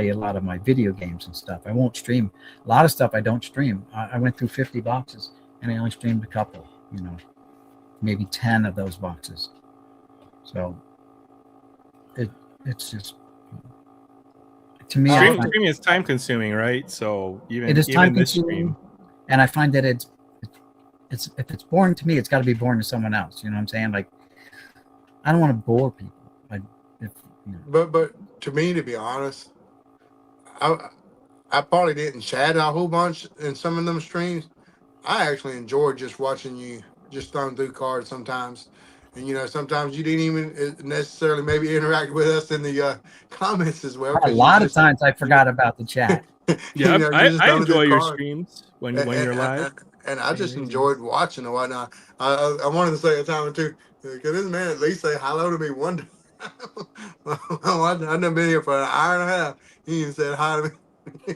a lot of my video games and stuff. I won't stream. A lot of stuff I don't stream. I went through 50 boxes and I only streamed a couple, you know, maybe 10 of those boxes. So it's just, to me, streaming is time consuming, right? So it is time consuming, and I find that it's if it's boring to me, it's got to be boring to someone else. You know what I'm saying? Like, I don't want to bore people. But to me, to be honest, I probably didn't chat a whole bunch in some of them streams. I actually enjoyed just watching you just thumb through cards sometimes. And, you know, sometimes you didn't even necessarily maybe interact with us in the comments as well. A lot of times I forgot about the chat. Yeah, you know, I enjoy your streams when you're live. And I just enjoyed watching and whatnot. I wanted to say a time or two, because this man at least say hello to me one day. I've been here for an hour and a half. He even said hi to me.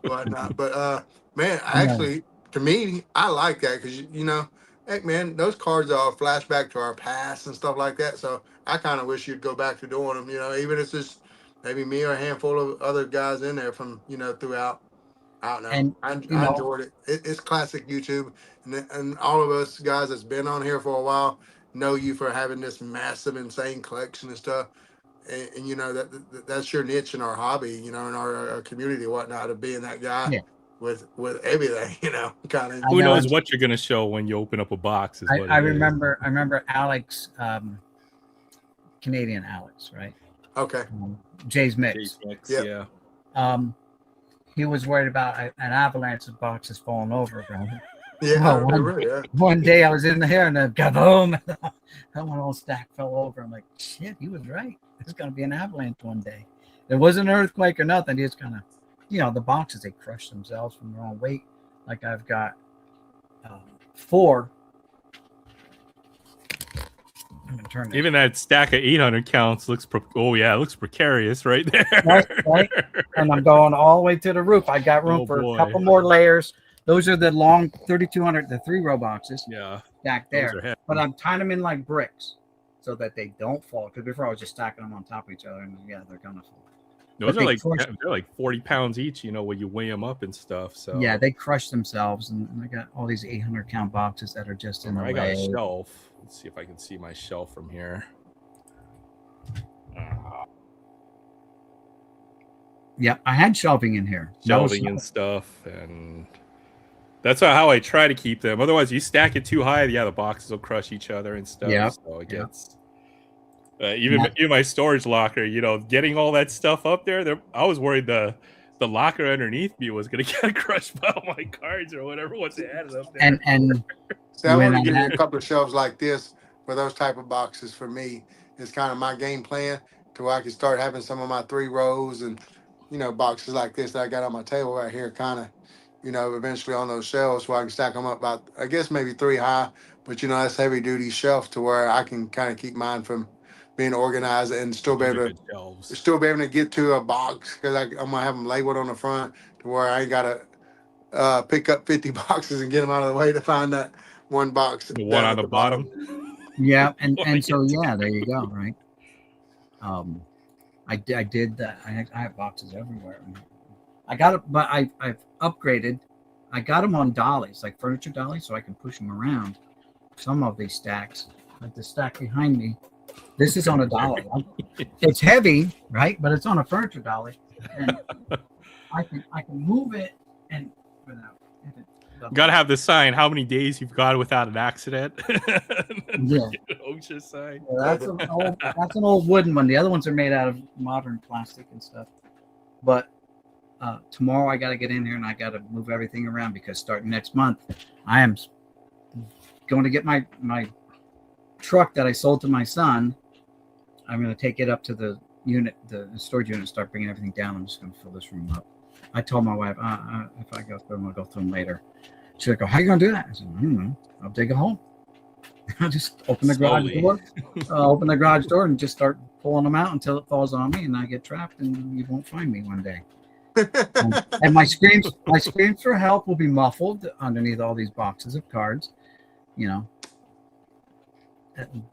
Whatnot. But, man, actually, to me, I like that because, you know, heck, man, those cards are a flashback to our past and stuff like that. So I kind of wish you'd go back to doing them, you know, even if it's just maybe me or a handful of other guys in there from, you know, throughout. I don't know. And, I enjoyed it. It's classic YouTube. And all of us guys that's been on here for a while know you for having this massive, insane collection and stuff. And you know, that's your niche in our hobby, you know, in our community and whatnot, of being that guy with everything, you know, kind of. Who knows what you're going to show when you open up a box. I remember Alex, Canadian Alex, right? Okay. Jay's Mix. Yeah. He was worried about an avalanche of boxes falling over. Yeah, one day I was in here and then kaboom, that one whole stack fell over. I'm like, shit, he was right. It's going to be an avalanche one day. There wasn't an earthquake or nothing. He just kind of, you know, the boxes, they crush themselves from their own weight. Like I've got 4. I'm gonna turn even that stack of 800 counts looks it looks precarious right there. Right? And I'm going all the way to the roof. I got room for a couple more layers. Those are the long 3200, the 3-row boxes. Yeah, back there. But I'm tying them in like bricks so that they don't fall. Because before I was just stacking them on top of each other, and yeah, they're gonna fall. Those are they're like 40 pounds each, you know, when you weigh them up and stuff. So yeah, they crush themselves, and I got all these 800 count boxes that are just in the way. I got a shelf. Let's see if I can see my shelf from here. Yeah, I had shelving in here. Shelving and stuff, and that's how I try to keep them. Otherwise, you stack it too high, the boxes will crush each other and stuff. Yeah. So it gets Even my storage locker, getting all that stuff up there, I was worried the locker underneath me was gonna get crushed by all my cards or whatever once it had it up there. And See, I when want I to give you a had, couple of shelves like this for those type of boxes. For me, it's kind of my game plan to where I can start having some of my 3 rows and boxes like this that I got on my table right here, kind of eventually on those shelves where I can stack them up about, I guess, maybe 3 high. But that's heavy duty shelf to where I can kind of keep mine from being organized and still be Those are able good shelves. to get to a box because I'm gonna have them labeled on the front to where I ain't gotta pick up 50 boxes and get them out of the way to find that one box The one down on at the the bottom. yeah, and so yeah, there you go, right? I did that. I have boxes everywhere. I got it, but I've upgraded. I got them on dollies, like furniture dollies, so I can push them around. Some of these stacks, like the stack behind me, this is on a dolly. It's heavy, right? But it's on a furniture dolly, and I can move it and without. Gotta have the sign how many days you've gone without an accident. Yeah. OSHA sign. Yeah, that's an old wooden one. The other ones are made out of modern plastic and stuff. But tomorrow I got to get in here and I got to move everything around because starting next month, I am going to get my truck that I sold to my son. I'm going to take it up to the storage unit, and start bringing everything down. I'm just going to fill this room up. I told my wife, if I go through them, I'll go through them later. She's like, how are you going to do that? I said, I don't know. I'll dig a hole. I'll just open the garage door and just start pulling them out until it falls on me and I get trapped and you won't find me one day. And my screams for help will be muffled underneath all these boxes of cards.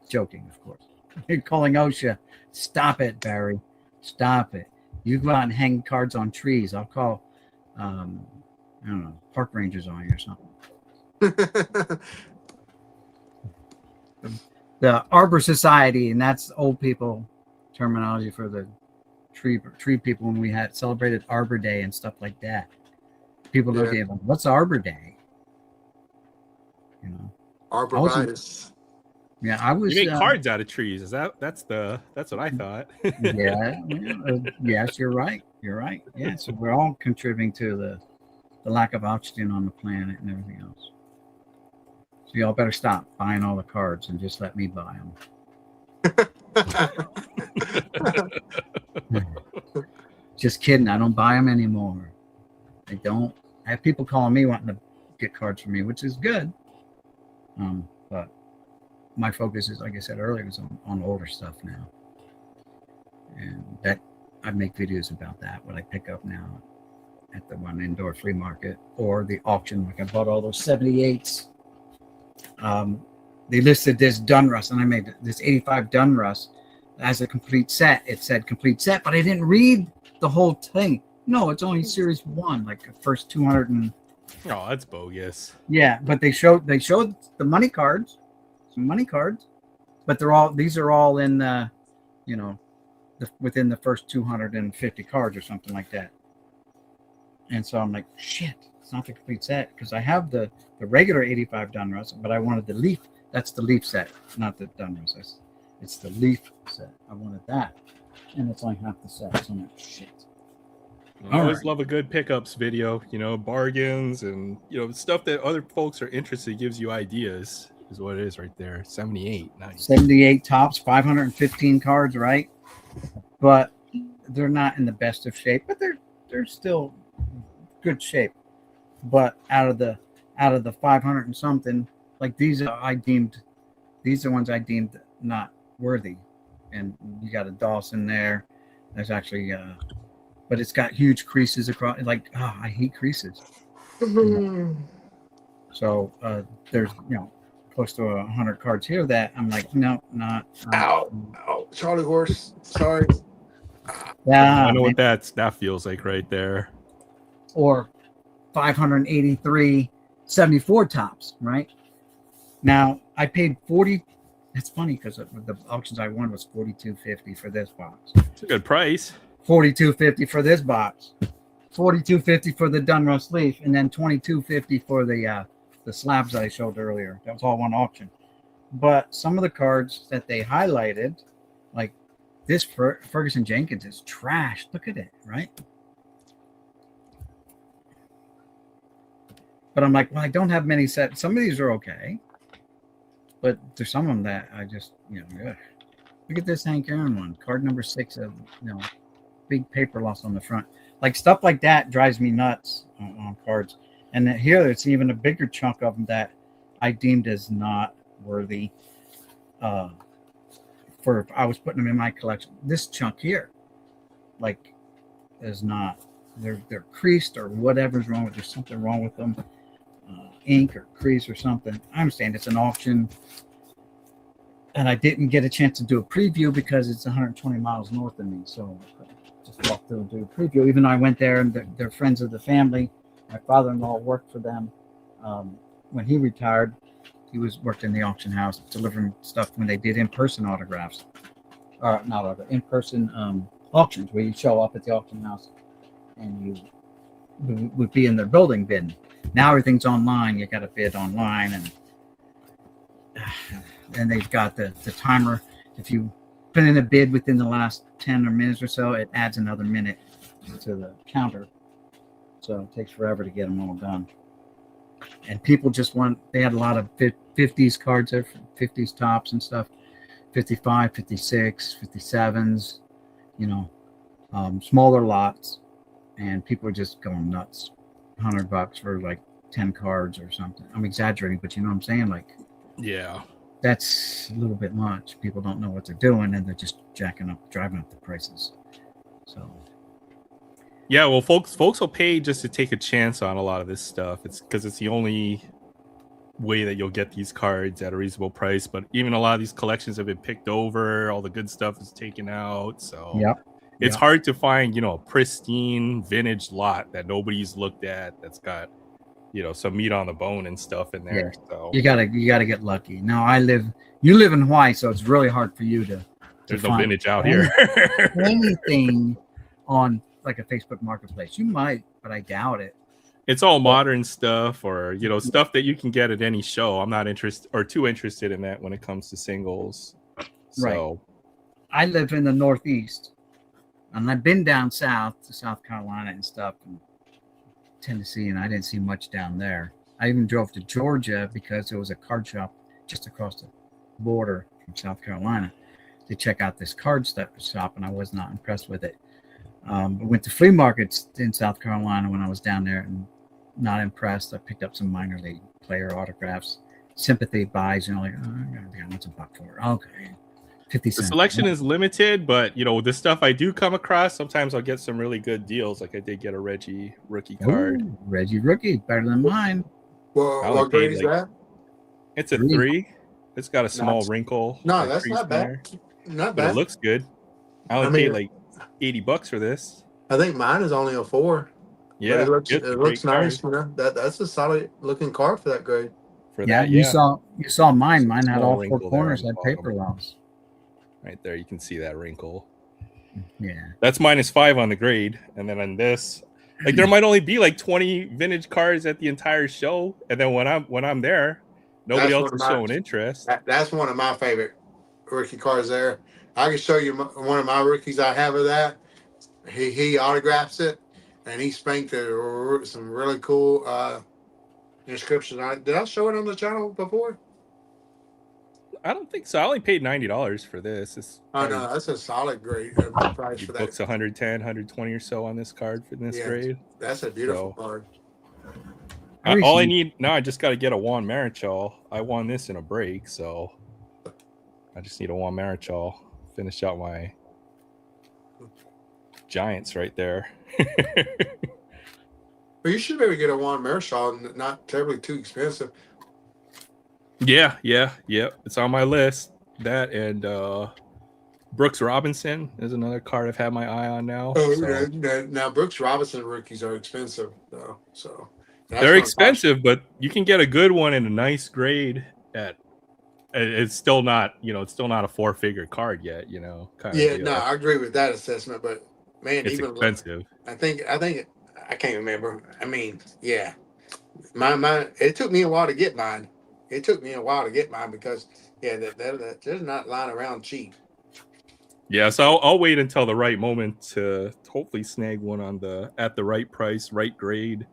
Joking, of course. You're calling OSHA. Stop it, Barry. Stop it. You go out and hang cards on trees. I'll call, I don't know, park rangers on you or something. The Arbor Society, and that's old people terminology for the tree people when we had celebrated Arbor Day and stuff like that. People look at them, what's Arbor Day? Arboritis. Yeah, I was. You make cards out of trees. That's what I thought. Yeah. Yes, you're right. You're right. Yeah, so we're all contributing to the lack of oxygen on the planet and everything else. So y'all better stop buying all the cards and just let me buy them. Just kidding. I don't buy them anymore. I don't. I have people calling me wanting to get cards from me, which is good. But my focus is, like I said earlier, is on older stuff now. And that I make videos about that, what I pick up now at the one indoor flea market or the auction. Like I bought all those 78s. They listed this Dunruss, and I made this 85 Dunruss as a complete set. It said complete set, but I didn't read the whole thing. No, it's only series 1, like the first 200 and. Oh, that's bogus. Yeah, but they showed the money cards, some money cards, but these are all in the, within the first 250 cards or something like that. And so I'm like, shit, it's not the complete set because I have the regular 85 Dunruss, but I wanted the leaf. That's the leaf set, not the Dunruss. It's the leaf set. I wanted that, and it's only half the set. So I'm like, shit. I always love a good pickups video, bargains and, stuff that other folks are interested, gives you ideas is what it is right there. 78. Nice. 78 tops, 515 cards, right? But they're not in the best of shape, but they're still good shape. But out of the 500 and something, like these are ones I deemed not worthy. And you got a Dawson there. There's actually but it's got huge creases across. Like, I hate creases. So there's close to 100 cards here that I'm like, no, not. Ow, Charlie horse. Sorry. Yeah, I know what that feels like right there. Or 583 74 tops, right? Now I paid 40. It's funny because the auctions I won was $42.50 for this box. It's a good price. $42.50 for this box, $42.50 for the Dunruss leaf, and then $22.50 for the slabs that I showed earlier. That was all one auction. But some of the cards that they highlighted Like this Ferguson Jenkins is trash. Look at it, right? But I'm like, well, I don't have many sets. Some of these are okay, but there's some of them that I just, ugh. Look at this Hank Aaron one, card number 6 of, big paper loss on the front. Like stuff like that drives me nuts on cards. And then here it's even a bigger chunk of them that I deemed as not worthy. For I was putting them in my collection. This chunk here, like, is not. They're creased or whatever's wrong with. There's something wrong with them, ink or crease or something. I understand it's an auction, and I didn't get a chance to do a preview because it's 120 miles north of me. So just walked through and do a preview. Even though I went there and they're friends of the family. My father-in-law worked for them when he retired. He worked in the auction house delivering stuff when they did in-person autographs, or not in-person auctions where you show up at the auction house and you would be in their building bidding. Now everything's online. You got to bid online, and they've got the timer. If you put in a bid within the last 10 or minutes or so, it adds another minute to the counter. So it takes forever to get them all done. And people just they had a lot of 50s cards there, 50s tops and stuff, 55, 56, 57s, smaller lots. And people are just going nuts. $100 for like 10 cards or something. I'm exaggerating, but you know what I'm saying? Like, Yeah. That's a little bit much. People don't know what they're doing, and they're just driving up the prices. So. Yeah, well, folks will pay just to take a chance on a lot of this stuff. It's because it's the only way that you'll get these cards at a reasonable price. But even a lot of these collections have been picked over. All the good stuff is taken out. So it's hard to find, a pristine vintage lot that nobody's looked at that's got, some meat on the bone and stuff in there. Yeah. So you gotta get lucky. Now you live in Hawaii, so it's really hard for you to there's no vintage out here. Anything on like a Facebook marketplace. You might, but I doubt it. It's all modern stuff or, stuff that you can get at any show. I'm not too interested in that when it comes to singles. So right. I live in the Northeast, and I've been down south to South Carolina and stuff, and Tennessee, and I didn't see much down there. I even drove to Georgia because there was a card shop just across the border from South Carolina to check out this card shop, and I was not impressed with it. I went to flea markets in South Carolina when I was down there, and not impressed. I picked up some minor league player autographs, sympathy buys, like, what's a buck for? Okay, 50 cents. The selection is limited, but the stuff I do come across, sometimes I'll get some really good deals. Like I did get a Reggie rookie card. Ooh, Reggie rookie, better than mine. Well, what grade is that? It's a 3. It's got a small wrinkle. No, that's not bad. Not bad. But it looks good. I only paid like $80 for this. I think mine is only a 4. Yeah, but it looks nice. That's a solid looking card for that grade. You saw mine. Mine had all 4 corners, had paper loss. Right there, you can see that wrinkle. Yeah, that's -5 on the grade, and then on this, like there might only be like 20 vintage cards at the entire show, and then when I'm there, nobody else is showing interest. That's one of my favorite rookie cards there. I can show you one of my rookies I have of that. He autographs it, and he spanked some really cool inscriptions on it. Did I show it on the channel before? I don't think so. I only paid $90 for this. No, that's a solid grade price for that. Books 110, 120 or so on this card for this grade. That's a beautiful card. All I need now, I just got to get a Juan Marichal. I won this in a break, so I just need a Juan Marichal. Finish out my Giants right there. But you should maybe get a Juan Marichal, not terribly too expensive. Yeah. It's on my list. That and Brooks Robinson is another card I've had my eye on now. Now Brooks Robinson rookies are expensive though, so they're expensive, but you can get a good one in a nice grade at. It's still not, it's still not a 4-figure card yet, I agree with that assessment, but man, it's even expensive. I think I can't remember. I mean, yeah, my it took me a while to get mine. Because that there's not lying around cheap. Yeah, so I'll wait until the right moment to hopefully snag one at the right price, right grade,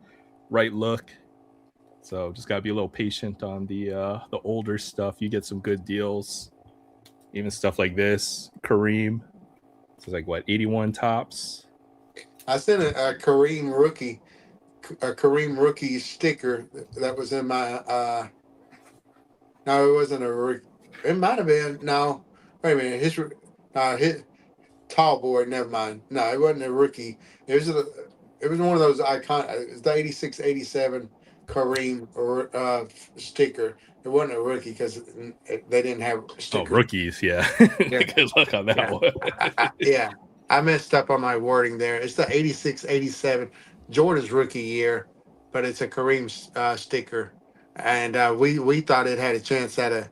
right look. So just gotta be a little patient on the older stuff. You get some good deals, even stuff like this. Kareem, so it's like what 81 tops. I sent a Kareem rookie sticker that was in my. No, it wasn't a rookie. It might have been. No, wait a minute. His tall boy. Never mind. No, it wasn't a rookie. It was one of those icon. It was the 86, 87 Kareem sticker. It wasn't a rookie because they didn't have Oh, stickers. rookies, yeah. Yeah. Good luck on that Yeah. one. Yeah, I messed up on my wording there. It's the 86, 87 Jordan's rookie year, but it's a Kareem sticker. And we thought it had a chance at a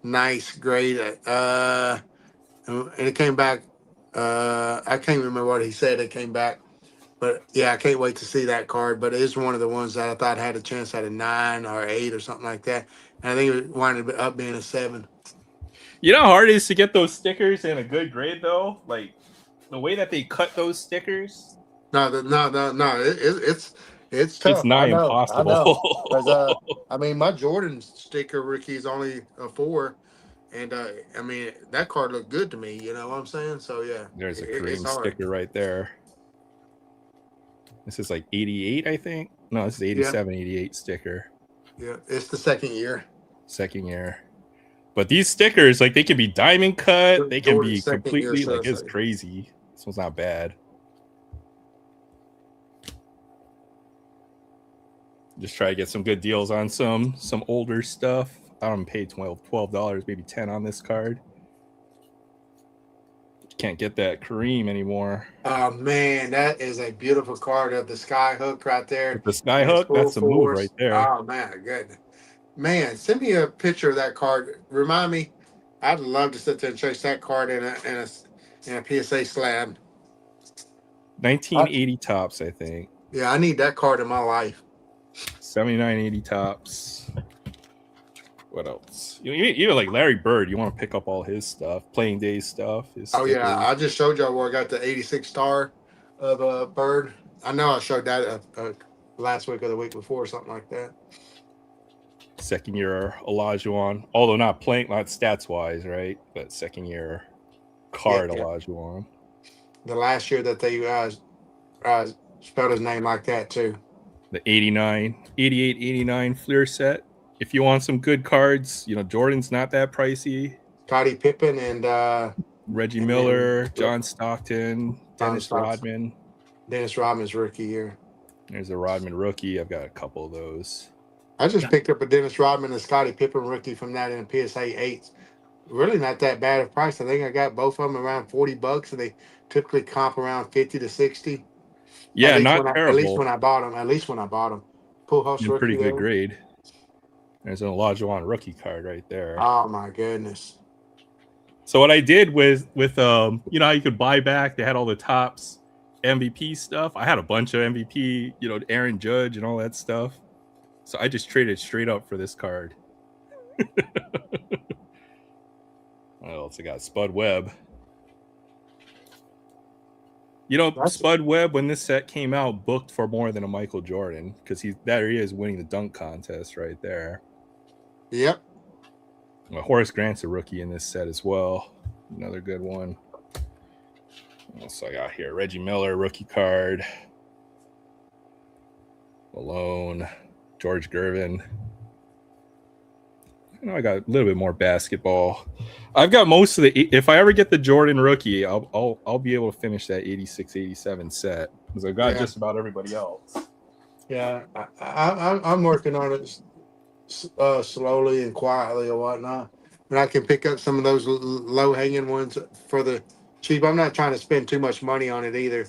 nice grade. And it came back. I can't remember what he said. It came back. But yeah, I can't wait to see that card. But it is one of the ones that I thought had a chance at a 9 or 8 or something like that. And I think it wound up being a 7. You know how hard it is to get those stickers in a good grade, though. Like the way that they cut those stickers, No, no. It's it's tough. I nigh know. I know. Because impossible. I mean, my Jordan sticker rookie is only a 4, and I mean that card looked good to me. You know what I'm saying? So yeah, There's a it's Kareem hard. sticker right there. This is like 88, I think. No, this is Yeah, 87, 88 sticker. yeah. It's the second year. Second year. But these stickers, like they can be diamond cut, they can Jordan's be second year, completely so like it's like, crazy. This one's not bad. Just try to get some good deals on some older stuff. I don't pay $12, maybe 10 on this card. Can't get that Kareem anymore. Oh man, that is a beautiful card of the sky hook right there. With the sky And it's hook, full that's a move right force. there. Oh man, good. Man, send me a picture of that card. Remind me. I'd love to sit there and chase that card in a PSA slab. 1980 tops, I think. Yeah, I need that card in my life. 7980 tops. What else? Even like Larry Bird, you want to pick up all his stuff, playing day stuff. Oh yeah, I just showed y'all where I got the 86 star of Bird. I know I showed that last week or the week before, or something like that. Second year Olajuwon, although not stats wise, right? But second year card Yeah. Olajuwon. The last year that they spelled his name like that too. The 88, 89 Fleer set. If you want some good cards, Jordan's not that pricey. Scottie Pippen and Reggie Miller, John Stockton, Dennis Rodman. Dennis Rodman's rookie year. There's a Rodman rookie. I've got a couple of those. I just picked up a Dennis Rodman and Scottie Pippen rookie from that in a PSA 8. Really not that bad of price. I think I got both of them around $40, and they typically comp around 50 to 60. Yeah, not terrible. At least when I bought them. Full house rookie. Pretty good grade. There's an Olajuwon rookie card right there. Oh my goodness. So what I did with how you could buy back, they had all the tops MVP stuff. I had a bunch of MVP, Aaron Judge and all that stuff. So I just traded straight up for this card. What else I got? Spud Webb. Spud Webb, when this set came out, booked for more than a Michael Jordan because he is winning the dunk contest right there. Yep. Well, Horace Grant's a rookie in this set as well. Another good one. What else I got here? Reggie Miller, rookie card. Malone, George Gervin. I got a little bit more basketball. I've got most of the. If I ever get the Jordan rookie, I'll be able to finish that 86, 87 set because I've got just about everybody else. Yeah, I'm working on it slowly and quietly or whatnot. And I can pick up some of those low hanging ones for the cheap. I'm not trying to spend too much money on it either.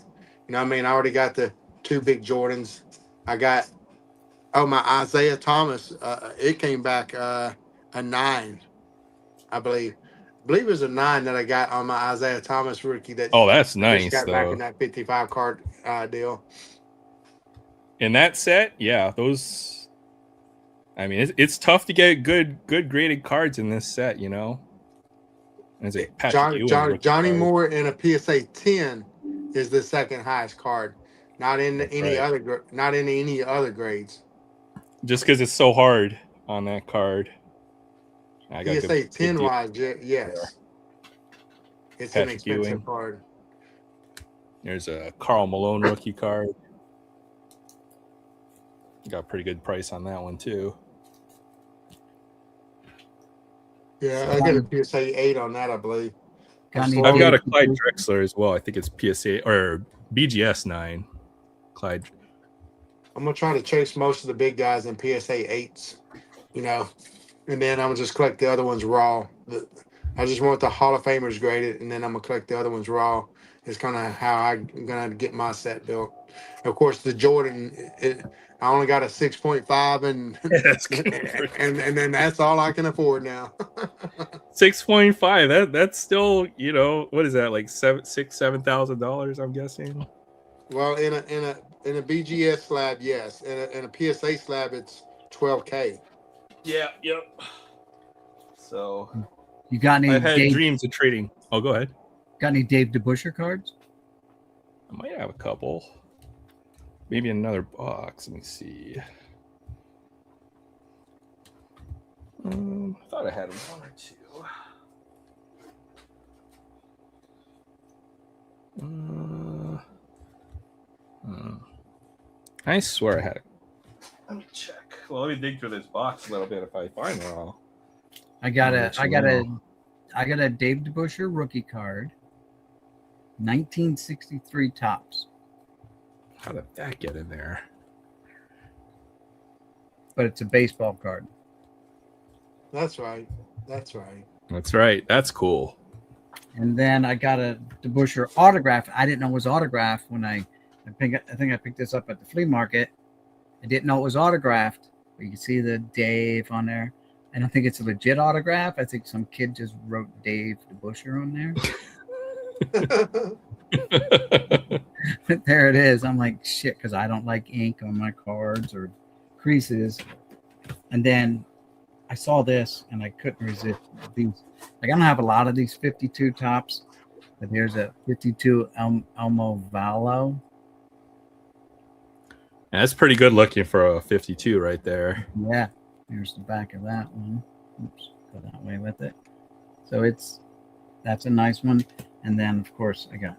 I already got the 2 big Jordans. I got my Isaiah Thomas. It came back a 9, I believe. I believe it was a 9 that I got on my Isaiah Thomas rookie. That's nice. Got back in that 55 card deal. In that set, yeah, those. I mean, it's tough to get good graded cards in this set, As a Patrick Ewing rookie Johnny card. Moore in a PSA 10 is the second highest card, not in That's any right. other grades. Just because it's so hard on that card. I got PSA good 10 deal wise, there. yes, it's an Patrick expensive Ewing. card. There's a Karl Malone rookie card. Got a pretty good price on that one too. Yeah, So, I got a PSA 8 on that, I believe. I've got a Clyde Drexler as well. I think it's PSA or BGS 9. Clyde. I'm gonna try to chase most of the big guys in PSA 8s, you know, and then I'm gonna just collect the other ones raw. I just want the Hall of Famers graded, and then I'm gonna collect the other ones raw. It's kind of how I'm gonna get my set built. Of course, the Jordan, I only got a 6.5, and and then that's all I can afford now. 6.5. That's still, you know, what is that, like $7,000? I'm guessing. Well, in a BGS slab, yes. In a PSA slab, it's $12K. Yeah. Yep. So you got any? I've had dreams of trading. Oh, go ahead. Got any Dave DeBuscher cards? I might have a couple. Maybe another box. Let me see. I thought I had one or two. I swear I had it. Let me check. Well, let me dig through this box a little bit if I find it all. I got a Dave DeBuscher rookie card. 1963 tops. How did that get in there? But it's a baseball card. That's right. That's right. That's right. That's cool. And then I got a DeBuscher autograph. I didn't know it was autographed when I think I picked this up at the flea market. I didn't know it was autographed. But you can see the Dave on there. I don't think it's a legit autograph. I think some kid just wrote Dave DeBuscher on there. But there it is. I'm like, shit, because I don't like ink on my cards or creases. And then I saw this and I couldn't resist these. Like, I don't have a lot of these 52 tops, but there's a 52 Elmo Vallo. That's pretty good looking for a 52 right there. Yeah, here's the back of that one. Oops, go that way with it. So that's a nice one. And then, of course, I got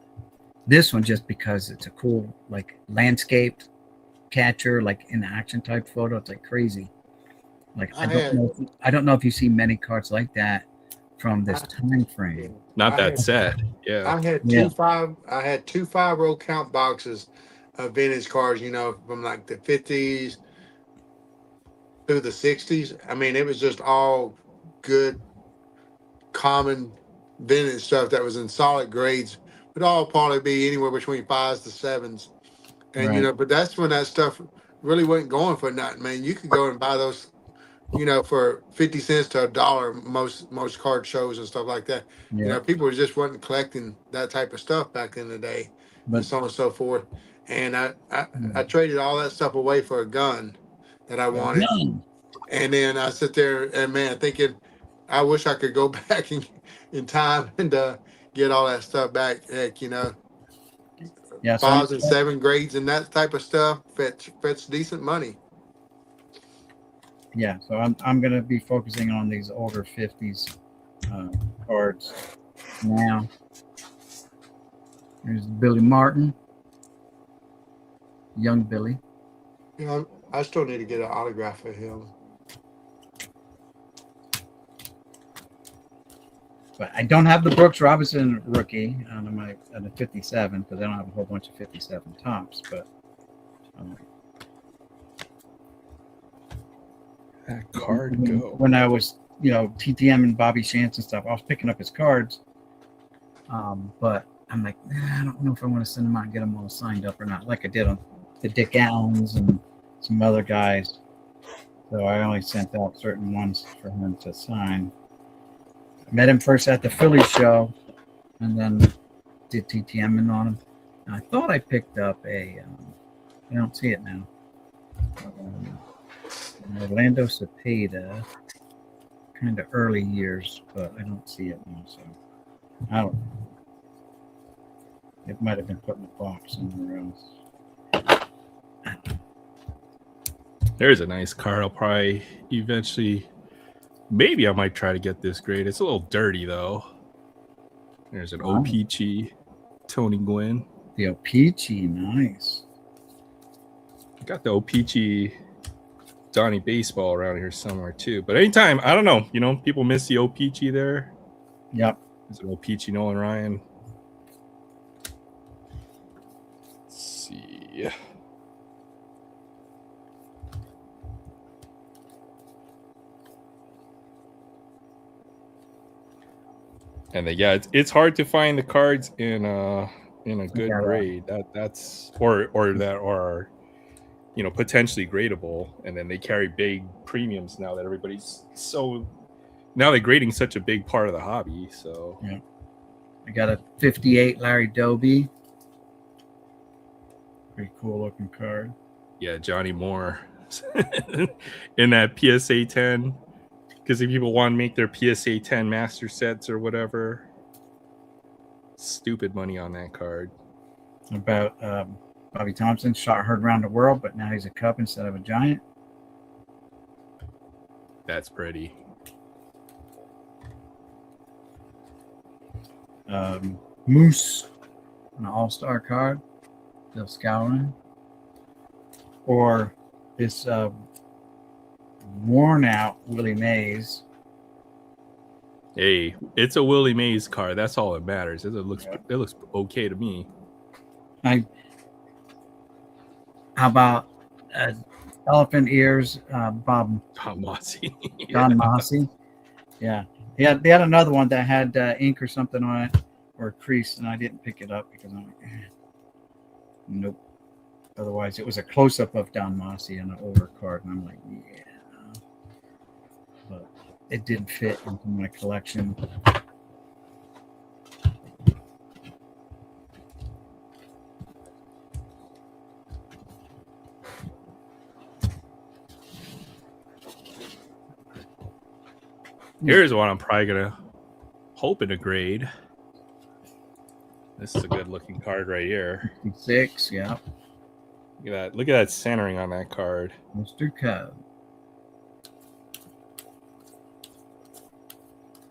this one just because it's a cool, like, landscaped catcher, like in action type photo. It's like crazy. Like, I don't know if you see many cards like that from this time frame. Not that sad. Yeah. I had two 5-row count boxes of vintage cards, you know, from like the 50s through the 60s. I mean, it was just all good, common vintage stuff that was in solid grades. Would all probably be anywhere between 5s to 7s. And, you know, but that's when that stuff really wasn't going for nothing, man. You could go and buy those, you know, for 50 cents to $1, most card shows and stuff like that. You know, people just wasn't collecting that type of stuff back in the day, and so on and so forth. And I traded all that stuff away for a gun that I wanted. And then I sit there and, man, thinking, I wish I could go back in time and get all that stuff back. Heck, you know, 5s and 7 grades and that type of stuff fetch decent money. Yeah, so I'm going to be focusing on these older 50s cards now. Here's Billy Martin, young Billy. You know, I still need to get an autograph of him. But I don't have the Brooks Robinson rookie on the 57 because I don't have a whole bunch of 57 tops. But that card go. When I was, you know, TTM and Bobby Shantz and stuff, I was picking up his cards. But I'm like, I don't know if I want to send them out and get them all signed up or not, like I did on the Dick Allens and some other guys. So I only sent out certain ones for him to sign. I met him first at the Philly show and then did TTMing on him. And I thought I picked up I don't see it now. Orlando Cepeda, kind of early years, but I don't see it now. So I don't know. It might have been put in a box somewhere else. There's a nice card. I'll probably eventually, maybe I might try to get this grade. It's a little dirty though. There's an OPG Tony Gwynn. The O-Pee-Chee, nice. Got the OPG Donnie Baseball around here somewhere too. But anytime, I don't know, people miss the OPG there. Yep. There's an OPG Nolan Ryan. Let's see. And it's hard to find the cards in a good grade. That's or that are potentially gradable, and then they carry big premiums now that everybody's now they're grading such a big part of the hobby. So yeah, I got a 58 Larry Doby. Pretty cool looking card. Yeah, Johnny Moore in that PSA 10. Because if people want to make their PSA 10 master sets or whatever, stupid money on that card. About Bobby Thompson, shot heard around the world, but now he's a Cub instead of a Giant. That's pretty. Moose, an all-star card, still scouring. Or this worn out Willie Mays. Hey, it's a Willie Mays card. That's all that matters. It looks okay to me. How about elephant ears, Bob Mossy. Don Mossy. Yeah. They had another one that had ink or something on it, or a crease, and I didn't pick it up because I'm like, nope. Otherwise, it was a close-up of Don Mossy on an older card, and I'm like, yeah. But it didn't fit into my collection. Here's one I'm probably gonna hoping to grade. This is a good looking card right here. 56, yeah. Look at that centering on that card. Mr. Cub.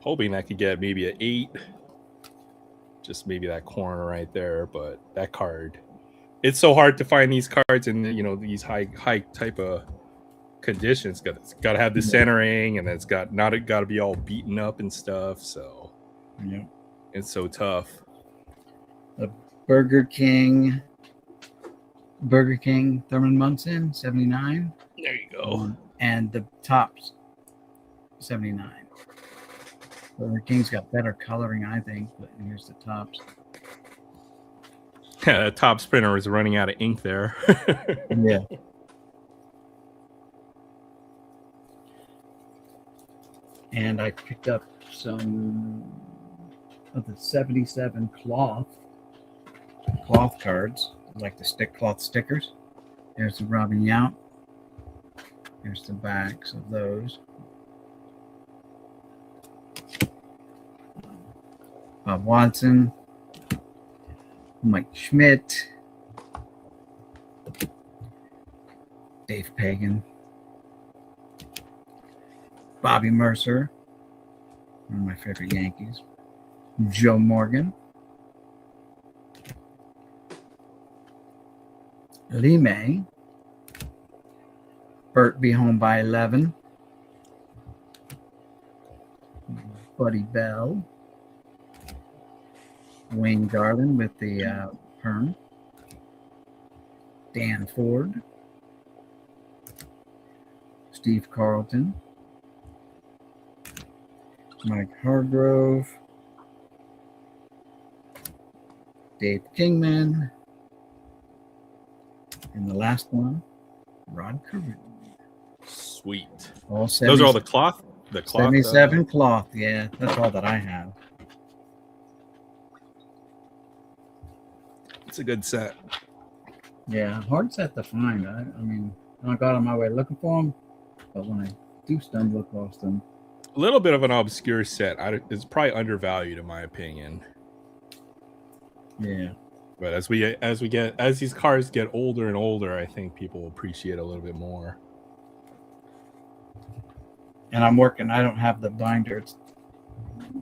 Hoping that could get maybe an 8. Just maybe that corner right there, but that card. It's so hard to find these cards in these high type of conditions. It's got to have the centering, and it's got to be all beaten up and stuff. So yeah, it's so tough. The Burger King Thurman Munson 79. There you go. And the Tops 79. Burger King's got better coloring, I think. But here's the Tops. Yeah, that top sprinter was running out of ink there. Yeah. And I picked up some of the 77 cloth cards, like the stick cloth stickers. There's the Robin Yount. Here's the backs of those. Bob Watson, Mike Schmidt, Dave Pagan, Bobby Mercer, one of my favorite Yankees, Joe Morgan, Lee May, Bert Be Home by 11, Buddy Bell, Wayne Garland with the perm, Dan Ford, Steve Carlton, Mike Hargrove, Dave Kingman, and the last one, Rod Carew. Sweet. All those are all the cloth? The cloth? 77 cloth, yeah. That's all that I have. It's a good set. Yeah, hard set to find. I mean, I got on my way looking for them, but when I do stumble across them, A little bit of an obscure set. It's probably undervalued in my opinion. Yeah. But as these cars get older and older, I think people appreciate it a little bit more. And I'm working. I don't have the binder. It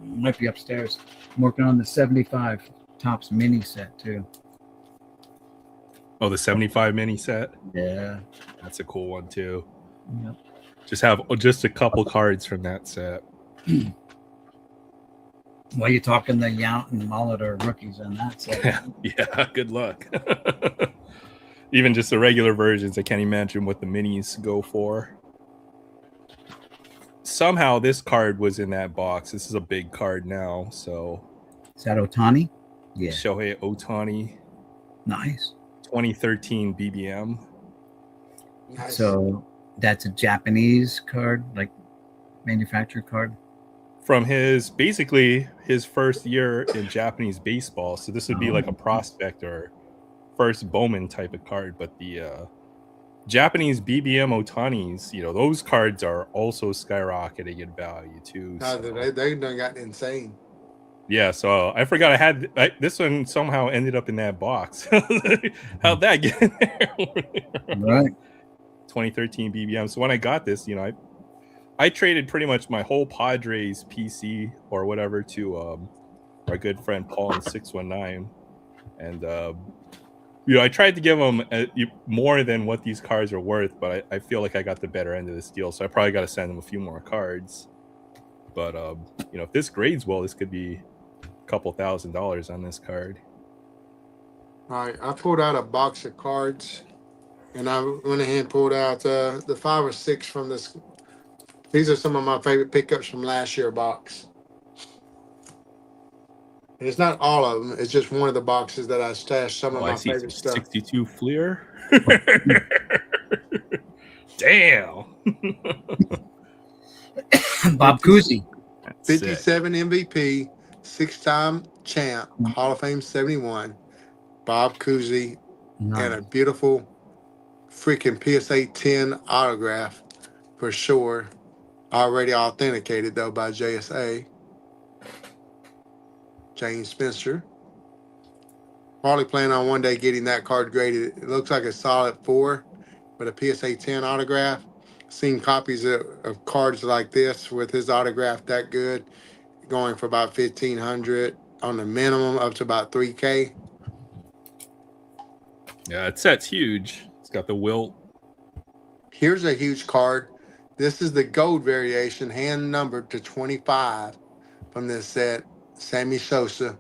might be upstairs. I'm working on the 75 Tops mini set too. Oh, the 75 mini set. Yeah. That's a cool one too. Yep. Just have just a couple cards from that set. Well, you're talking the Yount and Mullet are rookies in that set. Yeah, good luck. Even just the regular versions, I can't imagine what the minis go for. Somehow this card was in that box. This is a big card now, so. Is that Otani? Yeah. Shohei Ohtani. Nice. 2013 BBM. Nice. So that's a Japanese card, like manufactured card? From basically his first year in Japanese baseball. So this would be like a prospect or first Bowman type of card. But the Japanese BBM Otanis, those cards are also skyrocketing in value too. No, So. they done got insane. Yeah, so I forgot this one somehow ended up in that box. How'd that get in there? Right. 2013 BBM. So when I got this, I traded pretty much my whole Padres PC or whatever to our good friend Paul in 619, and I tried to give him more than what these cards are worth, but I feel like I got the better end of this deal, so I probably got to send him a few more cards. But if this grades well, this could be a couple $1,000s on this card. All right, I pulled out a box of cards, and I went ahead and pulled out the 5 or 6 from this. These are some of my favorite pickups from last year box. And it's not all of them. It's just one of the boxes that I stashed some of my favorite stuff. 62 Fleer. Damn. Bob Cousy. 57 MVP, 6-time champ, Hall of Fame 71. Bob Cousy, and a beautiful freaking PSA 10 autograph for sure. Already authenticated though by JSA. James Spencer. Probably planning on one day getting that card graded. It looks like a solid 4, but a PSA 10 autograph. Seen copies of cards like this with his autograph that good, going for about $1,500 on the minimum, up to about $3K. Yeah, it set's huge. It's got the wilt. Here's a huge card. This is the gold variation, hand numbered to 25 from this set. Sammy Sosa.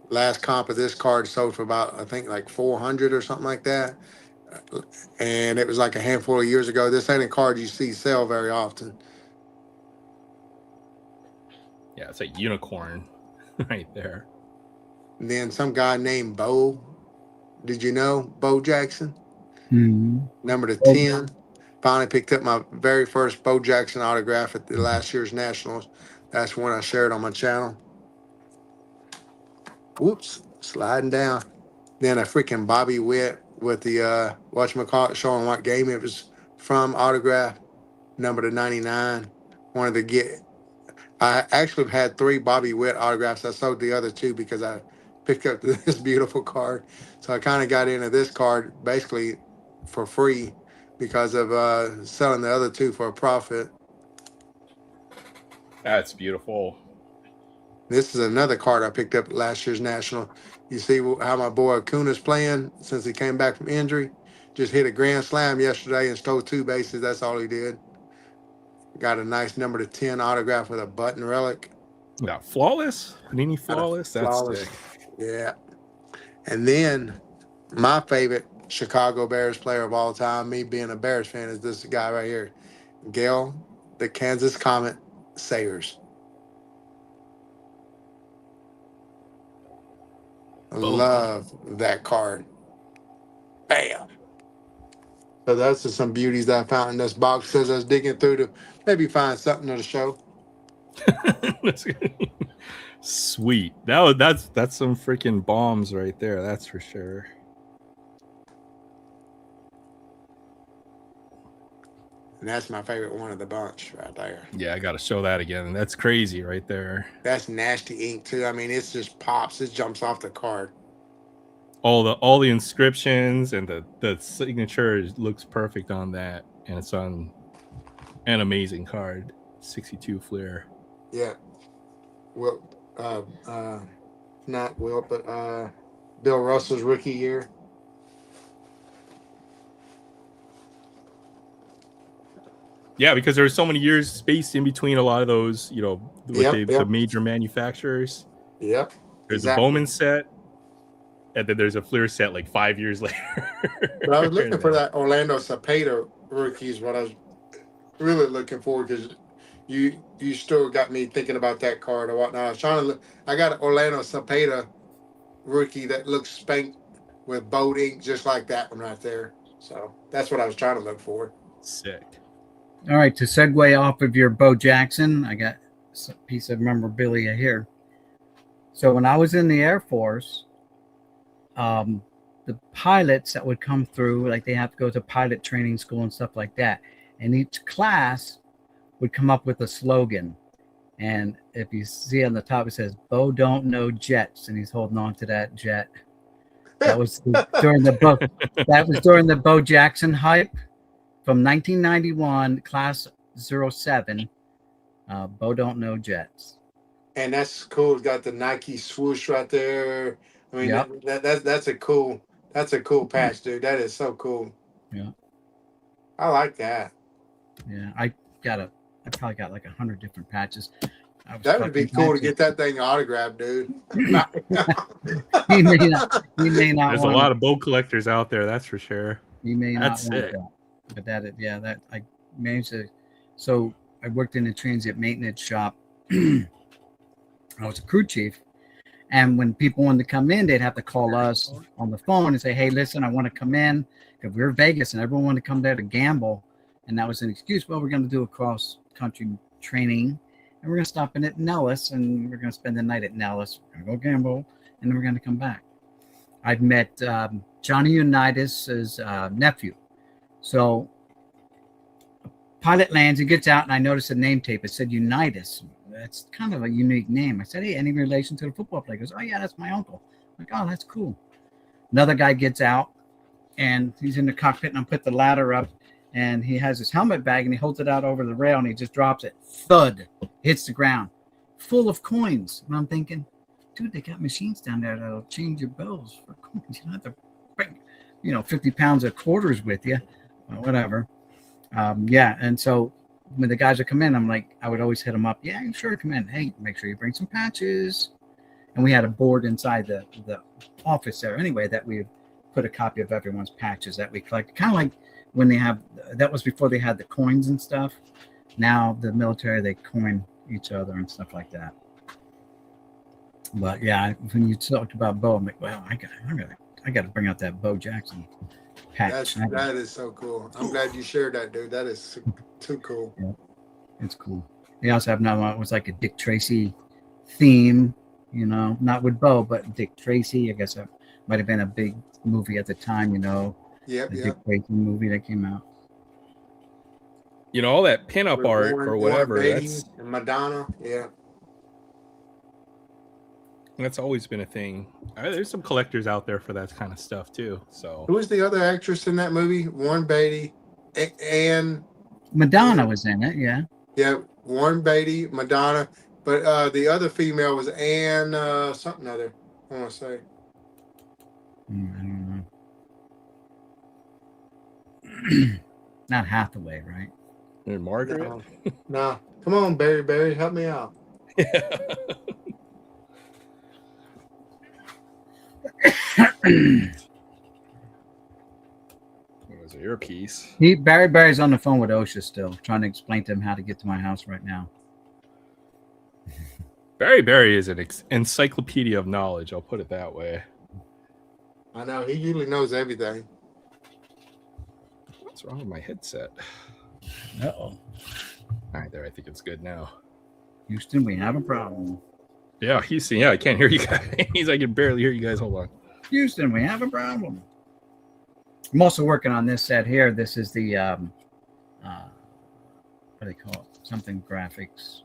Last comp of this card sold for about, I think, like 400 or something like that. And it was like a handful of years ago. This ain't a card you see sell very often. Yeah, it's a unicorn right there. And then some guy named Bo. Did you know Bo Jackson? Mm-hmm. Number to 10. Finally picked up my very first Bo Jackson autograph at the last year's Nationals. That's one I shared on my channel. Whoops, sliding down. Then a freaking Bobby Witt with the whatchamacallit showing what game it was from, autograph, number to 99. Wanted to get, I actually had 3 Bobby Witt autographs. I sold the other 2 because I picked up this beautiful card. So I kind of got into this card basically for free because of selling the other 2 for a profit. That's beautiful. This is another card I picked up at last year's National. You see how my boy Acuna's playing since he came back from injury. Just hit a grand slam yesterday and stole 2 bases. That's all he did. Got a nice number to 10 autograph with a button relic. Yeah, flawless. Panini flawless. That's sick. Yeah. And then my favorite Chicago Bears player of all time, me being a Bears fan, is this guy right here, Gale, the Kansas Comet Sayers. Love that card. Bam. So that's just some beauties that I found in this box as I was digging through to maybe find something to the show. Sweet. That's some freaking bombs right there. That's for sure. and that's my favorite one of the bunch right there. Yeah, I got to show that again. That's crazy right there. That's nasty ink too. I mean, it's just pops. It jumps off the card. All the inscriptions and the signature looks perfect on that, and it's on an amazing card. 62 Fleer. Yeah. Well, not Will, but Bill Russell's rookie year. Yeah, because there's so many years spaced in between a lot of those, you know, with the major manufacturers. Yep. There's a Bowman set, and then there's a Fleer set like 5 years later. But I was looking for that Orlando Cepeda rookie is what I was really looking for, because you still got me thinking about that card or whatnot. I was trying to look. I got an Orlando Cepeda rookie that looks spanked with boat ink just like that one right there. So that's what I was trying to look for. Sick. All right, to segue off of your Bo Jackson, I got a piece of memorabilia here. So when I was in the Air Force, the pilots that would come through, like they have to go to pilot training school and stuff like that, and each class would come up with a slogan. And if you see on the top, it says, Bo don't know jets, and he's holding on to that jet. That was during the Bo Jackson hype. From 1991, class 07, Bo don't know jets. And that's cool. It's got the Nike swoosh right there. I mean, that's a cool patch, dude. That is so cool. Yeah, I like that. Yeah, I probably got like 100 different patches. That would be cool to get that thing autographed, dude. He may not. There's a lot of Bo collectors out there, that's for sure. He may not That's want sick. that. But that I managed to. So I worked in a transient maintenance shop. I was a crew chief, and when people wanted to come in, they'd have to call us on the phone and say, "Hey, listen, I want to come in because we're Vegas, and everyone wanted to come there to gamble." And that was an excuse. Well, we're going to do a cross country training, and we're going to stop in at Nellis, and we're going to spend the night at Nellis. We're going to go gamble, and then we're going to come back. I'd met Johnny Unitas's nephew. So pilot lands, he gets out, and I noticed the name tape. It said Unitas. That's kind of a unique name. I said, hey, any relation to the football player? He goes, oh, yeah, that's my uncle. I'm like, oh, that's cool. Another guy gets out, and he's in the cockpit, and I put the ladder up, and he has his helmet bag, and he holds it out over the rail, and he just drops it. Thud. Hits the ground. Full of coins. And I'm thinking, dude, they got machines down there that'll change your bills for coins. You don't have to bring, 50 pounds of quarters with you. Or whatever. And so when the guys would come in, I'm like, I would always hit them up. Yeah, you sure come in. Hey, make sure you bring some patches. And we had a board inside the office there anyway that we put a copy of everyone's patches that we collected. Kind of like when that was before they had the coins and stuff. Now the military, they coin each other and stuff like that. But yeah, when you talked about Bo, I'm like, well, I got to bring out that Bo Jackson patch. That is so cool. I'm glad you shared that, dude. That is too cool. Yeah, it's cool. They also have another one. It was like a Dick Tracy theme, not with Bo, but Dick Tracy. I guess it might have been a big movie at the time, Yep. Dick Tracy movie that came out. All that pinup art or whatever. That's Madonna. Yeah. That's always been a thing. There's some collectors out there for that kind of stuff too. So who was the other actress in that movie? Warren Beatty, and Madonna was in it. Yeah. Yeah, Warren Beatty, Madonna, but the other female was Anne something other. I want to say. I don't know. Not Hathaway, right? And Margaret. No. Come on, Barry, help me out. What was it, earpiece? Barry's on the phone with OSHA still, trying to explain to him how to get to my house right now. Barry is an encyclopedia of knowledge. I'll put it that way. I know he usually knows everything. What's wrong with my headset? Uh-oh. All right, there. I think it's good now. Houston, we have a problem. Yeah, Houston. Yeah, I can't hear you guys. I can barely hear you guys. Hold on. Houston, we have a problem. I'm also working on this set here. This is the what do they call it? Something graphics.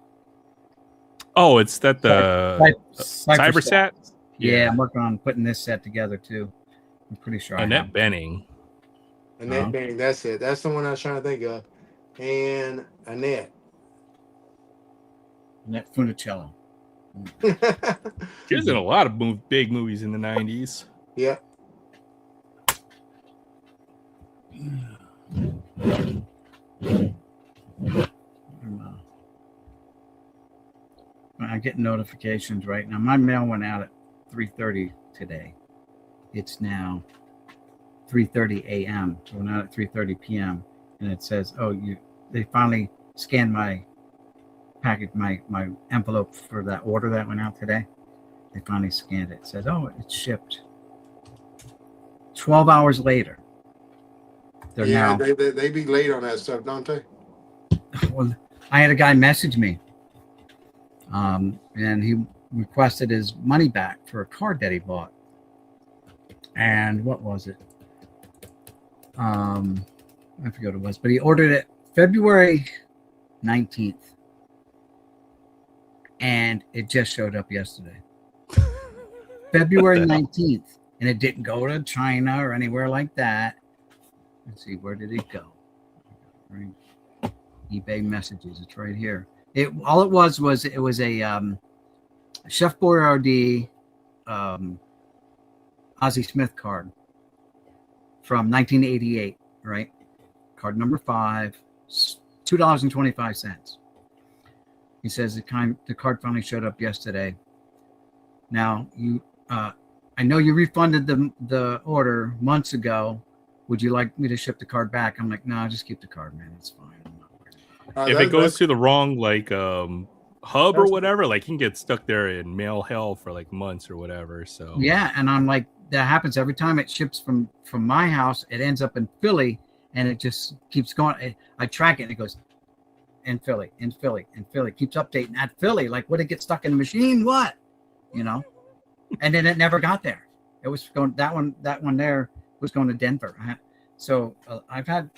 Oh, it's that the CyberSat. Yeah, I'm working on putting this set together too. I'm pretty sure I Annette have. Bening. Annette Bening, that's it. That's the one I was trying to think of. And Annette. Annette Funicello. She was in a lot of big movies in the 90s. Yeah. I get notifications right now. My mail went out at 3:30 today. It's now 3:30 a.m. So we're not at 3:30 p.m. and it says, "Oh, they finally scanned my package, my envelope for that order that went out today. They finally scanned it. It says, "Oh, it's shipped." 12 hours later. They're now. They be late on that stuff, don't they? Well, I had a guy message me, and he requested his money back for a card that he bought. And what was it? I forget what it was, but he ordered it February 19th, and it just showed up yesterday. February 19th, and it didn't go to China or anywhere like that. Let's see, where did it go? Right. eBay messages. It's right here. All it was a Chef Boyardee Ozzie Smith card from 1988, right? Card number 5, $2.25. He says the card finally showed up yesterday. Now I know you refunded the order months ago. Would you like me to ship the card back? I'm like, no, just keep the card, man. It's fine. I'm not worried. If it goes to the wrong hub or whatever, like, you can get stuck there in mail hell for like months or whatever. So yeah, and I'm like, that happens every time it ships from my house. It ends up in Philly, and it just keeps going. I track it, and it goes in Philly, keeps updating at Philly. Like, would it get stuck in the machine? What, And then it never got there. It was going that one there was going to Denver. So I've had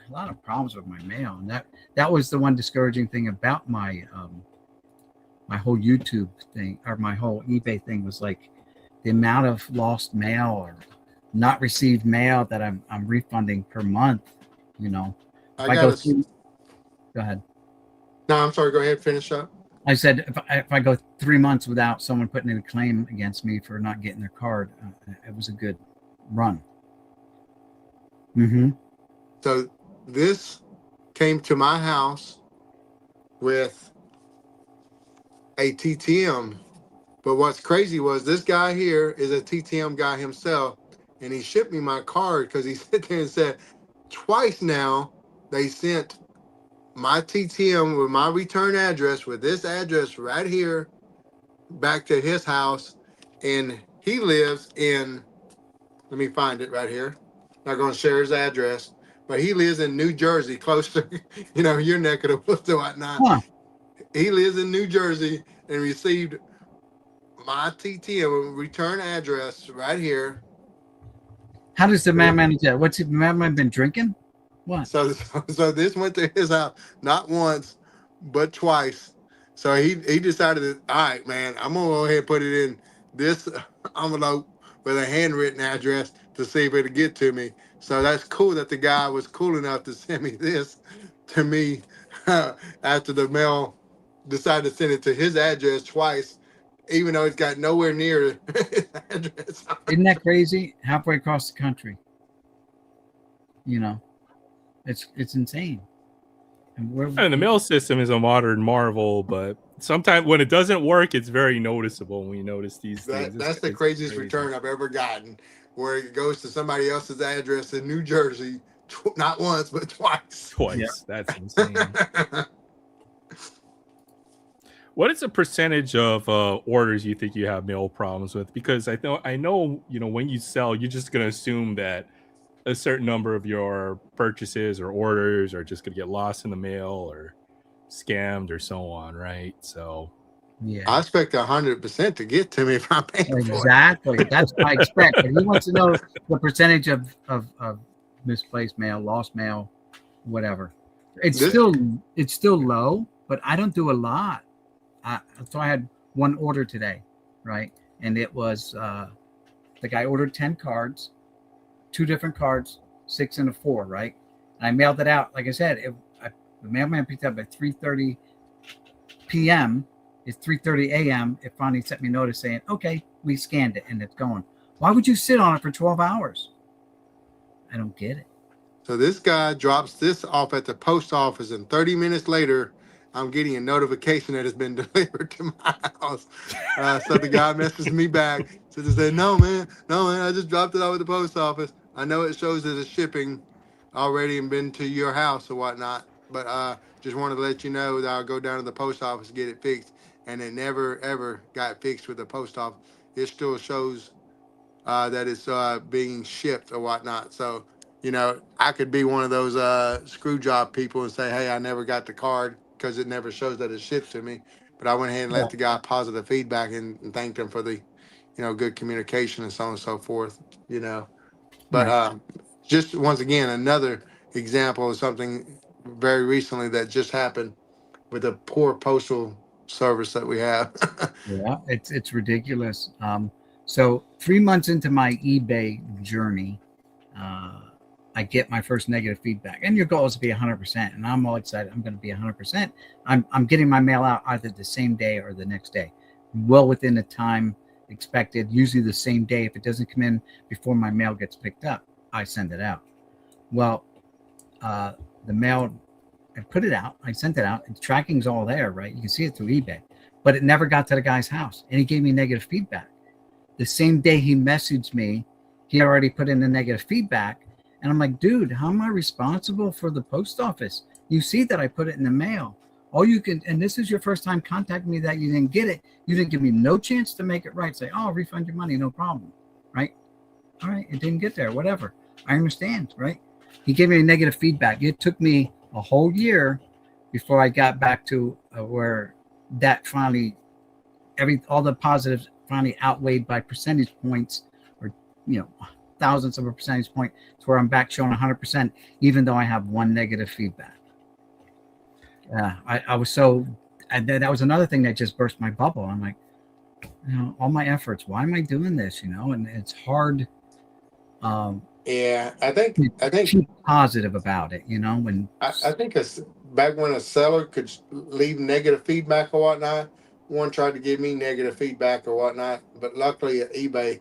a lot of problems with my mail, and that was the one discouraging thing about my my whole YouTube thing, or my whole eBay thing, was like the amount of lost mail or not received mail that I'm refunding per month. Go ahead. No, I'm sorry. Go ahead. Finish up. I said if I go 3 months without someone putting in a claim against me for not getting their card, it was a good run. Mm-hmm. So this came to my house with a TTM. But what's crazy was this guy here is a TTM guy himself, and he shipped me my card because he sat there and said twice now they sent my TTM with my return address with this address right here back to his house. And he lives in, let me find it right here. Not going to share his address, but he lives in New Jersey, close to, your neck of the woods and whatnot. Huh. He lives in New Jersey and received my TTM return address right here. How does the man manage that? What's the man been drinking? What? So this went to his house not once, but twice. So he decided that, all right, man, I'm gonna go ahead and put it in this envelope with a handwritten address to see if it'll get to me. So that's cool that the guy was cool enough to send me this to me after the mail decided to send it to his address twice, even though it's got nowhere near his address. Isn't that crazy? Halfway across the country. It's insane. And the mail system is a modern marvel, but sometimes when it doesn't work, it's very noticeable when you notice these things. That's the craziest return I've ever gotten, where it goes to somebody else's address in New Jersey, not once, but twice. Yeah. That's insane. What is the percentage of orders you think you have mail problems with? Because I know, when you sell, you're just going to assume that a certain number of your purchases or orders are just going to get lost in the mail or scammed or so on, right? So yeah, I expect 100% to get to me if I'm paying for it. Exactly. That's what I expect. But he wants to know the percentage of misplaced mail, lost mail, whatever. It's still low, but I don't do a lot. So I had one order today, right? And it was the guy ordered 10 cards, 2 different cards, 6 and a 4, right? And I mailed it out. Like I said, the mailman picked up at 3:30 p.m. It's 3:30 a.m. It finally sent me a notice saying, okay, we scanned it and it's going. Why would you sit on it for 12 hours? I don't get it. So this guy drops this off at the post office, and 30 minutes later, I'm getting a notification that it's been delivered to my house. So the guy messages me back. So they say, no, man, I just dropped it off at the post office. I know it shows that it's shipping already and been to your house or whatnot, but just wanted to let you know that I'll go down to the post office to get it fixed. And it never, ever got fixed with the post office. It still shows that it's being shipped or whatnot. So, I could be one of those screw job people and say, hey, I never got the card because it never shows that it's shipped to me. But I went ahead and let the guy positive feedback and thanked him for the, good communication and so on and so forth, But just once again, another example of something very recently that just happened with a poor postal service that we have. Yeah, it's ridiculous. So 3 months into my eBay journey, I get my first negative feedback, and your goal is to be 100%, and I'm all excited. I'm going to be 100%. I'm getting my mail out either the same day or the next day, well within the time expected. Usually the same day. If it doesn't come in before my mail gets picked up, I send it out. Well, the mail, I put it out. I sent it out, and tracking's all there, right? You can see it through eBay, but it never got to the guy's house, and he gave me negative feedback. The same day he messaged me, he already put in the negative feedback. And I'm like, dude, how am I responsible for the post office? You see that I put it in the mail. All you can, and this is your first time contacting me that you didn't get it. You didn't give me no chance to make it right. Say, oh, I'll refund your money, no problem. Right? All right, it didn't get there, whatever. I understand, right? He gave me a negative feedback. It took me a whole year before I got back to where that finally, all the positives finally outweighed by percentage points, or thousands of a percentage point, to where I'm back showing 100%, even though I have one negative feedback. I was so, and that was another thing that just burst my bubble. I'm like, all my efforts, why am I doing this? And it's hard. Yeah, I think keep positive about it. When I think it's back when a seller could leave negative feedback or whatnot. One tried to give me negative feedback or whatnot, but luckily at eBay,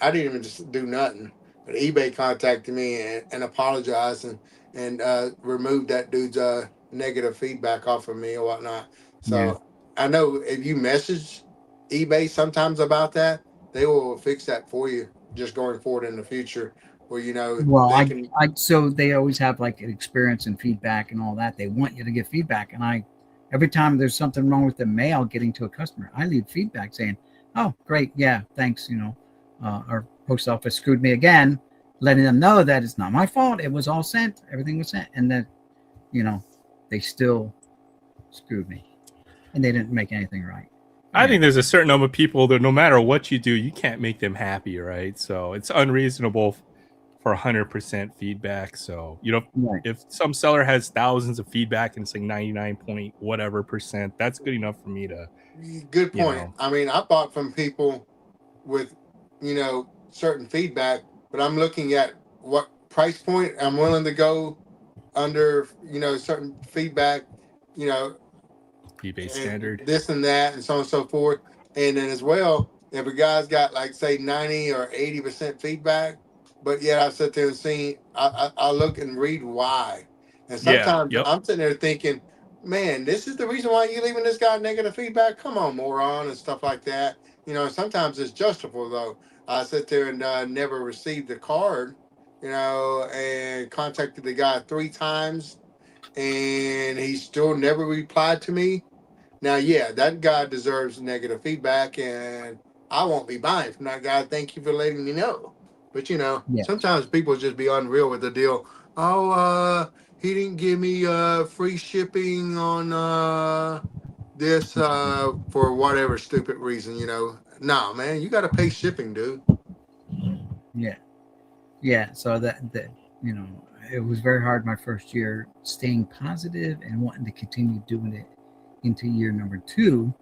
I didn't even just do nothing. But eBay contacted me and apologized and removed that dude's negative feedback off of me or whatnot. So I know if you message eBay sometimes about that, they will fix that for you just going forward in the future. Where so they always have like an experience and feedback and all that. They want you to give feedback, and every time there's something wrong with the mail getting to a customer, I leave feedback saying, "Oh, great, yeah, thanks. Our post office screwed me again," letting them know that it's not my fault. It was all sent. Everything was sent, and then, they still screwed me, and they didn't make anything right. I think there's a certain number of people that no matter what you do, you can't make them happy, right? So it's unreasonable for 100% feedback. So, if some seller has thousands of feedback and it's like 99 point whatever percent, that's good enough for me to. Good point. I mean, I bought from people with, certain feedback, but I'm looking at what price point I'm willing to go under, certain feedback, eBay standard, this and that, and so on and so forth. And then as well, if a guy's got like say 90 or 80% feedback, but yet I sit there and see, I look and read why. And sometimes I'm sitting there thinking, man, this is the reason why you're leaving this guy negative feedback. Come on, moron, and stuff like that. Sometimes it's justifiable though. I sit there and never received the card, and contacted the guy 3 times, and he still never replied to me. Now, yeah, that guy deserves negative feedback, and I won't be buying from that guy. Thank you for letting me know. But sometimes people just be unreal with the deal. Oh, he didn't give me free shipping on this for whatever stupid reason. Nah, man, you got to pay shipping, dude. Yeah. So that it was very hard my first year, staying positive and wanting to continue doing it into year number 2.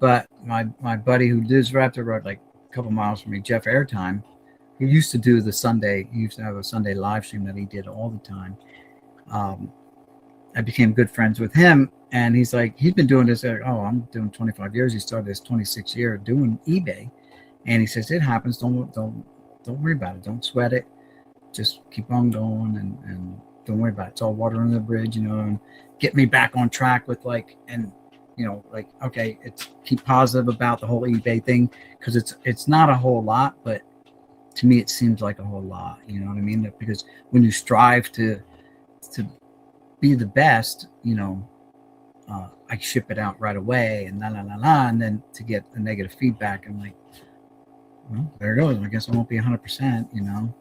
But my buddy who lives right up the road, like a couple miles from me, Jeff Airtime, who used to do the Sunday, he used to have a Sunday live stream that he did all the time. I became good friends with him, and he's like, he's been doing this. I'm doing 25 years. He started his 26th year doing eBay, and he says it happens. Don't worry about it. Don't sweat it. Just keep on going, and don't worry about it. It's all water under the bridge, and get me back on track with okay, it's keep positive about the whole eBay thing, because it's not a whole lot, but to me it seems like a whole lot. You know what I mean? Because when you strive to be the best, I ship it out right away and and then to get the negative feedback, I'm like, well, there it goes. I guess I won't be 100%.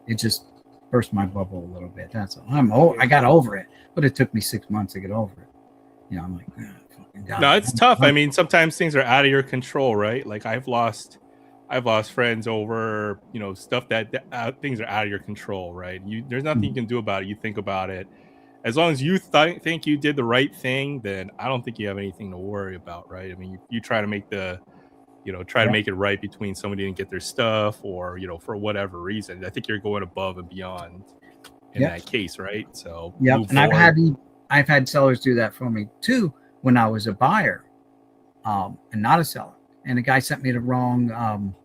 It just burst my bubble a little bit. That's all. I got over it, but it took me 6 months to get over it. I'm like, fucking God. No, it's tough. I mean, sometimes things are out of your control, right? Like I've lost friends over, stuff that things are out of your control, right? There's nothing you can do about it. You think about it. As long as you think you did the right thing, then I don't think you have anything to worry about, right? I mean, you try to make to make it right between somebody didn't get their stuff or, for whatever reason. I think you're going above and beyond in that case, right? So and I've had sellers do that for me too when I was a buyer, and not a seller. And the guy sent me the wrong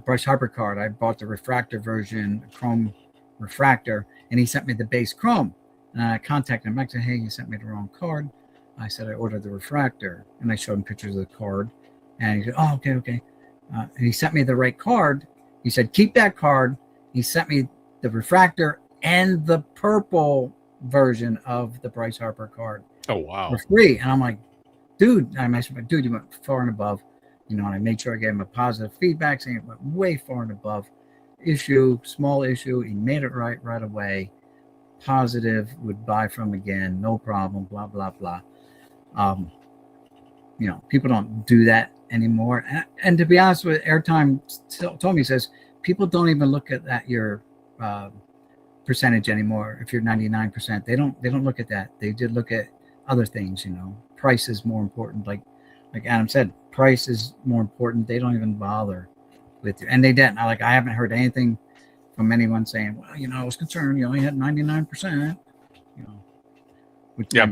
Bryce Harper card. I bought the refractor version, chrome refractor, and he sent me the base chrome. And I contacted him. I said, hey, you sent me the wrong card. I said, I ordered the refractor. And I showed him pictures of the card. And he said, oh, okay. And he sent me the right card. He said, keep that card. He sent me the refractor and the purple version of the Bryce Harper card. Oh, wow. For free. And I'm like, dude, I mentioned, dude, you went far and above. And I made sure I gave him a positive feedback, saying it went way far and above. Small issue. He made it right away. Positive, would buy from again, no problem, blah, blah, blah. People don't do that anymore. And to be honest with Airtime told me, he says, people don't even look at your percentage anymore. If you're 99%, they don't look at that. They did look at other things, price is more important. Like Adam said, price is more important. They don't even bother with you. And they didn't. I haven't heard anything from anyone saying, well, I was concerned, you only had 99%.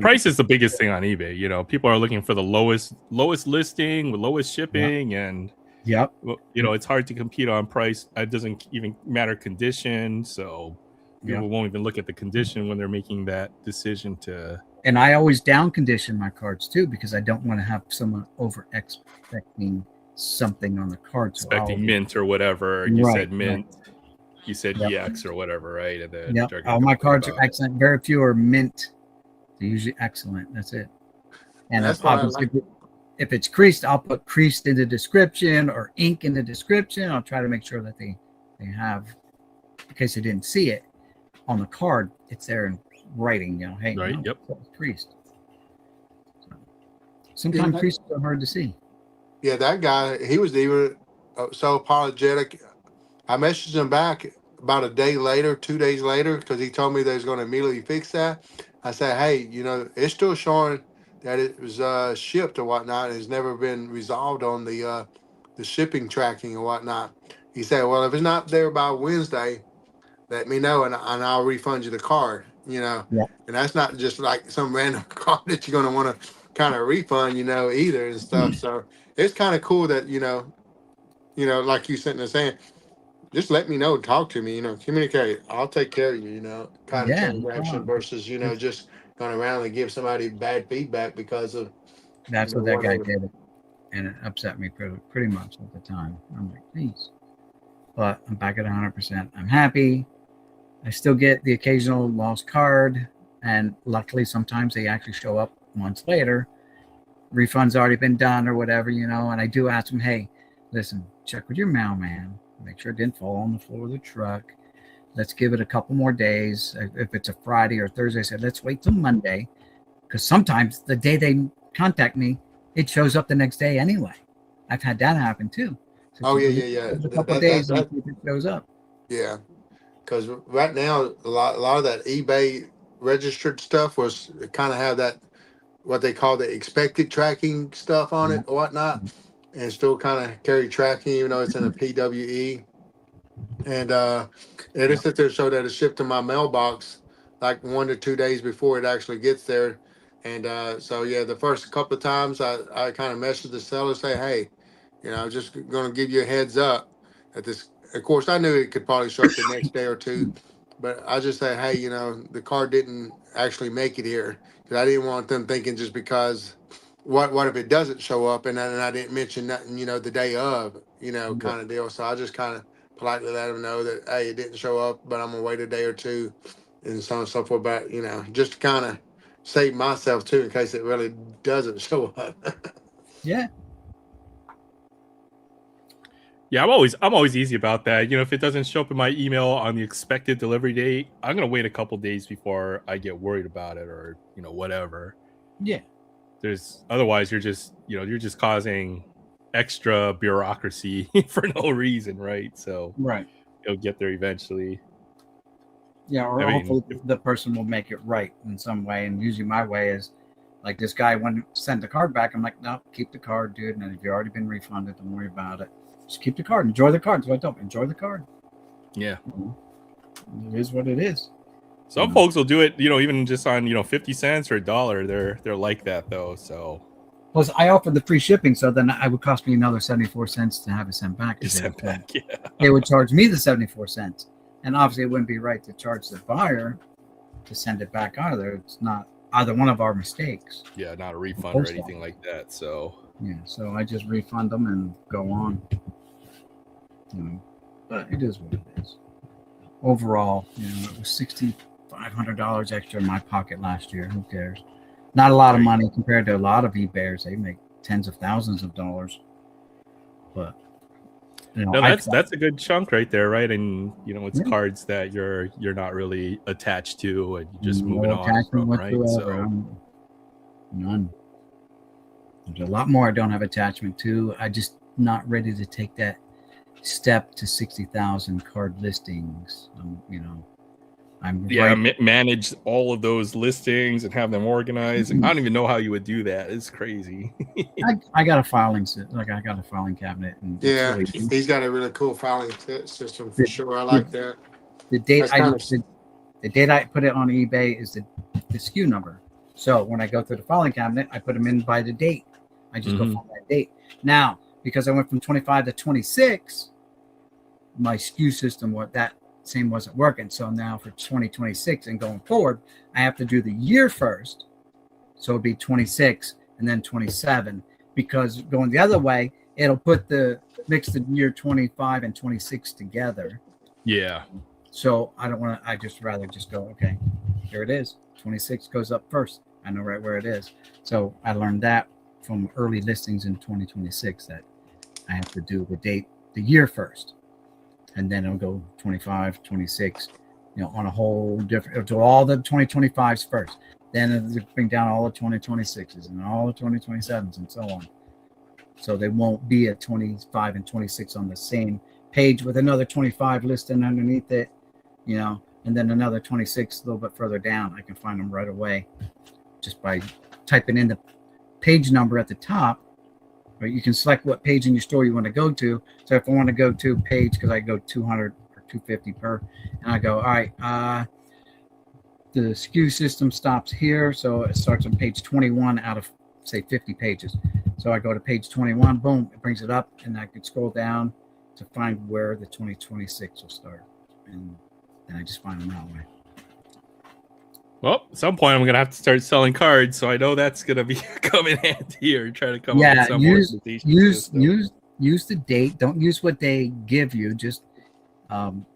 Price is the biggest thing on eBay. People are looking for the lowest listing with lowest shipping, and it's hard to compete on price. It doesn't even matter condition, so people won't even look at the condition when they're making that decision to. And I always down condition my cards too, because I don't want to have someone over expecting something on the card. Expecting mint or whatever. You said mint. You said EX or whatever, right? And then all my cards are excellent. Very few are mint. They're usually excellent. That's it. And that's obviously, if it's creased, I'll put creased in the description or ink in the description. I'll try to make sure that they have, in case they didn't see it on the card, it's there in writing. Hey, right? It's creased. Sometimes creases are hard to see. Yeah, that guy, he was even so apologetic. I messaged him back about a day later, 2 days later, because he told me they was going to immediately fix that. I said, hey, it's still showing that it was shipped or whatnot. It's never been resolved on the shipping tracking and whatnot. He said, well, if it's not there by Wednesday, let me know and I'll refund you the card, And that's not just like some random card that you're going to want to kind of refund, either and stuff. So it's kind of cool that, like you sitting there saying, just let me know, talk to me, communicate. I'll take care of you, kind of transaction versus, just going around and give somebody bad feedback because of. That's what that guy did. And it upset me pretty much at the time. I'm like, please. But I'm back at 100%. I'm happy. I still get the occasional lost card. And luckily, sometimes they actually show up months later. Refund's already been done or whatever, and I do ask them, hey, listen, check with your mailman. Make sure it didn't fall on the floor of the truck. Let's give it a couple more days. If it's a Friday or Thursday, I said, let's wait till Monday. Because sometimes the day they contact me, it shows up the next day anyway. I've had that happen too. So yeah. A couple of days, it shows up. Yeah. because right now a lot of that eBay registered stuff was kind of have that what they call the expected tracking stuff on it or whatnot, and still kind of carry tracking even though it's in a PWE. And it is sit there so that it's shipped to my mailbox like 1 to 2 days before it actually gets there. And so yeah, the first couple of times I kind of messaged the seller, say, hey, just gonna give you a heads up that this. Of course, I knew it could probably show up the next day or two, but I just say, hey, the car didn't actually make it here because I didn't want them thinking just because. What if it doesn't show up and I didn't mention nothing, the day of, kind of deal. So I just kind of politely let them know that, hey, it didn't show up, but I'm gonna wait a day or two, and so on and so forth. But just to kind of save myself too in case it really doesn't show up. Yeah. Yeah, I'm always easy about that. If it doesn't show up in my email on the expected delivery date, I'm gonna wait a couple days before I get worried about it, or whatever. Yeah. Otherwise you're just causing extra bureaucracy for no reason, right? So Right. it'll get there eventually. Yeah, or hopefully the person will make it right in some way. And usually my way is like this guy wanted to send the card back. I'm like, no, keep the card, dude. And if you've already been refunded, don't worry about it. Just keep the card. Enjoy the card. So I don't enjoy the card. Yeah. It is what it is. Some folks will do it, even just on 50 cents or $1. They're like that though. So plus I offered the free shipping, so then it would cost me another 74 cents to have it sent back. Yeah. They would charge me the 74 cents. And obviously it wouldn't be right to charge the buyer to send it back either. It's not either one of our mistakes. Yeah, not a refund or anything like that. So yeah, so I just refund them and go on. But it is what it is. Overall, it was $6,500 extra in my pocket last year. Who cares? Not a lot of money compared to a lot of eBayers. They make tens of thousands of dollars. But that's a good chunk right there, right? And it's cards that you're not really attached to, and you're just moving on from, right? So none. There's a lot more I don't have attachment to. I just not ready to take that step to 60,000 card listings. Manage all of those listings and have them organized. I don't even know how you would do that. It's crazy. I got a filing I got a filing cabinet. And yeah, he's got a really cool filing system for sure. I like that. The date I put it on eBay is the SKU number. So when I go through the filing cabinet, I put them in by the date. I just go find that date. Now, because I went from 25 to 26, my SKU system wasn't working. So now for 2026 and going forward, I have to do the year first. So it'll be 26 and then 27, because going the other way, it'll mix the year 25 and 26 together. Yeah. So I just rather just go, okay, here it is. 26 goes up first. I know right where it is. So I learned that from early listings in 2026 that I have to do the year first. And then it'll go 25, 26, on a whole different, to all the 2025s first. Then it'll bring down all the 2026s and all the 2027s and so on. So they won't be at 25 and 26 on the same page with another 25 listed underneath it, and then another 26 a little bit further down. I can find them right away just by typing in the page number at the top. Or you can select what page in your store you want to go to. So if I want to go to page, because I go 200 or 250 per, and I go, all right, the SKU system stops here. So it starts on page 21 out of, say, 50 pages. So I go to page 21, boom, it brings it up, and I can scroll down to find where the 2026 will start. And then I just find them that way. Well, at some point I'm gonna have to start selling cards, so I know that's gonna be come in handy here. Try to come up with some use the date. Don't use what they give you. Just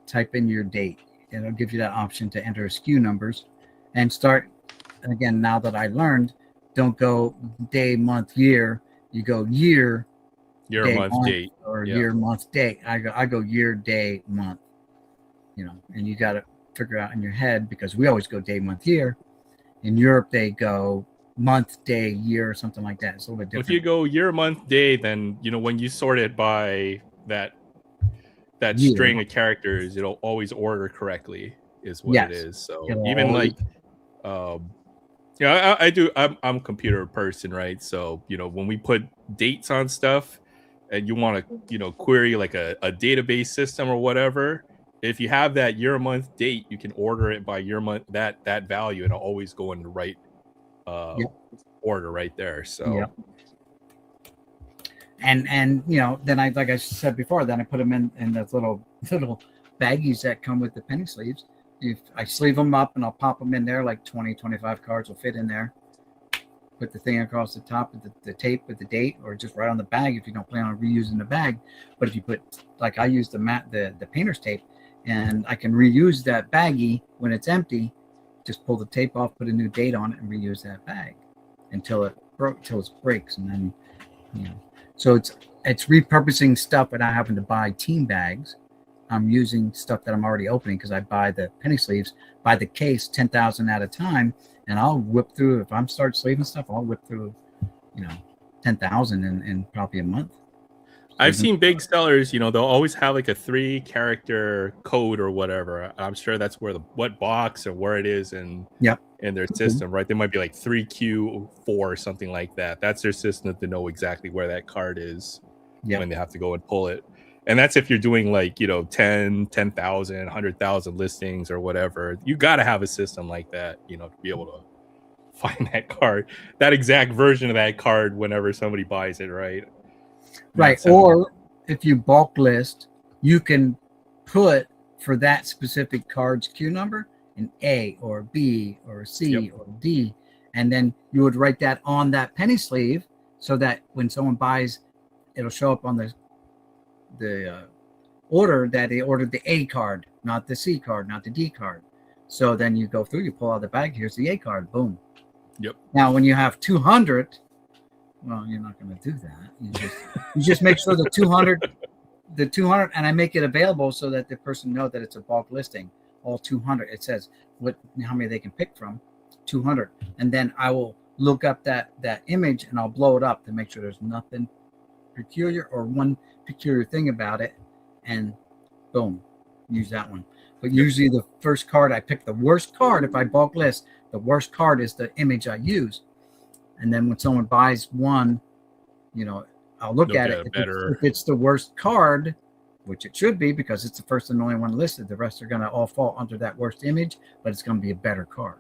type in your date. It'll give you that option to enter SKU numbers and start. And again, now that I learned, don't go day, month, year. You go year, day, month, date, or year, month, date. I go year, day, month. And you got to figure out in your head, because we always go day, month, year. In Europe, they go month, day, year, or something like that. It's a little bit different. If you go year, month, day, then when you sort it by that that Yeah. string of characters, it'll always order correctly, is what it Yes. is. So It'll even always- I do. I'm a computer person, right? So when we put dates on stuff, and you want to query like a database system or whatever, if you have that year month date, you can order it by year month that value, and it'll always go in the right Yep. order right there. So Yep. And then like I said before, then I put them in those little baggies that come with the penny sleeves. If I sleeve them up and I'll pop them in there, like 20, 25 cards will fit in there. Put the thing across the top of the tape with the date, or just right on the bag if you don't plan on reusing the bag. But if you put, like I use the painter's tape, and I can reuse that baggie when it's empty. Just pull the tape off, put a new date on it, and reuse that bag until it breaks, and then So it's repurposing stuff without having to buy team bags. I'm using stuff that I'm already opening because I buy the penny sleeves by the case, 10,000 at a time, and I'll whip through. If I'm start sleeving stuff, I'll whip through, 10,000 in probably a month. I've seen big sellers, they'll always have like a 3-character code or whatever. I'm sure that's where what box or where it is in their system, right? They might be like 3Q4 or something like that. That's their system to know exactly where that card is when they have to go and pull it. And that's if you're doing like, 10,000, 100,000 listings or whatever. You got to have a system like that, to be able to find that card, that exact version of that card whenever somebody buys it, right? Right. Or if you bulk list, you can put for that specific card's queue number an A or a B or a C or a D. And then you would write that on that penny sleeve so that when someone buys, it'll show up on the order that they ordered the A card, not the C card, not the D card. So then you go through, you pull out the bag, here's the A card, boom. Yep. Now, when you have 200, well, you're not going to do that. You just make sure the 200, and I make it available so that the person know that it's a bulk listing. All 200. It says how many they can pick from, 200, and then I will look up that image and I'll blow it up to make sure there's nothing peculiar or one peculiar thing about it, and boom, use that one. But usually the first card I pick, the worst card. If I bulk list, the worst card is the image I use. And then when someone buys one, I'll look at it. If it's the worst card, which it should be because it's the first and only one listed, the rest are going to all fall under that worst image, but it's going to be a better card.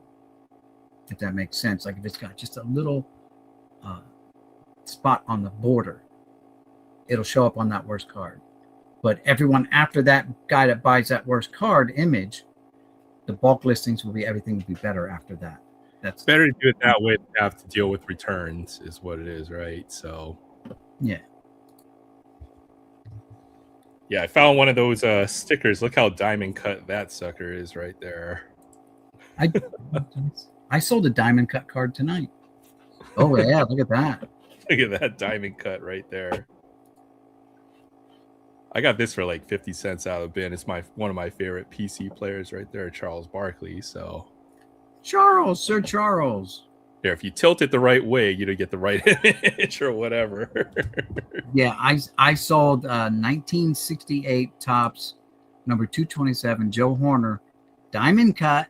If that makes sense. Like if it's got just a little spot on the border, it'll show up on that worst card. But everyone after that guy that buys that worst card image, the bulk listings everything will be better after that. That's better to do it that way than have to deal with returns, is what it is, right? So yeah, I found one of those stickers. Look how diamond cut that sucker is right there. I sold a diamond cut card tonight. Oh yeah, look at that. Look at that diamond cut right there. I got this for like 50 cents out of the bin. It's one of my favorite PC players right there, Charles Barkley. So Sir Charles. Yeah, if you tilt it the right way, you don't get the right image or whatever. Yeah, I sold 1968 Topps number 227 Joe Horner diamond cut.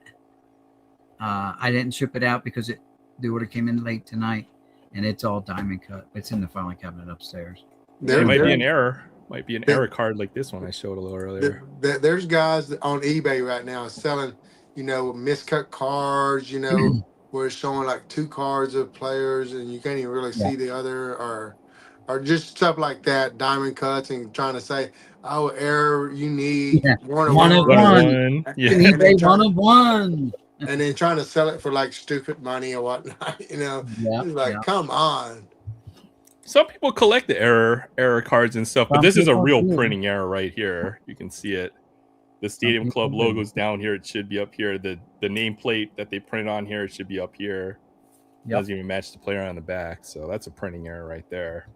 I didn't ship it out because the order came in late tonight, and it's all diamond cut. It's in the filing cabinet upstairs. There might be an error. Might be an error card like this one I showed a little earlier. There's guys on eBay right now selling, miscut cards, where it's showing like 2 cards of players and you can't even really see the other, or just stuff like that, diamond cuts, and trying to say, oh, error, you need one of one. Yeah. eBay one of one. And then trying to sell it for like stupid money or whatnot, It's like, come on. Some people collect the error cards and stuff, but this is a real printing error right here. You can see it. The Stadium Club logo's down here. It should be up here. The nameplate that they printed on here, it should be up here. Doesn't even match the player on the back. So that's a printing error right there.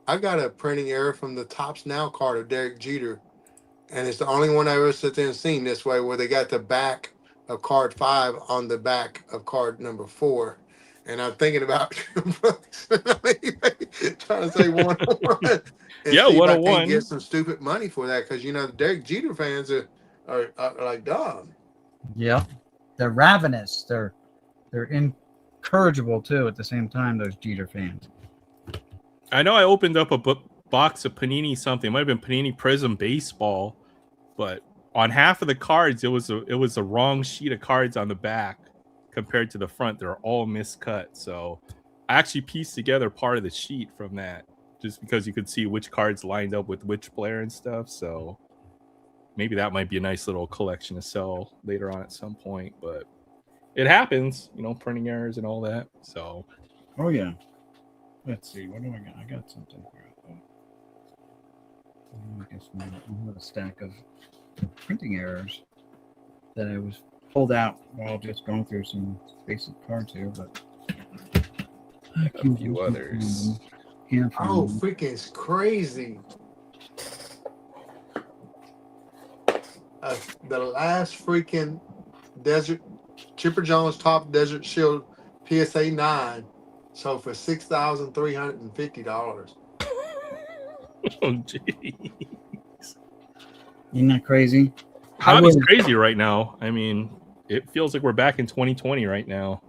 I got a printing error from the Topps Now card of Derek Jeter. And it's the only one I ever sit there and seen this way, where they got the back of card 5 on the back of card number 4. And I'm thinking about trying to say 101 and Yeah, see if I can't 101. get some stupid money for that, because the Derek Jeter fans are like dumb. Yep. They're ravenous. They're incorrigible too at the same time, those Jeter fans. I know I opened up a box of Panini something. It might have been Panini Prism Baseball, but on half of the cards, it was a wrong sheet of cards on the back compared to the front. They're all miscut. So I actually pieced together part of the sheet from that, just because you could see which cards lined up with which player and stuff. So maybe that might be a nice little collection to sell later on at some point. But it happens, printing errors and all that. So Oh yeah. Let's see. What do I got? I got something here. I guess I have a stack of printing errors that I was pulled out while just going through some basic cards here, but a few others. Oh, freaking it's crazy. The last freaking Chipper Jones Top Desert Shield PSA 9 sold for $6,350. Oh, jeez. Isn't that crazy? Hobby's crazy right now. I mean, it feels like we're back in 2020 right now.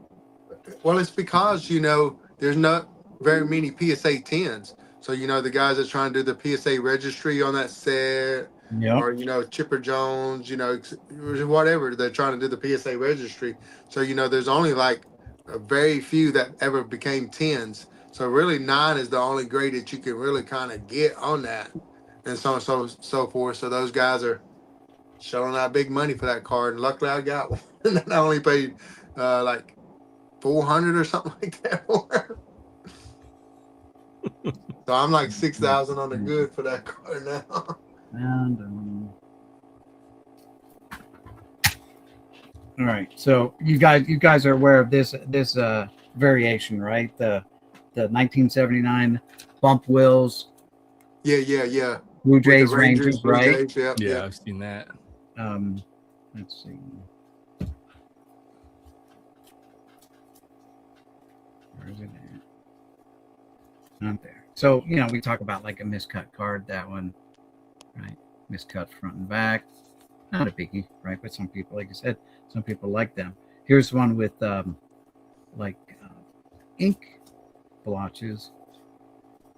Well, it's because, there's not very many PSA 10s. So, the guys that trying to do the PSA registry on that set, Yep. or, Chipper Jones, whatever, they're trying to do the PSA registry. So, there's only like a very few that ever became 10s. So really 9 is the only grade that you can really kind of get on that, and so on and so forth. So those guys are shelling out big money for that card. And luckily I got one that I only paid like $400 or something like that for. So I'm like 6,000 on the good for that card now. And all right, so you guys are aware of this variation, right? The 1979 bump wheels. Yeah. Blue Jays, Rangers, Blue right? Jays, Yeah, I've seen that. Let's see. Where is it at? Not there. So, we talk about like a miscut card, that one, right? Miscut front and back. Not a biggie, right? But some people, like I said, some people like them. Here's one with ink blotches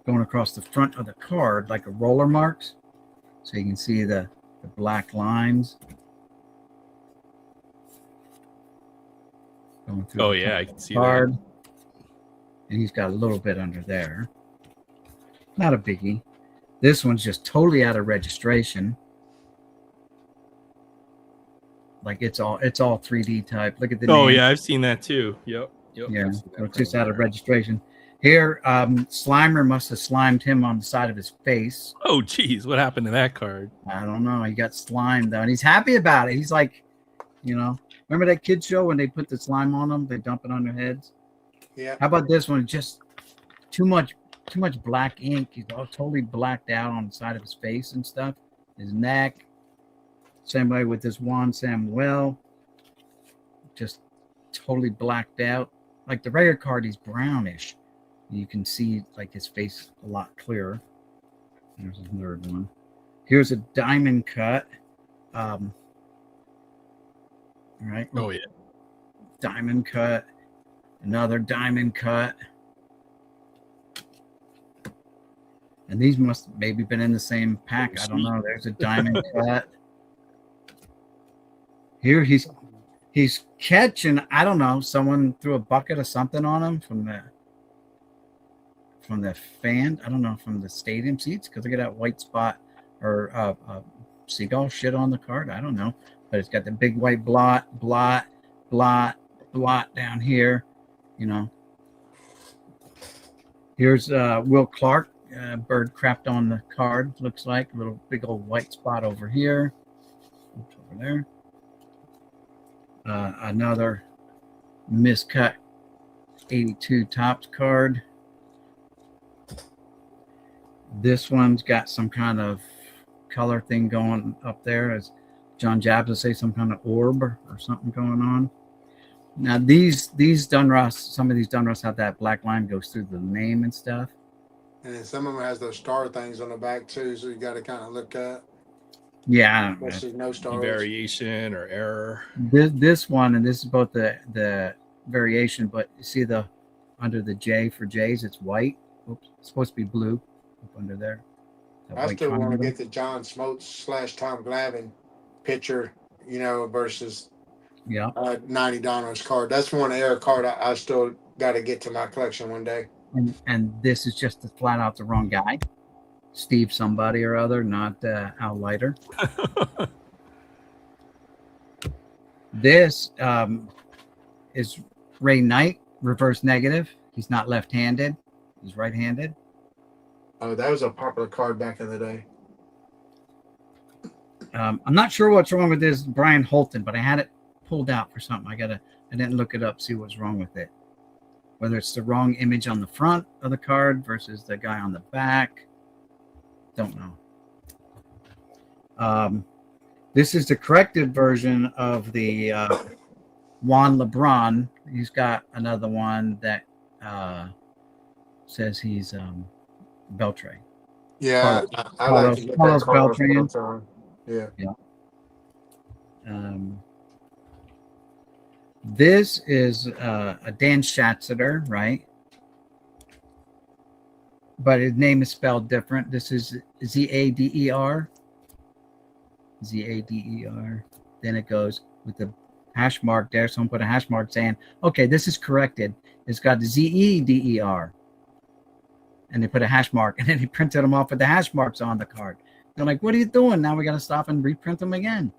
going across the front of the card, like a roller marks. So you can see the black lines. Going through Oh, yeah, I can see card. that. And he's got a little bit under there. Not a biggie. This one's just totally out of registration. Like it's all 3D type. Look at the Oh, name. yeah, I've seen that too. Yep. Yeah, so it's just out of registration. Here, Slimer must have slimed him on the side of his face. Oh, geez, what happened to that card? I don't know. He got slimed though, and he's happy about it. He's like, remember that kids show when they put the slime on them, they dump it on their heads. Yeah. How about this one? Just too much black ink. He's all totally blacked out on the side of his face and stuff. His neck. Same way with this Juan Samuel. Just totally blacked out. Like the regular card, he's brownish. You can see like his face a lot clearer. There's a third one. Here's a diamond cut. All right. Oh, yeah. Diamond cut. Another diamond cut. And these must maybe been in the same pack. I don't know. There's a diamond cut. Here he's catching, I don't know, someone threw a bucket of something on him from the fan. I don't know, from the stadium seats, because look at that white spot or seagull shit on the card. I don't know. But it's got the big white blot down here, Here's Will Clark. Bird crapped on the card, looks like. A little big old white spot over here. Oops, over there. Another miscut 82 Topps card. This one's got some kind of color thing going up there, as John Jabs would say, some kind of orb or something going on. Now these Dunross, some of these Dunross have that black line goes through the name and stuff. And then some of them has those star things on the back too, so you got to kind of look at. Yeah, I don't know. Especially no stars. Variation or error. This one, and this is both the variation, but you see the under the J for J's, it's white. Oops, it's supposed to be blue up under there. That I white still want to triangle. get the John Smotes / Tom Glavine picture, versus Yeah. 90 Donruss card. That's one error card I still got to get to my collection one day. And this is just flat out the wrong guy. Steve somebody or other, not Al Leiter. This is Ray Knight, reverse negative. He's not left-handed. He's right-handed. Oh, that was a popular card back in the day. I'm not sure what's wrong with this Brian Holton, but I had it pulled out for something. I didn't look it up, see what's wrong with it. Whether it's the wrong image on the front of the card versus the guy on the back. Don't know. This is the corrected version of the Juan LeBron. He's got another one that says he's Beltray. Yeah, I like to get that Carlos Beltran. Yeah. This is a Dan Schatzeder, right? But his name is spelled different. This is Zader. Zader. Then it goes with the hash mark there. Someone put a hash mark saying, okay, this is corrected. It's got Zeder. And they put a hash mark, and then he printed them off with the hash marks on the card. They're like, what are you doing? Now we got to stop and reprint them again.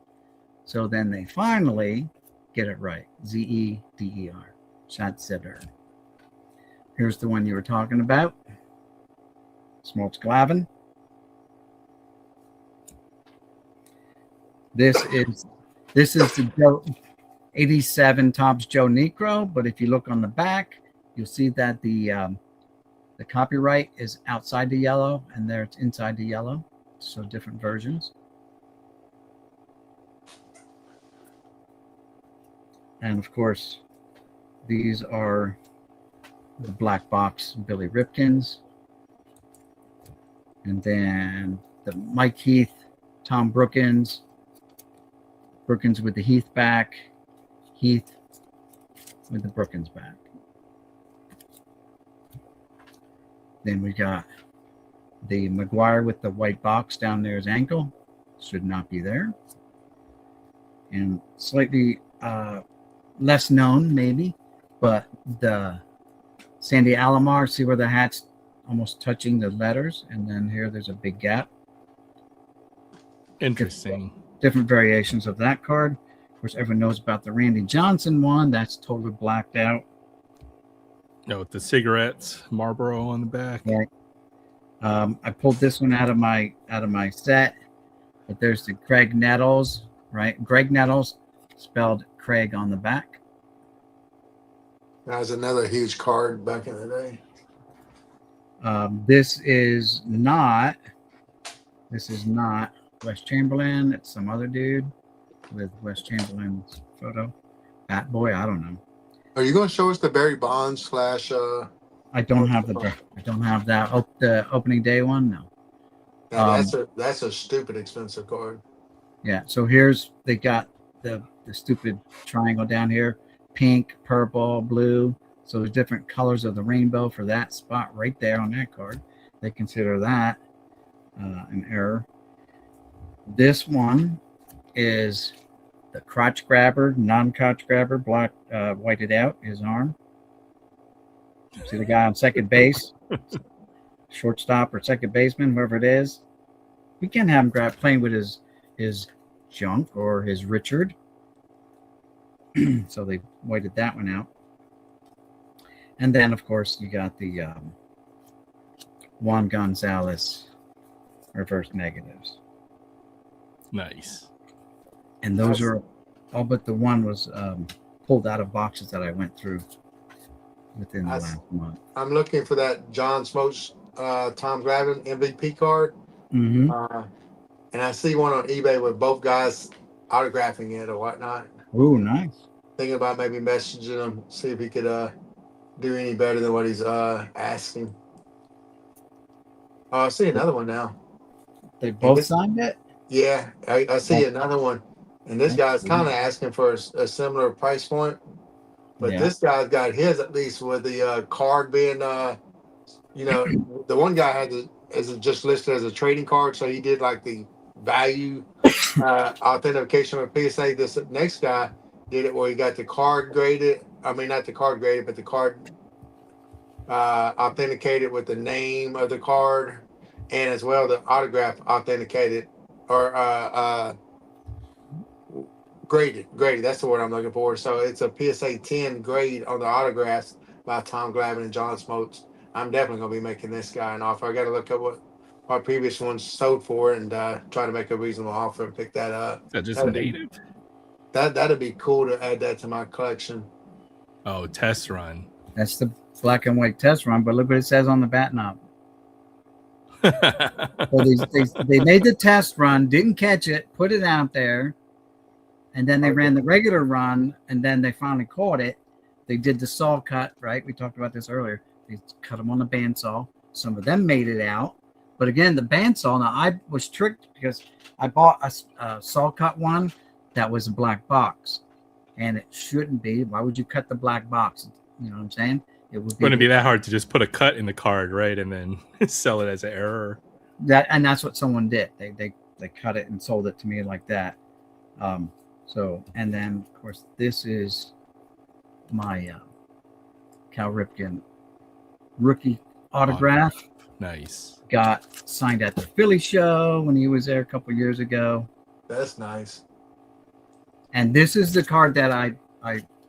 So then they finally get it right. Zeder. Schatzeder. Here's the one you were talking about. Smoltz Glavin. This is the Joe 87 Topps Joe Negro, but if you look on the back, you'll see that the copyright is outside the yellow, and there it's inside the yellow. So different versions. And of course, these are the black box Billy Ripkins. And then the Mike Heath, Tom Brookins. Brookins with the Heath back. Heath with the Brookins back. Then we got the McGuire with the white box down there, his ankle. Should not be there. And slightly less known, maybe, but the Sandy Alomar, see where the hat's almost touching the letters, and then here there's a big gap. Interesting. Different variations of that card. Of course, everyone knows about the Randy Johnson one. That's totally blacked out. No, with the cigarettes, Marlboro on the back. Right. I pulled this one out of my set, but there's the Craig Nettles, right? Greg Nettles, spelled Craig on the back. That was another huge card back in the day. This is not Wes Chamberlain. It's some other dude with Wes Chamberlain's photo. Bat Boy, I don't know. Are you going to show us the Barry Bonds / I don't have that. Oh, the opening day one. No. That's a stupid expensive card. Yeah. So they got the stupid triangle down here, pink, purple, blue. So there's different colors of the rainbow for that spot right there on that card. They consider that an error. This one is the crotch grabber, non-crotch grabber, black, whited out his arm. See the guy on second base, shortstop or second baseman, whoever it is. We can't have him playing with his junk or his Richard. So they whited that one out. And then, of course, you got the Juan Gonzalez reverse negatives. Nice. And those are all but the one was pulled out of boxes that I went through within the last month. I'm looking for that John Smotes Tom Glavine MVP card. Mm-hmm. And I see one on eBay with both guys autographing it or whatnot. Ooh, nice. thinking about maybe messaging him, see if he could do any better than what he's asking. Oh, I see another one now. They And both this, signed it. yeah, I see another one. And this guy's kind of asking for a similar price point, but Yeah. this guy's got his at least with the card being, the one guy had just listed as a trading card, so he did like the value authentication with PSA. This next guy did it where he got the card graded. I mean, not the card graded, but the card authenticated with the name of the card, and as well the autograph authenticated or graded. Graded. That's the word I'm looking for. So it's a PSA 10 grade on the autographs by Tom Glavine and John Smoltz. I'm definitely gonna be making this guy an offer. I got to look at what our previous ones sold for and try to make a reasonable offer and pick that up. Is that just That'd native? that'd be cool to add that to my collection. Oh, test run. That's the black and white test run, but look what it says on the bat knob. So they made the test run, didn't catch it, put it out there, and then they ran the regular run, and then they finally caught it. They did the saw cut, right? We talked about this earlier. They cut them on the bandsaw. Some of them made it out. But again, the bandsaw, now I was tricked because I bought a saw cut one that was a black box. And it shouldn't be. Why would you cut the black box? You know what I'm saying? It Wouldn't be that hard to just put a cut in the card, right? And then sell it as an error. And that's what someone did. They cut it and sold it to me like that. And then of course this is my Cal Ripken rookie autograph. Nice. Got signed at the Philly show when he was there a couple years ago. That's nice. And this is the card that I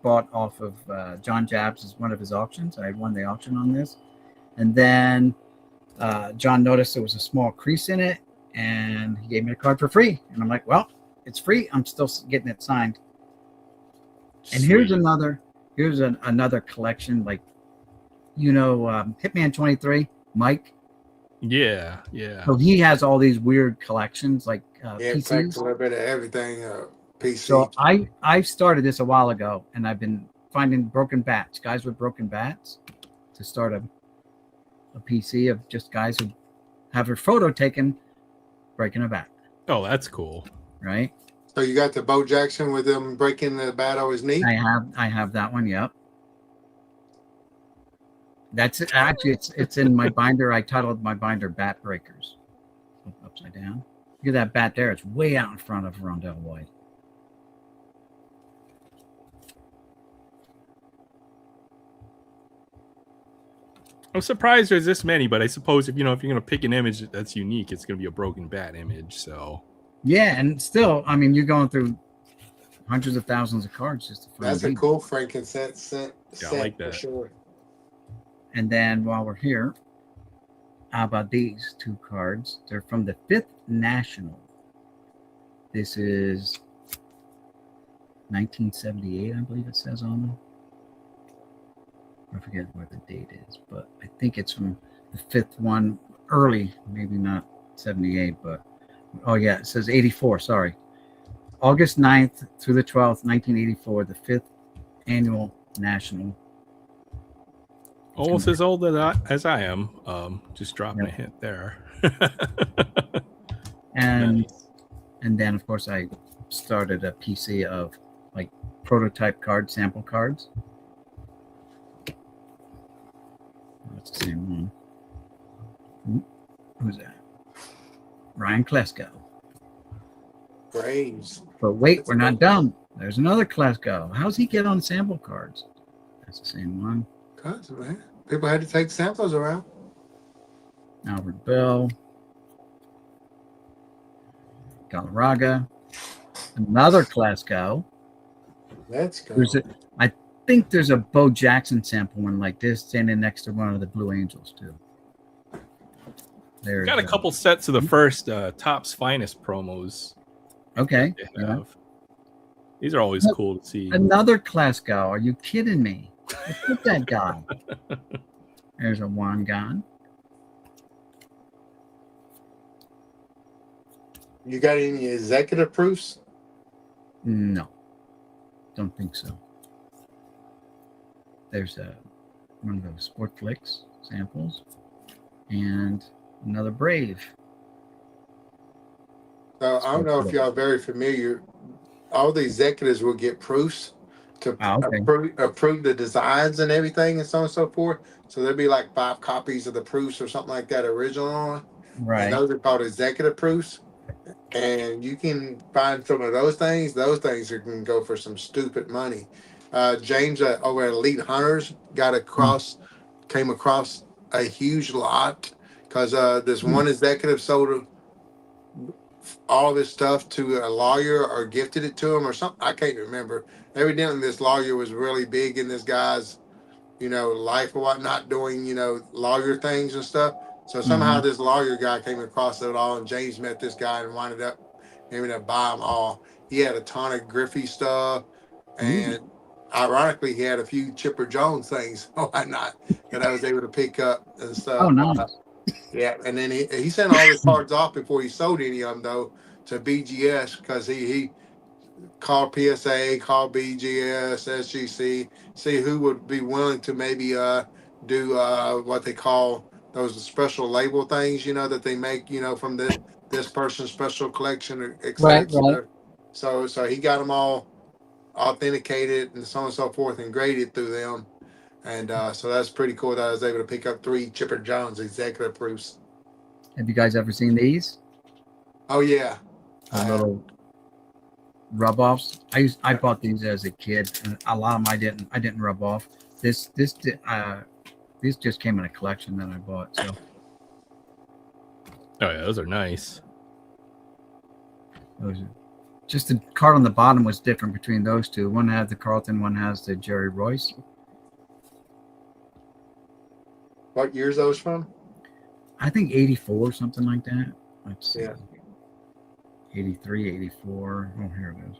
bought off of John Jabs as one of his auctions. I won the auction on this. And then John noticed there was a small crease in it, and he gave me the card for free. And I'm like, well, it's free. I'm still getting it signed. And here's another collection, like, Hitman 23, Mike. Yeah. So he has all these weird collections, like PCs. A little bit of everything. PC. So I started this a while ago, and I've been finding broken bats, guys with broken bats, to start a PC of just guys who have their photo taken breaking a bat. Oh, that's cool. Right? So you got the Bo Jackson with him breaking the bat on his knee? I have that one, yep. That's it. Actually, it's in my binder. I titled my binder Bat Breakers. Upside down. Look at that bat there. It's way out in front of Rondell White. I'm surprised there's this many, but I suppose if you're going to pick an image that's unique, it's going to be a broken bat image. So yeah, and still, I mean, you're going through hundreds of thousands of cards just to find. That's a cool frankincense set. Yeah, I like that. For sure. And then while we're here, how about these two cards? They're from the 5th National. This is 1978, I believe it says on them. I forget what the date is, but I think it's from the 5th one, early, maybe not 78, but oh yeah, it says 84, sorry. August 9th through the 12th, 1984, the 5th Annual National. Almost as old as I am. Just dropping a hint there. And nice. And then of course I started a PC of like prototype cards, sample cards. That's the same one. Who's that? Ryan Klesko. Braves. But wait, we're not done. There's another Klesko. How's he get on sample cards? That's the same one. Cause man, people had to take samples around. Albert Bell. Galarraga. Another Klesko. Let's go. I think there's a Bo Jackson sample one like this standing next to one of the Blue Angels too. There's got a couple sets of the first Topps Finest promos. Okay. Yeah. These are always cool to see. Another Klesko. Are you kidding me? Look at that guy. There's a Juan Gan. You got any executive proofs? No. Don't think so. There's one of those Sport Flicks samples, and another Brave. So I don't know if y'all are very familiar. All the executives will get proofs to Okay. approve the designs and everything and so on and so forth. So there'll be like 5 copies of the proofs or something like that original on. Right. And those are called executive proofs. And you can find some of those things. Those things can go for some stupid money. James over at Elite Hunters came across a huge lot because this one executive sold all of his stuff to a lawyer or gifted it to him or something. I can't remember. Evidently, this lawyer was really big in this guy's, life or whatnot, doing, lawyer things and stuff. So somehow this lawyer guy came across it all, and James met this guy and winded up having to buy them all. He had a ton of Griffey stuff, and ironically, he had a few Chipper Jones things or whatnot that I was able to pick up and stuff. Oh, nice. Yeah, and then he sent all his cards off before he sold any of them though to BGS because he called PSA, called BGS, SGC, see who would be willing to maybe do what they call those special label things, that they make, from this person's special collection, et cetera, et cetera. So he got them all authenticated and so on and so forth and graded through them. And so that's pretty cool that I was able to pick up 3 Chipper Jones executive proofs. Have you guys ever seen these? Oh yeah, little rub-offs. I bought these as a kid, and a lot of them I didn't rub off. This just came in a collection that I bought. So. Oh yeah, those are nice. Just the card on the bottom was different between those two. One has the Carlton, one has the Jerry Royce. What year's those from? I think 84, something like that. Let's see. Yeah. 83, 84. Oh, here it is.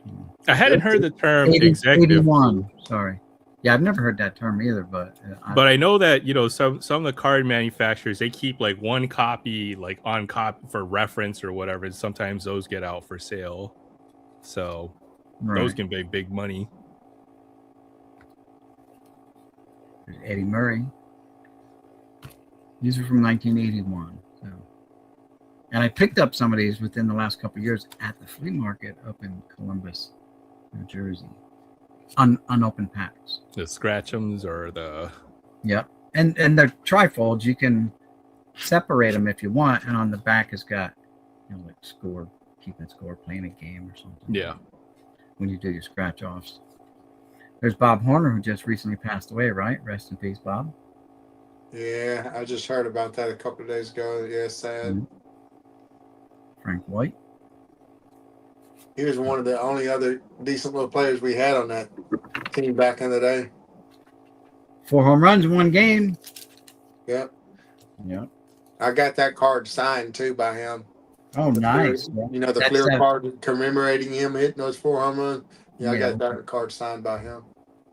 I hadn't heard the term executive. 81. Sorry. Yeah, I've never heard that term either, but I know that some of the card manufacturers, they keep like one copy like on copy for reference or whatever, and sometimes those get out for sale. So those can be big money. There's Eddie Murray. These are from 1981. So. And I picked up some of these within the last couple of years at the flea market up in Columbus, New Jersey. Unopened packs. The scratchums or the... Yeah. And the trifolds, you can separate them if you want. And on the back has got, like score, keeping score, playing a game or something. Yeah. When you do your scratch offs. There's Bob Horner, who just recently passed away, right? Rest in peace, Bob. Yeah, I just heard about that a couple of days ago. Yeah, sad. Frank White. He was one of the only other decent little players we had on that team back in the day. 4 home runs in 1 game. Yep. Yeah. I got that card signed too by him. Oh, nice. Clear, the clear card commemorating him hitting those 4 home runs. Yeah, I got that card signed by him.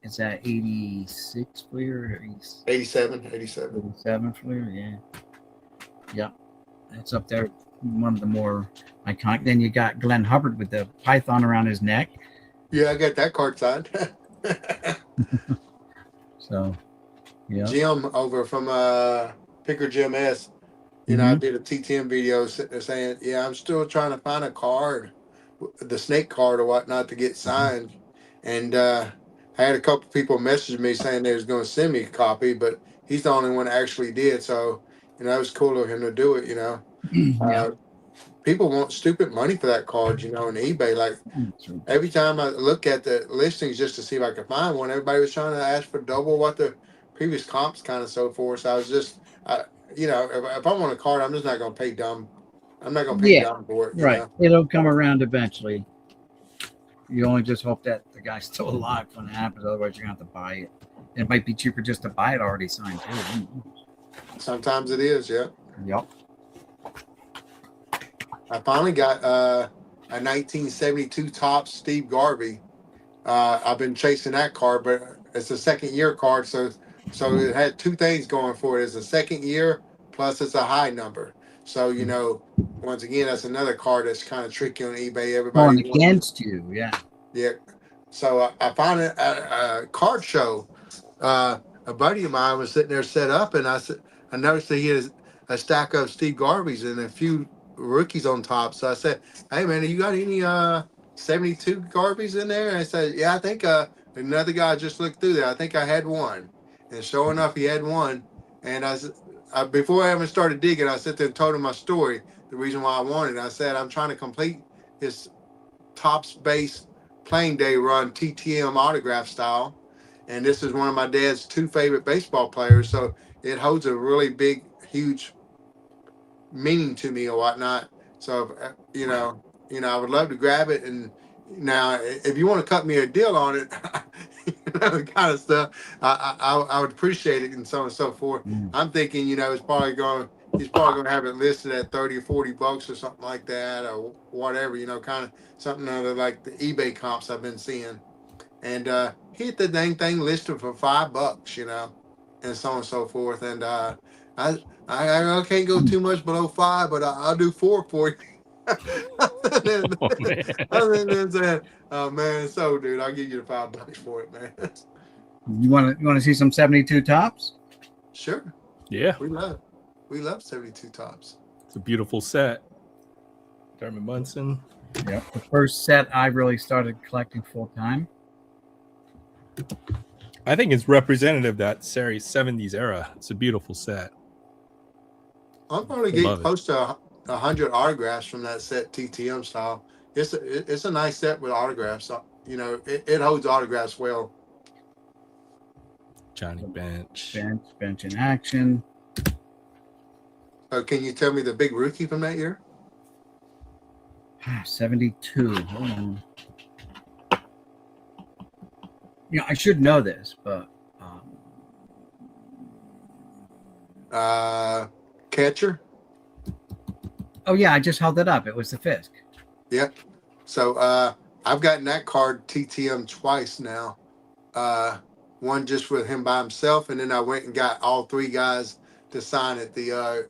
Is that 86 Fleer? 87. 87 Fleer, yeah. Yeah. That's up there. One of the more iconic. Then you got Glenn Hubbard with the python around his neck. Yeah, I got that card signed. So, yeah. Jim over from Picker Jim S. I did a TTM video saying, I'm still trying to find a card, the snake card or whatnot, to get signed. And I had a couple people message me saying they was going to send me a copy, but he's the only one that actually did. So, it was cool of him to do it, People want stupid money for that card, on eBay. Like, every time I look at the listings just to see if I could find one, everybody was trying to ask for double what the previous comps kind of so forth. So I was just, if I want a card, I'm just not going to pay dumb. I'm not going to pay dumb for it. Right. It'll come around eventually. You only just hope that the guy's still alive when it happens. Otherwise, you're going to have to buy it. It might be cheaper just to buy it already signed, too. Sometimes it is, yeah. Yep. I finally got a 1972 Topps Steve Garvey. I've been chasing that card, but it's a second year card, so it had 2 things going for it. It's a second year, plus it's a high number. So, once again, that's another card that's kind of tricky on eBay. Everybody against you, yeah. Yeah. So I found a card show a buddy of mine was sitting there set up, and I noticed that he has a stack of Steve Garvey's and a few rookies on top. So I said, "Hey man, you got any 72 Garveys in there?" And I said, "Yeah, I think another guy just looked through there. I think I had one." And sure enough, he had one. And before I even started digging, I sat there and told him my story, the reason why I wanted it. I said, "I'm trying to complete his Topps base playing day run TTM autograph style. And this is one of my dad's two favorite baseball players. So it holds a really big, huge meaning to me or whatnot. So, I would love to grab it. And now, if you want to cut me a deal on it, kind of stuff, I would appreciate it and so on and so forth. I'm thinking, he's probably going to have it listed at 30 or 40 bucks or something like that or whatever, kind of something other like the eBay comps I've been seeing. And he had the dang thing listed for $5, and so on and so forth. And I can't go too much below 5, but I'll do 4 for you. Oh, man. Other than saying, oh man, so dude, I'll give you the $5 for it, man. You want to see some 72 tops? Sure. Yeah, We love 72 tops. it's a beautiful set. Thurman Munson. Yeah. The first set I really started collecting full time. I think it's representative of that series 70s era. It's a beautiful set. I'm probably getting close to 100 autographs from that set TTM style. It's a nice set with autographs. It holds autographs well. Johnny Bench. Bench in action. Can you tell me the big rookie from that year? 72. Hold on. I should know this, but Catcher. oh yeah, I just held it up. It was the Fisk. Yep. So I've gotten that card TTM twice now. One just with him by himself, and then I went and got all three guys to sign it. The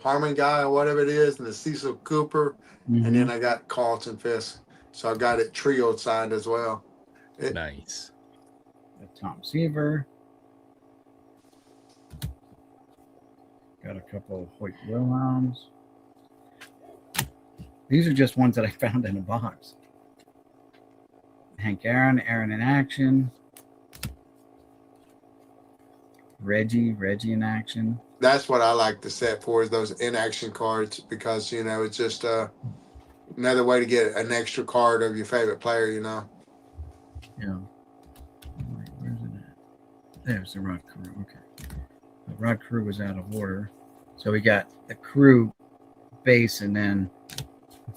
Harmon guy or whatever it is, and the Cecil Cooper, and then I got Carlton Fisk. So I got it trio signed as well. Nice. The Tom Seaver. Got a couple of Hoyt Wilhelms. These are just ones that I found in a box. Hank Aaron in action. Reggie in action. That's what I like the set for, is those in action cards, because it's just another way to get an extra card of your favorite player. Yeah. Where's it at? There's the Rod Crew. Okay. The Rod Crew was out of order. So we got the Crew base and then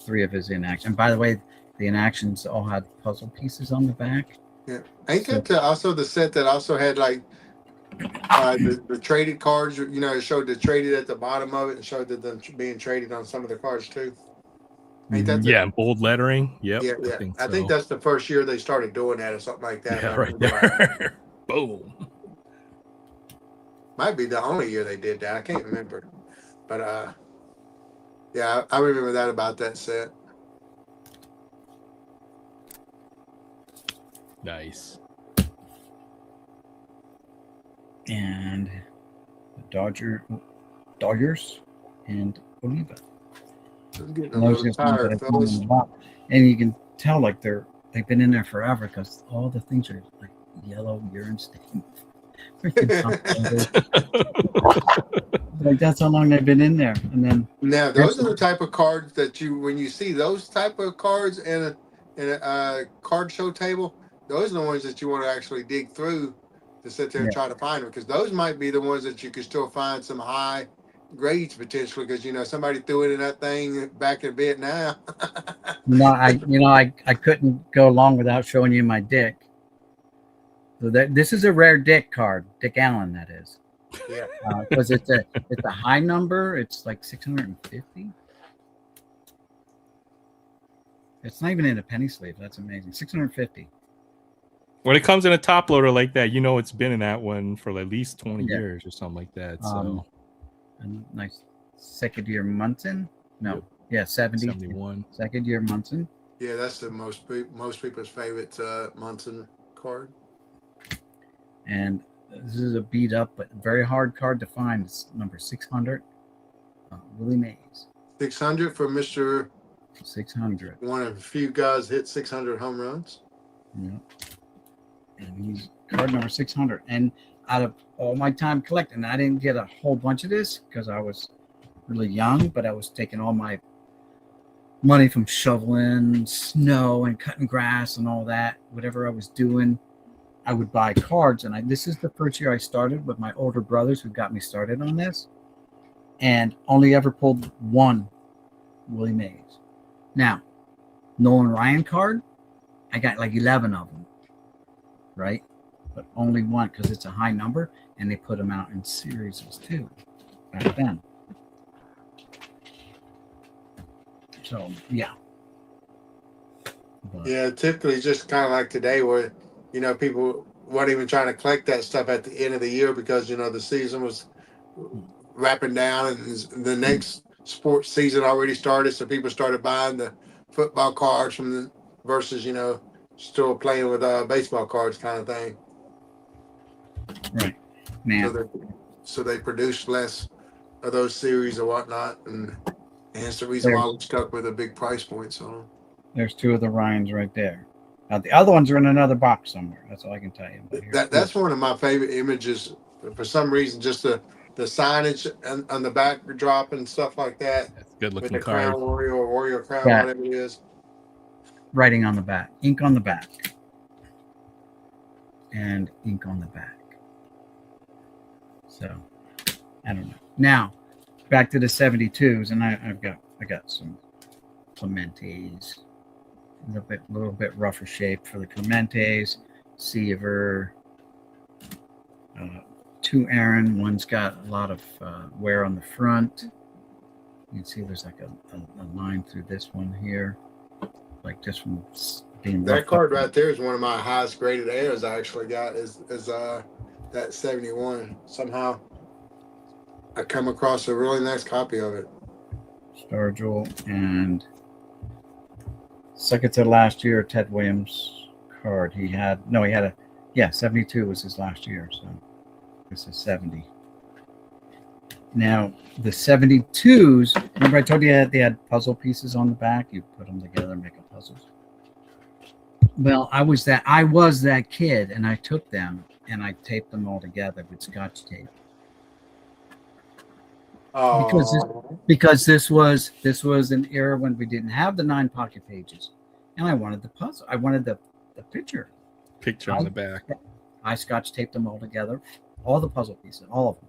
3 of his in action. And by the way, the in actions all had puzzle pieces on the back. Yeah. Ain't that also the set that also had like the traded cards? It showed the traded at the bottom of it and showed that them being traded on some of the cards too. Ain't that bold lettering. Yep. Yeah. I think that's the first year they started doing that or something like that. Yeah, right there. Boom. Might be the only year they did that. I can't remember. But yeah, I remember that about that set. Nice. And the Dodgers and Oliva. Getting a little tired, fellas. And you can tell like they've been in there forever because all the things are like yellow urine stains. Like that's how long they've been in there. And then now those are the type of cards that when you see those type of cards in a card show table, those are the ones that you want to actually dig through to sit there and try to find them, because those might be the ones that you could still find some high grades potentially, because somebody threw it in that thing back in Vietnam. I couldn't go along without showing you my Dick. So this is a rare Dick card, Dick Allen, that is. Yeah. Because it's a high number. It's like 650. It's not even in a penny sleeve. That's amazing. 650. When it comes in a top loader like that, it's been in that one for at least 20 years or something like that. So a nice second year Munson. No, yeah, 71. Second year Munson. Yeah, that's the most people's favorite Munson card. And this is a beat up but very hard card to find. It's number 600. Willie Mays. 600 for Mr. 600. One of the few guys hit 600 home runs. Yeah. And he's card number 600. And out of all my time collecting, I didn't get a whole bunch of this because I was really young, but I was taking all my money from shoveling snow and cutting grass and all that. Whatever I was doing, I would buy cards. And this is the first year I started with my older brothers who got me started on this, and only ever pulled one Willie Mays. Now, Nolan Ryan card, I got like 11 of them, right? But only one because it's a high number, and they put them out in series too back then. So, yeah. But, Yeah, typically just kind of like today where, people weren't even trying to collect that stuff at the end of the year because, the season was wrapping down and the next sports season already started. So people started buying the football cards versus, still playing with baseball cards kind of thing. right. Now, So they produced less of those series or whatnot. And that's the reason why we're stuck with a big price point. So there's two of the Ryans right there. Now, the other ones are in another box somewhere. That's all I can tell you. that's one of my favorite images. For some reason, just the signage on the backdrop and stuff like that. That's a good With looking the card. crown warrior or warrior crown, Yeah. whatever it is. Writing on the back, ink on the back, and ink on the back. So, I don't know. Now, back to the 72s, and I got some Clementes. A little bit rougher shape for the Clementes. Seaver. Two Aaron. One's got a lot of wear on the front. You can see there's like a line through this one here, like this one being That roughed card up. right there is one of my highest graded airs I actually got is that 71. Somehow I come across a really nice copy of it. Sturgill, and second to last year, Ted Williams card. He had 72 was his last year, so this is 70. Now the 72s, remember I told you they had puzzle pieces on the back. You put them together and make a puzzle. Well, I was that kid, and I took them and I taped them all together with Scotch tape. Because this was an era when we didn't have the 9 pocket pages, and I wanted the puzzle. I wanted the picture On the back. I Scotch taped them all together, all the puzzle pieces, all of them,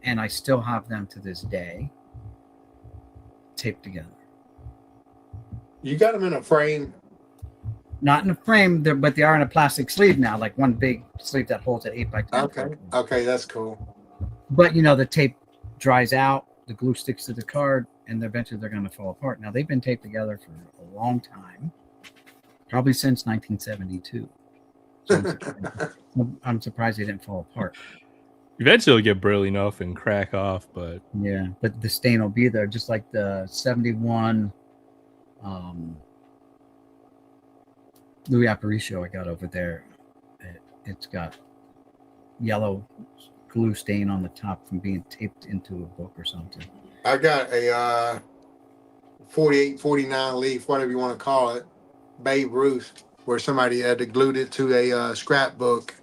and I still have them to this day, taped together. You got them in a frame. Not in a frame, but they are in a plastic sleeve now, like one big sleeve that holds at 8x10. Okay, that's cool. But the tape dries out, the glue sticks to the card, and eventually they're going to fall apart. Now they've been taped together for a long time, probably since 1972. So I'm surprised they didn't fall apart. Eventually it'll get burly enough and crack off, but Yeah, but the stain will be there, just like the 71 Louis Aparicio I got over there. It's got yellow glue stain on the top from being taped into a book or something. I got a 48, 49 leaf, whatever you want to call it, Babe Ruth, where somebody had glued it to a scrapbook.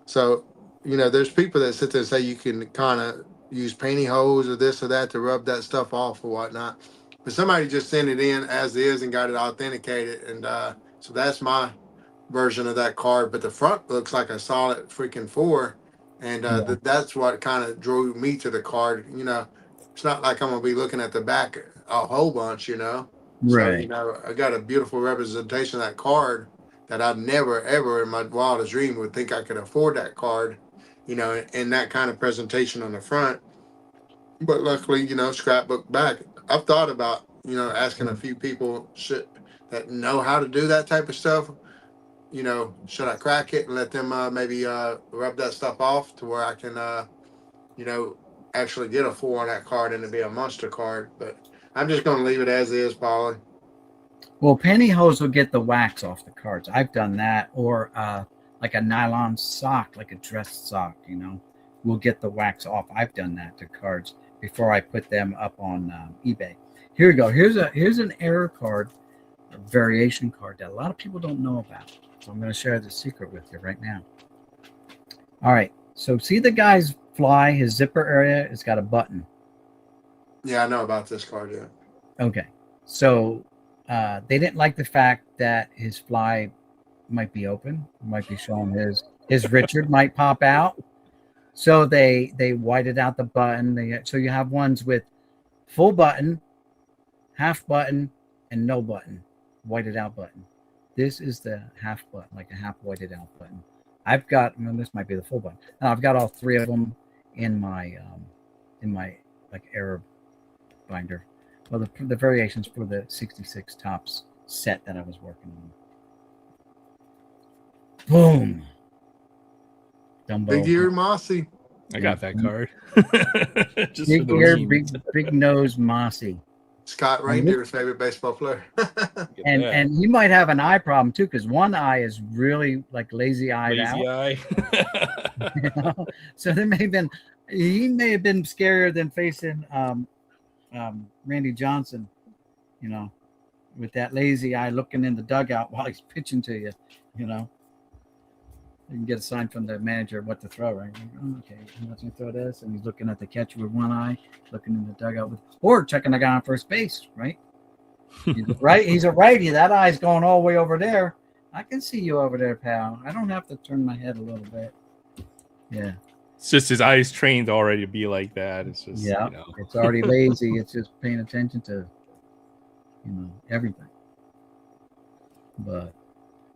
So, there's people that sit there and say you can kind of use pantyhose or this or that to rub that stuff off or whatnot. But somebody just sent it in as is and got it authenticated. And so that's my version of that card. But the front looks like a solid freaking 4. And that's what kind of drew me to the card. It's not like I'm going to be looking at the back a whole bunch, Right. So, I got a beautiful representation of that card that I've never, ever in my wildest dream would think I could afford that card, in that kind of presentation on the front. But luckily, scrapbook back. I've thought about, asking a few people that know how to do that type of stuff. Should I crack it and let them maybe rub that stuff off to where I can, actually get a 4 on that card and it'd be a monster card. But I'm just going to leave it as is, Polly. Well, pantyhose will get the wax off the cards. I've done that, or like a nylon sock, like a dress sock, will get the wax off. I've done that to cards before I put them up on eBay. Here we go. Here's an error card, a variation card that a lot of people don't know about. So I'm going to share the secret with you right now. All right. So see the guy's fly, his zipper area, it's got a button. Yeah, I know about this card, yeah. Okay. So they didn't like the fact that his fly might be open, might be showing his Richard might pop out. So they whited out the button. So you have ones with full button, half button, and no button, whited out button. This is the half button, like a half whited out button. I've got, this might be the full button. Now I've got all three of them in my like error binder. Well, the variations for the 66 tops set that I was working on. Boom. Dumbo. Big ear Mossy. I got that card. Just Big ear, big nose, Mossy. Scott Reindeer's favorite baseball player. and he might have an eye problem too, because one eye is really like lazy eyed out. Eye. So he may have been scarier than facing Randy Johnson, with that lazy eye looking in the dugout while he's pitching to you. You can get a sign from the manager what to throw, right? Okay, I'm not going to throw this. And he's looking at the catcher with one eye, looking in the dugout or checking the guy on first base, right? He's a righty. That eye's going all the way over there. I can see you over there, pal. I don't have to turn my head a little bit. Yeah. It's just his eyes trained already to be like that. It's just, It's already lazy. It's just paying attention to, everything. But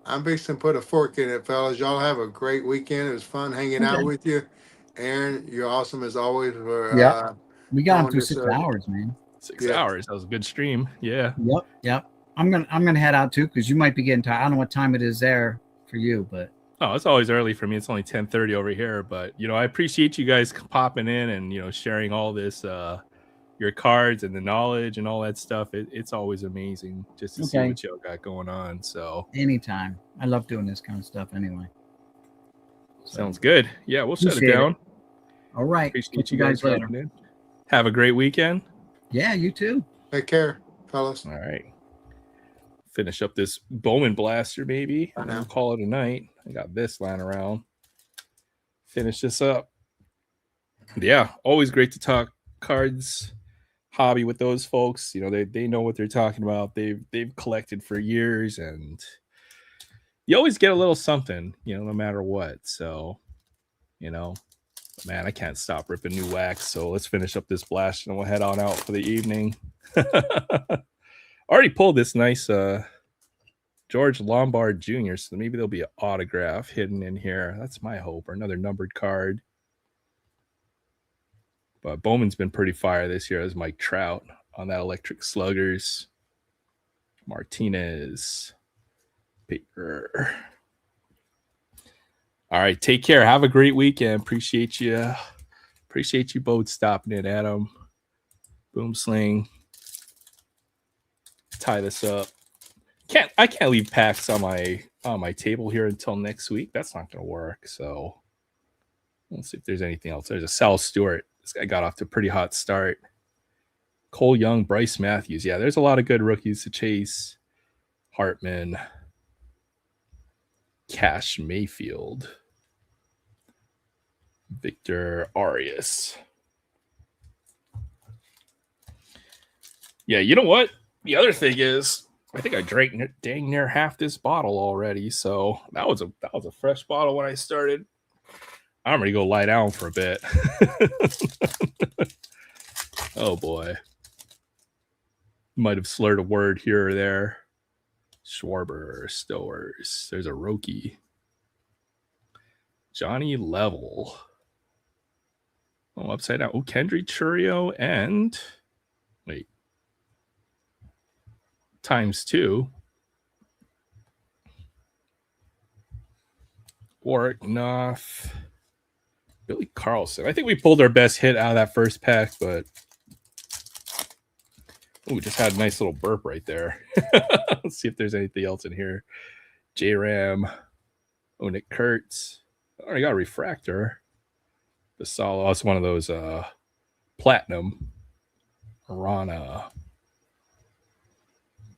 I'm fixing to put a fork in it, fellas. Y'all have a great weekend. It was fun hanging out with you. Aaron, you're awesome as always. We got him through 6 hours, man. 6 hours. That was a good stream. Yeah. Yep. I'm gonna head out too, because you might be getting tired. I don't know what time it is there for you, but it's always early for me. It's only 10:30 over here. But I appreciate you guys popping in and sharing all this your cards and the knowledge and all that stuff. It's always amazing just to see what y'all got going on. So anytime. I love doing this kind of stuff anyway. Sounds good. Yeah, we'll shut it down. All right. Appreciate you guys later. In. Have a great weekend. Yeah, you too. Take care, fellas. All right. Finish up this Bowman blaster, maybe. And we'll call it a night. I got this lying around. Finish this up. Yeah, always great to talk cards hobby with those folks. They know what they're talking about. They've collected for years, and you always get a little something, no matter what. So, man, I can't stop ripping new wax. So let's finish up this blast and we'll head on out for the evening. Already pulled this nice George Lombard Jr. So maybe there'll be an autograph hidden in here. That's my hope, or another numbered card. But Bowman's been pretty fire this year as Mike Trout on that Electric Sluggers. Martinez. Paper. All right, take care. Have a great weekend. Appreciate you both stopping in, Adam. Boom Sling. Tie this up. I can't leave packs on my table here until next week. That's not going to work. So let's see if there's anything else. There's a Sal Stewart. This guy got off to a pretty hot start. Cole Young, Bryce Matthews. Yeah, there's a lot of good rookies to chase. Hartman. Cash Mayfield. Victor Arias. Yeah, you know what? The other thing is, I think I drank dang near half this bottle already. So that was a fresh bottle when I started. I'm ready to go lie down for a bit. Oh boy. Might have slurred a word here or there. Schwarber, Stowers. There's a Roki. Johnny Level. Oh, upside down. Oh, Kendry Churio and wait. ×2. Warwick Knopf. Billy Carlson. I think we pulled our best hit out of that first pack, but we just had a nice little burp right there. Let's see if there's anything else in here. J-Ram. Oh, Nick Kurtz. I already got a refractor. The Solo. It's one of those platinum. Rana.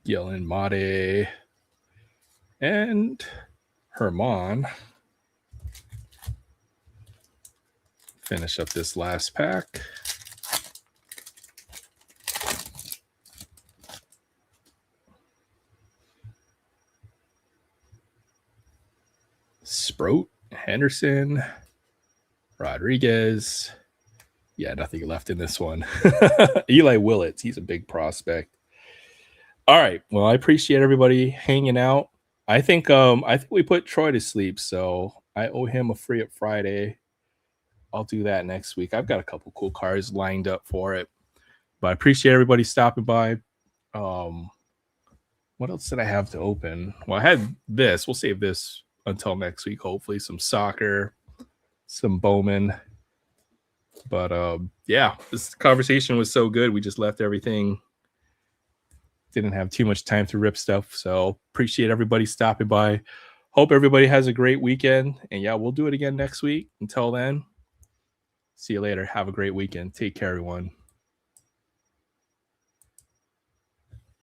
Yellen Mate. And Herman. Finish up this last pack. Sproat, Henderson, Rodriguez. Yeah, nothing left in this one. Eli Willits, he's a big prospect. All right. Well, I appreciate everybody hanging out. I think we put Troy to sleep, so I owe him a free up Friday. I'll do that next week. I've got a couple cool cards lined up for it. But I appreciate everybody stopping by. What else did I have to open? Well, I had this. We'll save this until next week, hopefully. Some soccer, some Bowman. But yeah, this conversation was so good. We just left everything. Didn't have too much time to rip stuff. So appreciate everybody stopping by. Hope everybody has a great weekend. And yeah, we'll do it again next week. Until then, see you later. Have a great weekend. Take care, everyone.